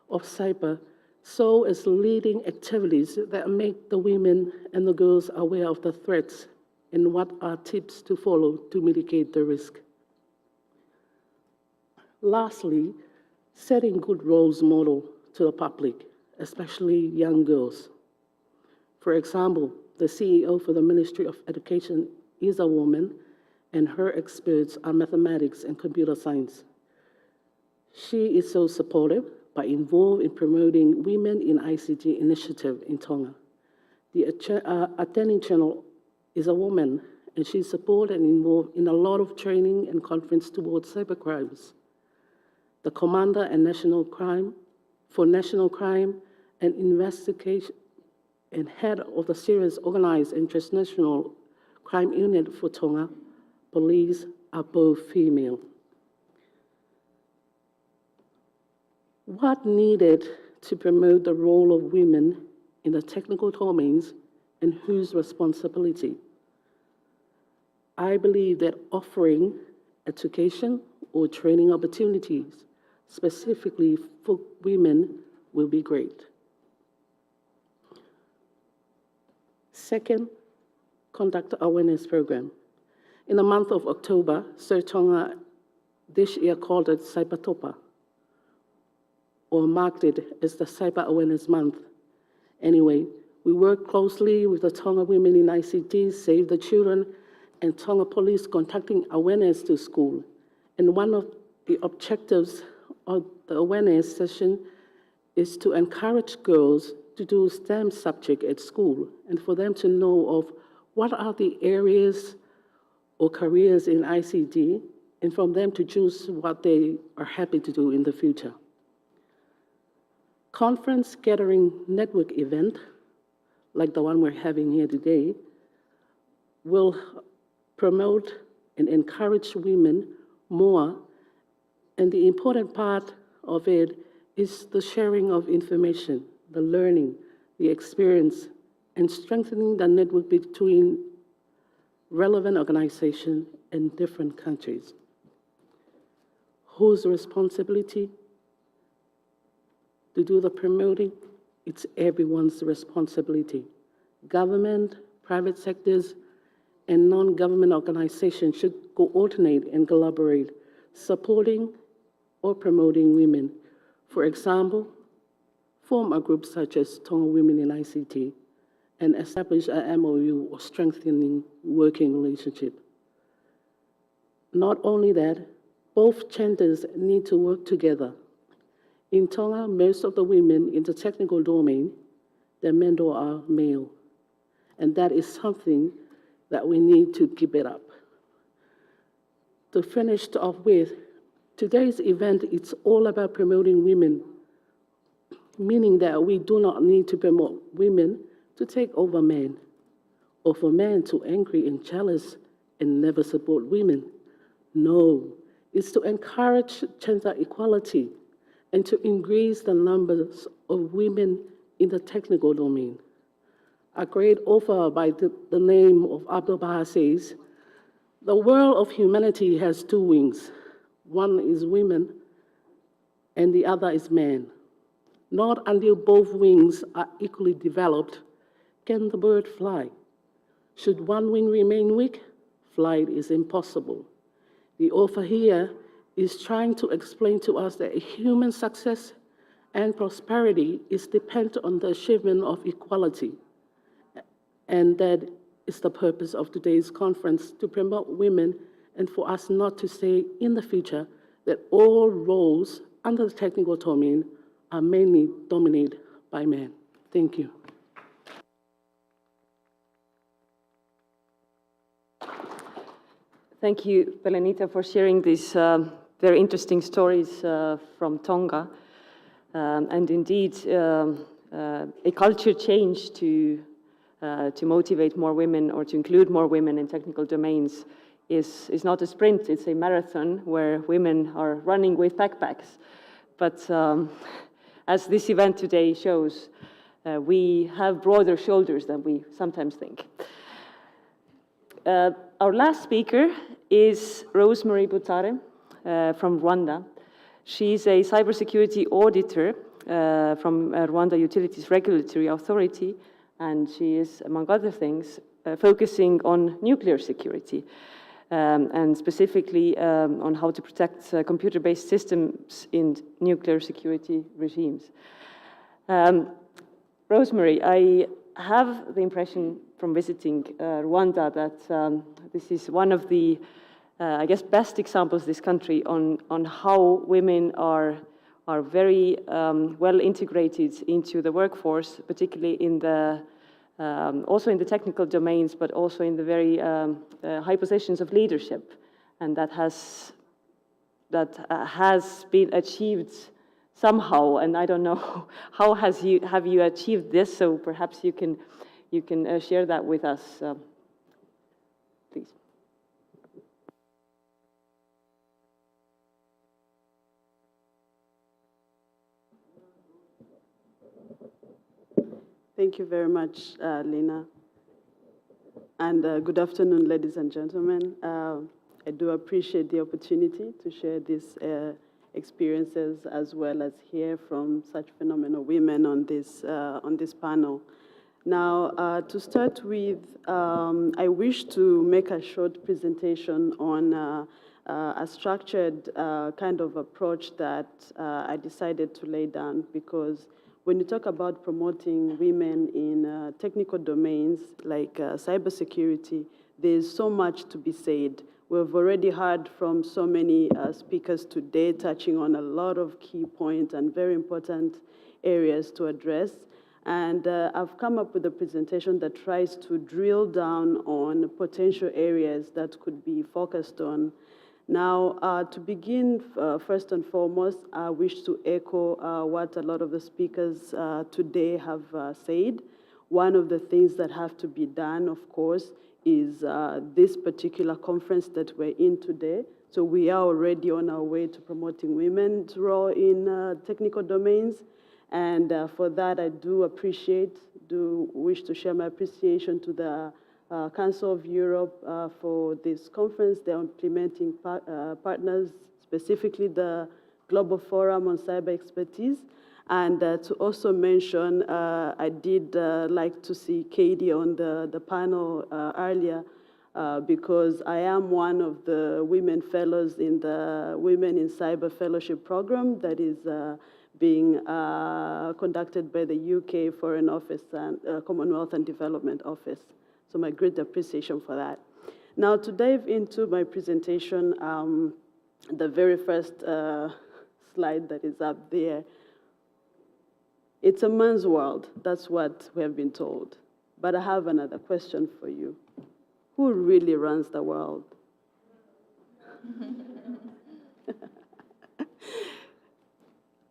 of cyber, so as leading activities that make the women and the girls aware of the threats and what are tips to follow to mitigate the risk. Lastly, setting good role model to the public, especially young girls. For example, the CEO for the Ministry of Education is a woman, and her experts are mathematics and computer science. She is so supportive by involved in promoting Women in ICT initiative in Tonga. The Attorney General is a woman, and she's supported and involved in a lot of training and conference towards cybercrimes. The Commander and National Crime and Investigation and head of the Serious Organized and Transnational Crime Unit for Tonga Police are both female. What needed to promote the role of women in the technical domains and whose responsibility? I believe that offering education or training opportunities specifically for women will be great. Second, conduct awareness program. In the month of October, Sir Tonga this year called it Cybertopa, or marked it as the Cyber Awareness Month. Anyway, we work closely with the Tonga Women in ICT, Save the Children, and Tonga Police conducting awareness to school. And one of the objectives of the awareness session is to encourage girls to do STEM subject at school and for them to know of what are the areas or careers in ICT and from them to choose what they are happy to do in the future. Conference gathering network event, like the one we're having here today, will promote and encourage women more, and the important part of it is the sharing of information, the learning, the experience, and strengthening the network between relevant organizations in different countries. Whose responsibility to do the promoting? It's everyone's responsibility. Government, private sectors, and non-government organizations should coordinate and collaborate, supporting or promoting women. For example, form a group such as Tonga Women in ICT and establish a MOU or strengthening working relationship. Not only that, both genders need to work together. In Tonga, most of the women in the technical domain, their mentor are male. And that is something that we need to keep it up. To finish off with, today's event, it's all about promoting women, meaning that we do not need to promote women to take over men, or for men to angry and jealous and never support women. No, it's to encourage gender equality and to increase the numbers of women in the technical domain. A great author by the name of Abdul Baha says, "The world of humanity has two wings. One is women and the other is man. Not until both wings are equally developed can the bird fly. Should one wing remain weak, flight is impossible." The author here is trying to explain to us that human success and prosperity is dependent on the achievement of equality. And that is the purpose of today's conference, to promote women and for us not to say in the future that all roles under the technical domain are mainly dominated by men. Thank you. Thank you, Belenita, for sharing these very interesting stories from Tonga. And indeed, a culture change to motivate more women or to include more women in technical domains is not a sprint, it's a marathon where women are running with backpacks. But as this event today shows, we have broader shoulders than we sometimes think. Our last speaker is Rosemary Butare from Rwanda. She's a cybersecurity auditor from Rwanda Utilities Regulatory Authority, and she is, among other things, focusing on nuclear security, and specifically on how to protect computer-based systems in nuclear security regimes. Rosemary, I have the impression from visiting Rwanda that this is one of the, I guess, best examples this country on how women are very well integrated into the workforce, particularly in the also in the technical domains, but also in the very high positions of leadership, and that has been achieved somehow. And I don't know how have you achieved this? So perhaps you can share that with us, please. Thank you very much, Lena. And good afternoon, ladies and gentlemen. I do appreciate the opportunity to share these experiences as well as hear from such phenomenal women on this panel. Now, to start with, I wish to make a short presentation on a structured kind of approach that I decided to lay down, because when you talk about promoting women in technical domains like cybersecurity, there's so much to be said. We've already heard from so many speakers today touching on a lot of key points and very important areas to address. And I've come up with a presentation that tries to drill down on potential areas that could be focused on. Now, to begin, first and foremost, I wish to echo what a lot of the speakers today have said. One of the things that have to be done, of course, is this particular conference that we're in today. So we are already on our way to promoting women's role in technical domains. And for that, I do wish to share my appreciation to the Council of Europe for this conference, the implementing partners, specifically the Global Forum on Cyber Expertise. And to also mention, I did like to see Katie on the panel earlier, because I am one of the women fellows in the Women in Cyber Fellowship Program that is being conducted by the UK Foreign Office and Commonwealth and Development Office. So my great appreciation for that. Now, to dive into my presentation, the very first slide that is up there, it's a man's world. That's what we have been told. But I have another question for you. who really runs the world?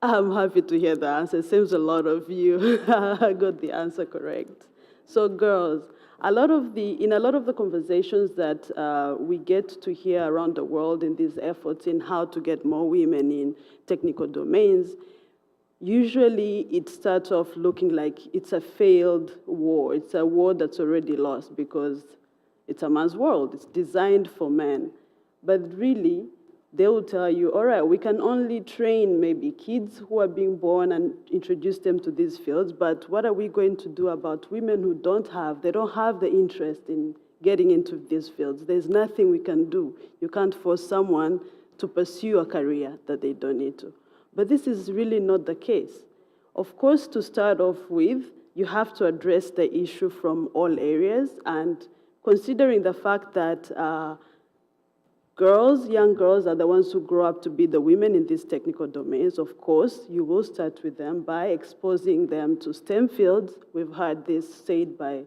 I'm happy to hear the answer. Seems a lot of you got the answer correct. So girls, in a lot of the conversations that we get to hear around the world in these efforts in how to get more women in technical domains, usually it starts off looking like it's a failed war. It's a war that's already lost because it's a man's world. It's designed for men. But really, they will tell you, all right, we can only train maybe kids who are being born and introduce them to these fields, but what are we going to do about women who don't have the interest in getting into these fields? There's nothing we can do. You can't force someone to pursue a career that they don't need to. But this is really not the case. Of course, to start off with, you have to address the issue from all areas, and considering the fact that young girls are the ones who grow up to be the women in these technical domains. Of course, you will start with them by exposing them to STEM fields. We've heard this said by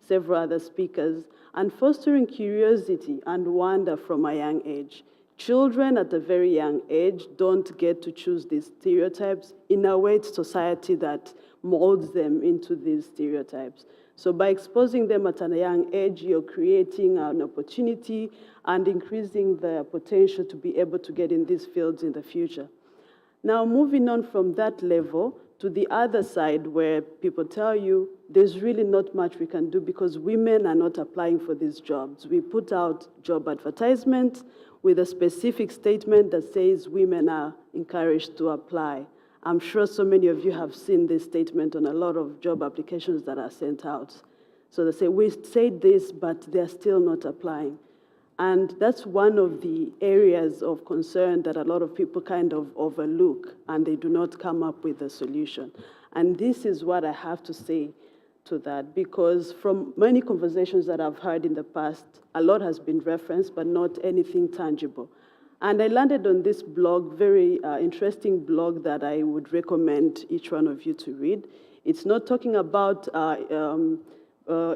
several other speakers, and fostering curiosity and wonder from a young age. Children at a very young age don't get to choose these stereotypes. In a way, it's society that molds them into these stereotypes. So by exposing them at a young age, you're creating an opportunity and increasing their potential to be able to get in these fields in the future. Now, moving on from that level to the other side where people tell you there's really not much we can do because women are not applying for these jobs. We put out job advertisements with a specific statement that says women are encouraged to apply. I'm sure so many of you have seen this statement on a lot of job applications that are sent out. So they say, we said this, but they're still not applying. And that's one of the areas of concern that a lot of people kind of overlook, and they do not come up with a solution. And this is what I have to say to that, because from many conversations that I've heard in the past, a lot has been referenced, but not anything tangible. And I landed on this blog, very interesting blog that I would recommend each one of you to read. It's not talking about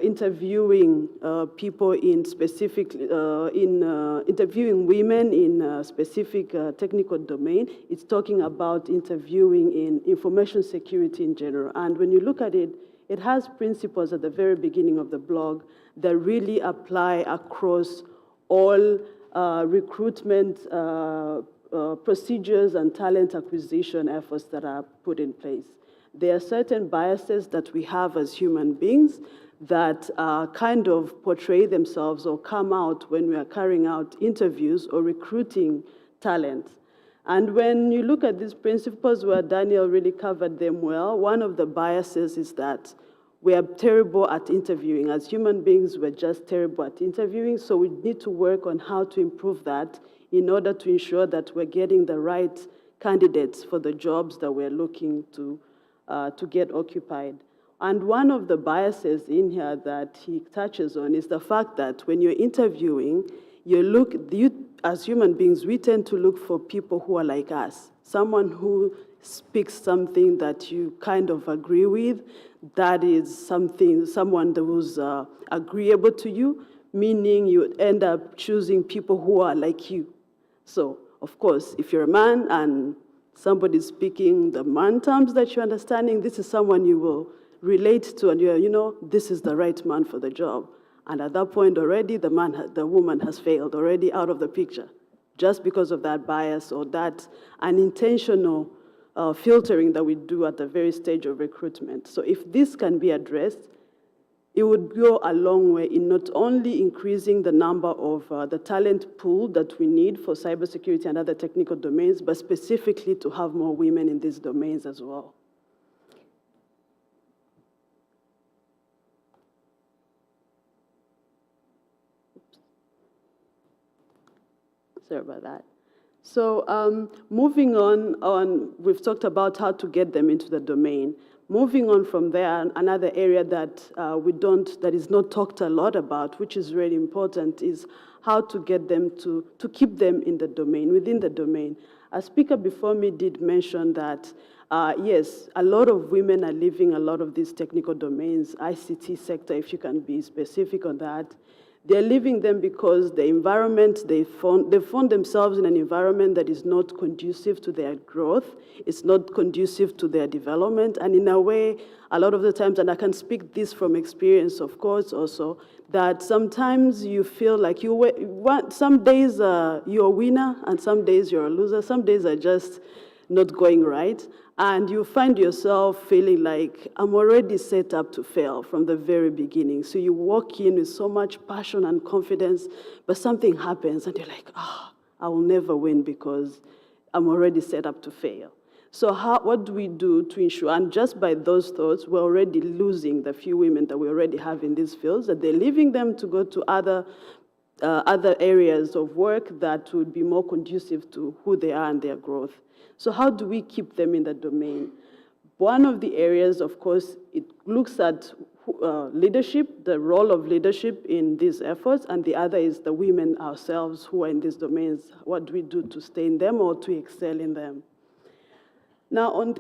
interviewing people in specific, interviewing women in a specific technical domain. It's talking about interviewing in information security in general. And when you look at it, it has principles at the very beginning of the blog that really apply across all recruitment procedures and talent acquisition efforts that are put in place. There are certain biases that we have as human beings that kind of portray themselves or come out when we are carrying out interviews or recruiting talent. And when you look at these principles where Daniel really covered them well, one of the biases is that we are terrible at interviewing. As human beings, we're just terrible at interviewing, so we need to work on how to improve that in order to ensure that we're getting the right candidates for the jobs that we're looking to get occupied. And one of the biases in here that he touches on is the fact that when you're interviewing, as human beings, we tend to look for people who are like us, someone who speaks something that you kind of agree with, that is someone who's agreeable to you, meaning you end up choosing people who are like you. So, of course, if you're a man and somebody's speaking the man terms that you're understanding, this is someone you will relate to, and this is the right man for the job. And at that point already, the woman has failed, already out of the picture, just because of that bias or that unintentional filtering that we do at the very stage of recruitment. So if this can be addressed, it would go a long way in not only increasing the number of the talent pool that we need for cybersecurity and other technical domains, but specifically to have more women in these domains as well. Sorry about that. So moving on, we've talked about how to get them into the domain. Moving on from there, another area that that is not talked a lot about, which is really important, is how to get them to keep them in the domain, within the domain. A speaker before me did mention that, yes, a lot of women are leaving a lot of these technical domains, ICT sector, if you can be specific on that. They're leaving them because the environment, they found themselves in an environment that is not conducive to their growth, it's not conducive to their development, and in a way, a lot of the times, and I can speak this from experience, of course, also, that sometimes you feel like some days you're a winner, and some days you're a loser, some days are just not going right, and you find yourself feeling like, I'm already set up to fail from the very beginning. So you walk in with so much passion and confidence, but something happens, and you're like, I will never win because I'm already set up to fail. So what do we do to ensure, and just by those thoughts, we're already losing the few women that we already have in these fields, that they're leaving them to go to other areas of work that would be more conducive to who they are and their growth. So how do we keep them in the domain? One of the areas, of course, it looks at leadership, the role of leadership in these efforts, and the other is the women ourselves who are in these domains. What do we do to stay in them or to excel in them? Now, on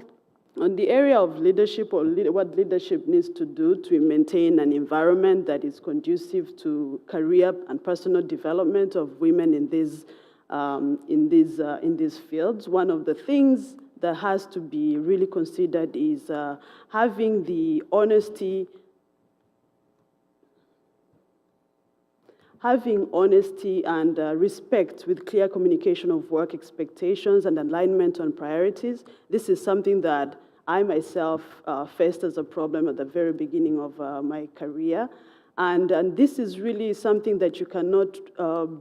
the area of leadership, or what leadership needs to do to maintain an environment that is conducive to career and personal development of women in these fields, one of the things that has to be really considered is having the honesty and respect with clear communication of work expectations and alignment on priorities. This is something that I myself faced as a problem at the very beginning of my career. And this is really something that you cannot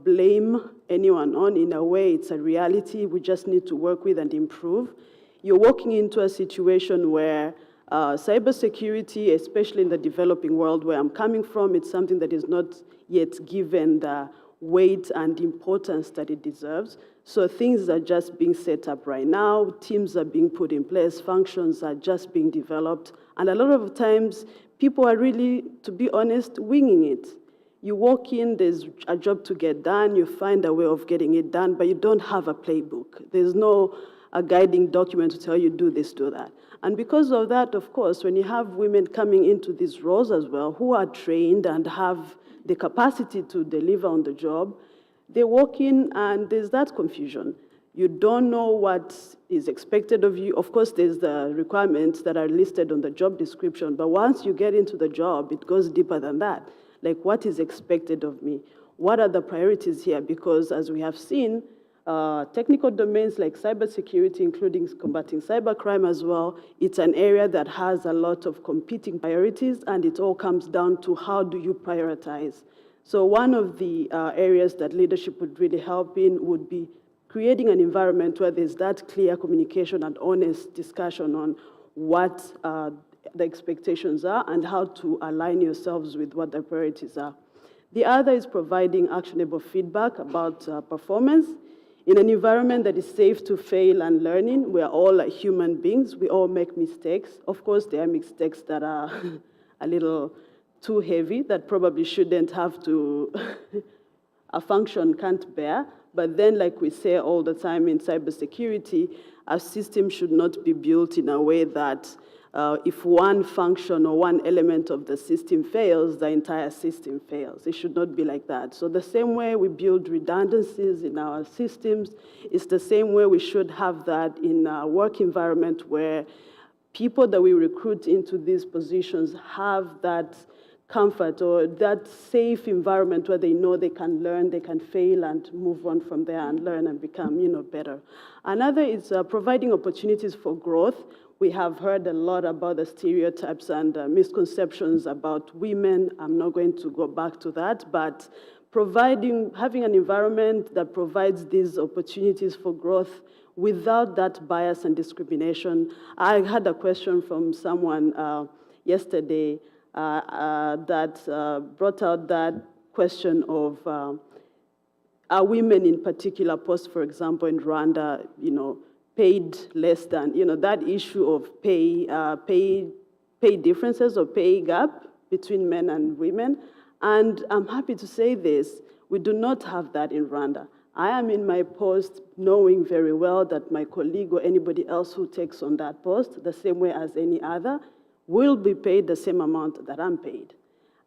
blame anyone on. In a way, it's a reality we just need to work with and improve. You're walking into a situation where cybersecurity, especially in the developing world where I'm coming from, it's something that is not yet given the weight and importance that it deserves. So things are just being set up right now, teams are being put in place, functions are just being developed, and a lot of times people are really, to be honest, winging it. You walk in, there's a job to get done, you find a way of getting it done, but you don't have a playbook. There's no a guiding document to tell you do this, do that. And because of that, of course, when you have women coming into these roles as well, who are trained and have the capacity to deliver on the job, they walk in and there's that confusion. You don't know what is expected of you. Of course, there's the requirements that are listed on the job description, but once you get into the job, it goes deeper than that. Like, what is expected of me? What are the priorities here? Because as we have seen, technical domains like cybersecurity, including combating cybercrime as well, it's an area that has a lot of competing priorities, and it all comes down to how do you prioritize. So one of the areas that leadership would really help in would be creating an environment where there's that clear communication and honest discussion on what the expectations are and how to align yourselves with what the priorities are. The other is providing actionable feedback about performance. In an environment that is safe to fail and learning, we are all like human beings, we all make mistakes. Of course, there are mistakes that are a little too heavy, that probably shouldn't have to, a function can't bear. But then, like we say all the time in cybersecurity, a system should not be built in a way that if one function or one element of the system fails, the entire system fails. It should not be like that. So the same way we build redundancies in our systems, it's the same way we should have that in a work environment where people that we recruit into these positions have that comfort or that safe environment where they know they can learn, they can fail and move on from there and learn and become, better. Another is providing opportunities for growth. We have heard a lot about the stereotypes and misconceptions about women. I'm not going to go back to that, but having an environment that provides these opportunities for growth without that bias and discrimination. I had a question from someone yesterday that brought out that question of are women in particular posts, for example, in Rwanda, paid less than, that issue of pay differences or pay gap between men and women. And I'm happy to say this, we do not have that in Rwanda. I am in my post knowing very well that my colleague or anybody else who takes on that post, the same way as any other, will be paid the same amount that I'm paid.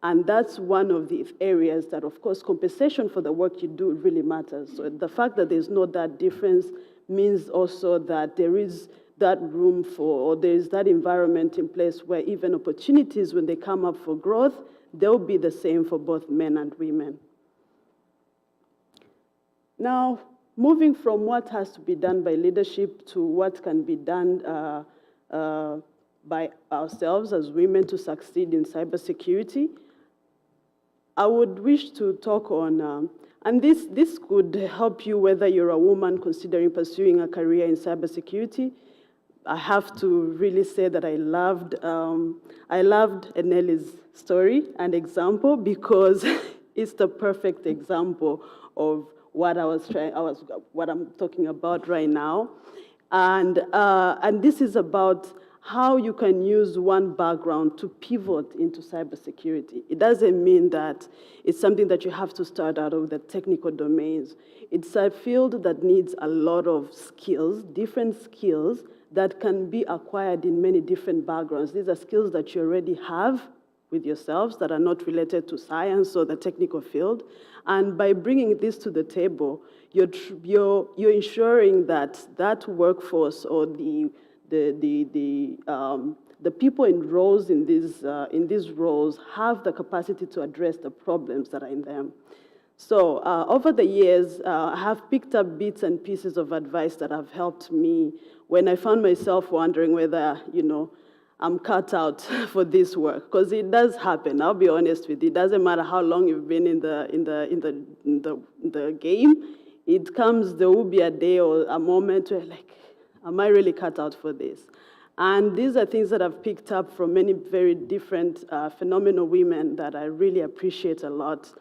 And that's one of the areas that, of course, compensation for the work you do really matters. So the fact that there's not that difference means also that there is that room for, or there is that environment in place where even opportunities, when they come up for growth, they'll be the same for both men and women. Now, moving from what has to be done by leadership to what can be done by ourselves as women to succeed in cybersecurity, I would wish to talk on, and this could help you whether you're a woman considering pursuing a career in cybersecurity. I have to really say that I loved Eneli's story and example, because it's the perfect example of what what I'm talking about right now. And this is about how you can use one background to pivot into cybersecurity. It doesn't mean that it's something that you have to start out of the technical domains. It's a field that needs a lot of skills, different skills that can be acquired in many different backgrounds. These are skills that you already have with yourselves that are not related to science or the technical field. And by bringing this to the table, you're ensuring that that workforce or the people in roles in these roles have the capacity to address the problems that are in them. So over the years, I have picked up bits and pieces of advice that have helped me when I found myself wondering whether, I'm cut out for this work, because it does happen. I'll be honest with you. It doesn't matter how long you've been in the game. It comes, there will be a day or a moment where, like, am I really cut out for this? And these are things that I've picked up from many very different phenomenal women that I really appreciate a lot.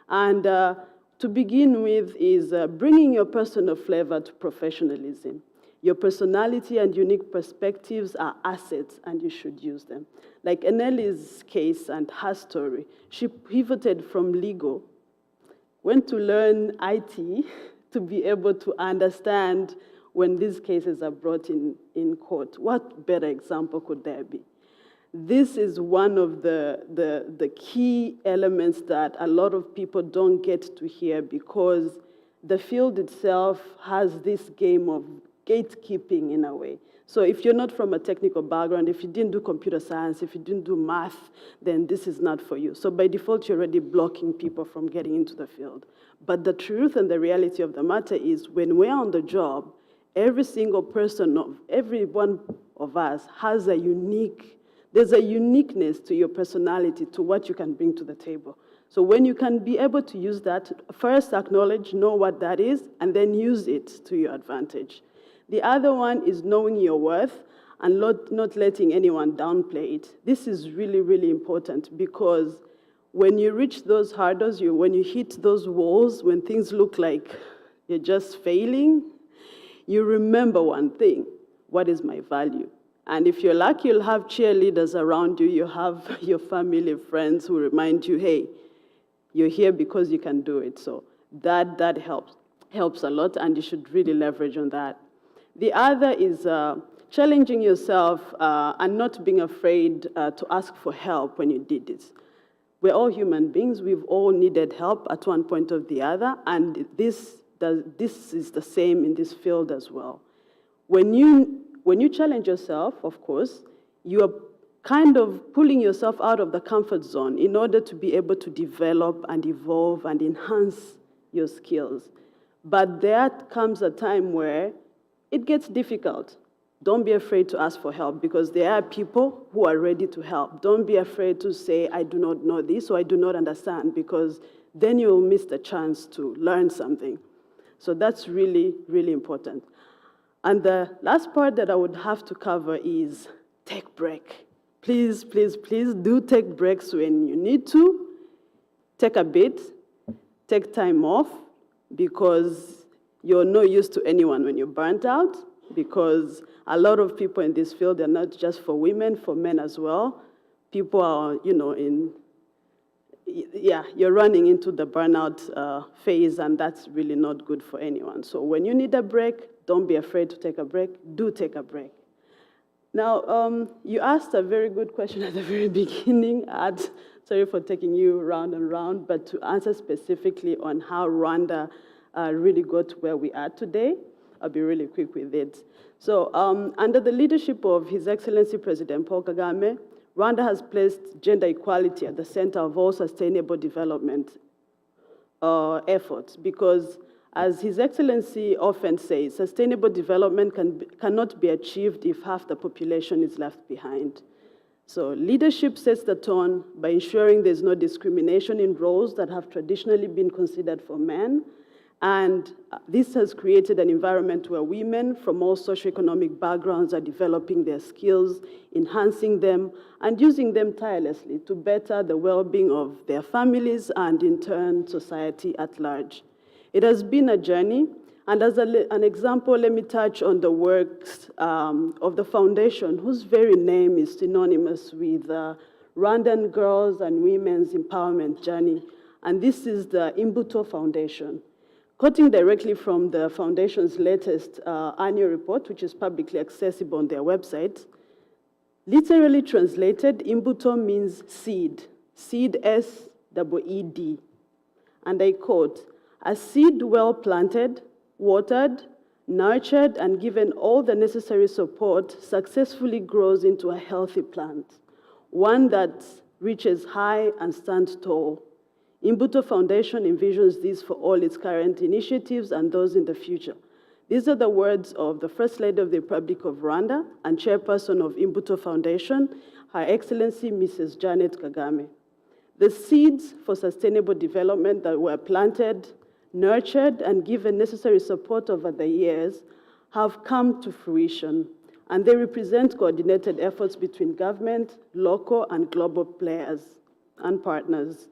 And to begin with is bringing your personal flavor to professionalism. Your personality and unique perspectives are assets, and you should use them. Like Eneli's case and her story, she pivoted from legal, went to learn IT to be able to understand when these cases are brought in court. What better example could there be? This is one of the key elements that a lot of people don't get to hear, because the field itself has this game of gatekeeping in a way. So if you're not from a technical background, if you didn't do computer science, if you didn't do math, then this is not for you. So by default, you're already blocking people from getting into the field. But the truth and the reality of the matter is, when we're on the job, every single person, every one of us has there's a uniqueness to your personality, to what you can bring to the table. So when you can be able to use that, first acknowledge, know what that is, and then use it to your advantage. The other one is knowing your worth and not letting anyone downplay it. This is really, really important, because when you reach those hurdles, when you hit those walls, when things look like you're just failing, you remember one thing: what is my value? And if you're lucky, you'll have cheerleaders around you, you have your family, friends who remind you, hey, you're here because you can do it. So that helps a lot, and you should really leverage on that. The other is challenging yourself and not being afraid to ask for help when you did this. We're all human beings. We've all needed help at one point or the other, and this is the same in this field as well. When you challenge yourself, of course, you are kind of pulling yourself out of the comfort zone in order to be able to develop and evolve and enhance your skills. But there comes a time where it gets difficult. Don't be afraid to ask for help, because there are people who are ready to help. Don't be afraid to say, I do not know this, or I do not understand, because then you'll miss the chance to learn something. So that's really, really important. And the last part that I would have to cover is take break. Please, please, please do take breaks when you need to. Take a bit, take time off, because you're no use to anyone when you're burnt out, because a lot of people in this field, they're not just for women, for men as well. People are, you're running into the burnout phase, and that's really not good for anyone. So when you need a break, don't be afraid to take a break. Do take a break. Now, you asked a very good question at the very beginning. I had sorry for taking you round and round, but to answer specifically on how Rwanda really got to where we are today, I'll be really quick with it. So under the leadership of His Excellency President Paul Kagame, Rwanda has placed gender equality at the center of all sustainable development efforts because, as His Excellency often says, sustainable development cannot be achieved if half the population is left behind. So leadership sets the tone by ensuring there's no discrimination in roles that have traditionally been considered for men. And this has created an environment where women from all socioeconomic backgrounds are developing their skills, enhancing them, and using them tirelessly to better the well-being of their families and, in turn, society at large. It has been a journey, and as an example, let me touch on the works of the foundation, whose very name is synonymous with Rwandan girls' and women's empowerment journey, and this is the Imbuto Foundation. Quoting directly from the foundation's latest annual report, which is publicly accessible on their website, literally translated, Imbuto means seed, seed S-E-E-D. And I quote, "A seed well planted, watered, nurtured, and given all the necessary support successfully grows into a healthy plant, one that reaches high and stands tall. Imbuto Foundation envisions this for all its current initiatives and those in the future." These are the words of the First Lady of the Republic of Rwanda and Chairperson of Imbuto Foundation, Her Excellency Mrs. Janet Kagame. The seeds for sustainable development that were planted, nurtured, and given necessary support over the years have come to fruition, and they represent coordinated efforts between government, local, and global players and partners.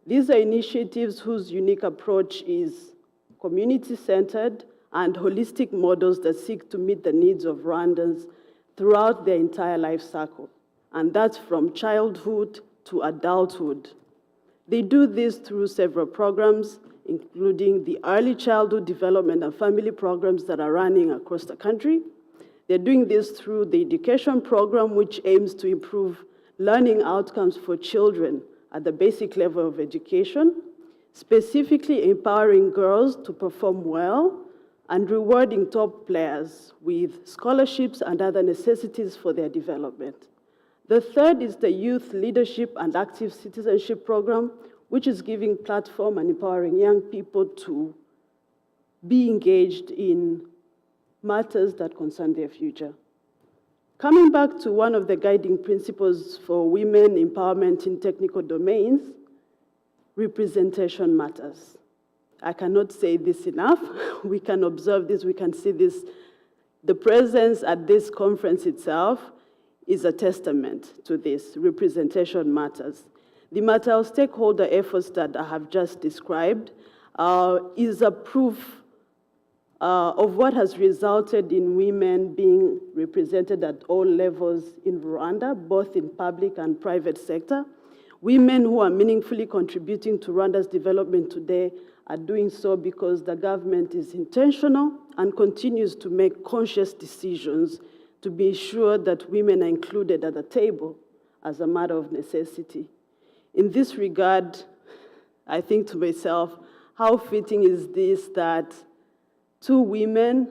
These are initiatives whose unique approach is community-centered and holistic models that seek to meet the needs of Rwandans throughout their entire life cycle, and that's from childhood to adulthood. They do this through several programs, including the early childhood development and family programs that are running across the country. They're doing this through the education program, which aims to improve learning outcomes for children at the basic level of education, specifically empowering girls to perform well and rewarding top players with scholarships and other necessities for their development. The third is the Youth Leadership and Active Citizenship Program, which is giving platform and empowering young people to be engaged in matters that concern their future. Coming back to one of the guiding principles for women empowerment in technical domains, representation matters. I cannot say this enough. We can observe this, we can see this. The presence at this conference itself is a testament to this. Representation matters. The material stakeholder efforts that I have just described is a proof of what has resulted in women being represented at all levels in Rwanda, both in public and private sector. Women who are meaningfully contributing to Rwanda's development today are doing so because the government is intentional and continues to make conscious decisions to be sure that women are included at the table as a matter of necessity. In this regard, I think to myself, how fitting is this that two women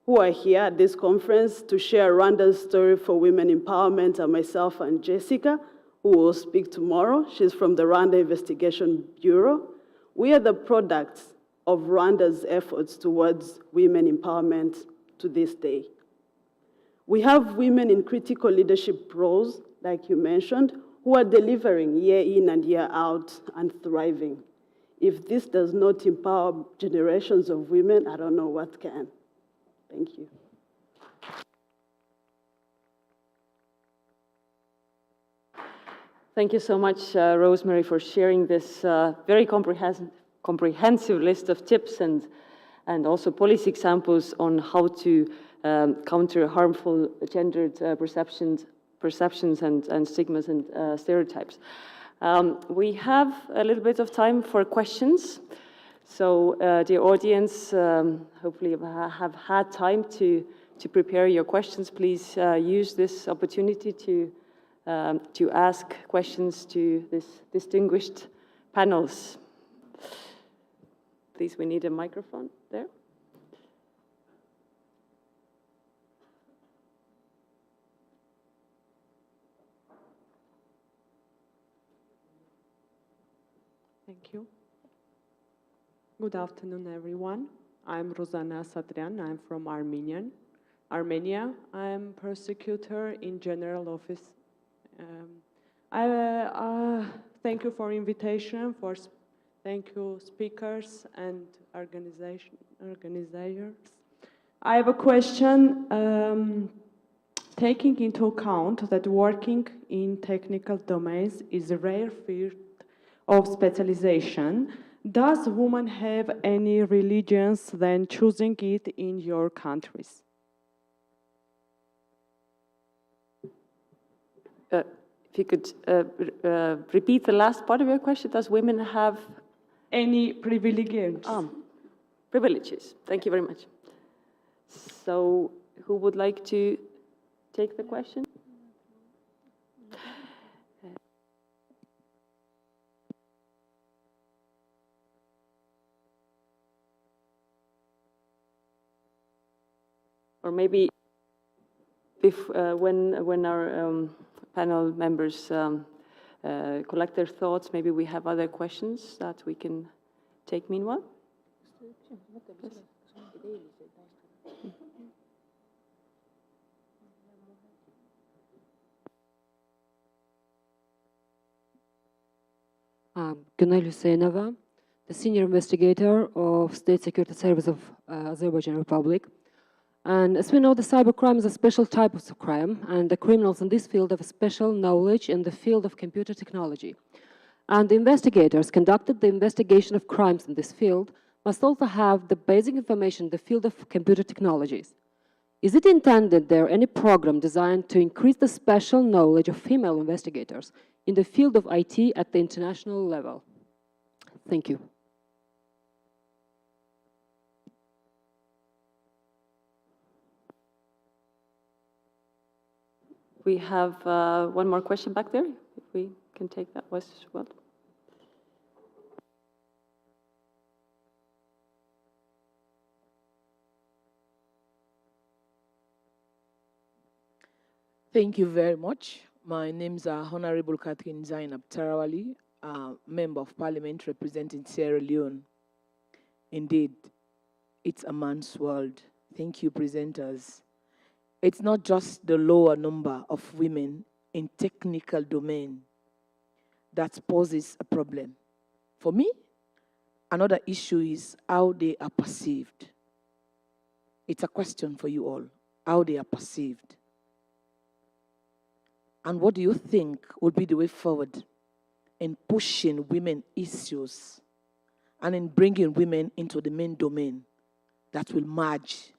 who are here at this conference to share Rwanda's story for women empowerment are myself and Jessica, who will speak tomorrow. She's from the Rwanda Investigation Bureau. We are the products of Rwanda's efforts towards women empowerment to this day. We have women in critical leadership roles, like you mentioned, who are delivering year in and year out and thriving. If this does not empower generations of women, I don't know what can. Thank you. Thank you so much, Rosemary, for sharing this very comprehensive list of tips and also policy examples on how to counter harmful gendered perceptions and stigmas and stereotypes. We have a little bit of time for questions. So, dear audience, hopefully you have had time to prepare your questions. Please use this opportunity to to ask questions to this distinguished panels. Please, we need a microphone there. Thank you. Good afternoon, everyone. I'm Rozana Satrian. I'm from Armenia. I'm prosecutor in General Office. Thank you for invitation. Thank you, speakers and organizers. I have a question. Taking into account that working in technical domains is a rare field of specialization, does women have any religions then choosing it in your countries? If you could repeat the last part of your question, does women have any privileges? Privileges. Thank you very much. So, who would like to take the question? Or maybe when our panel members collect their thoughts, maybe we have other questions that we can take meanwhile. Yes. Günel Hüseyinova, the senior investigator of State Security Service of Azerbaijan Republic. And as we know, the cybercrime is a special type of crime, and the criminals in this field have special knowledge in the field of computer technology. And the investigators conducted the investigation of crimes in this field must also have the basic information in the field of computer technologies. Is it intended there any program designed to increase the special knowledge of female investigators in the field of IT at the international level? Thank you. We have one more question back there, if we can take that as well. Thank you very much. My name is Honorable Catherine Zainab Tarawali, Member of Parliament representing Sierra Leone. Indeed, it's a man's world. Thank you, presenters. It's not just the lower number of women in technical domain that poses a problem. For me, another issue is how they are perceived. It's a question for you all, how they are perceived. And what do you think would be the way forward in pushing women issues and in bringing women into the main domain that will merge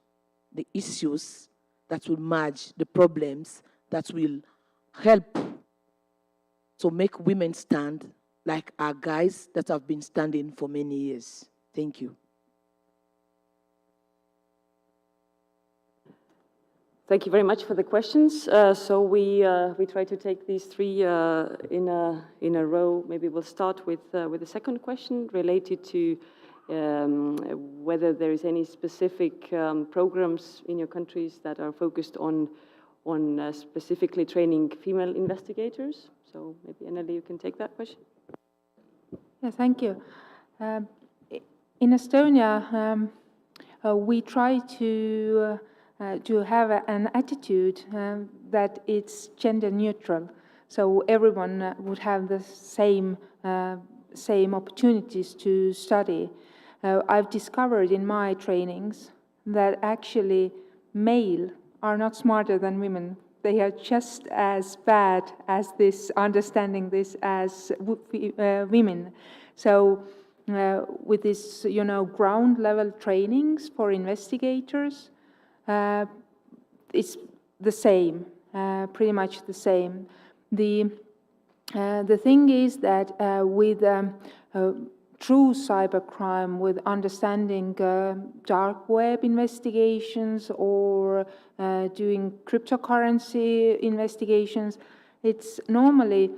the issues, that will merge the problems, that will help to make women stand like our guys that have been standing for many years? Thank you. Thank you very much for the questions. So we try to take these three in a row. Maybe we'll start with the second question related to whether there is any specific programs in your countries that are focused on specifically training female investigators. So maybe Anneli, you can take that question. Yeah, thank you. In Estonia, we try to have an attitude that it's gender neutral, so everyone would have the same opportunities to study. I've discovered in my trainings that actually male are not smarter than women. They are just as bad as this, understanding this as women. So with this, ground level trainings for investigators, it's the same, pretty much the same. The thing is that with true cybercrime, with understanding dark web investigations or doing cryptocurrency investigations, It's normally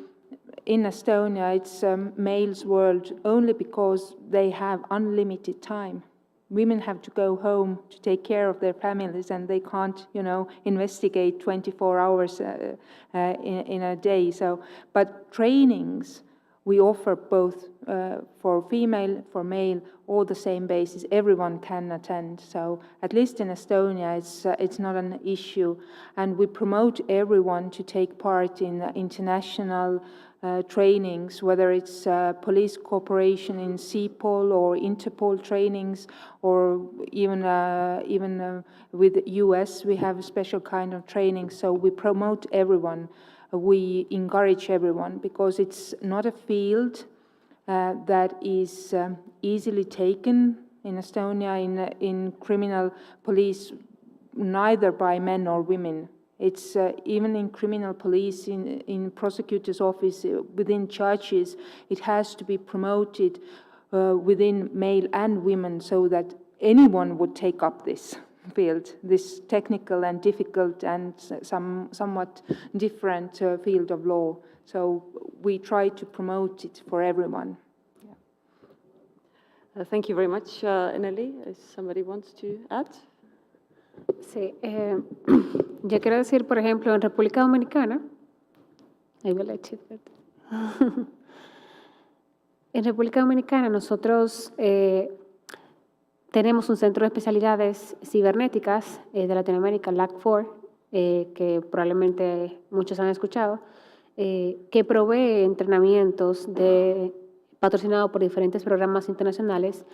in Estonia, it's males' world only because they have unlimited time. Women have to go home to take care of their families, and they can't, investigate 24 hours in a day. So, but trainings we offer both for female, for male, all the same basis. Everyone can attend. So at least in Estonia, it's not an issue, and we promote everyone to take part in international trainings, whether it's police cooperation in CEPOL or Interpol trainings, or even with US, we have a special kind of training. So we promote everyone. We encourage everyone because it's not a field that is easily taken in Estonia in criminal police, neither by men or women. It's even in criminal police, in prosecutor's office, within churches, it has to be promoted within male and women so that anyone would take up this field, this technical and difficult and somewhat different field of law. So we try to promote it for everyone. Thank you very much, Eneli. Somebody wants to add? Sí, yo quiero decir, por ejemplo, en República Dominicana, I will let you en República Dominicana nosotros tenemos un centro de especialidades cibernéticas de Latinoamérica, LAC4, que probablemente muchos han escuchado, que provee entrenamientos patrocinado por diferentes programas internacionales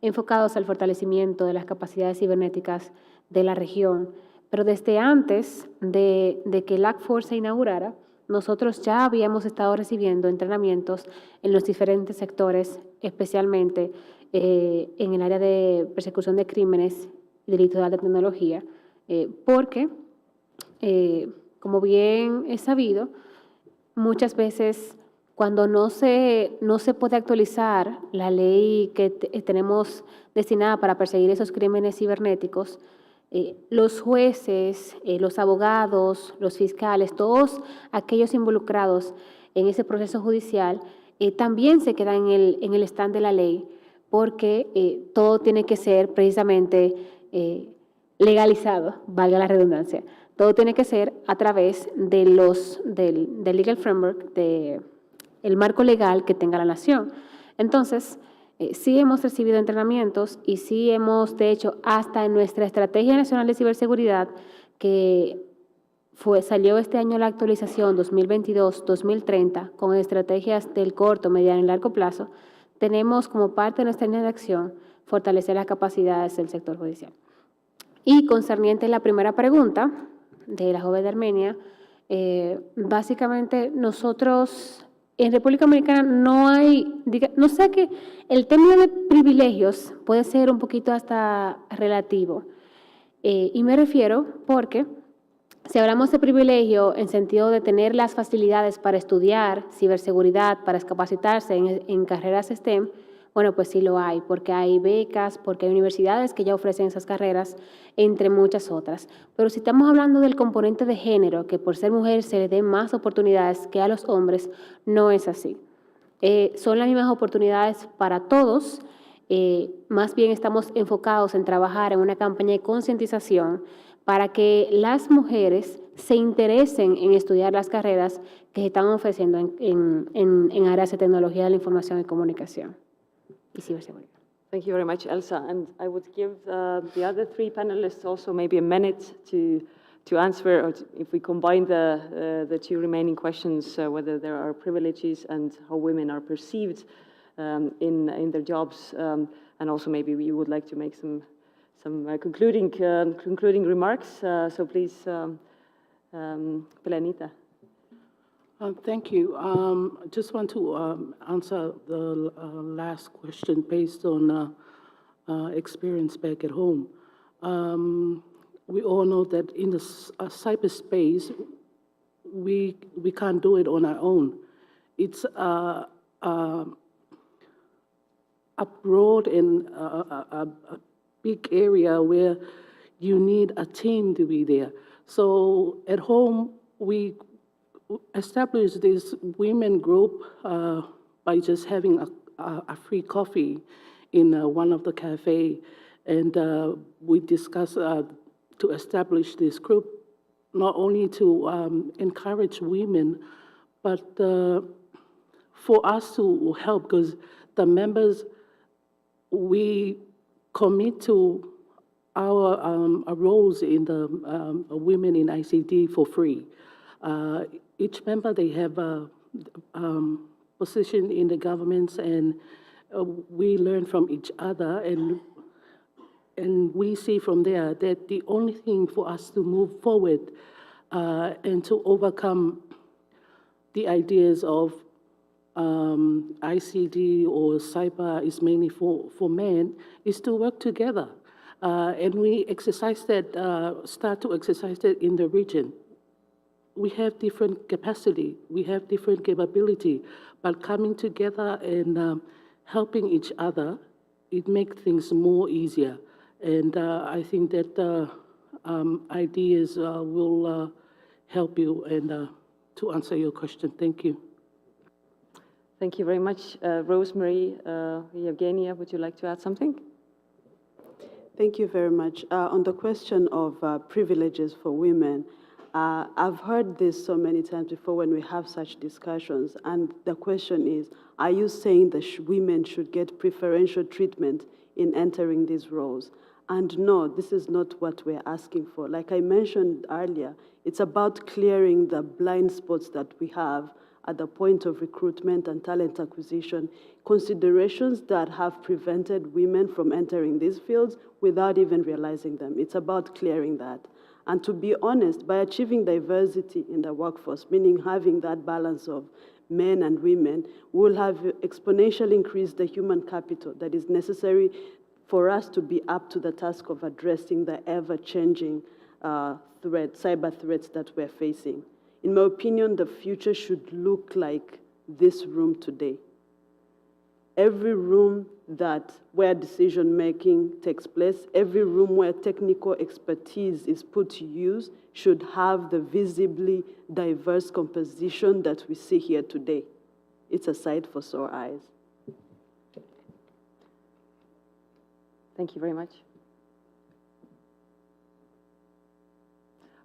enfocados al fortalecimiento de las capacidades cibernéticas de la región. Pero desde antes de que LAC4 se inaugurara, nosotros ya habíamos estado recibiendo entrenamientos en los diferentes sectores, especialmente en el área de persecución de crímenes y delitos de alta tecnología, porque, como bien es sabido, muchas veces cuando no se puede actualizar la ley que tenemos destinada para perseguir esos crímenes cibernéticos, los jueces, los abogados, los fiscales, todos aquellos involucrados en ese proceso judicial, también se quedan en el stand de la ley, porque todo tiene que ser precisamente legalizado, valga la redundancia. Todo tiene que ser a través del legal framework, el marco legal que tenga la nación. Entonces, sí hemos recibido entrenamientos y sí hemos, de hecho, hasta en nuestra Estrategia Nacional de Ciberseguridad, que salió este año la actualización 2022-2030, con estrategias del corto, mediano y largo plazo, tenemos como parte de nuestra línea de acción fortalecer las capacidades del sector judicial. Y concerniente a la primera pregunta de la joven de Armenia, básicamente nosotros en República Dominicana no sé, que el término de privilegios puede ser un poquito hasta relativo. Y me refiero porque si hablamos de privilegio en sentido de tener las facilidades para estudiar ciberseguridad, para capacitarse en carreras STEM, bueno, pues sí lo hay, porque hay becas, porque hay universidades que ya ofrecen esas carreras, entre muchas otras. Pero si estamos hablando del componente de género, que por ser mujer se le den más oportunidades que a los hombres, no es así. Son las mismas oportunidades para todos, más bien estamos enfocados en trabajar en una campaña de concientización para que las mujeres se interesen en estudiar las carreras que se están ofreciendo en áreas de tecnología de la información y comunicación. Thank you very much, Elsa. And I would give the other three panelists also maybe a minute to answer, or if we combine the two remaining questions, whether there are privileges and how women are perceived in their jobs, and also maybe you would like to make some concluding remarks. So please, Pelanita. Thank you. I just want to answer the last question based on experience back at home. We all know that in the cyberspace, we can't do it on our own. It's a broad and a big area where you need a team to be there. So at home, we established this women group by just having a free coffee in one of the cafe, and we discussed to establish this group not only to encourage women, but for us to help, because the members, we commit to our roles in the women in ICT for free. Each member, they have a position in the governments, and we learn from each other, and we see from there that the only thing for us to move forward and to overcome the ideas of ICD or cyber is mainly for men is to work together. And we exercise that, start to exercise that in the region. We have different capacity, we have different capability, but coming together and helping each other, it makes things more easier. And I think that ideas will help you and to answer your question. Thank you. Thank you very much. Rosemary, Evgenia, would you like to add something? Thank you very much. On the question of privileges for women, I've heard this so many times before when we have such discussions, and the question is, are you saying that women should get preferential treatment in entering these roles? And no, this is not what we're asking for. Like I mentioned earlier, it's about clearing the blind spots that we have at the point of recruitment and talent acquisition, considerations that have prevented women from entering these fields without even realizing them. It's about clearing that. And to be honest, by achieving diversity in the workforce, meaning having that balance of men and women, we'll have exponentially increased the human capital that is necessary for us to be up to the task of addressing the ever-changing cyber threats that we're facing. In my opinion, the future should look like this room today. Every room where decision-making takes place, every room where technical expertise is put to use should have the visibly diverse composition that we see here today. It's a sight for sore eyes. Thank you very much.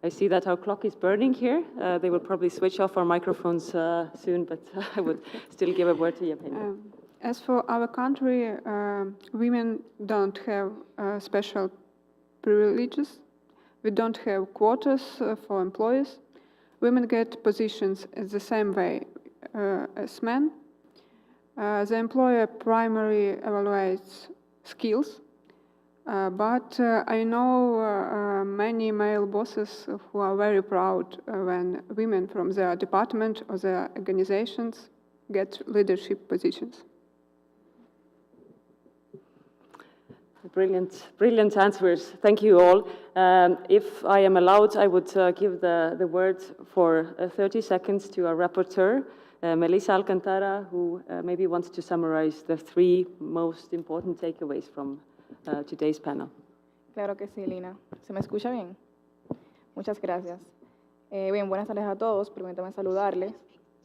I see that our clock is burning here. They will probably switch off our microphones soon, but I would still give a word to Evgenia. As for our country, women don't have special privileges. We don't have quotas for employees. Women get positions in the same way as men. The employer primarily evaluates skills, but I know many male bosses who are very proud when women from their department or their organizations get leadership positions. Brilliant, brilliant answers. Thank you all. If I am allowed, I would give the word for 30 seconds to our rapporteur, Melissa Alcantara, who maybe wants to summarize the 3 most important takeaways from today's panel. Claro que sí, Lina. ¿Se me escucha bien? Muchas gracias. Bien, buenas tardes a todos. Permítanme saludarles.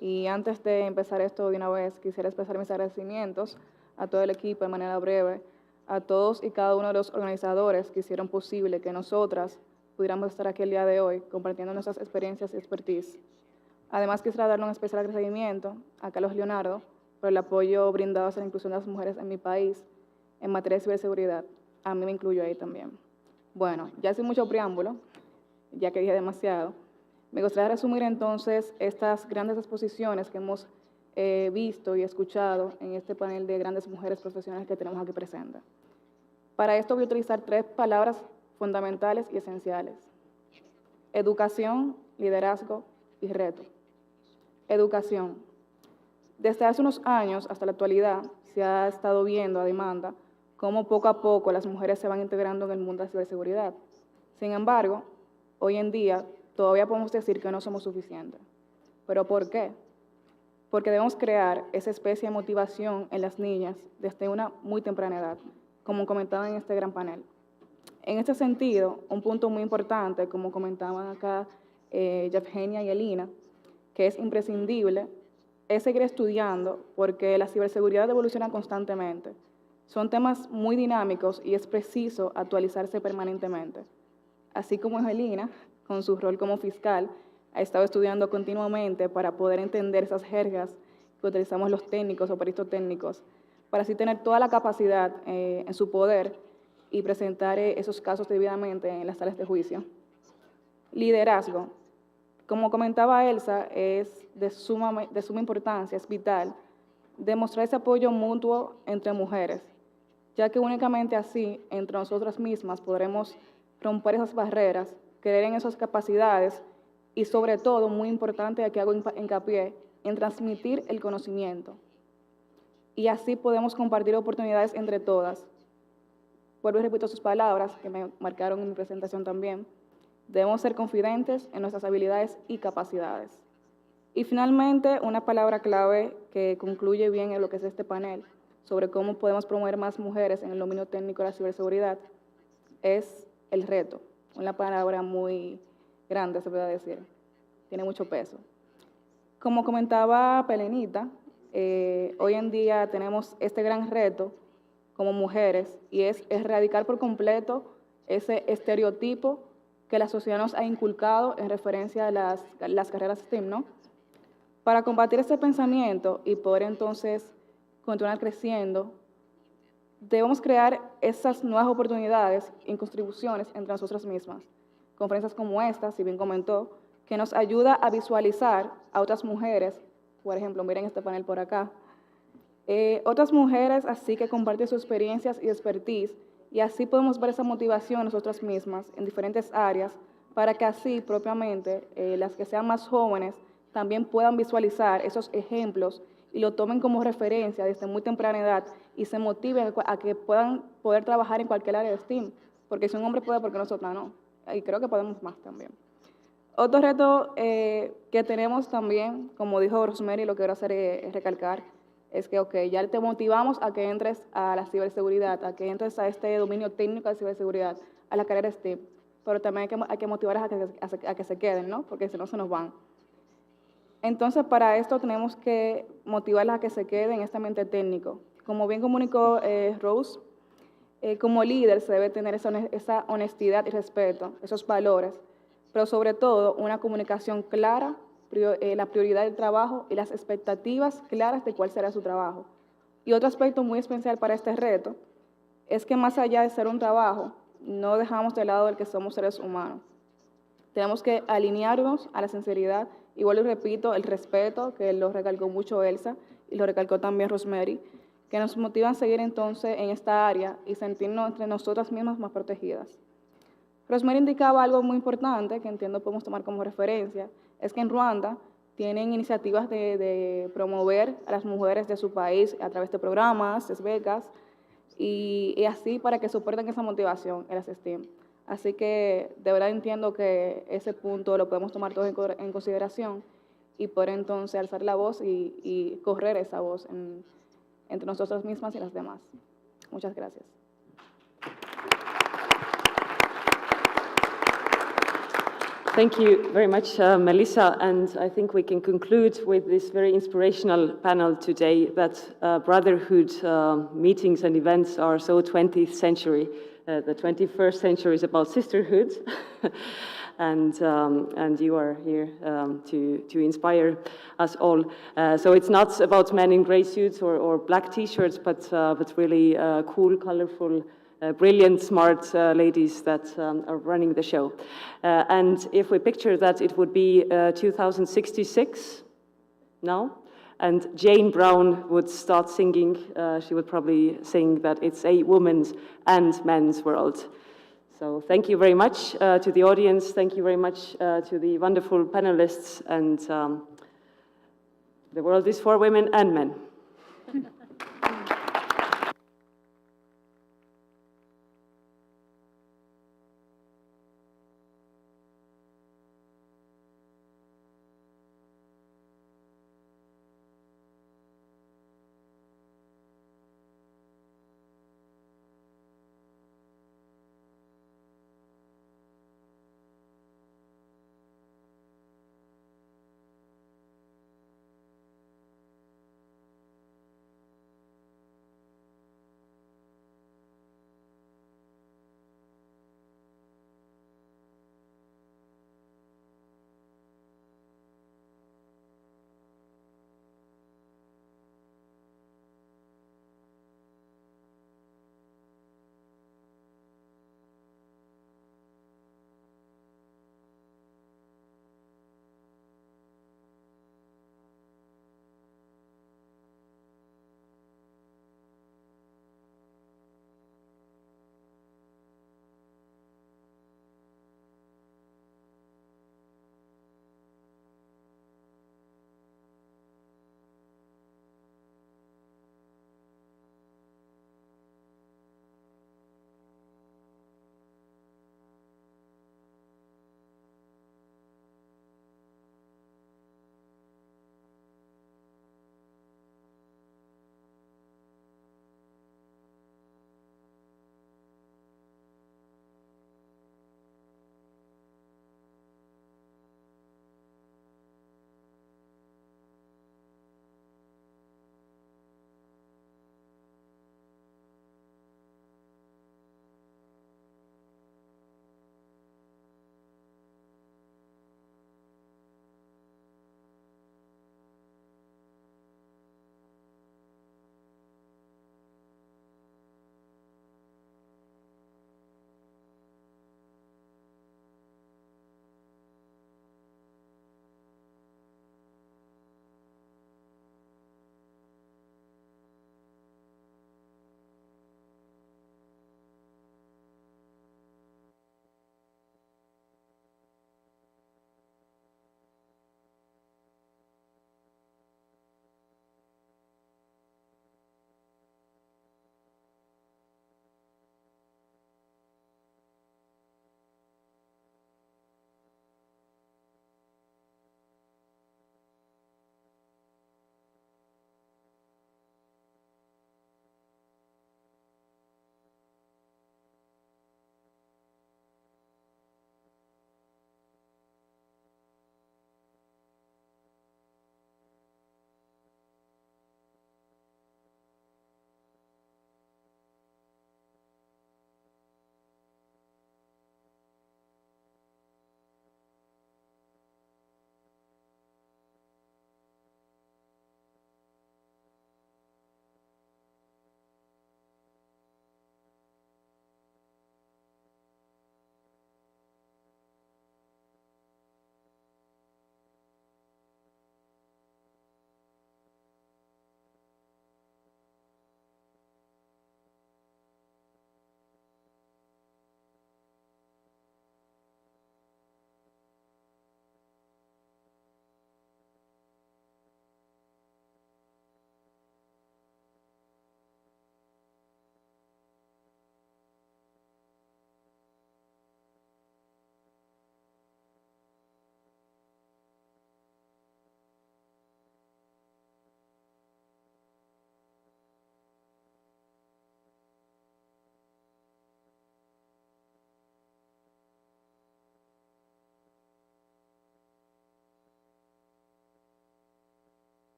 Y antes de empezar esto de una vez, quisiera expresar mis agradecimientos a todo el equipo de manera breve, a todos y cada uno de los organizadores que hicieron posible que nosotras pudiéramos estar aquí el día de hoy compartiendo nuestras experiencias y expertise. Además, quisiera darle un especial agradecimiento a Carlos Leonardo por el apoyo brindado hacia la inclusión de las mujeres en mi país en materia de ciberseguridad. A mí me incluyo ahí también. Bueno, ya sin mucho preámbulo, ya que dije demasiado, me gustaría resumir entonces estas grandes exposiciones que hemos visto y escuchado en este panel de grandes mujeres profesionales que tenemos aquí presentes. Para esto voy a utilizar 3 palabras fundamentales y esenciales: educación, liderazgo y reto. Educación. Desde hace unos años hasta la actualidad se ha estado viendo a demanda cómo poco a poco las mujeres se van integrando en el mundo de la ciberseguridad. Sin embargo, hoy en día todavía podemos decir que no somos suficientes. ¿Pero por qué? Porque debemos crear esa especie de motivación en las niñas desde una muy temprana edad, como comentaban en este gran panel. En este sentido, un punto muy importante, como comentaban acá Evgenia y Elina, que es imprescindible es seguir estudiando porque la ciberseguridad evoluciona constantemente. Son temas muy dinámicos y es preciso actualizarse permanentemente. Así como Angelina, con su rol como fiscal, ha estado estudiando continuamente para poder entender esas jergas que utilizamos los técnicos o peritos técnicos, para así tener toda la capacidad en su poder y presentar esos casos debidamente en las salas de juicio. Liderazgo. Como comentaba Elsa, es de suma importancia, es vital, demostrar ese apoyo mutuo entre mujeres, ya que únicamente así, entre nosotras mismas, podremos romper esas barreras, creer en esas capacidades y, sobre todo, muy importante, aquí hago hincapié, en transmitir el conocimiento. Y así podemos compartir oportunidades entre todas. Vuelvo y repito sus palabras, que me marcaron en mi presentación también. Debemos ser confidentes en nuestras habilidades y capacidades. Y finalmente, una palabra clave que concluye bien en lo que es este panel, sobre cómo podemos promover más mujeres en el dominio técnico de la ciberseguridad, es el reto. Una palabra muy grande, se puede decir. Tiene mucho peso. Como comentaba Pelenita, hoy en día tenemos este gran reto como mujeres y es erradicar por completo ese estereotipo que la sociedad nos ha inculcado en referencia a las carreras STEM, ¿no? Para combatir este pensamiento y poder entonces continuar creciendo, debemos crear esas nuevas oportunidades y contribuciones entre nosotras mismas. Conferencias como esta, si bien comentó, que nos ayuda a visualizar a otras mujeres, por ejemplo, miren este panel por acá, otras mujeres así que comparten sus experiencias y expertise, y así podemos ver esa motivación nosotras mismas en diferentes áreas, para que así propiamente las que sean más jóvenes también puedan visualizar esos ejemplos y lo tomen como referencia desde muy temprana edad y se motiven a que puedan poder trabajar en cualquier área de STEAM, porque si un hombre puede, ¿por qué nosotras no? Y creo que podemos más también. Otro reto que tenemos también, como dijo Rosemary, lo que quiero hacer es recalcar, es que, ya te motivamos a que entres a la ciberseguridad, a que entres a este dominio técnico de ciberseguridad, a la carrera STEM, pero también hay que motivarlas a que se queden, ¿no? Porque si no se nos van. Entonces, para esto tenemos que motivarlas a que se queden en este ambiente técnico. Como bien comunicó Rose, como líder se debe tener esa honestidad y respeto, esos valores, pero sobre todo una comunicación clara, la prioridad del trabajo y las expectativas claras de cuál será su trabajo. Y otro aspecto muy especial para este reto es que más allá de ser un trabajo, no dejamos de lado el que somos seres humanos. Tenemos que alinearnos a la sinceridad, y vuelvo y repito, el respeto, que lo recalcó mucho Elsa y lo recalcó también Rosemary, que nos motivan a seguir entonces en esta área y sentirnos entre nosotras mismas más protegidas. Rosemary indicaba algo muy importante que entiendo podemos tomar como referencia, es que en Ruanda tienen iniciativas de promover a las mujeres de su país a través de programas, de becas, y así para que soporten esa motivación en las STEAM. Así que de verdad entiendo que ese punto lo podemos tomar todos en consideración y poder entonces alzar la voz y correr esa voz entre nosotras mismas y las demás. Muchas gracias. Thank you very much, Melissa. And I think we can conclude with this very inspirational panel today that brotherhood meetings and events are so 20th century. The 21st century is about sisterhood. And you are here to inspire us all. So it's not about men in gray suits or black T-shirts, but really cool, colorful, brilliant, smart ladies that are running the show. And if we picture that, it would be 2066 now, and Jane Brown would start singing. She would probably sing that it's a woman's and men's world. So thank you very much to the audience. Thank you very much to the wonderful panelists. And the world is for women and men.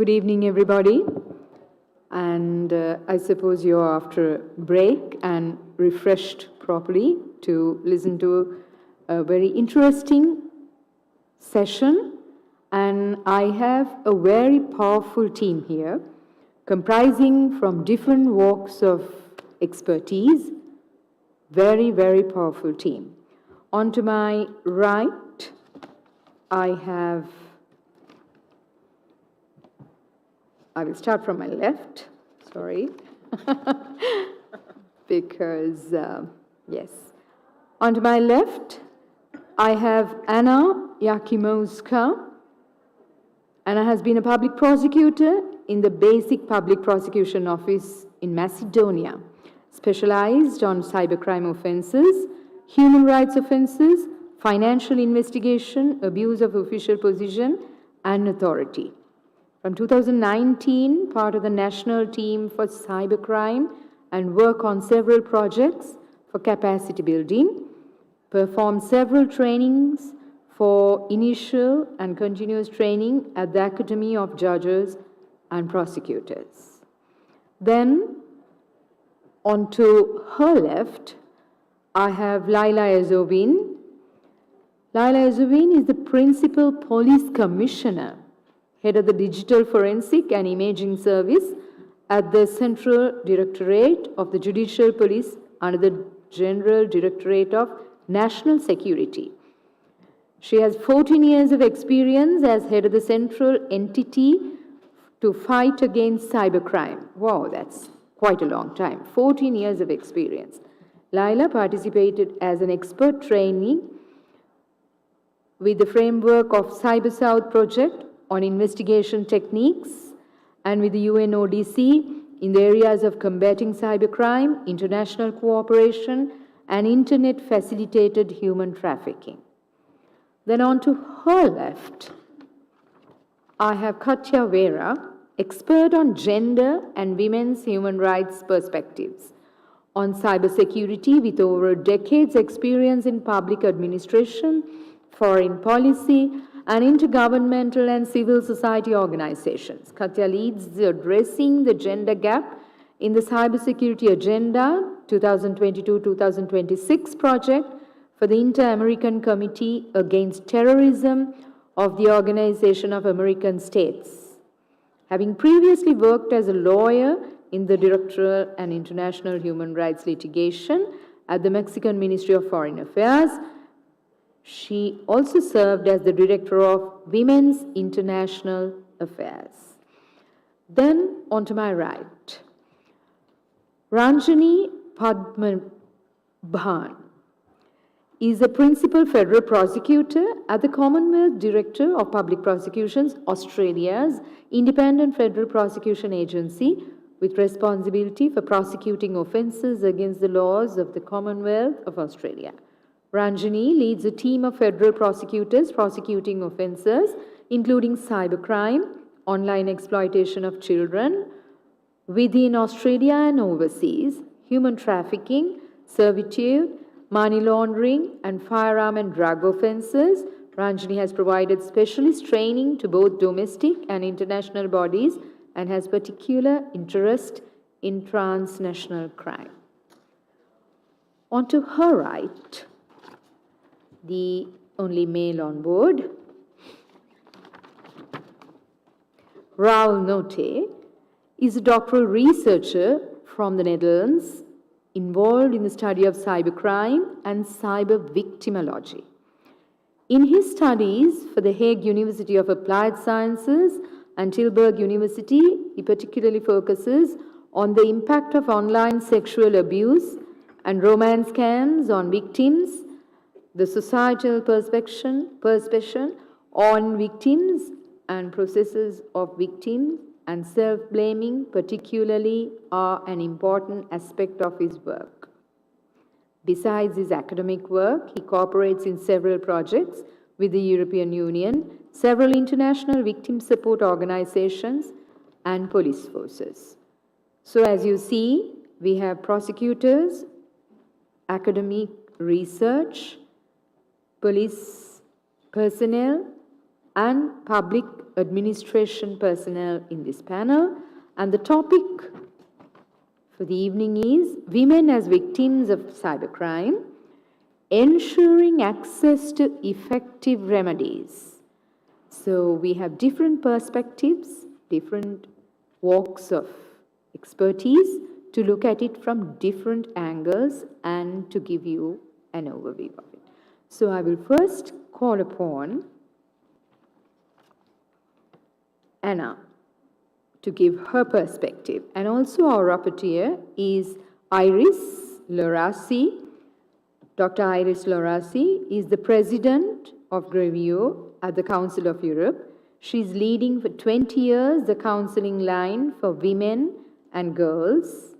Good evening, everybody. And I suppose you're after a break and refreshed properly to listen to a very interesting session. And I have a very powerful team here, comprising from different walks of expertise. Very, very powerful team. On to my right, I will start from my left, sorry, because, yes. On to my left, I have Anna Yakimowska. Anna has been a public prosecutor in the Basic Public Prosecution Office in Macedonia, specialized on cybercrime offenses, human rights offenses, financial investigation, abuse of official position, and authority. From 2019, part of the national team for cybercrime and work on several projects for capacity building, performed several trainings for initial and continuous training at the Academy of Judges and Prosecutors. Then, onto her left, I have Laila Ezovin. Laila Ezovin is the Principal Police Commissioner, Head of the Digital Forensic and Imaging Service at the Central Directorate of the Judicial Police under the General Directorate of National Security. She has 14 years of experience as head of the central entity to fight against cybercrime. Wow, that's quite a long time. 14 years of experience. Laila participated as an expert trainee with the framework of Cyber South project on investigation techniques and with the UNODC in the areas of combating cybercrime, international cooperation, and internet-facilitated human trafficking. Then on to her left, I have Katya Vera, expert on gender and women's human rights perspectives, on cybersecurity with over a decade's experience in public administration, foreign policy, and intergovernmental and civil society organizations. Katya leads the Addressing the Gender Gap in the Cybersecurity Agenda 2022-2026 project for the Inter-American Committee Against Terrorism of the Organization of American States. Having previously worked as a lawyer in the Directorate and International Human Rights Litigation at the Mexican Ministry of Foreign Affairs, she also served as the Director of Women's International Affairs. Then, on to my right, Ranjani Padmanabhan is a Principal Federal Prosecutor at the Commonwealth Director of Public Prosecutions, Australia's independent federal prosecution agency with responsibility for prosecuting offences against the laws of the Commonwealth of Australia. Ranjani leads a team of federal prosecutors prosecuting offences including cybercrime, online exploitation of children within Australia and overseas, human trafficking, servitude, money laundering, and firearm and drug offences. Ranjani has provided specialist training to both domestic and international bodies and has particular interest in transnational crime. On to her right, the only male on board, Raoul Notte is a doctoral researcher from the Netherlands involved in the study of cybercrime and cyber victimology. In his studies for the Hague University of Applied Sciences and Tilburg University, he particularly focuses on the impact of online sexual abuse and romance scams on victims, the societal perception on victims and processes of victims and self-blaming particularly are an important aspect of his work. Besides his academic work, he cooperates in several projects with the European Union, several international victim support organizations, and police forces. So as you see, we have prosecutors, academic research, police personnel, and public administration personnel in this panel. And the topic for the evening is Women as Victims of Cybercrime, Ensuring Access to Effective Remedies. So we have different perspectives, different walks of expertise to look at it from different angles and to give you an overview of it. So I will first call upon Anna to give her perspective. And also our rapporteur is Iris Lorassi. Dr. Iris Lorassi is the president of Grevio at the Council of Europe. She's leading for 20 years the counseling line for women and girls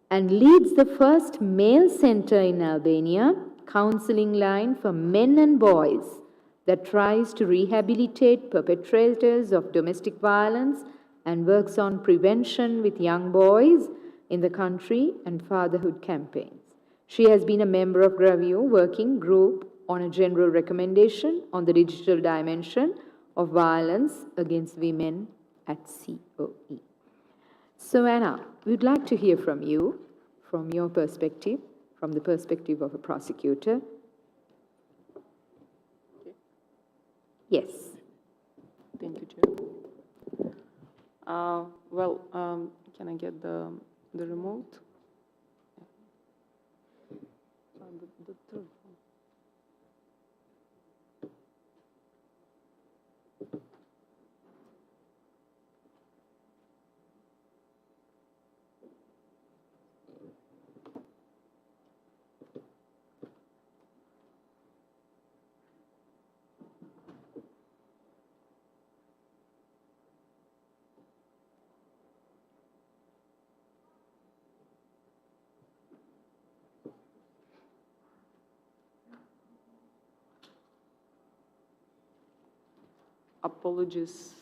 and leads the first male center in Albania, counseling line for men and boys that tries to rehabilitate perpetrators of domestic violence and works on prevention with young boys in the country and fatherhood campaigns. She has been a member of Grevio working group on a general recommendation on the digital dimension of violence against women at COE. So Anna, we'd like to hear from you, from your perspective, from the perspective of a prosecutor. Yes. Thank you, Chair. Can I get the remote? The third one. Apologies.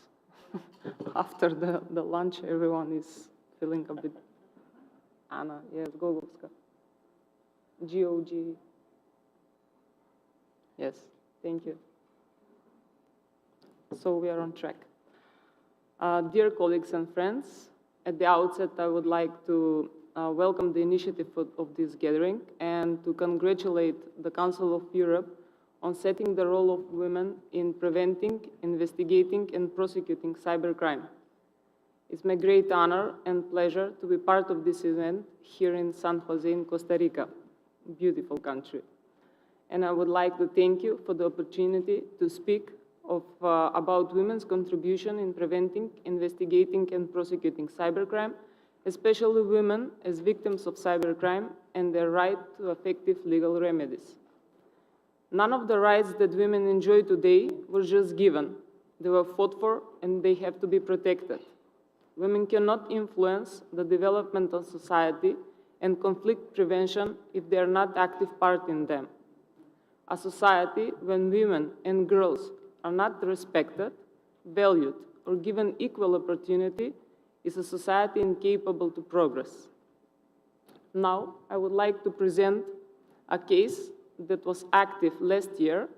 After the lunch, everyone is feeling a bit. Anna, yes, Gogovska. GOG. Yes, thank you. So we are on track. Dear colleagues and friends, at the outset, I would like to welcome the initiative of this gathering and to congratulate the Council of Europe on setting the role of women in preventing, investigating, and prosecuting cybercrime. It's my great honor and pleasure to be part of this event here in San Jose in Costa Rica, beautiful country. And I would like to thank you for the opportunity to speak about women's contribution in preventing, investigating, and prosecuting cybercrime, especially women as victims of cybercrime and their right to effective legal remedies. None of the rights that women enjoy today were just given. They were fought for and they have to be protected. Women cannot influence the development of society and conflict prevention if they are not active part in them. A society when women and girls are not respected, valued, or given equal opportunity is a society incapable to progress. Now, I would like to present a case that was active last year,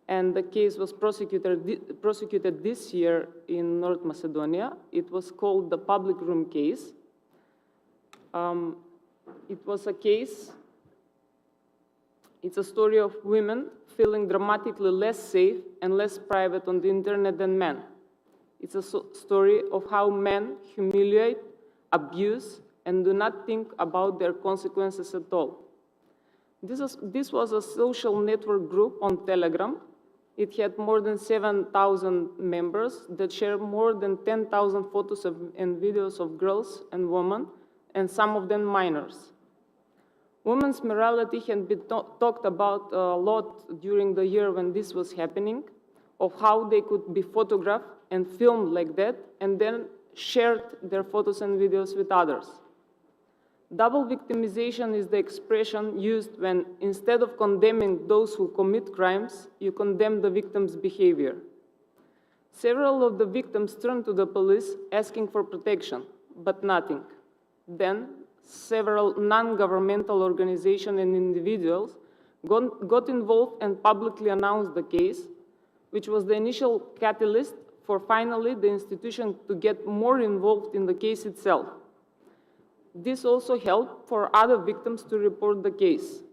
and the case was prosecuted this year in North Macedonia. It was called the public room case. It was a case, it's a story of women feeling dramatically less safe and less private on the internet than men. It's a story of how men humiliate, abuse, and do not think about their consequences at all. This was a social network group on Telegram. It had more than 7,000 members that share more than 10,000 photos and videos of girls and women, and some of them minors. Women's morality had been talked about a lot during the year when this was happening, of how they could be photographed and filmed like that, and then shared their photos and videos with others. Double victimization is the expression used when, instead of condemning those who commit crimes, you condemn the victim's behavior. Several of the victims turned to the police asking for protection, but nothing. Then, several non-governmental organizations and individuals got involved and publicly announced the case, which was the initial catalyst for finally the institution to get more involved in the case itself. This also helped for other victims to report the case.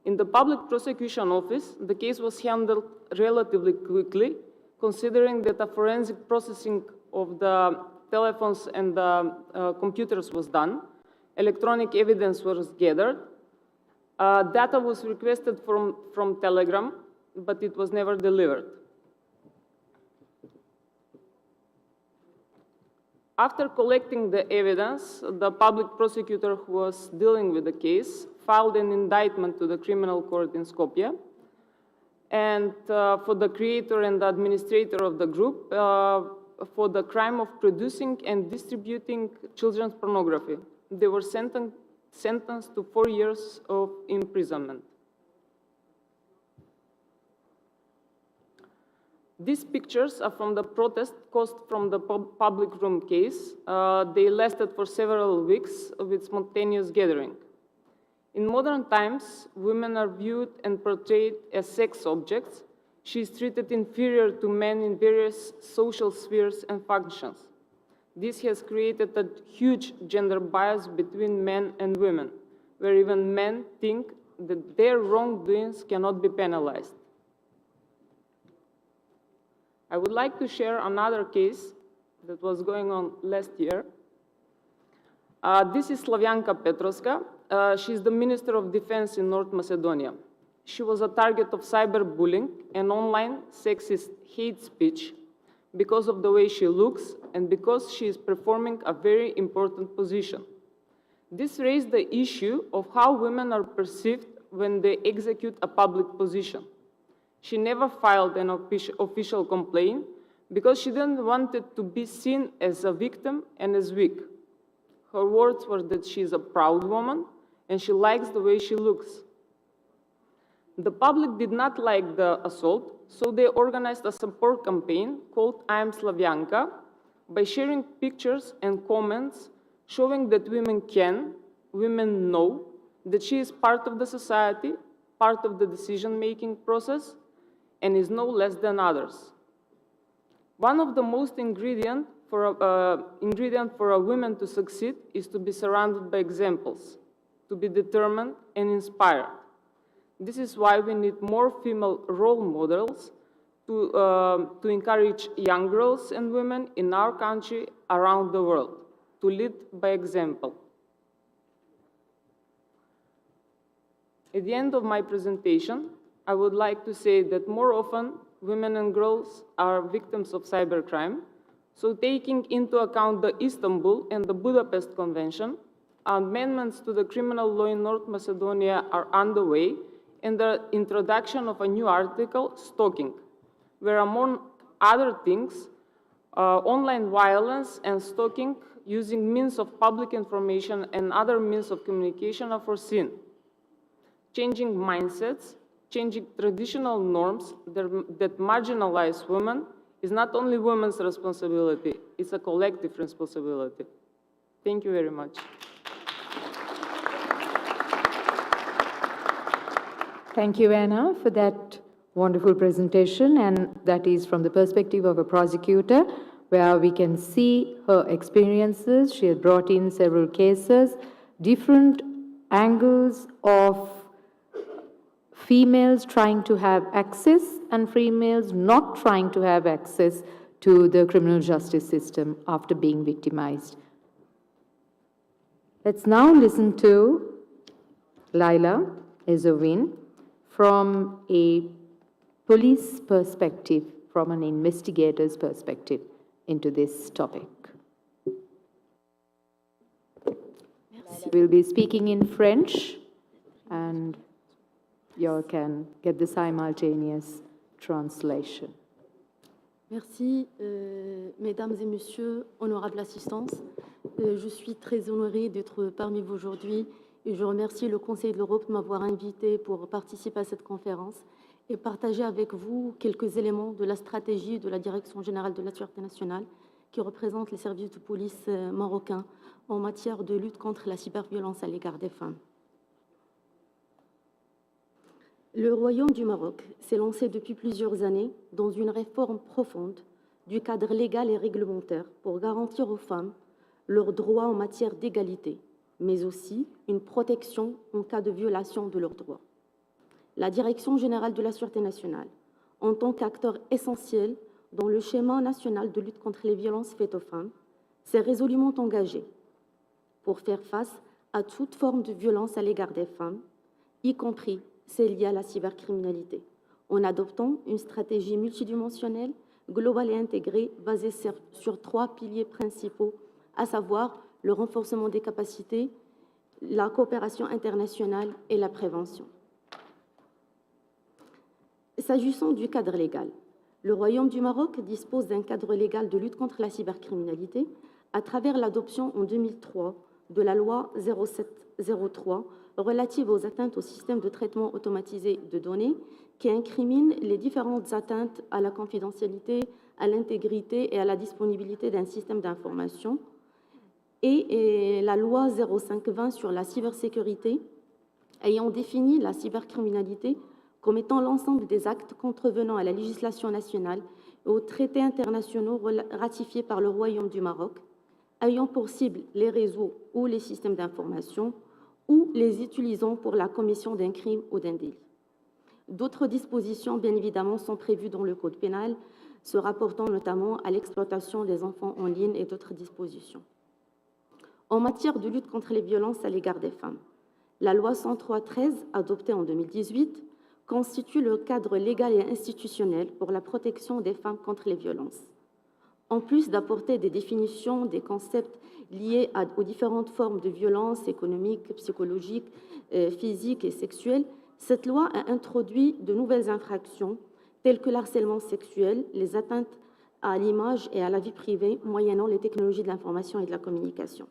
In the public prosecution office, the case was handled relatively quickly, considering that a forensic processing of the telephones and the computers was done, electronic evidence was gathered, data was requested from Telegram, but it was never delivered. After collecting the evidence, the public prosecutor who was dealing with the case filed an indictment to the criminal court in Skopje. And for the creator and the administrator of the group, for the crime of producing and distributing children's pornography. They were sentenced to 4 years of imprisonment. These pictures are from the protest caused from the public room case. They lasted for several weeks with spontaneous gathering. In modern times, women are viewed and portrayed as sex objects. She is treated inferior to men in various social spheres and functions. This has created a huge gender bias between men and women, where even men think that their wrongdoings cannot be penalized. I would like to share another case that was going on last year. This is Slavianka Petrovska. She's the Minister of Defense in North Macedonia. She was a target of cyberbullying and online sexist hate speech because of the way she looks and because she is performing a very important position. This raised the issue of how women are perceived when they execute a public position. She never filed an official complaint because she didn't want it to be seen as a victim and as weak. Her words were that she is a proud woman and she likes the way she looks. The public did not like the assault, so they organized a support campaign called I Am Slavianka by sharing pictures and comments showing that women know that she is part of the society, part of the decision-making process, and is no less than others. One of the most ingredient for a woman to succeed is to be surrounded by examples, to be determined and inspired. This is why we need more female role models to encourage young girls and women in our country, around the world, to lead by example. At the end of my presentation, I would like to say that more often, women and girls are victims of cybercrime. So taking into account the Istanbul and the Budapest Convention, amendments to the criminal law in North Macedonia are underway, and the introduction of a new article, stalking, where among other things, online violence and stalking using means of public information and other means of communication are foreseen. Changing mindsets, changing traditional norms that marginalize women is not only women's responsibility, it's a collective responsibility. Thank you very much. Thank you, Anna, for that wonderful presentation, and that is from the perspective of a prosecutor, where we can see her experiences. She had brought in several cases, different angles of females trying to have access and females not trying to have access to the criminal justice system after being victimized. Let's now listen to Laila Ezovin from a police perspective, from an investigator's perspective into this topic. We'll be speaking in French, and you can get the simultaneous translation. Merci, mesdames et messieurs, honorable assistance. Je suis très honorée d'être parmi vous aujourd'hui et je remercie le Conseil de l'Europe de m'avoir invité pour participer à cette conférence et partager avec vous quelques éléments de la stratégie de la Direction générale de la sécurité nationale qui représente les services de police marocains en matière de lutte contre la cyberviolence à l'égard des femmes. Le Royaume du Maroc s'est lancé depuis plusieurs années dans une réforme profonde du cadre légal et réglementaire pour garantir aux femmes leurs droits en matière d'égalité, mais aussi une protection en cas de violation de leurs droits. La Direction générale de la Sûreté nationale, en tant qu'acteur essentiel dans le schéma national de lutte contre les violences faites aux femmes, s'est résolument engagée pour faire face à toute forme de violence à l'égard des femmes, y compris celles liées à la cybercriminalité, en adoptant une stratégie multidimensionnelle, globale et intégrée, basée sur 3 piliers principaux, à savoir le renforcement des capacités, la coopération internationale et la prévention. S'agissant du cadre légal, le Royaume du Maroc dispose d'un cadre légal de lutte contre la cybercriminalité à travers l'adoption en 2003 de la loi 0703 relative aux atteintes au système de traitement automatisé de données qui incrimine les différentes atteintes à la confidentialité, à l'intégrité et à la disponibilité d'un système d'information, et la loi 0520 sur la cybersécurité ayant défini la cybercriminalité comme étant l'ensemble des actes contrevenant à la législation nationale et aux traités internationaux ratifiés par le Royaume du Maroc, ayant pour cible les réseaux ou les systèmes d'information ou les utilisant pour la commission d'un crime ou d'un délit. D'autres dispositions, bien évidemment, sont prévues dans le Code pénal, se rapportant notamment à l'exploitation des enfants en ligne et d'autres dispositions. En matière de lutte contre les violences à l'égard des femmes, la loi 103/13, adoptée en 2018, constitue le cadre légal et institutionnel pour la protection des femmes contre les violences. En plus d'apporter des définitions des concepts liés aux différentes formes de violences économiques, psychologiques, physiques et sexuelles, cette loi a introduit de nouvelles infractions telles que l'harcèlement sexuel, les atteintes à l'image et à la vie privée moyennant les technologies de l'information et de la communication.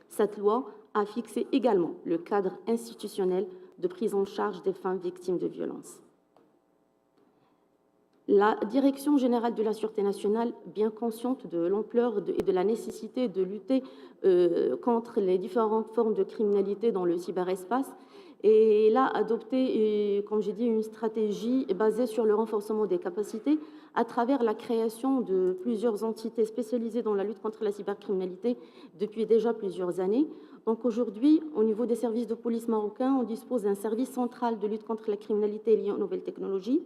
Cette loi a fixé également le cadre institutionnel de prise en charge des femmes victimes de violences. La Direction générale de la Sûreté nationale, bien consciente de l'ampleur et de la nécessité de lutter contre les différentes formes de criminalité dans le cyberespace, et là adopté, comme j'ai dit, une stratégie basée sur le renforcement des capacités à travers la création de plusieurs entités spécialisées dans la lutte contre la cybercriminalité depuis déjà plusieurs années. Donc aujourd'hui, au niveau des services de police marocains, on dispose d'un service central de lutte contre la criminalité liée aux nouvelles technologies,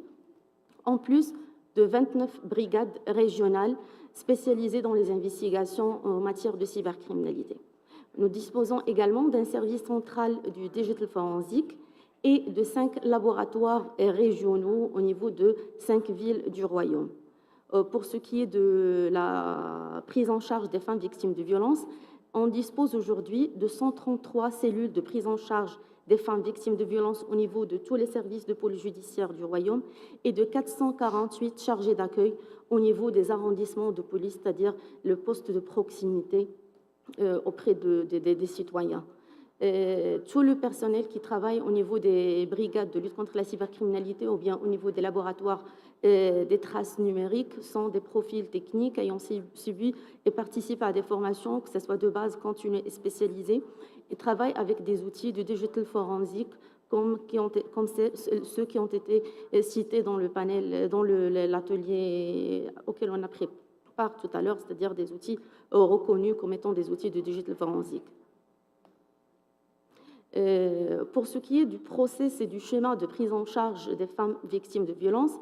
en plus de 29 brigades régionales spécialisées dans les investigations en matière de cybercriminalité. Nous disposons également d'un service central du digital forensic et de 5 laboratoires régionaux au niveau de 5 villes du Royaume. Pour ce qui est de la prise en charge des femmes victimes de violences, on dispose aujourd'hui de 133 cellules de prise en charge des femmes victimes de violences au niveau de tous les services de police judiciaire du Royaume et de 448 chargés d'accueil au niveau des arrondissements de police, c'est-à-dire le poste de proximité auprès des citoyens. Tout le personnel qui travaille au niveau des brigades de lutte contre la cybercriminalité ou bien au niveau des laboratoires des traces numériques sont des profils techniques ayant suivi et participent à des formations, que ce soit de base, continue et spécialisée, et travaillent avec des outils de digital forensic comme ceux qui ont été cités dans le panel, dans l'atelier auquel on a pris part tout à l'heure, c'est-à-dire des outils reconnus comme étant des outils de digital forensic. Pour ce qui est du process et du schéma de prise en charge des femmes victimes de violences,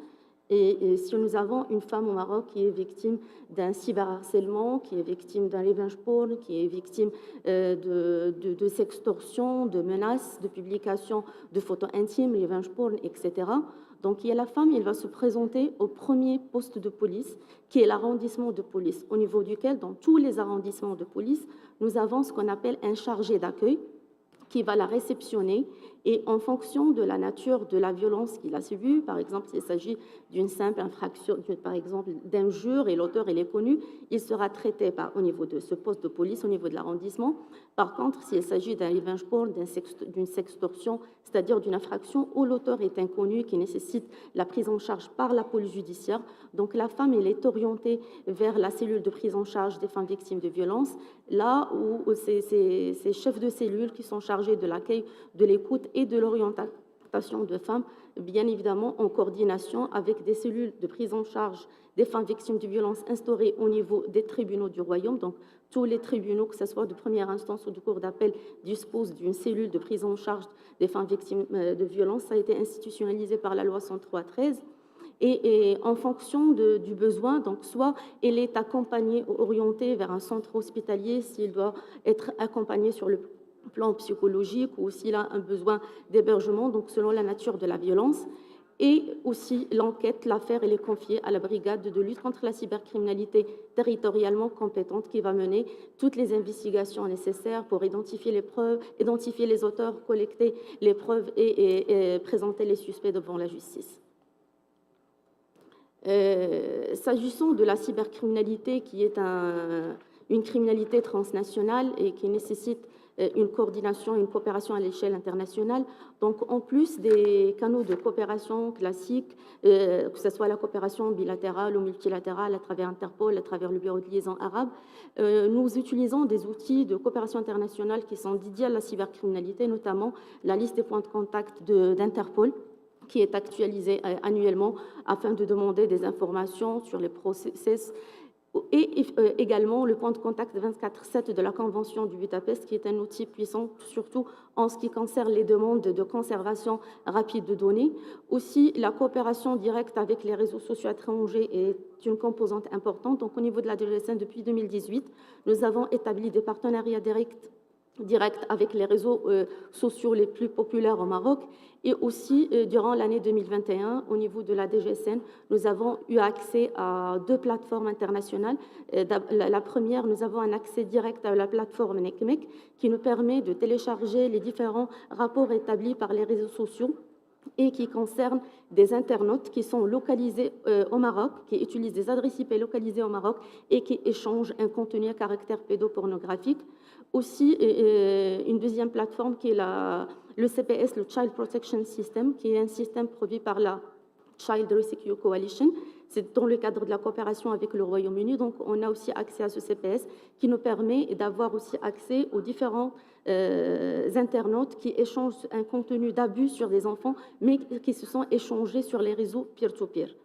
et si nous avons une femme au Maroc qui est victime d'un cyberharcèlement, qui est victime d'un revenge porn, qui est victime de sextorsion, de menaces, de publication de photos intimes, revenge porn, etc. Donc, il y a la femme, elle va se présenter au premier poste de police, qui est l'arrondissement de police, au niveau duquel, dans tous les arrondissements de police, nous avons ce qu'on appelle un chargé d'accueil, qui va la réceptionner et en fonction de la nature de la violence qu'il a subie, par exemple, s'il s'agit d'une simple infraction, par exemple d'injure et l'auteur est connu, il sera traité au niveau de ce poste de police, au niveau de l'arrondissement. Par contre, s'il s'agit d'un revenge porn, d'une sextorsion, c'est-à-dire d'une infraction où l'auteur est inconnu, qui nécessite la prise en charge par la police judiciaire, donc la femme elle est orientée vers la cellule de prise en charge des femmes victimes de violences, là où ces chefs de cellule qui sont chargés de l'accueil, de l'écoute et de l'orientation de femmes bien évidemment en coordination avec des cellules de prise en charge des femmes victimes de violences instaurées au niveau des tribunaux du Royaume. Donc, tous les tribunaux, que ce soit de première instance ou de cour d'appel, disposent d'une cellule de prise en charge des femmes victimes de violences. Ça a été institutionnalisé par la loi 103/13. Et en fonction du besoin, donc soit elle est accompagnée ou orientée vers un centre hospitalier s'il doit être accompagné sur le plan psychologique ou s'il a un besoin d'hébergement, donc selon la nature de la violence. Et aussi l'enquête, l'affaire, elle est confiée à la brigade de lutte contre la cybercriminalité territorialement compétente qui va mener toutes les investigations nécessaires pour identifier les preuves, identifier les auteurs, collecter les preuves et présenter les suspects devant la justice. S'agissant de la cybercriminalité, qui est une criminalité transnationale et qui nécessite une coordination, une coopération à l'échelle internationale. Donc, en plus des canaux de coopération classiques, que ce soit la coopération bilatérale ou multilatérale à travers Interpol, à travers le Bureau de liaison arabe, nous utilisons des outils de coopération internationale qui sont dédiés à la cybercriminalité, notamment la liste des points de contact d'Interpol, qui est actualisée annuellement afin de demander des informations sur les process, et également le point de contact 24/7 de la Convention du Budapest, qui est un outil puissant, surtout en ce qui concerne les demandes de conservation rapide de données. Aussi, la coopération directe avec les réseaux sociaux étrangers est une composante importante. Donc, au niveau de la DGSN, depuis 2018, nous avons établi des partenariats directs avec les réseaux sociaux les plus populaires au Maroc. Et aussi, durant l'année 2021, au niveau de la DGSN, nous avons eu accès à 2 plateformes internationales. La première, nous avons un accès direct à la plateforme NECMEC qui nous permet de télécharger les différents rapports établis par les réseaux sociaux et qui concernent des internautes qui sont localisés au Maroc, qui utilisent des adresses IP localisées au Maroc et qui échangent un contenu à caractère pédopornographique. Aussi, une deuxième plateforme qui est le CPS, le Child Protection System, qui est un système produit par la Child Rescue Coalition. C'est dans le cadre de la coopération avec le Royaume-Uni. Donc, on a aussi accès à ce CPS qui nous permet d'avoir aussi accès aux différents internautes qui échangent un contenu d'abus sur des enfants, mais qui se sont échangés sur les réseaux peer-to-peer.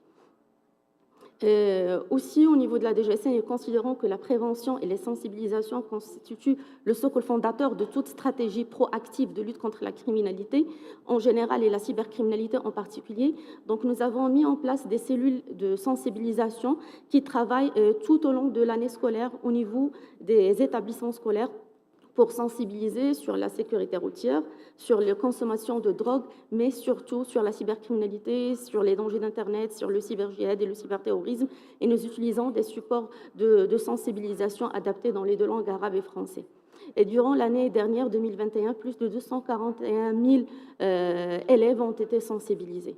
Aussi, au niveau de la DGSN, nous considérons que la prévention et les sensibilisations constituent le socle fondateur de toute stratégie proactive de lutte contre la criminalité en général et la cybercriminalité en particulier. Donc, nous avons mis en place des cellules de sensibilisation qui travaillent tout au long de l'année scolaire au niveau des établissements scolaires pour sensibiliser sur la sécurité routière, sur la consommation de drogue, mais surtout sur la cybercriminalité, sur les dangers d'Internet, sur le cyberjihad et le cyberterrorisme. Et nous utilisons des supports de sensibilisation adaptés dans les 2 langues, arabe et français. Et durant l'année dernière, 2021, plus de 241 000 élèves ont été sensibilisés.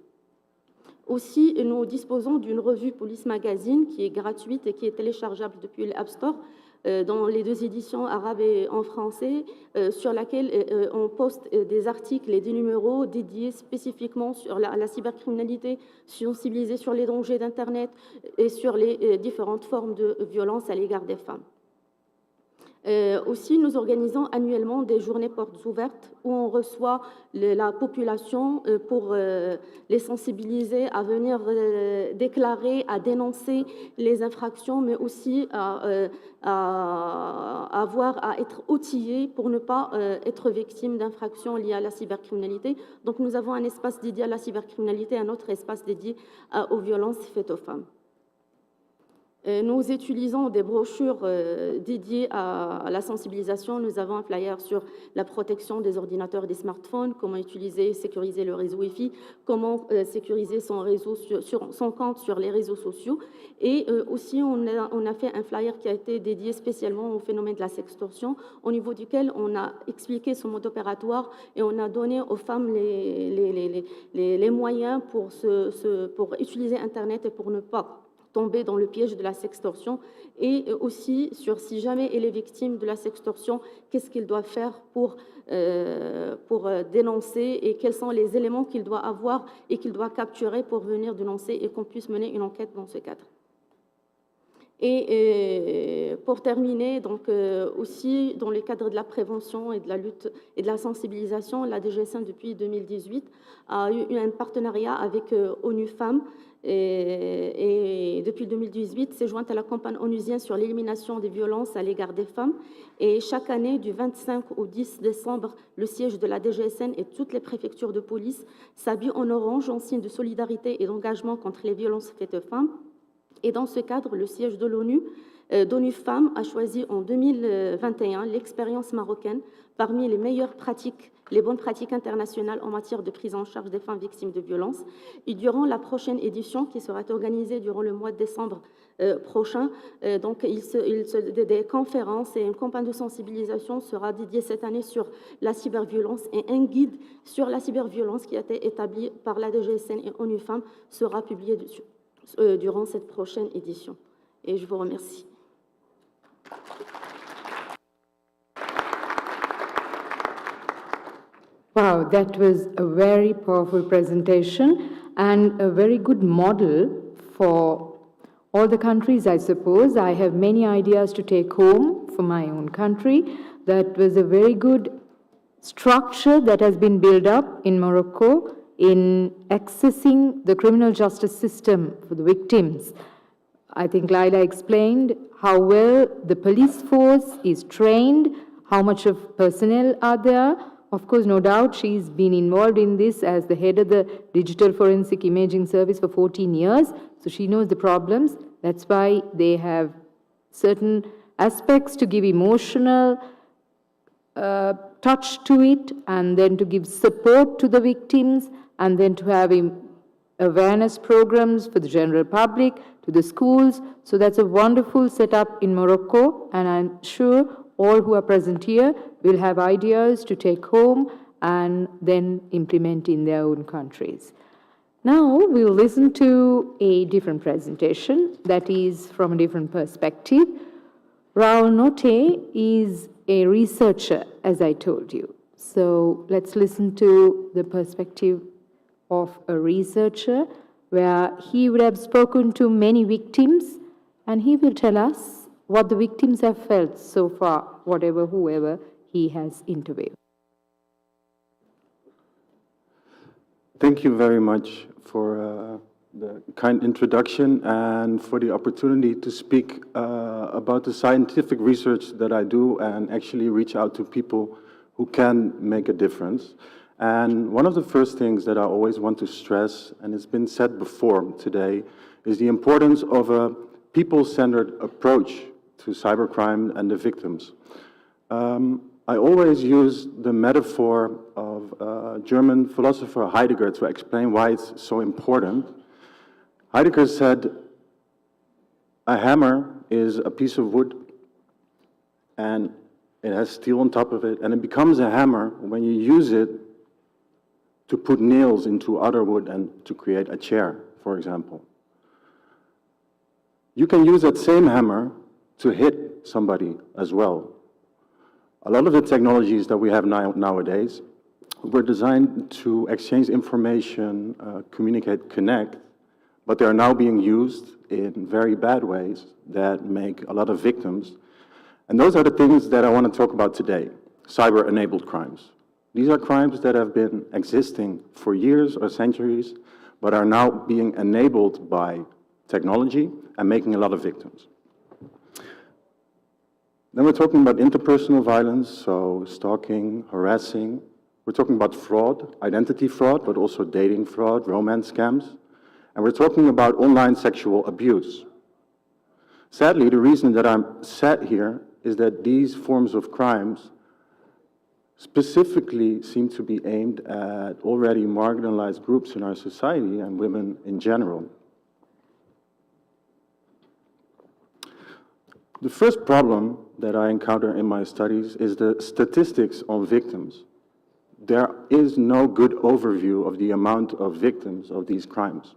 Aussi, nous disposons d'une revue Police Magazine qui est gratuite et qui est téléchargeable depuis l'App Store, dans les 2 éditions arabes et en français, sur laquelle on poste des articles et des numéros dédiés spécifiquement sur la cybercriminalité, sensibilisés sur les dangers d'Internet et sur les différentes formes de violence à l'égard des femmes. Aussi, nous organisons annuellement des journées portes ouvertes où on reçoit la population pour les sensibiliser à venir déclarer, à dénoncer les infractions, mais aussi à être outillés pour ne pas être victimes d'infractions liées à la cybercriminalité. Donc, nous avons un espace dédié à la cybercriminalité, un autre espace dédié aux violences faites aux femmes. Nous utilisons des brochures dédiées à la sensibilisation. Nous avons un flyer sur la protection des ordinateurs et des smartphones, comment utiliser et sécuriser le réseau Wi-Fi, comment sécuriser son compte sur les réseaux sociaux. Et aussi, on a fait un flyer qui a été dédié spécialement au phénomène de la sextorsion, au niveau duquel on a expliqué son mode opératoire et on a donné aux femmes les moyens pour utiliser Internet et pour ne pas tomber dans le piège de la sextorsion, et aussi sur si jamais elle est victime de la sextorsion, qu'est-ce qu'il doit faire pour dénoncer et quels sont les éléments qu'il doit avoir et qu'il doit capturer pour venir dénoncer et qu'on puisse mener une enquête dans ce cadre. Et pour terminer, donc aussi dans le cadre de la prévention et de la lutte et de la sensibilisation, la DGSN depuis 2018 a eu un partenariat avec ONU Femmes et depuis 2018 s'est jointe à la campagne onusienne sur l'élimination des violences à l'égard des femmes. Et chaque année, du 25 au 10 décembre, le siège de la DGSN et toutes les préfectures de police s'habillent en orange en signe de solidarité et d'engagement contre les violences faites aux femmes. Et dans ce cadre, le siège de d'ONU Femmes a choisi en 2021 l'expérience marocaine parmi les meilleures pratiques, les bonnes pratiques internationales en matière de prise en charge des femmes victimes de violences. Et durant la prochaine édition, qui sera organisée durant le mois de décembre prochain, donc des conférences et une campagne de sensibilisation sera dédiée cette année sur la cyberviolence, et un guide sur la cyberviolence qui a été établi par la DGSN et ONU Femmes sera publié durant cette prochaine édition. Et je vous remercie. Wow, that was a very powerful presentation and a very good model for all the countries, I suppose. I have many ideas to take home for my own country. That was a very good structure that has been built up in Morocco in accessing the criminal justice system for the victims. I think Laila explained how well the police force is trained, how much of personnel are there. Of course, no doubt, she's been involved in this as the head of the Digital Forensic Imaging Service for 14 years, so she knows the problems. That's why they have certain aspects to give emotional touch to it, and then to give support to the victims, and then to have awareness programs for the general public, to the schools. So that's a wonderful setup in Morocco, and I'm sure all who are present here will have ideas to take home and then implement in their own countries. Now we'll listen to a different presentation that is from a different perspective. Raoul Notte is a researcher, as I told you. So let's listen to the perspective of a researcher where he would have spoken to many victims, and he will tell us what the victims have felt so far, whoever he has interviewed. Thank you very much for the kind introduction and for the opportunity to speak about the scientific research that I do and actually reach out to people who can make a difference. And one of the first things that I always want to stress, and it's been said before today, is the importance of a people-centered approach to cybercrime and the victims. I always use the metaphor of German philosopher Heidegger to explain why it's so important. Heidegger said, a hammer is a piece of wood, and it has steel on top of it, and it becomes a hammer when you use it to put nails into other wood and to create a chair, for example. You can use that same hammer to hit somebody as well. A lot of the technologies that we have nowadays were designed to exchange information, communicate, connect, but they are now being used in very bad ways that make a lot of victims. And those are the things that I want to talk about today, cyber-enabled crimes. These are crimes that have been existing for years or centuries, but are now being enabled by technology and making a lot of victims. Then we're talking about interpersonal violence, so stalking, harassing. We're talking about fraud, identity fraud, but also dating fraud, romance scams. And we're talking about online sexual abuse. Sadly, the reason that I'm sat here is that these forms of crimes specifically seem to be aimed at already marginalized groups in our society and women in general. The first problem that I encounter in my studies is the statistics on victims. There is no good overview of the amount of victims of these crimes.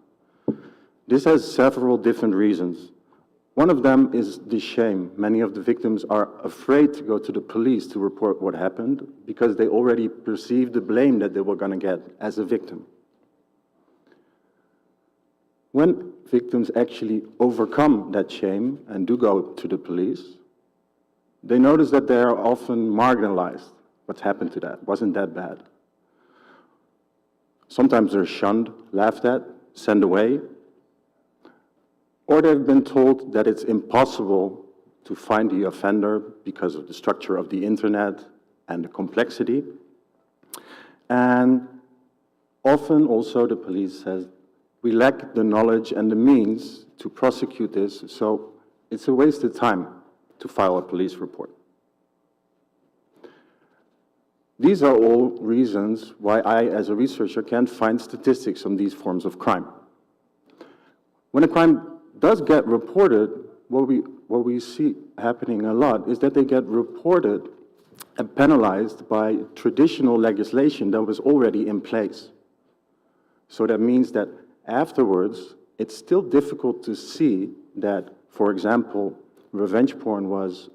This has several different reasons. One of them is the shame. Many of the victims are afraid to go to the police to report what happened because they already perceived the blame that they were going to get as a victim. when victims actually overcome that shame and do go to the police, they notice that they are often marginalized. What's happened to that? Wasn't that bad? Sometimes they're shunned, laughed at, sent away, or they've been told that it's impossible to find the offender because of the structure of the internet and the complexity. And often also the police says, we lack the knowledge and the means to prosecute this, so it's a waste of time to file a police report. These are all reasons why I, as a researcher, can't find statistics on these forms of crime. When a crime does get reported, what we see happening a lot is that they get reported and penalized by traditional legislation that was already in place. So that means that afterwards, it's still difficult to see that, for example, revenge porn was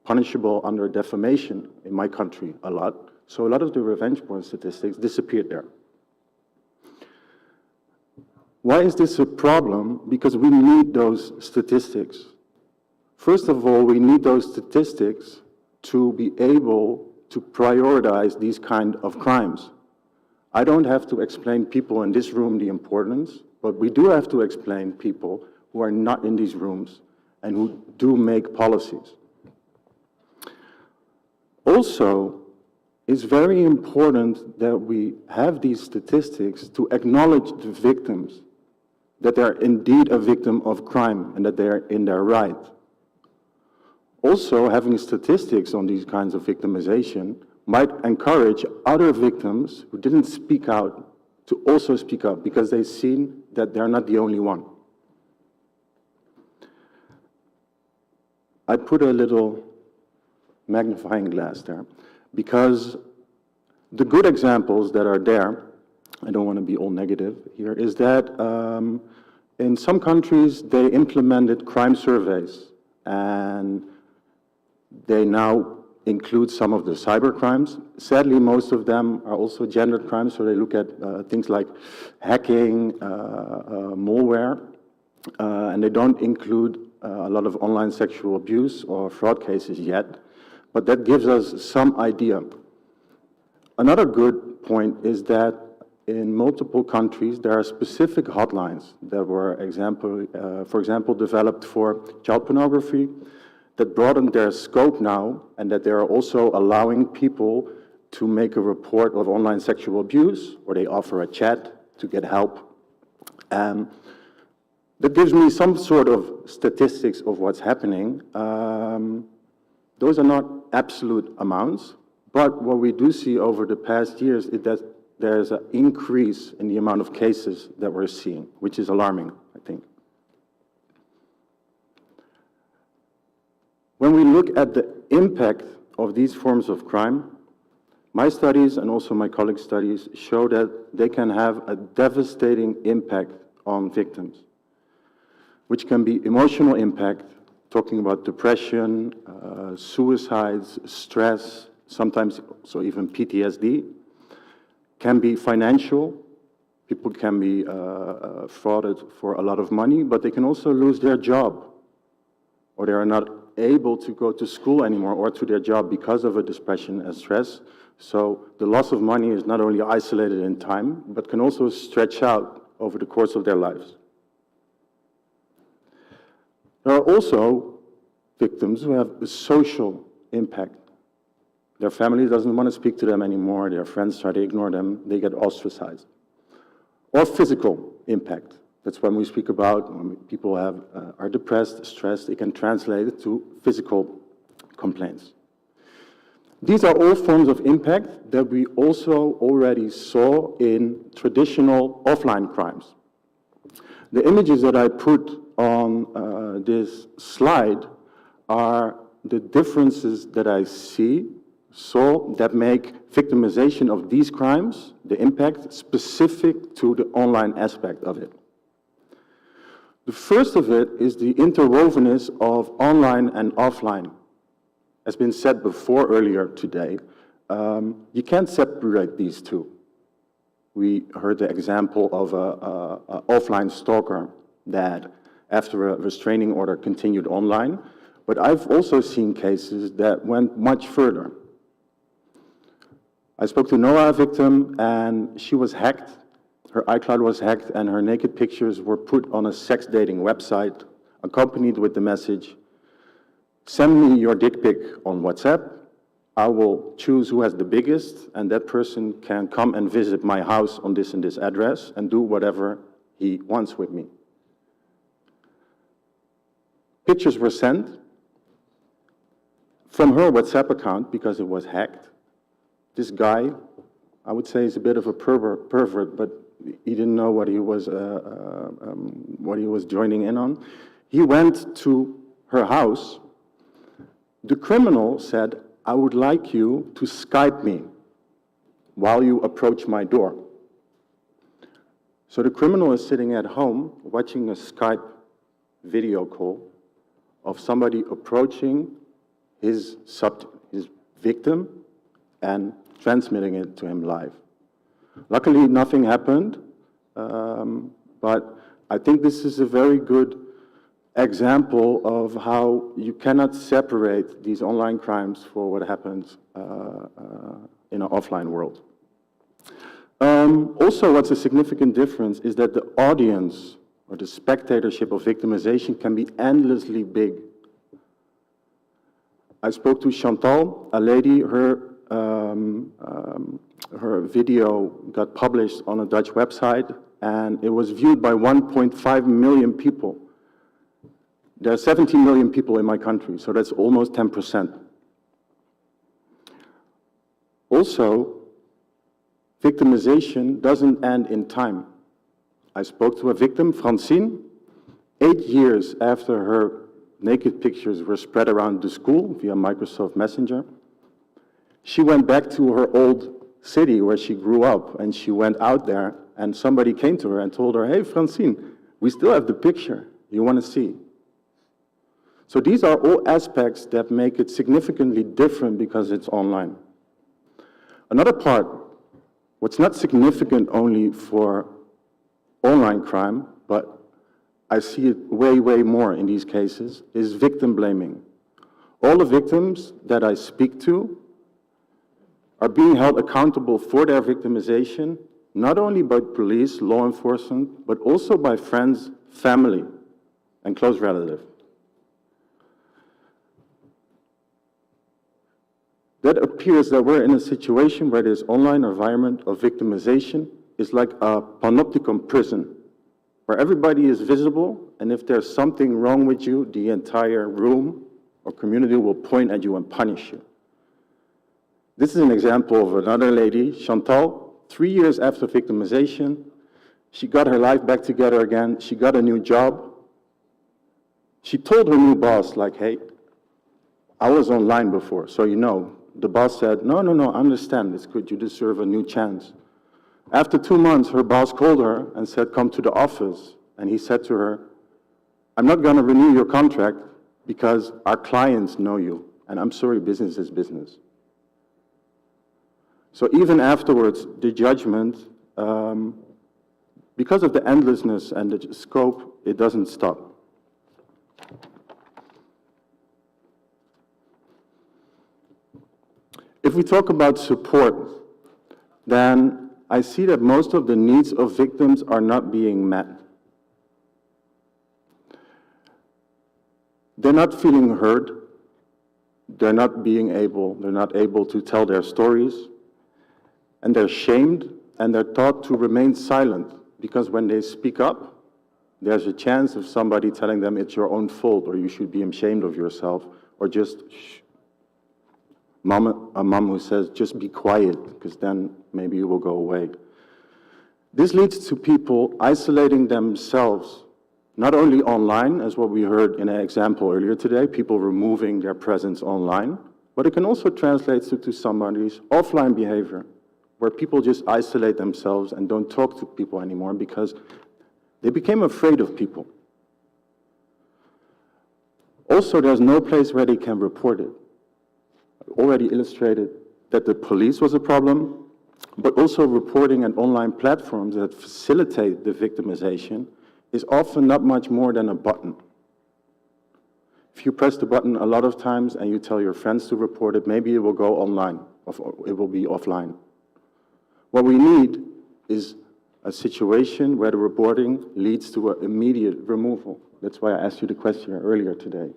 punishable under defamation in my country a lot. So a lot of the revenge porn statistics disappeared there. Why is this a problem? Because we need those statistics. First of all, we need those statistics to be able to prioritize these kind of crimes. I don't have to explain people in this room the importance, but we do have to explain people who are not in these rooms and who do make policies. Also, it's very important that we have these statistics to acknowledge the victims, that they're indeed a victim of crime and that they're in their right. Also, having statistics on these kinds of victimization might encourage other victims who didn't speak out to also speak up, because they've seen that they're not the only one. I put a little magnifying glass there, because the good examples that are there, I don't want to be all negative here, is that in some countries they implemented crime surveys, and they now include some of the cyber crimes. Sadly, most of them are also gendered crimes, so they look at things like hacking, malware, and they don't include a lot of online sexual abuse or fraud cases yet, but that gives us some idea. Another good point is that in multiple countries, there are specific hotlines that were, for example, developed for child pornography, that broaden their scope now, and that they are also allowing people to make a report of online sexual abuse, or they offer a chat to get help. That gives me some sort of statistics of what's happening. Those are not absolute amounts, but what we do see over the past years is that there's an increase in the amount of cases that we're seeing, which is alarming, I think. When we look at the impact of these forms of crime, my studies and also my colleagues' studies show that they can have a devastating impact on victims, which can be emotional impact, talking about depression, suicides, stress, sometimes also even PTSD, can be financial. People can be frauded for a lot of money, but they can also lose their job, or they are not able to go to school anymore or to their job because of a depression and stress. So the loss of money is not only isolated in time, but can also stretch out over the course of their lives. There are also victims who have a social impact. Their family doesn't want to speak to them anymore, their friends try to ignore them, they get ostracized. Or physical impact. That's when we speak about when people are depressed, stressed, it can translate to physical complaints. These are all forms of impact that we also already saw in traditional offline crimes. The images that I put on this slide are the differences that I saw that make victimization of these crimes, the impact, specific to the online aspect of it. The first of it is the interwovenness of online and offline. As been said before earlier today, you can't separate these two. We heard the example of a offline stalker that, after a restraining order, continued online. But I've also seen cases that went much further. I spoke to Noah, a victim, and she was hacked. Her iCloud was hacked, and her naked pictures were put on a sex dating website, accompanied with the message, "Send me your dick pic on WhatsApp. I will choose who has the biggest, and that person can come and visit my house on this and this address and do whatever he wants with me." Pictures were sent from her WhatsApp account because it was hacked. This guy, I would say, is a bit of a pervert, but he didn't know what he was joining in on. He went to her house. The criminal said, "I would like you to Skype me while you approach my door." So the criminal is sitting at home watching a Skype video call of somebody approaching his victim and transmitting it to him live. Luckily, nothing happened, but I think this is a very good example of how you cannot separate these online crimes for what happens in an offline world. Also, what's a significant difference is that the audience or the spectatorship of victimization can be endlessly big. I spoke to Chantal, a lady, her video got published on a Dutch website, and it was viewed by 1.5 million people. There are 17 million people in my country, so that's almost 10%. Also, victimization doesn't end in time. I spoke to a victim, Francine, 8 years after her naked pictures were spread around the school via Microsoft Messenger. She went back to her old city where she grew up, and she went out there, and somebody came to her and told her, "Hey, Francine, we still have the picture. You want to see?" So these are all aspects that make it significantly different because it's online. Another part, what's not significant only for online crime, but I see it way, way more in these cases, is victim blaming. All the victims that I speak to are being held accountable for their victimization, not only by police, law enforcement, but also by friends, family, and close relatives. That appears that we're in a situation where this online environment of victimization is like a panopticon prison, where everybody is visible, and if there's something wrong with you, the entire room or community will point at you and punish you. This is an example of another lady, Chantal. 3 years after victimization, she got her life back together again. She got a new job. She told her new boss, like, "Hey, I was online before, so you know." The boss said, no, I understand, it's good, you deserve a new chance. After 2 months, her boss called her and said, "Come to the office." And he said to her, "I'm not going to renew your contract because our clients know you, and I'm sorry, business is business." So even afterwards, the judgment, because of the endlessness and the scope, it doesn't stop. If we talk about support, then I see that most of the needs of victims are not being met. They're not feeling heard. They're not able to tell their stories. And they're shamed, and they're taught to remain silent, because when they speak up, there's a chance of somebody telling them it's your own fault, or you should be ashamed of yourself, or just a mom who says, "Just be quiet, because then maybe you will go away." This leads to people isolating themselves, not only online, as what we heard in an example earlier today, people removing their presence online, but it can also translate to somebody's offline behavior, where people just isolate themselves and don't talk to people anymore because they became afraid of people. Also, there's no place where they can report it. I already illustrated that the police was a problem. but also reporting and online platforms that facilitate the victimization is often not much more than a button. If you press the button a lot of times and you tell your friends to report it, maybe it will go online, or it will be offline. What we need is a situation where the reporting leads to an immediate removal. That's why I asked you the question earlier today.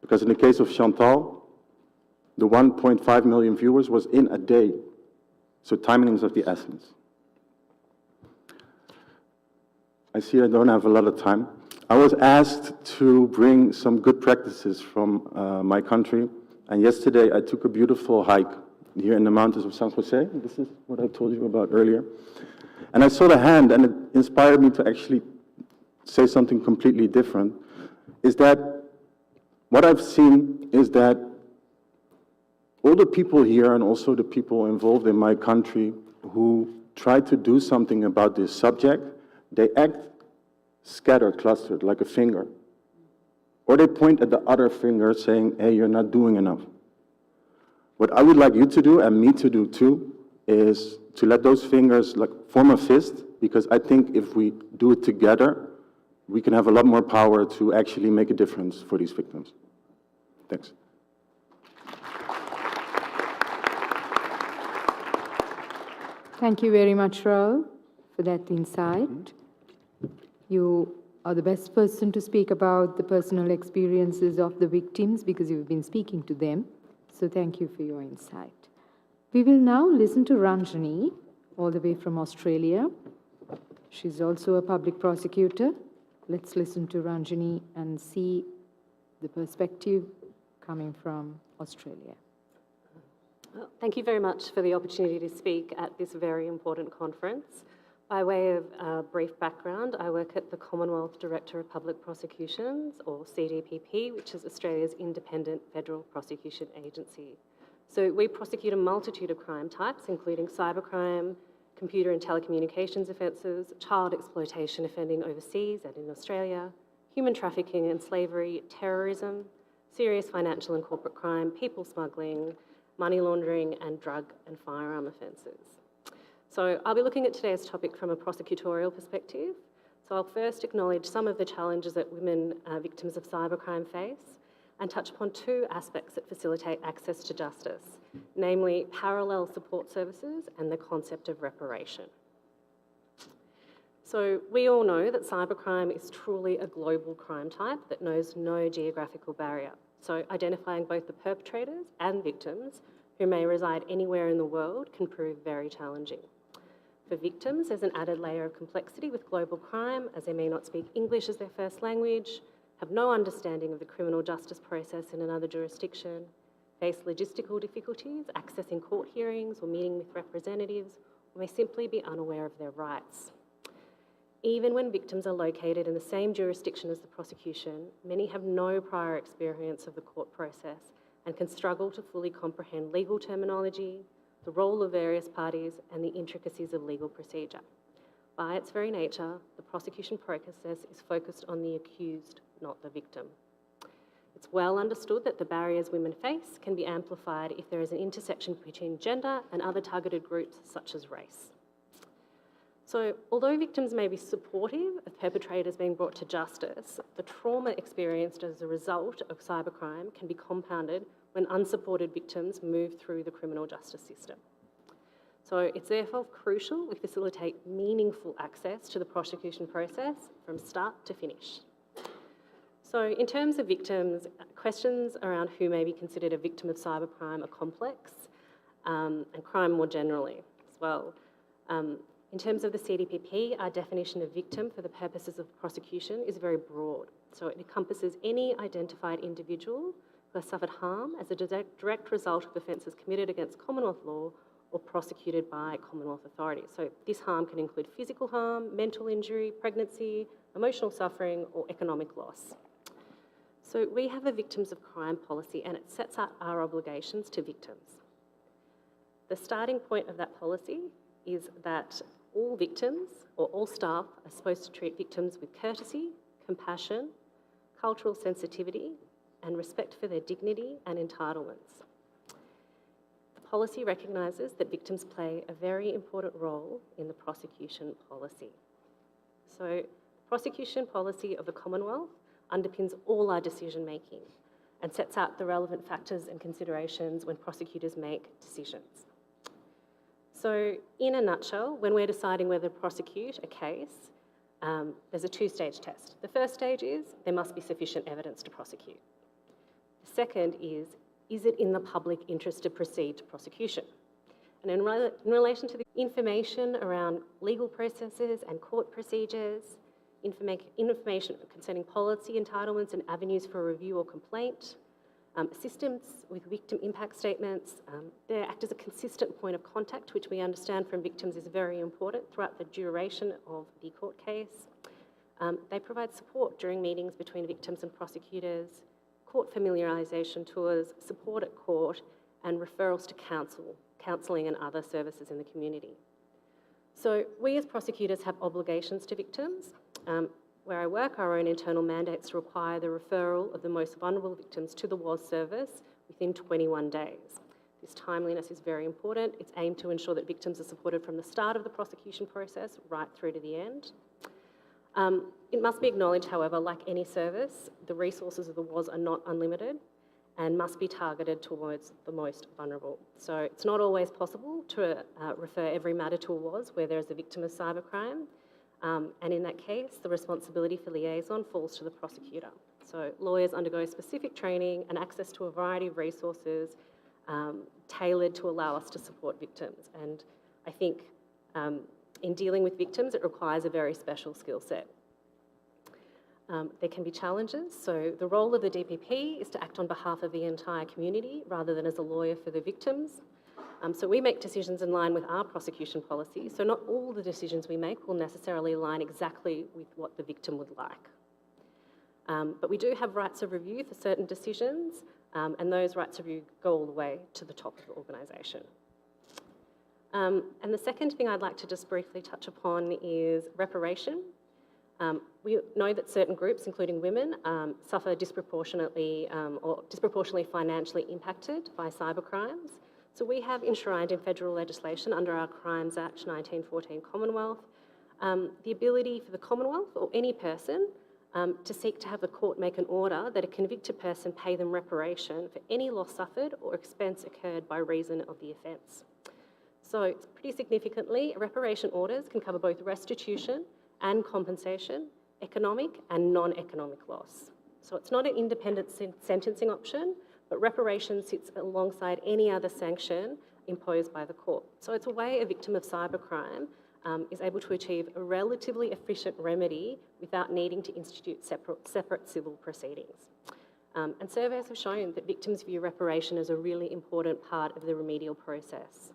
Because in the case of Chantal, the 1.5 million viewers was in a day. So timing is of the essence. I see I don't have a lot of time. I was asked to bring some good practices from my country. And yesterday I took a beautiful hike here in the mountains of San Jose. This is what I told you about earlier. And I saw the hand, and it inspired me to actually say something completely different, is that what I've seen is that all the people here and also the people involved in my country who try to do something about this subject, they act scattered, clustered, like a finger. Or they point at the other finger saying, hey, you're not doing enough. What I would like you to do, and me to do too, is to let those fingers form a fist, because I think if we do it together, we can have a lot more power to actually make a difference for these victims. Thanks. Thank you very much, Raul, for that insight. You are the best person to speak about the personal experiences of the victims because you've been speaking to them. So thank you for your insight. We will now listen to Ranjani, all the way from Australia. She's also a public prosecutor. Let's listen to Ranjani and see the perspective coming from Australia. Well, thank you very much for the opportunity to speak at this very important conference. By way of brief background, I work at the Commonwealth Director of Public Prosecutions, or CDPP, which is Australia's independent federal prosecution agency. So we prosecute a multitude of crime types, including cybercrime, computer and telecommunications offences, child exploitation offending overseas and in Australia, human trafficking and slavery, terrorism, serious financial and corporate crime, people smuggling, money laundering, and drug and firearm offences. So I'll be looking at today's topic from a prosecutorial perspective. So I'll first acknowledge some of the challenges that women victims of cybercrime face and touch upon two aspects that facilitate access to justice, namely parallel support services and the concept of reparation. So we all know that cybercrime is truly a global crime type that knows no geographical barrier. So identifying both the perpetrators and victims who may reside anywhere in the world can prove very challenging. For victims, there's an added layer of complexity with global crime, as they may not speak English as their first language, have no understanding of the criminal justice process in another jurisdiction, face logistical difficulties accessing court hearings or meeting with representatives, or may simply be unaware of their rights. Even when victims are located in the same jurisdiction as the prosecution, many have no prior experience of the court process and can struggle to fully comprehend legal terminology, the role of various parties, and the intricacies of legal procedure. By its very nature, the prosecution process is focused on the accused, not the victim. It's well understood that the barriers women face can be amplified if there is an intersection between gender and other targeted groups such as race. So, although victims may be supportive of perpetrators being brought to justice, the trauma experienced as a result of cybercrime can be compounded when unsupported victims move through the criminal justice system. So it's therefore crucial we facilitate meaningful access to the prosecution process from start to finish. So in terms of victims, questions around who may be considered a victim of cybercrime are complex, and crime more generally as well. In terms of the CDPP, our definition of victim for the purposes of prosecution is very broad. So it encompasses any identified individual who has suffered harm as a direct result of offences committed against Commonwealth law or prosecuted by Commonwealth authorities. So this harm can include physical harm, mental injury, pregnancy, emotional suffering, or economic loss. So we have a victims of crime policy, and it sets out our obligations to victims. The starting point of that policy is that all victims or all staff are supposed to treat victims with courtesy, compassion, cultural sensitivity, and respect for their dignity and entitlements. The policy recognises that victims play a very important role in the prosecution policy. So, prosecution policy of the Commonwealth underpins all our decision making and sets out the relevant factors and considerations when prosecutors make decisions. So, in a nutshell, when we're deciding whether to prosecute a case, there's a two-stage test. The first stage is there must be sufficient evidence to prosecute. The second is it in the public interest to proceed to prosecution? And in relation to the information around legal processes and court procedures, information concerning policy entitlements and avenues for review or complaint, assistance with victim impact statements, they act as a consistent point of contact, which we understand from victims is very important throughout the duration of the court case. They provide support during meetings between victims and prosecutors, court familiarisation tours, support at court, and referrals to counselling and other services in the community. So we as prosecutors have obligations to victims. Where I work, our own internal mandates require the referral of the most vulnerable victims to the WAS service within 21 days. This timeliness is very important. It's aimed to ensure that victims are supported from the start of the prosecution process right through to the end. It must be acknowledged, however, like any service, the resources of the WAS are not unlimited and must be targeted towards the most vulnerable. So it's not always possible to refer every matter to a WAS where there is a victim of cybercrime. And in that case, the responsibility for liaison falls to the prosecutor. So lawyers undergo specific training and access to a variety of resources tailored to allow us to support victims. And I think in dealing with victims, it requires a very special skill set. There can be challenges. So the role of the DPP is to act on behalf of the entire community rather than as a lawyer for the victims. So we make decisions in line with our prosecution policy. So not all the decisions we make will necessarily align exactly with what the victim would like. But we do have rights of review for certain decisions, and those rights of review go all the way to the top of the organisation. And the second thing I'd like to just briefly touch upon is reparation. We know that certain groups, including women, suffer disproportionately or disproportionately financially impacted by cybercrimes. So we have enshrined in federal legislation under our Crimes Act 1914 Commonwealth the ability for the Commonwealth or any person to seek to have the court make an order that a convicted person pay them reparation for any loss suffered or expense occurred by reason of the offence. So pretty significantly, reparation orders can cover both restitution and compensation, economic and non-economic loss. So it's not an independent sentencing option, but reparation sits alongside any other sanction imposed by the court. So it's a way a victim of cybercrime is able to achieve a relatively efficient remedy without needing to institute separate civil proceedings. And surveys have shown that victims view reparation as a really important part of the remedial process.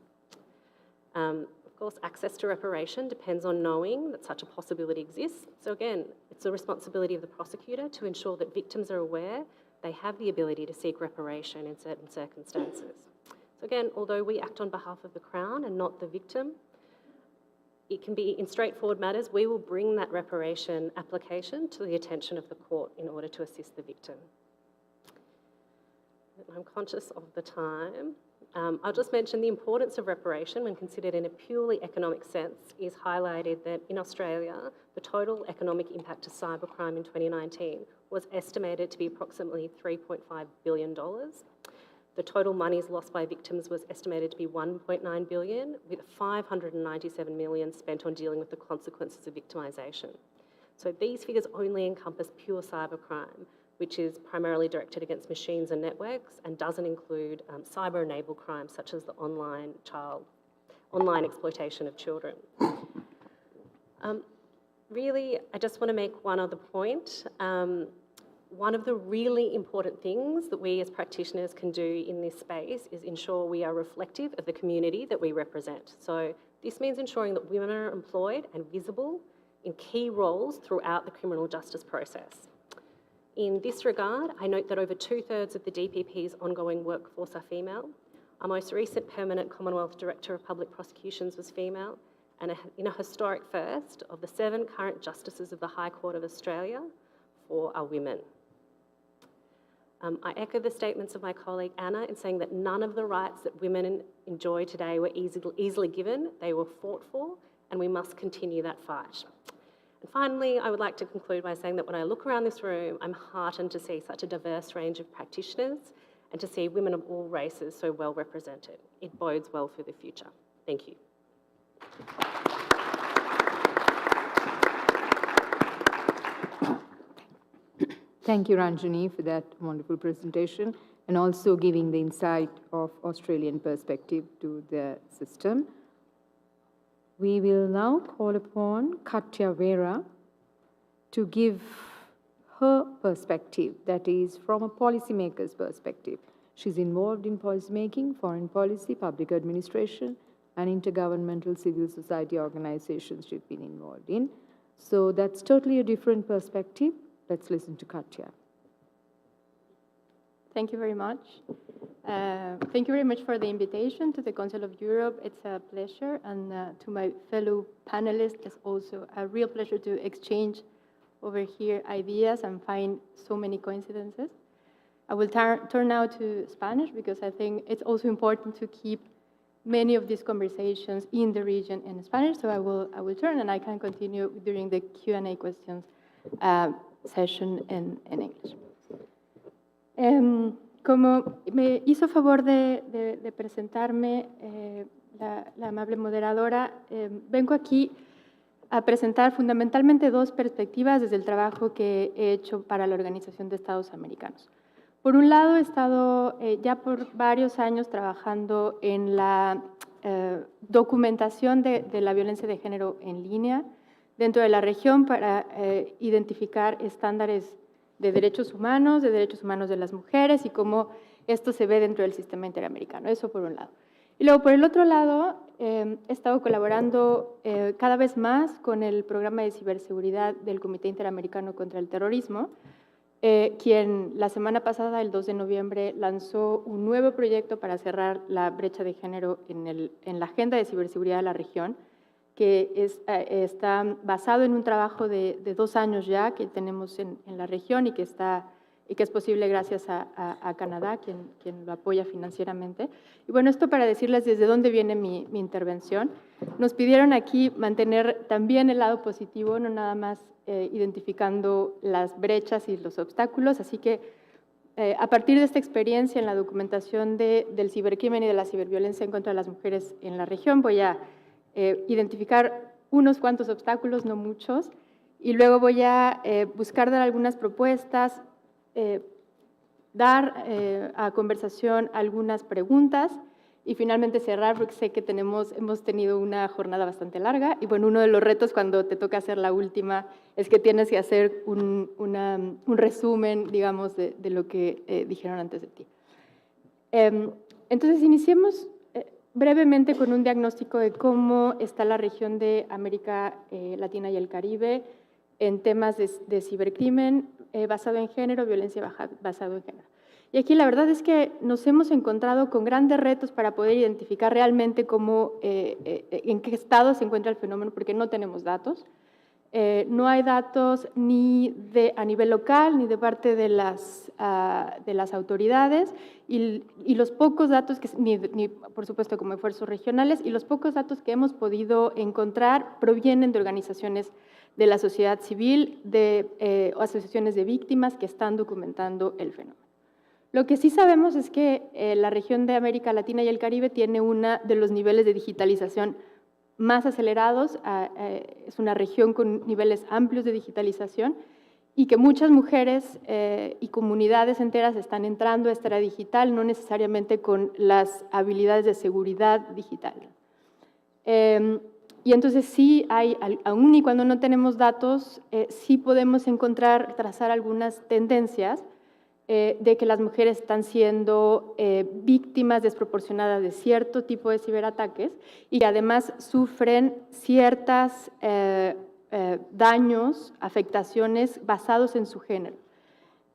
Of course, access to reparation depends on knowing that such a possibility exists. So again, it's the responsibility of the prosecutor to ensure that victims are aware they have the ability to seek reparation in certain circumstances. So again, although we act on behalf of the Crown and not the victim, it can be in straightforward matters, we will bring that reparation application to the attention of the court in order to assist the victim. I'm conscious of the time. I'll just mention the importance of reparation when considered in a purely economic sense is highlighted that in Australia, the total economic impact of cybercrime in 2019 was estimated to be approximately $3.5 billion. The total monies lost by victims was estimated to be $1.9 billion, with $597 million spent on dealing with the consequences of victimisation. So these figures only encompass pure cybercrime, which is primarily directed against machines and networks and doesn't include cyber-enabled crimes such as the online exploitation of children. Really, I just want to make one other point. One of the really important things that we as practitioners can do in this space is ensure we are reflective of the community that we represent. So this means ensuring that women are employed and visible in key roles throughout the criminal justice process. In this regard, I note that over 2/3 of the DPP's ongoing workforce are female. Our most recent permanent Commonwealth Director of Public Prosecutions was female, and in a historic first, of the 7 current justices of the High Court of Australia, 4 are women. I echo the statements of my colleague Anna in saying that none of the rights that women enjoy today were easily given. They were fought for, and we must continue that fight. And finally, I would like to conclude by saying that when I look around this room, I'm heartened to see such a diverse range of practitioners and to see women of all races so well represented. It bodes well for the future. Thank you. Thank you, Ranjani, for that wonderful presentation and also giving the insight of Australian perspective to the system. We will now call upon Katya Vera to give her perspective, that is from a policymaker's perspective. She's involved in policymaking, foreign policy, public administration, and intergovernmental civil society organizations she's been involved in. So that's totally a different perspective. Let's listen to Katya. Thank you very much. Thank you very much for the invitation to the Council of Europe. It's a pleasure, and to my fellow panelists, it's also a real pleasure to exchange over here ideas and find so many coincidences. I will turn now to Spanish because I think it's also important to keep many of these conversations in the region in Spanish. So I will turn, and I can continue during the Q&A questions session in English. Como me hizo favor de presentarme la amable moderadora, vengo aquí a presentar fundamentalmente dos perspectivas desde el trabajo que he hecho para la Organización de Estados Americanos. Por un lado, he estado ya por varios años trabajando en la documentación de la violencia de género en línea dentro de la región para identificar estándares de derechos humanos de las mujeres y cómo esto se ve dentro del sistema interamericano. Eso por un lado. Y luego, por el otro lado, he estado colaborando cada vez más con el programa de ciberseguridad del Comité Interamericano contra el Terrorismo, quien la semana pasada, el 2 de noviembre, lanzó un nuevo proyecto para cerrar la brecha de género en la agenda de ciberseguridad de la región, que está basado en un trabajo de 2 años ya que tenemos en la región y que es posible gracias a Canadá, quien lo apoya financieramente. Y bueno, esto para decirles desde dónde viene mi intervención. Nos pidieron aquí mantener también el lado positivo, no nada más identificando las brechas y los obstáculos, así que a partir de esta experiencia en la documentación del cibercrimen y de la ciberviolencia en contra de las mujeres en la región, voy a identificar unos cuantos obstáculos, no muchos, y luego voy a buscar dar algunas propuestas, dar a conversación algunas preguntas y finalmente cerrar, porque sé que hemos tenido una jornada bastante larga y bueno, uno de los retos cuando te toca hacer la última es que tienes que hacer un resumen, digamos, de lo que dijeron antes de ti. Entonces, iniciemos brevemente con un diagnóstico de cómo está la región de América Latina y el Caribe en temas de cibercrimen basado en género, violencia basado en género. Y aquí la verdad es que nos hemos encontrado con grandes retos para poder identificar realmente cómo, en qué estado se encuentra el fenómeno, porque no tenemos datos. No hay datos ni a nivel local ni de parte de las autoridades y los pocos datos, ni por supuesto como esfuerzos regionales, y los pocos datos que hemos podido encontrar provienen de organizaciones de la sociedad civil, de asociaciones de víctimas que están documentando el fenómeno. Lo que sí sabemos es que la región de América Latina y el Caribe tiene uno de los niveles de digitalización más acelerados, es una región con niveles amplios de digitalización y que muchas mujeres y comunidades enteras están entrando a esta era digital, no necesariamente con las habilidades de seguridad digital. Y entonces sí hay, aún y cuando no tenemos datos, sí podemos trazar algunas tendencias de que las mujeres están siendo víctimas desproporcionadas de cierto tipo de ciberataques y que además sufren ciertos daños, afectaciones basados en su género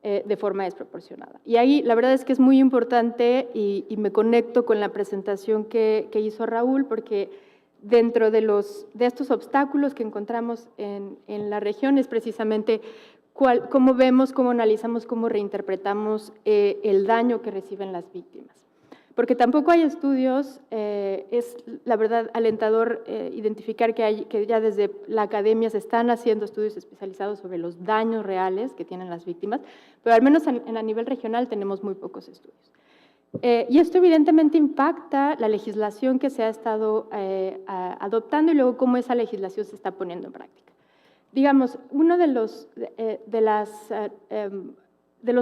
de forma desproporcionada. Y ahí la verdad es que es muy importante y me conecto con la presentación que hizo Raúl, porque dentro de estos obstáculos que encontramos en la región es precisamente cómo vemos, cómo analizamos, cómo reinterpretamos el daño que reciben las víctimas. Porque tampoco hay estudios, es la verdad alentador identificar que ya desde la academia se están haciendo estudios especializados sobre los daños reales que tienen las víctimas, pero al menos a nivel regional tenemos muy pocos estudios. Y esto evidentemente impacta la legislación que se ha estado adoptando y luego cómo esa legislación se está poniendo en práctica. Digamos, uno de los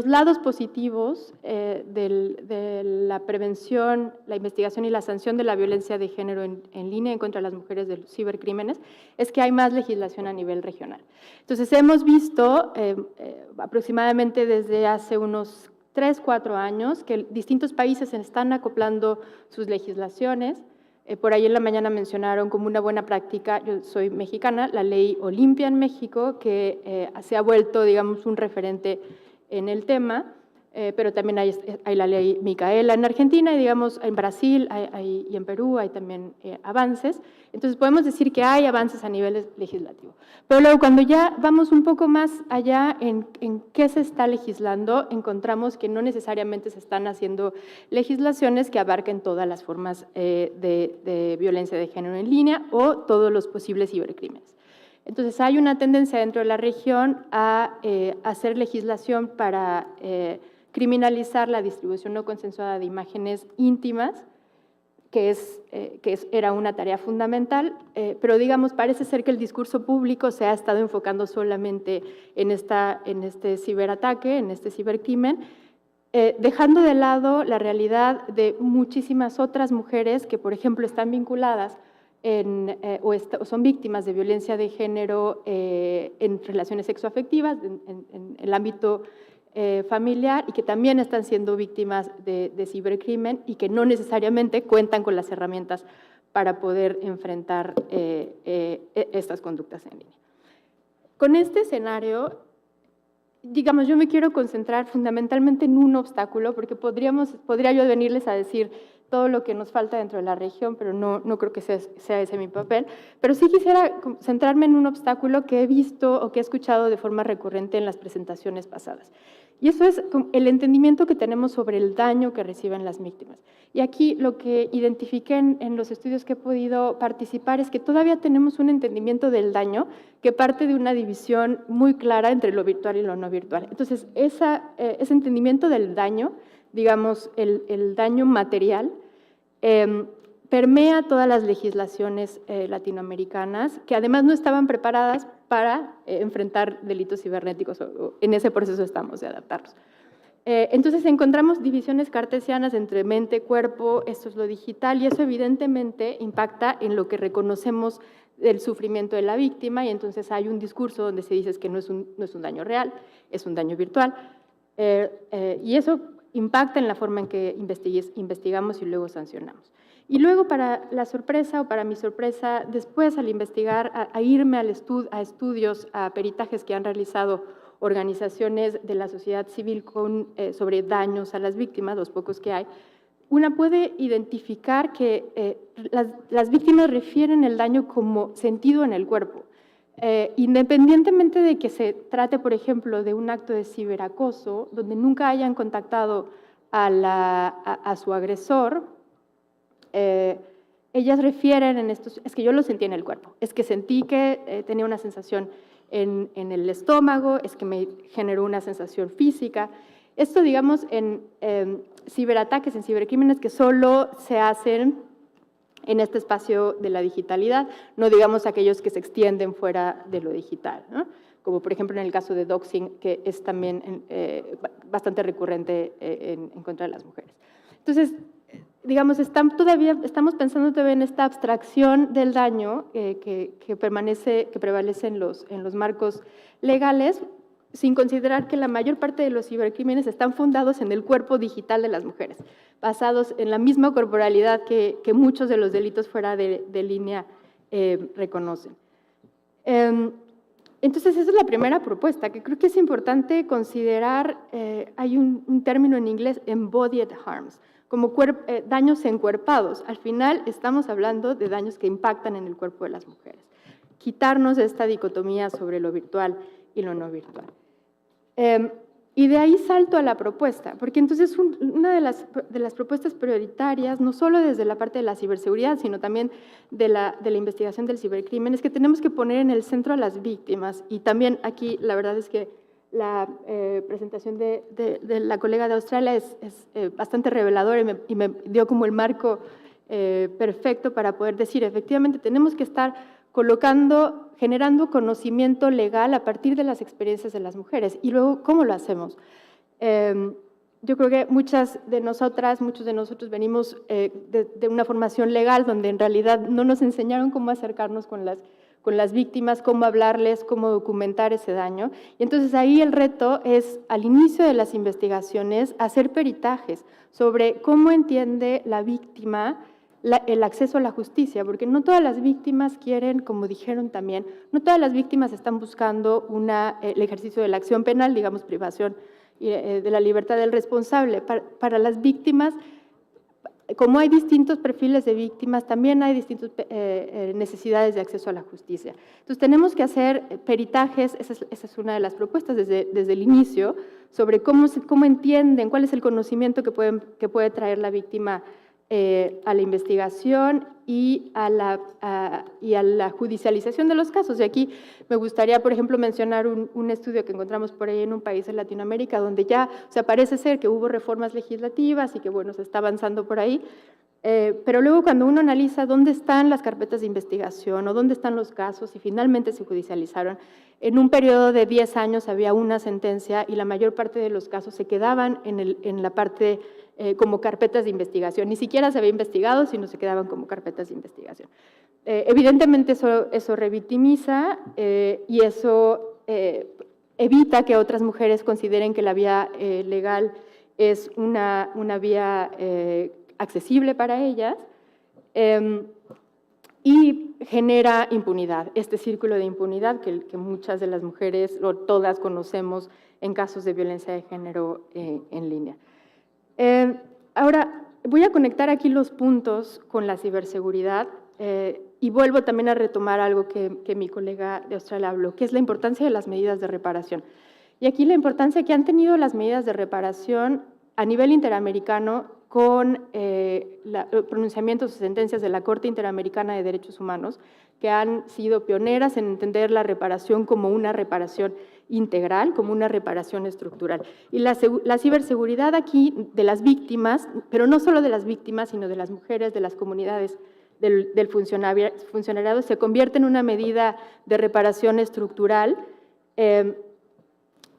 lados positivos de la prevención, la investigación y la sanción de la violencia de género en línea en contra de las mujeres de los cibercrímenes es que hay más legislación a nivel regional. Entonces, hemos visto aproximadamente desde hace unos 3, 4 años que distintos países se están acoplando sus legislaciones. Por ahí en la mañana mencionaron como una buena práctica, yo soy mexicana, la ley Olimpia en México, que se ha vuelto, digamos, un referente en el tema, pero también hay la ley Micaela en Argentina y, digamos, en Brasil y en Perú hay también avances. Entonces, podemos decir que hay avances a nivel legislativo. Pero luego, cuando ya vamos un poco más allá en qué se está legislando, encontramos que no necesariamente se están haciendo legislaciones que abarquen todas las formas de violencia de género en línea o todos los posibles cibercrímenes. Entonces, hay una tendencia dentro de la región a hacer legislación para criminalizar la distribución no consensuada de imágenes íntimas, que era una tarea fundamental, pero digamos, parece ser que el discurso público se ha estado enfocando solamente en este ciberataque, en este cibercrimen, dejando de lado la realidad de muchísimas otras mujeres que, por ejemplo, están vinculadas o son víctimas de violencia de género en relaciones sexoafectivas, en el ámbito familiar, y que también están siendo víctimas de cibercrimen y que no necesariamente cuentan con las herramientas para poder enfrentar estas conductas en línea. Con este escenario, digamos, yo me quiero concentrar fundamentalmente en un obstáculo, porque podría yo venirles a decir todo lo que nos falta dentro de la región, pero no creo que sea ese mi papel. Pero sí quisiera centrarme en un obstáculo que he visto o que he escuchado de forma recurrente en las presentaciones pasadas. Y eso es el entendimiento que tenemos sobre el daño que reciben las víctimas. Y aquí lo que identifiqué en los estudios que he podido participar es que todavía tenemos un entendimiento del daño que parte de una división muy clara entre lo virtual y lo no virtual. Entonces, ese entendimiento del daño, digamos, el daño material, permea todas las legislaciones latinoamericanas, que además no estaban preparadas para enfrentar delitos cibernéticos, en ese proceso estamos de adaptarlos. Entonces encontramos divisiones cartesianas entre mente, cuerpo, esto es lo digital, y eso evidentemente impacta en lo que reconocemos del sufrimiento de la víctima, y entonces hay un discurso donde se dice que no es un daño real, es un daño virtual, y eso impacta en la forma en que investigamos y luego sancionamos. Y luego, para la sorpresa, o para mi sorpresa, después al investigar, a irme a estudios, a peritajes que han realizado organizaciones de la sociedad civil sobre daños a las víctimas, los pocos que hay, una puede identificar que las víctimas refieren el daño como sentido en el cuerpo. Independientemente de que se trate, por ejemplo, de un acto de ciberacoso, donde nunca hayan contactado a su agresor, ellas refieren en estos, es que yo lo sentí en el cuerpo, es que sentí que tenía una sensación en el estómago, es que me generó una sensación física. Esto, digamos, en ciberataques, en cibercrímenes que solo se hacen en este espacio de la digitalidad, no digamos aquellos que se extienden fuera de lo digital, ¿no? Como por ejemplo en el caso de doxing, que es también bastante recurrente en contra de las mujeres. Entonces, digamos, estamos pensando todavía en esta abstracción del daño que prevalece en los marcos legales, sin considerar que la mayor parte de los cibercrímenes están fundados en el cuerpo digital de las mujeres, basados en la misma corporalidad que muchos de los delitos fuera de línea reconocen. Entonces, esa es la primera propuesta, que creo que es importante considerar, hay un término en inglés, embodied harms, como daños encuerpados. Al final estamos hablando de daños que impactan en el cuerpo de las mujeres. Quitarnos esta dicotomía sobre lo virtual y lo no virtual. Y de ahí salto a la propuesta, porque entonces una de las propuestas prioritarias, no solo desde la parte de la ciberseguridad, sino también de la investigación del cibercrimen, es que tenemos que poner en el centro a las víctimas. Y también aquí la verdad es que la presentación de la colega de Australia es bastante reveladora y me dio como el marco perfecto para poder decir, efectivamente, tenemos que estar generando conocimiento legal a partir de las experiencias de las mujeres. Y luego, ¿cómo lo hacemos? Yo creo que muchos de nosotros venimos de una formación legal donde en realidad no nos enseñaron cómo acercarnos con las víctimas, cómo hablarles, cómo documentar ese daño. Y entonces ahí el reto es, al inicio de las investigaciones, hacer peritajes sobre cómo entiende la víctima el acceso a la justicia, porque no todas las víctimas quieren, como dijeron también, no todas las víctimas están buscando el ejercicio de la acción penal, digamos, privación de la libertad del responsable. Para las víctimas, como hay distintos perfiles de víctimas, también hay distintas necesidades de acceso a la justicia. Entonces, tenemos que hacer peritajes, esa es una de las propuestas desde el inicio, sobre cómo entienden, cuál es el conocimiento que puede traer la víctima a la investigación y a la judicialización de los casos. Y aquí me gustaría, por ejemplo, mencionar un estudio que encontramos por ahí en un país de Latinoamérica, donde ya, o sea, parece ser que hubo reformas legislativas y que, bueno, se está avanzando por ahí, pero luego cuando uno analiza dónde están las carpetas de investigación o dónde están los casos y finalmente se judicializaron, en un periodo de 10 años había una sentencia y la mayor parte de los casos se quedaban en la parte como carpetas de investigación. Ni siquiera se había investigado, sino se quedaban como carpetas de investigación. Evidentemente eso revictimiza y eso evita que otras mujeres consideren que la vía legal es una vía accesible para ellas y genera impunidad, este círculo de impunidad que muchas de las mujeres, o todas conocemos en casos de violencia de género en línea. Ahora, voy a conectar aquí los puntos con la ciberseguridad y vuelvo también a retomar algo que mi colega de Australia habló, que es la importancia de las medidas de reparación. Y aquí la importancia que han tenido las medidas de reparación a nivel interamericano con pronunciamientos o sentencias de la Corte Interamericana de Derechos Humanos, que han sido pioneras en entender la reparación como una reparación integral, como una reparación estructural. Y la ciberseguridad aquí de las víctimas, pero no solo de las víctimas, sino de las mujeres, de las comunidades del funcionariado, se convierte en una medida de reparación estructural.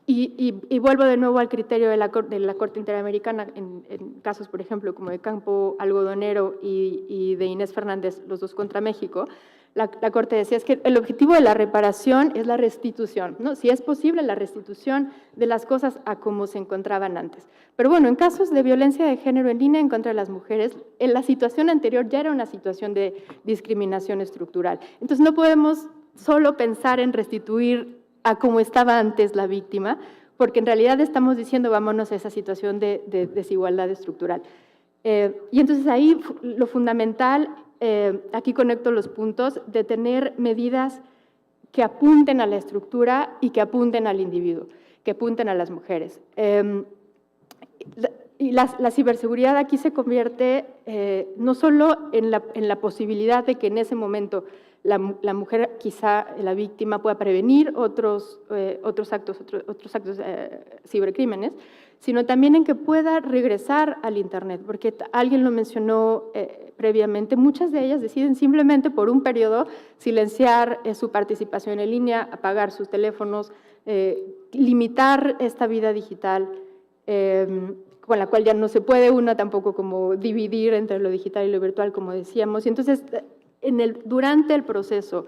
Y vuelvo de nuevo al criterio de la Corte Interamericana, en casos, por ejemplo, como de Campo Algodonero y de Inés Fernández, los dos contra México. La Corte decía es que el objetivo de la reparación es la restitución, ¿no? Si es posible, la restitución de las cosas a como se encontraban antes. Pero bueno, en casos de violencia de género en línea en contra de las mujeres, en la situación anterior ya era una situación de discriminación estructural. Entonces no podemos solo pensar en restituir a como estaba antes la víctima, porque en realidad estamos diciendo vámonos a esa situación de desigualdad estructural. Y entonces ahí lo fundamental, aquí conecto los puntos, de tener medidas que apunten a la estructura y que apunten al individuo, que apunten a las mujeres. Y la ciberseguridad aquí se convierte no solo en la posibilidad de que en ese momento la mujer, quizá la víctima, pueda prevenir otros actos cibercrímenes, sino también en que pueda regresar al Internet, porque alguien lo mencionó previamente, muchas de ellas deciden simplemente por un periodo silenciar su participación en línea, apagar sus teléfonos, limitar esta vida digital, con la cual ya no se puede una tampoco como dividir entre lo digital y lo virtual, como decíamos. Y entonces, durante el proceso,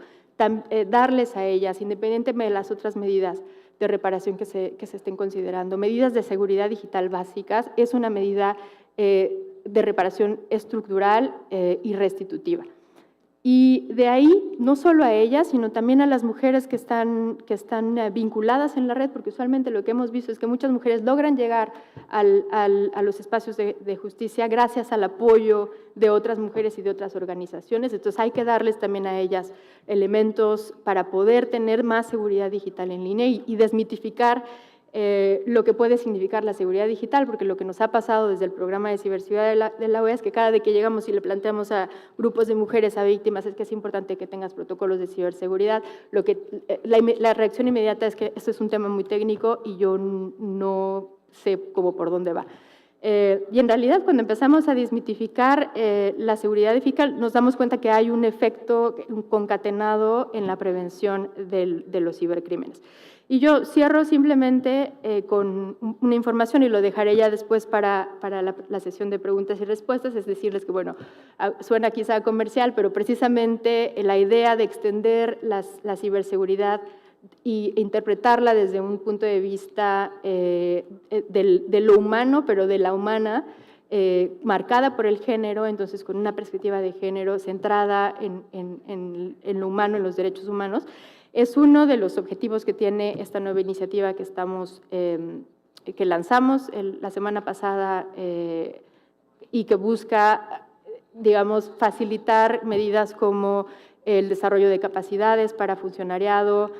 darles a ellas, independientemente de las otras medidas de reparación que se estén considerando, medidas de seguridad digital básicas, es una medida de reparación estructural y restitutiva. Y de ahí, no solo a ellas, sino también a las mujeres que están vinculadas en la red, porque usualmente lo que hemos visto es que muchas mujeres logran llegar a los espacios de justicia gracias al apoyo de otras mujeres y de otras organizaciones. Entonces hay que darles también a ellas elementos para poder tener más seguridad digital en línea y desmitificar lo que puede significar la seguridad digital, porque lo que nos ha pasado desde el programa de ciberseguridad de la OEA es que cada vez que llegamos y le planteamos a grupos de mujeres, a víctimas, es que es importante que tengas protocolos de ciberseguridad, la reacción inmediata es que esto es un tema muy técnico y yo no sé cómo por dónde va. Y en realidad, cuando empezamos a desmitificar la seguridad digital, nos damos cuenta que hay un efecto concatenado en la prevención de los cibercrímenes. Y yo cierro simplemente con una información y lo dejaré ya después para la sesión de preguntas y respuestas, es decirles que, bueno, suena quizá comercial, pero precisamente la idea de extender la ciberseguridad e interpretarla desde un punto de vista de lo humano, pero de la humana, marcada por el género, entonces con una perspectiva de género centrada en lo humano, en los derechos humanos, es uno de los objetivos que tiene esta nueva iniciativa que lanzamos la semana pasada y que busca, digamos, facilitar medidas como el desarrollo de capacidades para funcionariado,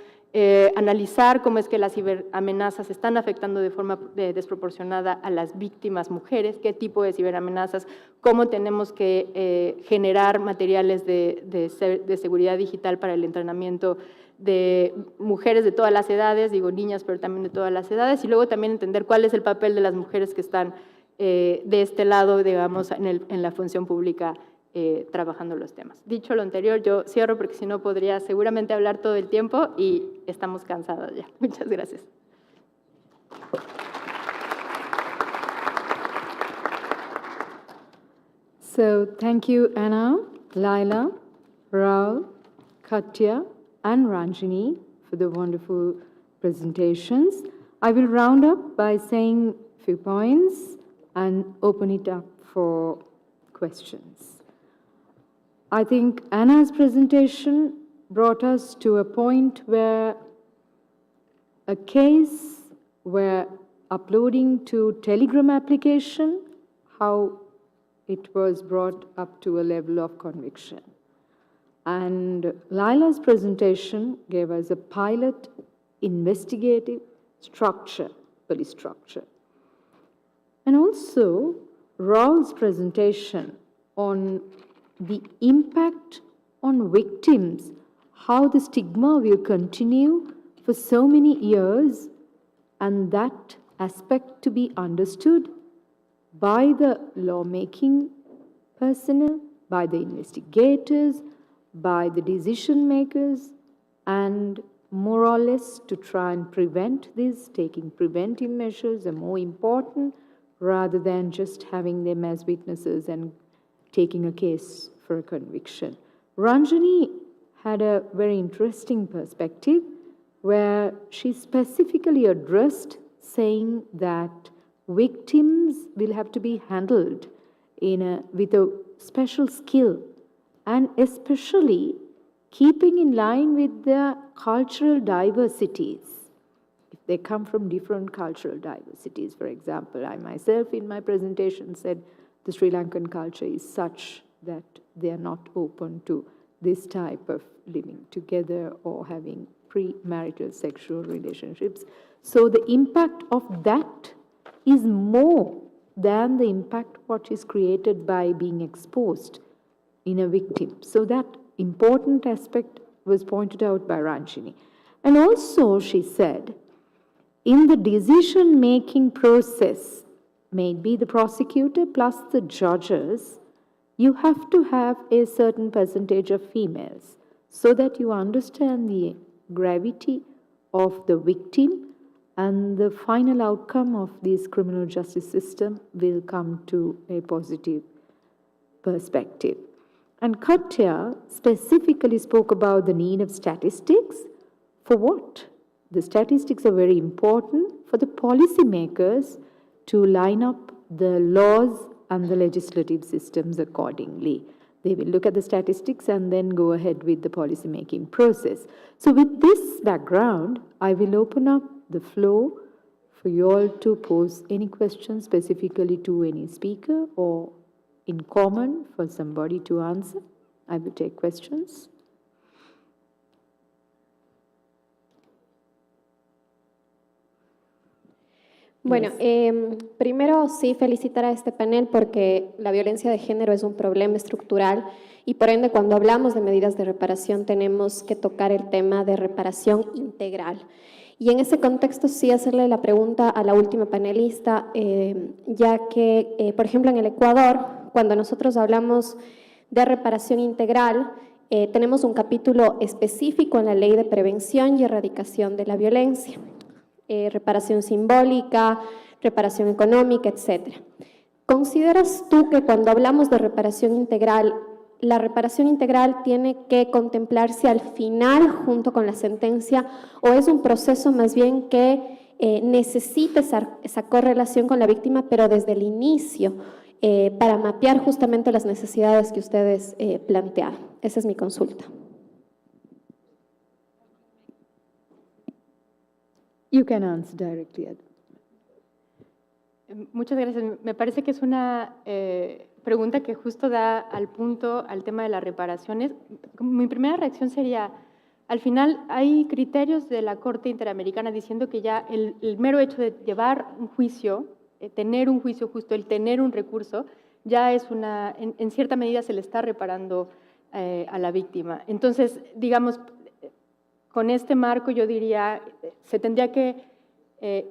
analizar cómo es que las ciberamenazas están afectando de forma desproporcionada a las víctimas mujeres, qué tipo de ciberamenazas, cómo tenemos que generar materiales de seguridad digital para el entrenamiento de mujeres de todas las edades, digo niñas, pero también de todas las edades, y luego también entender cuál es el papel de las mujeres que están de este lado, digamos, en la función pública trabajando los temas. Dicho lo anterior, yo cierro porque si no podría seguramente hablar todo el tiempo y estamos cansadas ya. Muchas gracias. So thank you, Anna, Laila, Raul, Katya, and Ranjini for the wonderful presentations. I will round up by saying a few points and open it up for questions. I think Anna's presentation brought us to a point where a case where uploading to Telegram application, how it was brought up to a level of conviction. And Laila's presentation gave us a pilot investigative structure, police structure. And also Raul's presentation on the impact on victims, how the stigma will continue for so many years, and that aspect to be understood by the lawmaking personnel, by the investigators, by the decision makers, and more or less to try and prevent this, taking preventive measures are more important rather than just having them as witnesses and taking a case for a conviction. Ranjini had a very interesting perspective where she specifically addressed saying that victims will have to be handled with a special skill, and especially keeping in line with their cultural diversities. If they come from different cultural diversities, for example, I myself in my presentation said the Sri Lankan culture is such that they are not open to this type of living together or having premarital sexual relationships. So the impact of that is more than the impact what is created by being exposed in a victim. So that important aspect was pointed out by Ranjini. And also she said, in the decision-making process, maybe the prosecutor plus the judges, you have to have a certain percentage of females so that you understand the gravity of the victim and the final outcome of this criminal justice system will come to a positive perspective. And Katya specifically spoke about the need of statistics. For what? The statistics are very important for the policymakers to line up the laws and the legislative systems accordingly. They will look at the statistics and then go ahead with the policy-making process. So with this background, I will open up the floor for you all to pose any questions specifically to any speaker or in common for somebody to answer. I will take questions. Bueno, primero sí felicitar a este panel porque la violencia de género es un problema estructural y por ende cuando hablamos de medidas de reparación tenemos que tocar el tema de reparación integral. Y en ese contexto sí hacerle la pregunta a la última panelista, ya que, por ejemplo, en el Ecuador, cuando nosotros hablamos de reparación integral, tenemos un capítulo específico en la Ley de Prevención y Erradicación de la Violencia. Reparación simbólica, reparación económica, etc. ¿Consideras tú que cuando hablamos de reparación integral, la reparación integral tiene que contemplarse al final junto con la sentencia o es un proceso más bien que necesita esa correlación con la víctima, pero desde el inicio, para mapear justamente las necesidades que ustedes plantearon? Esa es mi consulta. You can answer directly. Muchas gracias. Me parece que es una pregunta que justo da al punto, al tema de las reparaciones. Mi primera reacción sería, al final hay criterios de la Corte Interamericana diciendo que ya el mero hecho de llevar un juicio, tener un juicio justo, el tener un recurso, ya es en cierta medida se le está reparando a la víctima. Entonces, digamos, con este marco yo diría, se tendría que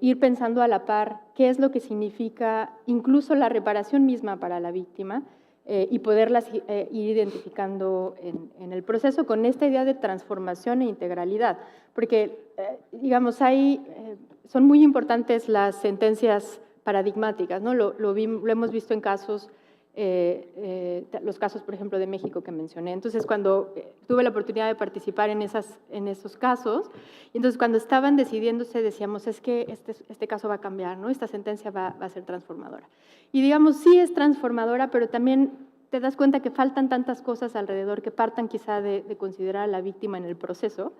ir pensando a la par qué es lo que significa incluso la reparación misma para la víctima y poderlas ir identificando en el proceso con esta idea de transformación e integralidad. Porque, digamos, son muy importantes las sentencias paradigmáticas, ¿no? Lo hemos visto en casos, los casos, por ejemplo, de México que mencioné. Entonces, cuando tuve la oportunidad de participar en esos casos, entonces cuando estaban decidiéndose decíamos, es que este caso va a cambiar, ¿no? Esta sentencia va a ser transformadora. Y digamos, sí es transformadora, pero también te das cuenta que faltan tantas cosas alrededor que partan quizá de considerar a la víctima en el proceso,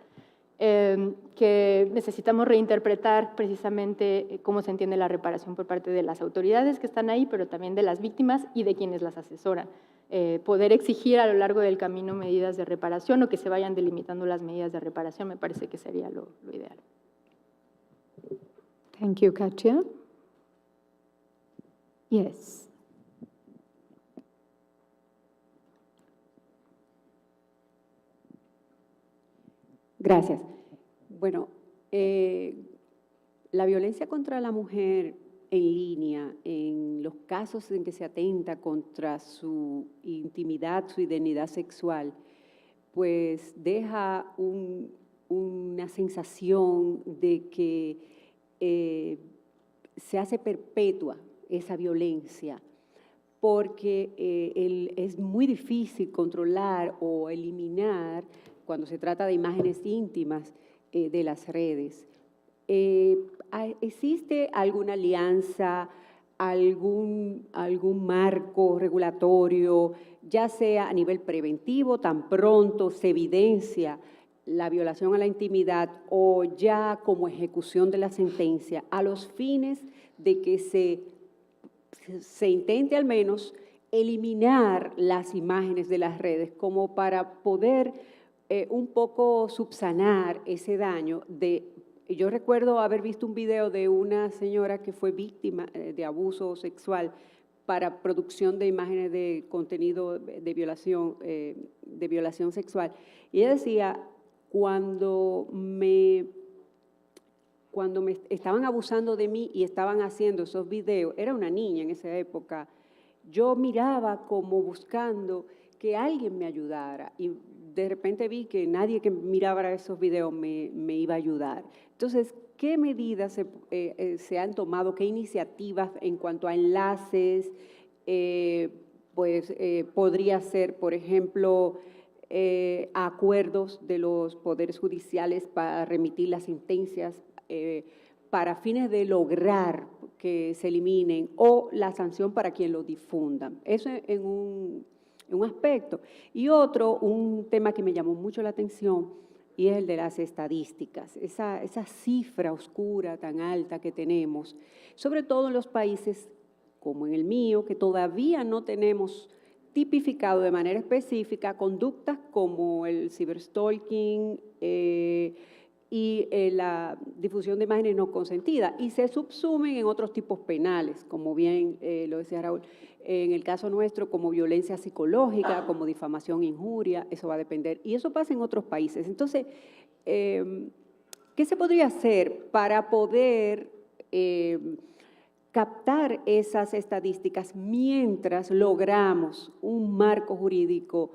que necesitamos reinterpretar precisamente cómo se entiende la reparación por parte de las autoridades que están ahí, pero también de las víctimas y de quienes las asesoran. Poder exigir a lo largo del camino medidas de reparación o que se vayan delimitando las medidas de reparación me parece que sería lo ideal. Thank you, Katia. Yes. Gracias. Bueno, la violencia contra la mujer en línea, en los casos en que se atenta contra su intimidad, su identidad sexual, pues deja una sensación de que se hace perpetua esa violencia, porque es muy difícil controlar o eliminar cuando se trata de imágenes íntimas de las redes. ¿Existe alguna alianza, algún marco regulatorio, ya sea a nivel preventivo, tan pronto se evidencia la violación a la intimidad o ya como ejecución de la sentencia, a los fines de que se intente al menos eliminar las imágenes de las redes como para poder un poco subsanar ese daño? Yo recuerdo haber visto un video de una señora que fue víctima de abuso sexual para producción de imágenes de contenido de violación sexual. Y ella decía, cuando me estaban abusando de mí y estaban haciendo esos videos, era una niña en esa época, yo miraba como buscando que alguien me ayudara y de repente vi que nadie que miraba esos videos me iba a ayudar. Entonces, ¿qué medidas se han tomado? ¿Qué iniciativas en cuanto a enlaces? Podría ser, por ejemplo, acuerdos de los poderes judiciales para remitir las sentencias para fines de lograr que se eliminen o la sanción para quien lo difunda. Eso en un aspecto. Y otro, un tema que me llamó mucho la atención, y es el de las estadísticas, esa cifra oscura tan alta que tenemos, sobre todo en los países como en el mío, que todavía no tenemos tipificado de manera específica conductas como el ciberstalking, y la difusión de imágenes no consentidas, y se subsumen en otros tipos penales, como bien lo decía Raúl. En el caso nuestro, como violencia psicológica, como difamación, injuria, eso va a depender. Y eso pasa en otros países. Entonces, ¿qué se podría hacer para poder captar esas estadísticas mientras logramos un marco jurídico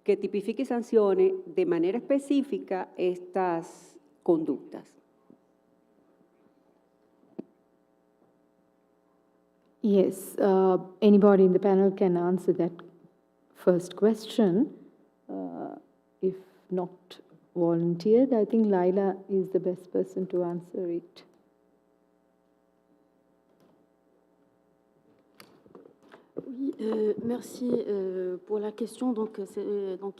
que tipifique y sancione de manera específica estas conductas? Yes, anybody in the panel can answer that first question. If not volunteered, I think Laila is the best person to answer it. Oui, merci pour la question. Donc,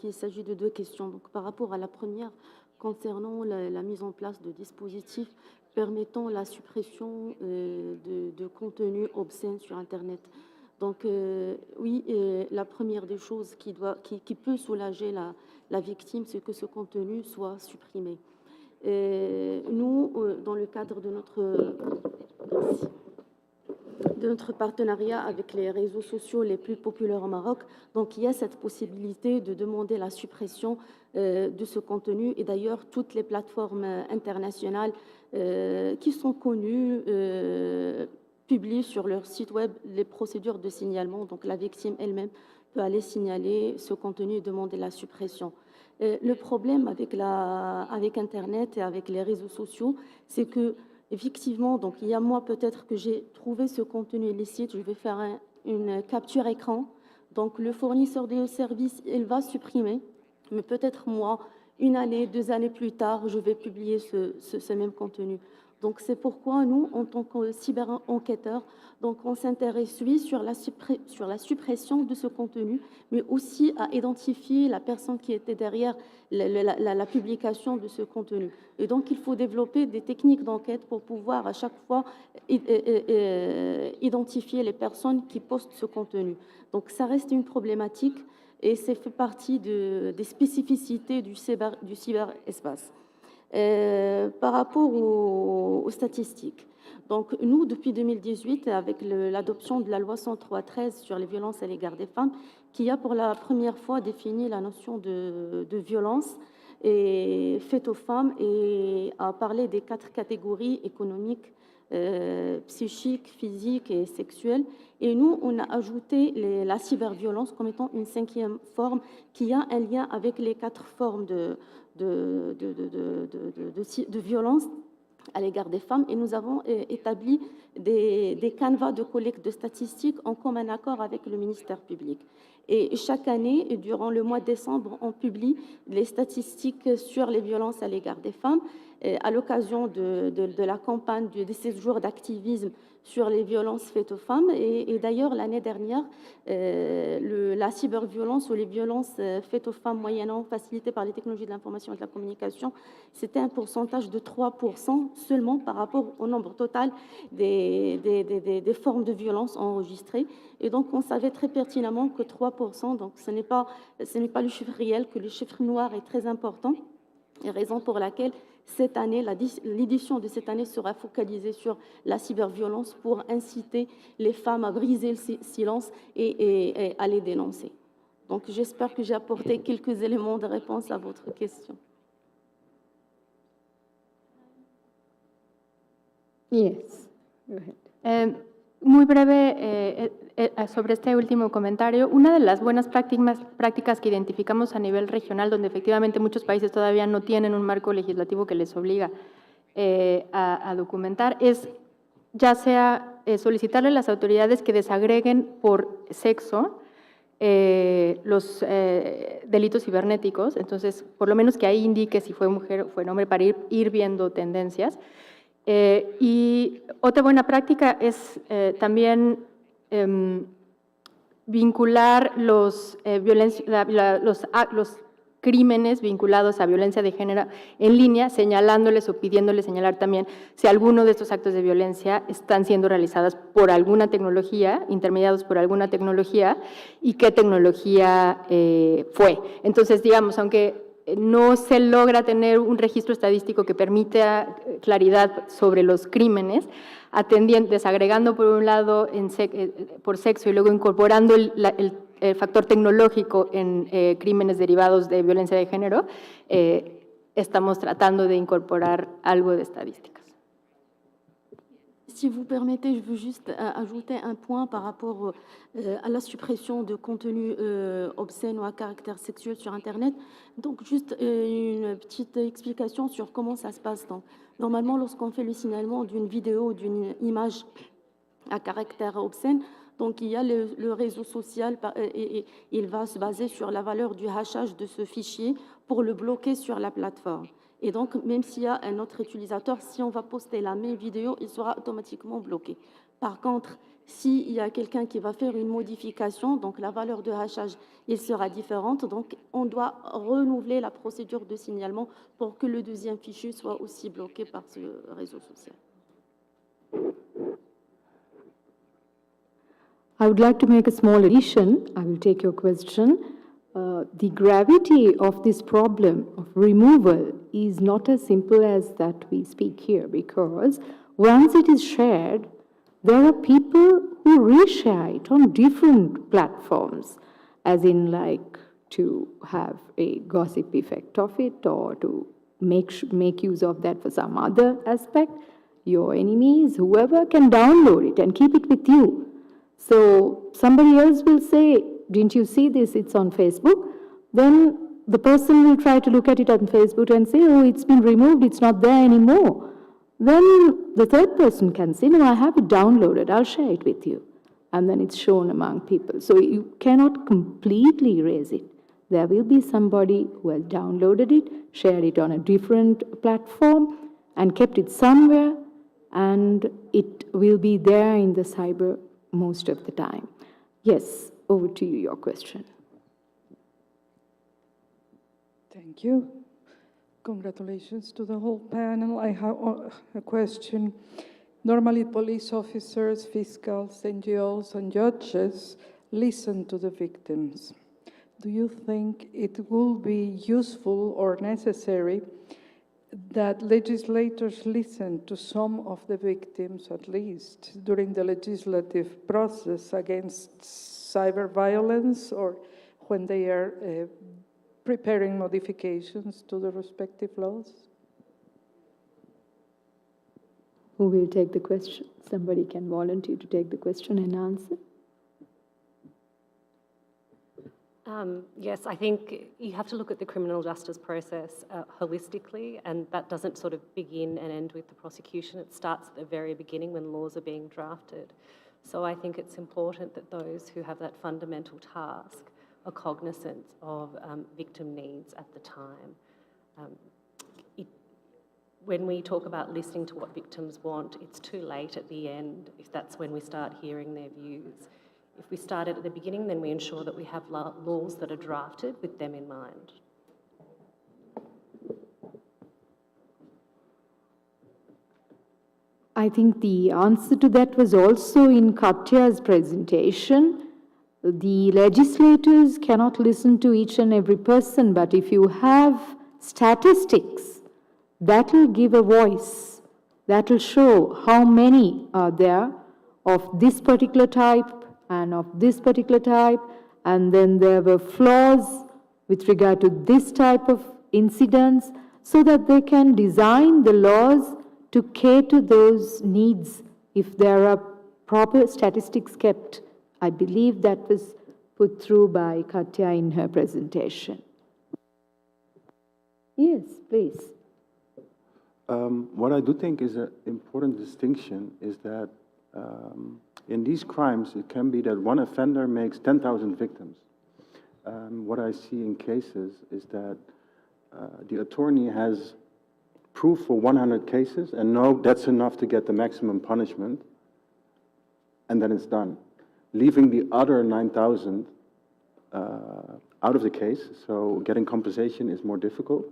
il s'agit de deux questions. Donc, par rapport à la première, concernant la mise en place de dispositifs permettant la suppression de contenu obscène sur Internet. Donc, oui, la première des choses qui peut soulager la victime, c'est que ce contenu soit supprimé. Nous, dans le cadre de notre partenariat avec les réseaux sociaux les plus populaires au Maroc. Donc, il y a cette possibilité de demander la suppression de ce contenu. Et d'ailleurs, toutes les plateformes internationales qui sont connues publient sur leur site web les procédures de signalement. Donc, la victime elle-même peut aller signaler ce contenu et demander la suppression. Le problème avec Internet et avec les réseaux sociaux, c'est que effectivement, donc il y a moi peut-être que j'ai trouvé ce contenu illicite, je vais faire une capture écran. Donc le fournisseur de service, il va supprimer, mais peut-être moi, 1 année, 2 années plus tard, je vais publier ce même contenu. Donc c'est pourquoi nous, en tant que cyber-enquêteurs, donc on s'intéresse oui sur la suppression de ce contenu, mais aussi à identifier la personne qui était derrière la publication de ce contenu. Et donc il faut développer des techniques d'enquête pour pouvoir à chaque fois identifier les personnes qui postent ce contenu. Donc ça reste une problématique et c'est fait partie des spécificités du cyberespace. Par rapport aux statistiques. Donc, nous, depuis 2018, avec l'adoption de la loi 103/13 sur les violences à l'égard des femmes, qui a pour la première fois défini la notion de violence faite aux femmes et a parlé des 4 catégories économiques, psychiques, physiques et sexuelles. Et nous, on a ajouté la cyberviolence comme étant une 5e forme qui a un lien avec les 4 formes de violence à l'égard des femmes. Et nous avons établi des canevas de collecte de statistiques en commun accord avec le ministère public. Et chaque année, durant le mois de décembre, on publie les statistiques sur les violences à l'égard des femmes à l'occasion de la campagne des 16 jours d'activisme sur les violences faites aux femmes. Et d'ailleurs, l'année dernière, la cyberviolence ou les violences faites aux femmes moyennant facilitées par les technologies de l'information et de la communication, c'était un pourcentage de 3% seulement par rapport au nombre total des formes de violence enregistrées. Et donc, on savait très pertinemment que 3%, donc ce n'est pas le chiffre réel, que le chiffre noir est très important, et raison pour laquelle cette année, l'édition de cette année sera focalisée sur la cyberviolence pour inciter les femmes à briser le silence et à les dénoncer. Donc, j'espère que j'ai apporté quelques éléments de réponse à votre question. Yes. Go ahead. Muy breve sobre este último comentario. Una de las buenas prácticas que identificamos a nivel regional, donde efectivamente muchos países todavía no tienen un marco legislativo que les obliga a documentar, es ya sea solicitarle a las autoridades que desagreguen por sexo los delitos cibernéticos, entonces por lo menos que ahí indique si fue mujer o fue hombre para ir viendo tendencias. Y otra buena práctica es también vincular los crímenes vinculados a violencia de género en línea, señalándoles o pidiéndoles señalar también si alguno de estos actos de violencia están siendo realizados por alguna tecnología, intermediados por alguna tecnología, y qué tecnología fue. Entonces, digamos, aunque no se logra tener un registro estadístico que permita claridad sobre los crímenes, desagregando por un lado por sexo y luego incorporando el factor tecnológico en crímenes derivados de violencia de género, estamos tratando de incorporar algo de estadísticas. Si vous permettez, je veux juste ajouter un point par rapport à la suppression de contenu obscène ou à caractère sexuel sur Internet. Donc, juste une petite explication sur comment ça se passe. Donc, normalement, lorsqu'on fait le signalement d'une vidéo ou d'une image à caractère obscène, donc il y a le réseau social et il va se baser sur la valeur du hachage de ce fichier pour le bloquer sur la plateforme. Et donc, même s'il y a un autre utilisateur, si on va poster la même vidéo, il sera automatiquement bloqué. Par contre, s'il y a quelqu'un qui va faire une modification, donc la valeur de hachage, il sera différente. Donc, on doit renouveler la procédure de signalement pour que le deuxième fichier soit aussi bloqué par ce réseau social. I would like to make a small addition. I will take your question. The gravity of this problem of removal is not as simple as that we speak here, because once it is shared, there are people who reshare it on different platforms, as in like to have a gossip effect of it or to make use of that for some other aspect. Your enemies, whoever, can download it and keep it with you. So somebody else will say, didn't you see this? It's on Facebook. Then the person will try to look at it on Facebook and say, oh, it's been removed, it's not there anymore. Then the third person can say, no, I have it downloaded, I'll share it with you. And then it's shown among people. So you cannot completely erase it. There will be somebody who has downloaded it, shared it on a different platform, and kept it somewhere, and it will be there in the cyber most of the time. Yes, over to you, your question. Thank you. Congratulations to the whole panel. I have a question. Normally, police officers, fiscals, NGOs, and judges listen to the victims. Do you think it will be useful or necessary that legislators listen to some of the victims, at least, during the legislative process against cyber violence or when they are preparing modifications to the respective laws? Who will take the question? Somebody can volunteer to take the question and answer. Yes, I think you have to look at the criminal justice process holistically, and that doesn't sort of begin and end with the prosecution. It starts at the very beginning when laws are being drafted. So I think it's important that those who have that fundamental task are cognizant of victim needs at the time. When we talk about listening to what victims want, it's too late at the end if that's when we start hearing their views. If we start at the beginning, then we ensure that we have laws that are drafted with them in mind. I think the answer to that was also in Katya's presentation. The legislators cannot listen to each and every person, but if you have statistics, that will give a voice, that will show how many are there of this particular type and of this particular type, and then there were flaws with regard to this type of incidents, so that they can design the laws to cater those needs if there are proper statistics kept. I believe that was put through by Katya in her presentation. Yes, please. What I do think is an important distinction is that in these crimes, it can be that one offender makes 10,000 victims. What I see in cases is that the attorney has proof for 100 cases, and no, that's enough to get the maximum punishment, and then it's done, leaving the other 9,000 out of the case. So getting compensation is more difficult,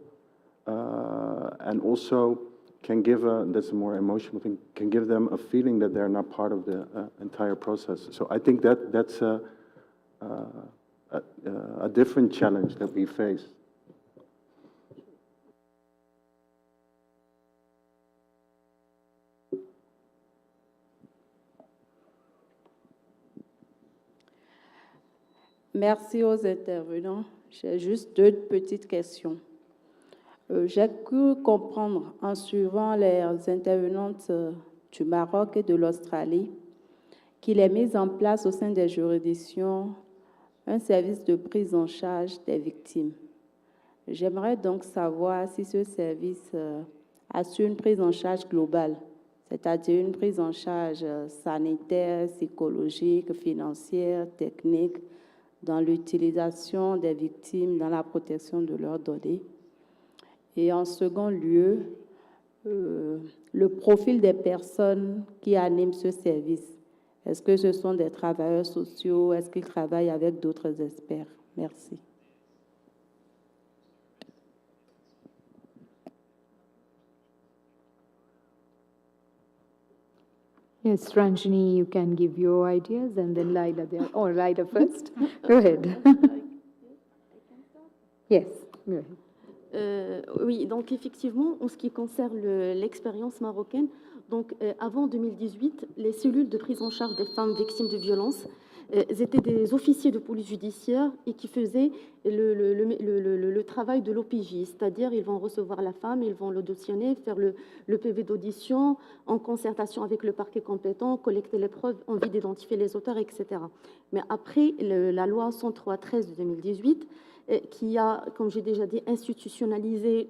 and also can give that's a more emotional thing, can give them a feeling that they're not part of the entire process. So I think that's a different challenge that we face. Merci aux intervenants. J'ai juste deux petites questions. J'ai cru comprendre en suivant les intervenantes du Maroc et de l'Australie qu'il est mis en place au sein des juridictions un service de prise en charge des victimes. J'aimerais donc savoir si ce service assure une prise en charge globale, c'est-à-dire une prise en charge sanitaire, psychologique, financière, technique, dans l'utilisation des victimes, dans la protection de leurs données. Et en second lieu, le profil des personnes qui animent ce service. Est-ce que ce sont des travailleurs sociaux? Est-ce qu'ils travaillent avec d'autres experts? Merci. Yes, Ranjini, you can give your ideas, and then Laila there. Oh, Laila first. Go ahead. Yes, go ahead. Oui, donc effectivement, en ce qui concerne l'expérience marocaine, donc avant 2018, les cellules de prise en charge des femmes victimes de violences étaient des officiers de police judiciaire et qui faisaient le travail de l'OPJ, c'est-à-dire ils vont recevoir la femme, ils vont l'auditionner, faire le PV d'audition en concertation avec le parquet compétent, collecter les preuves, envie d'identifier les auteurs, etc. Mais après la loi 103/13 de 2018, qui a, comme j'ai déjà dit, institutionnalisé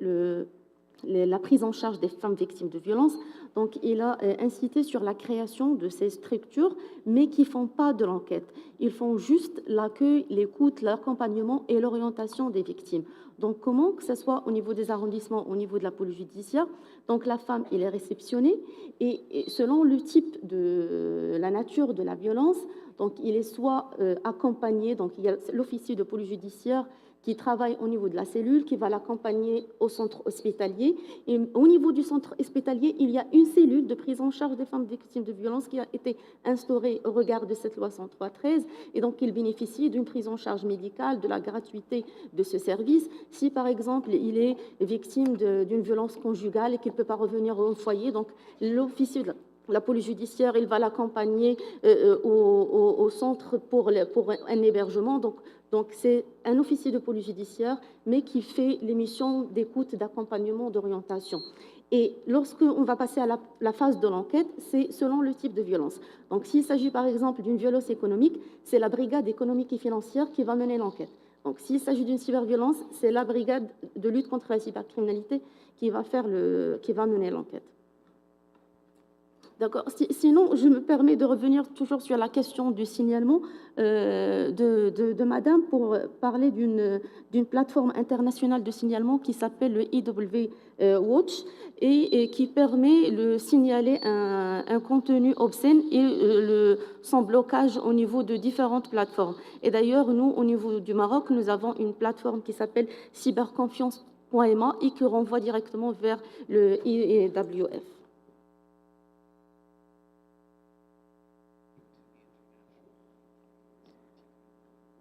la prise en charge des femmes victimes de violences. Donc, il a incité sur la création de ces structures, mais qui ne font pas de l'enquête. Ils font juste l'accueil, l'écoute, l'accompagnement et l'orientation des victimes. Donc, comment que ce soit au niveau des arrondissements, au niveau de la police judiciaire, donc la femme, elle est réceptionnée, et selon le type de la nature de la violence, donc il est soit accompagné, donc il y a l'officier de police judiciaire qui travaille au niveau de la cellule, qui va l'accompagner au centre hospitalier. Et au niveau du centre hospitalier, il y a une cellule de prise en charge des femmes victimes de violences qui a été instaurée au regard de cette loi 103/13. Et donc, il bénéficie d'une prise en charge médicale, de la gratuité de ce service. Si, par exemple, il est victime d'une violence conjugale et qu'il ne peut pas revenir au foyer, donc l'officier de la police judiciaire, il va l'accompagner au centre pour un hébergement. Donc, c'est un officier de police judiciaire, mais qui fait les missions d'écoute, d'accompagnement, d'orientation. Et lorsqu'on va passer à la phase de l'enquête, c'est selon le type de violence. Donc, s'il s'agit par exemple d'une violence économique, c'est la brigade économique et financière qui va mener l'enquête. Donc, s'il s'agit d'une cyberviolence, c'est la brigade de lutte contre la cybercriminalité qui va mener l'enquête. D'accord. Sinon, je me permets de revenir toujours sur la question du signalement de Madame pour parler d'une plateforme internationale de signalement qui s'appelle le IW Watch et qui permet de signaler un contenu obscène et son blocage au niveau de différentes plateformes. Et d'ailleurs, nous, au niveau du Maroc, nous avons une plateforme qui s'appelle cyberconfiance.ma et qui renvoie directement vers le IWF.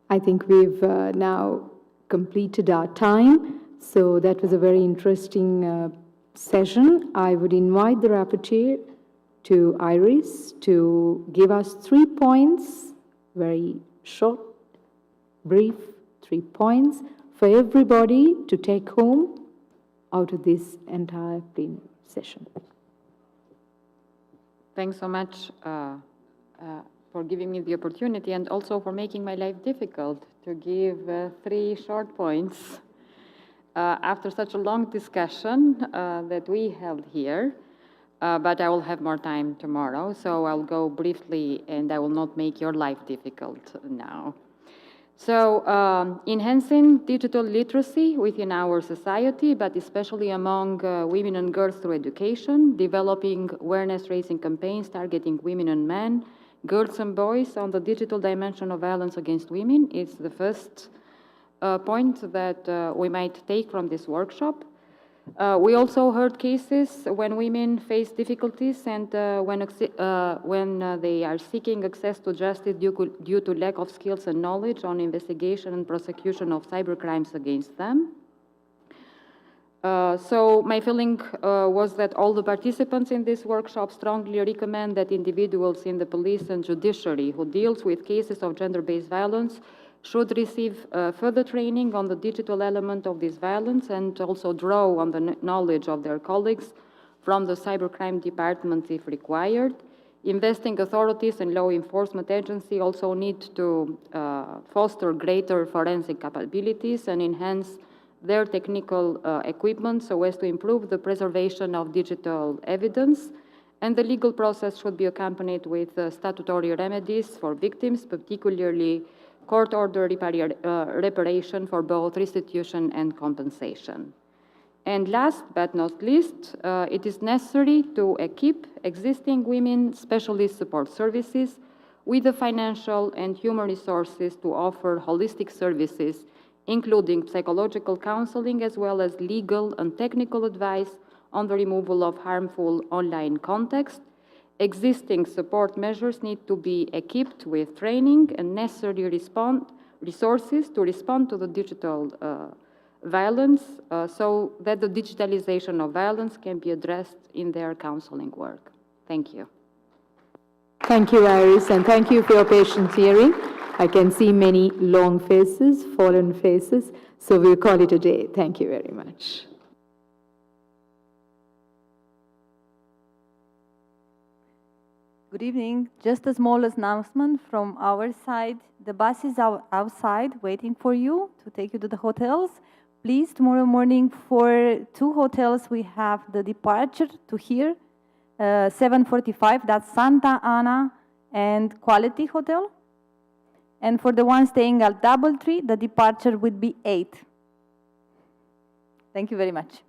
I think we've now completed our time. So that was a very interesting session. I would invite the rapporteur to Iris to give us 3 points, very short, brief 3 points for everybody to take home out of this entire plenary session. Thanks so much for giving me the opportunity and also for making my life difficult to give 3 short points after such a long discussion that we held here. But I will have more time tomorrow, so I'll go briefly and I will not make your life difficult now. So, enhancing digital literacy within our society, but especially among women and girls through education, developing awareness-raising campaigns targeting women and men, girls and boys on the digital dimension of violence against women is the first point that we might take from this workshop. We also heard cases when women face difficulties and when they are seeking access to justice due to lack of skills and knowledge on investigation and prosecution of cybercrimes against them. So my feeling was that all the participants in this workshop strongly recommend that individuals in the police and judiciary who deals with cases of gender-based violence should receive further training on the digital element of this violence and also draw on the knowledge of their colleagues from the cybercrime department if required. Investing authorities and law enforcement agencies also need to foster greater forensic capabilities and enhance their technical equipment so as to improve the preservation of digital evidence. And the legal process should be accompanied with statutory remedies for victims, particularly court order reparation for both restitution and compensation. And last but not least, it is necessary to equip existing women specialist support services with the financial and human resources to offer holistic services, including psychological counseling as well as legal and technical advice on the removal of harmful online context. Existing support measures need to be equipped with training and necessary resources to respond to the digital violence so that the digitalization of violence can be addressed in their counseling work. Thank you. Thank you, Iris, and thank you for your patient hearing. I can see many long faces, fallen faces, so we'll call it a day. Thank you very much. Good evening. Just a small announcement from our side. The bus is outside waiting for you to take you to the hotels. Please, tomorrow morning for 2 hotels, we have the departure to here, 7:45, that's Santa Ana and Quality Hotel. And for the one staying at DoubleTree, the departure would be 8. Thank you very much.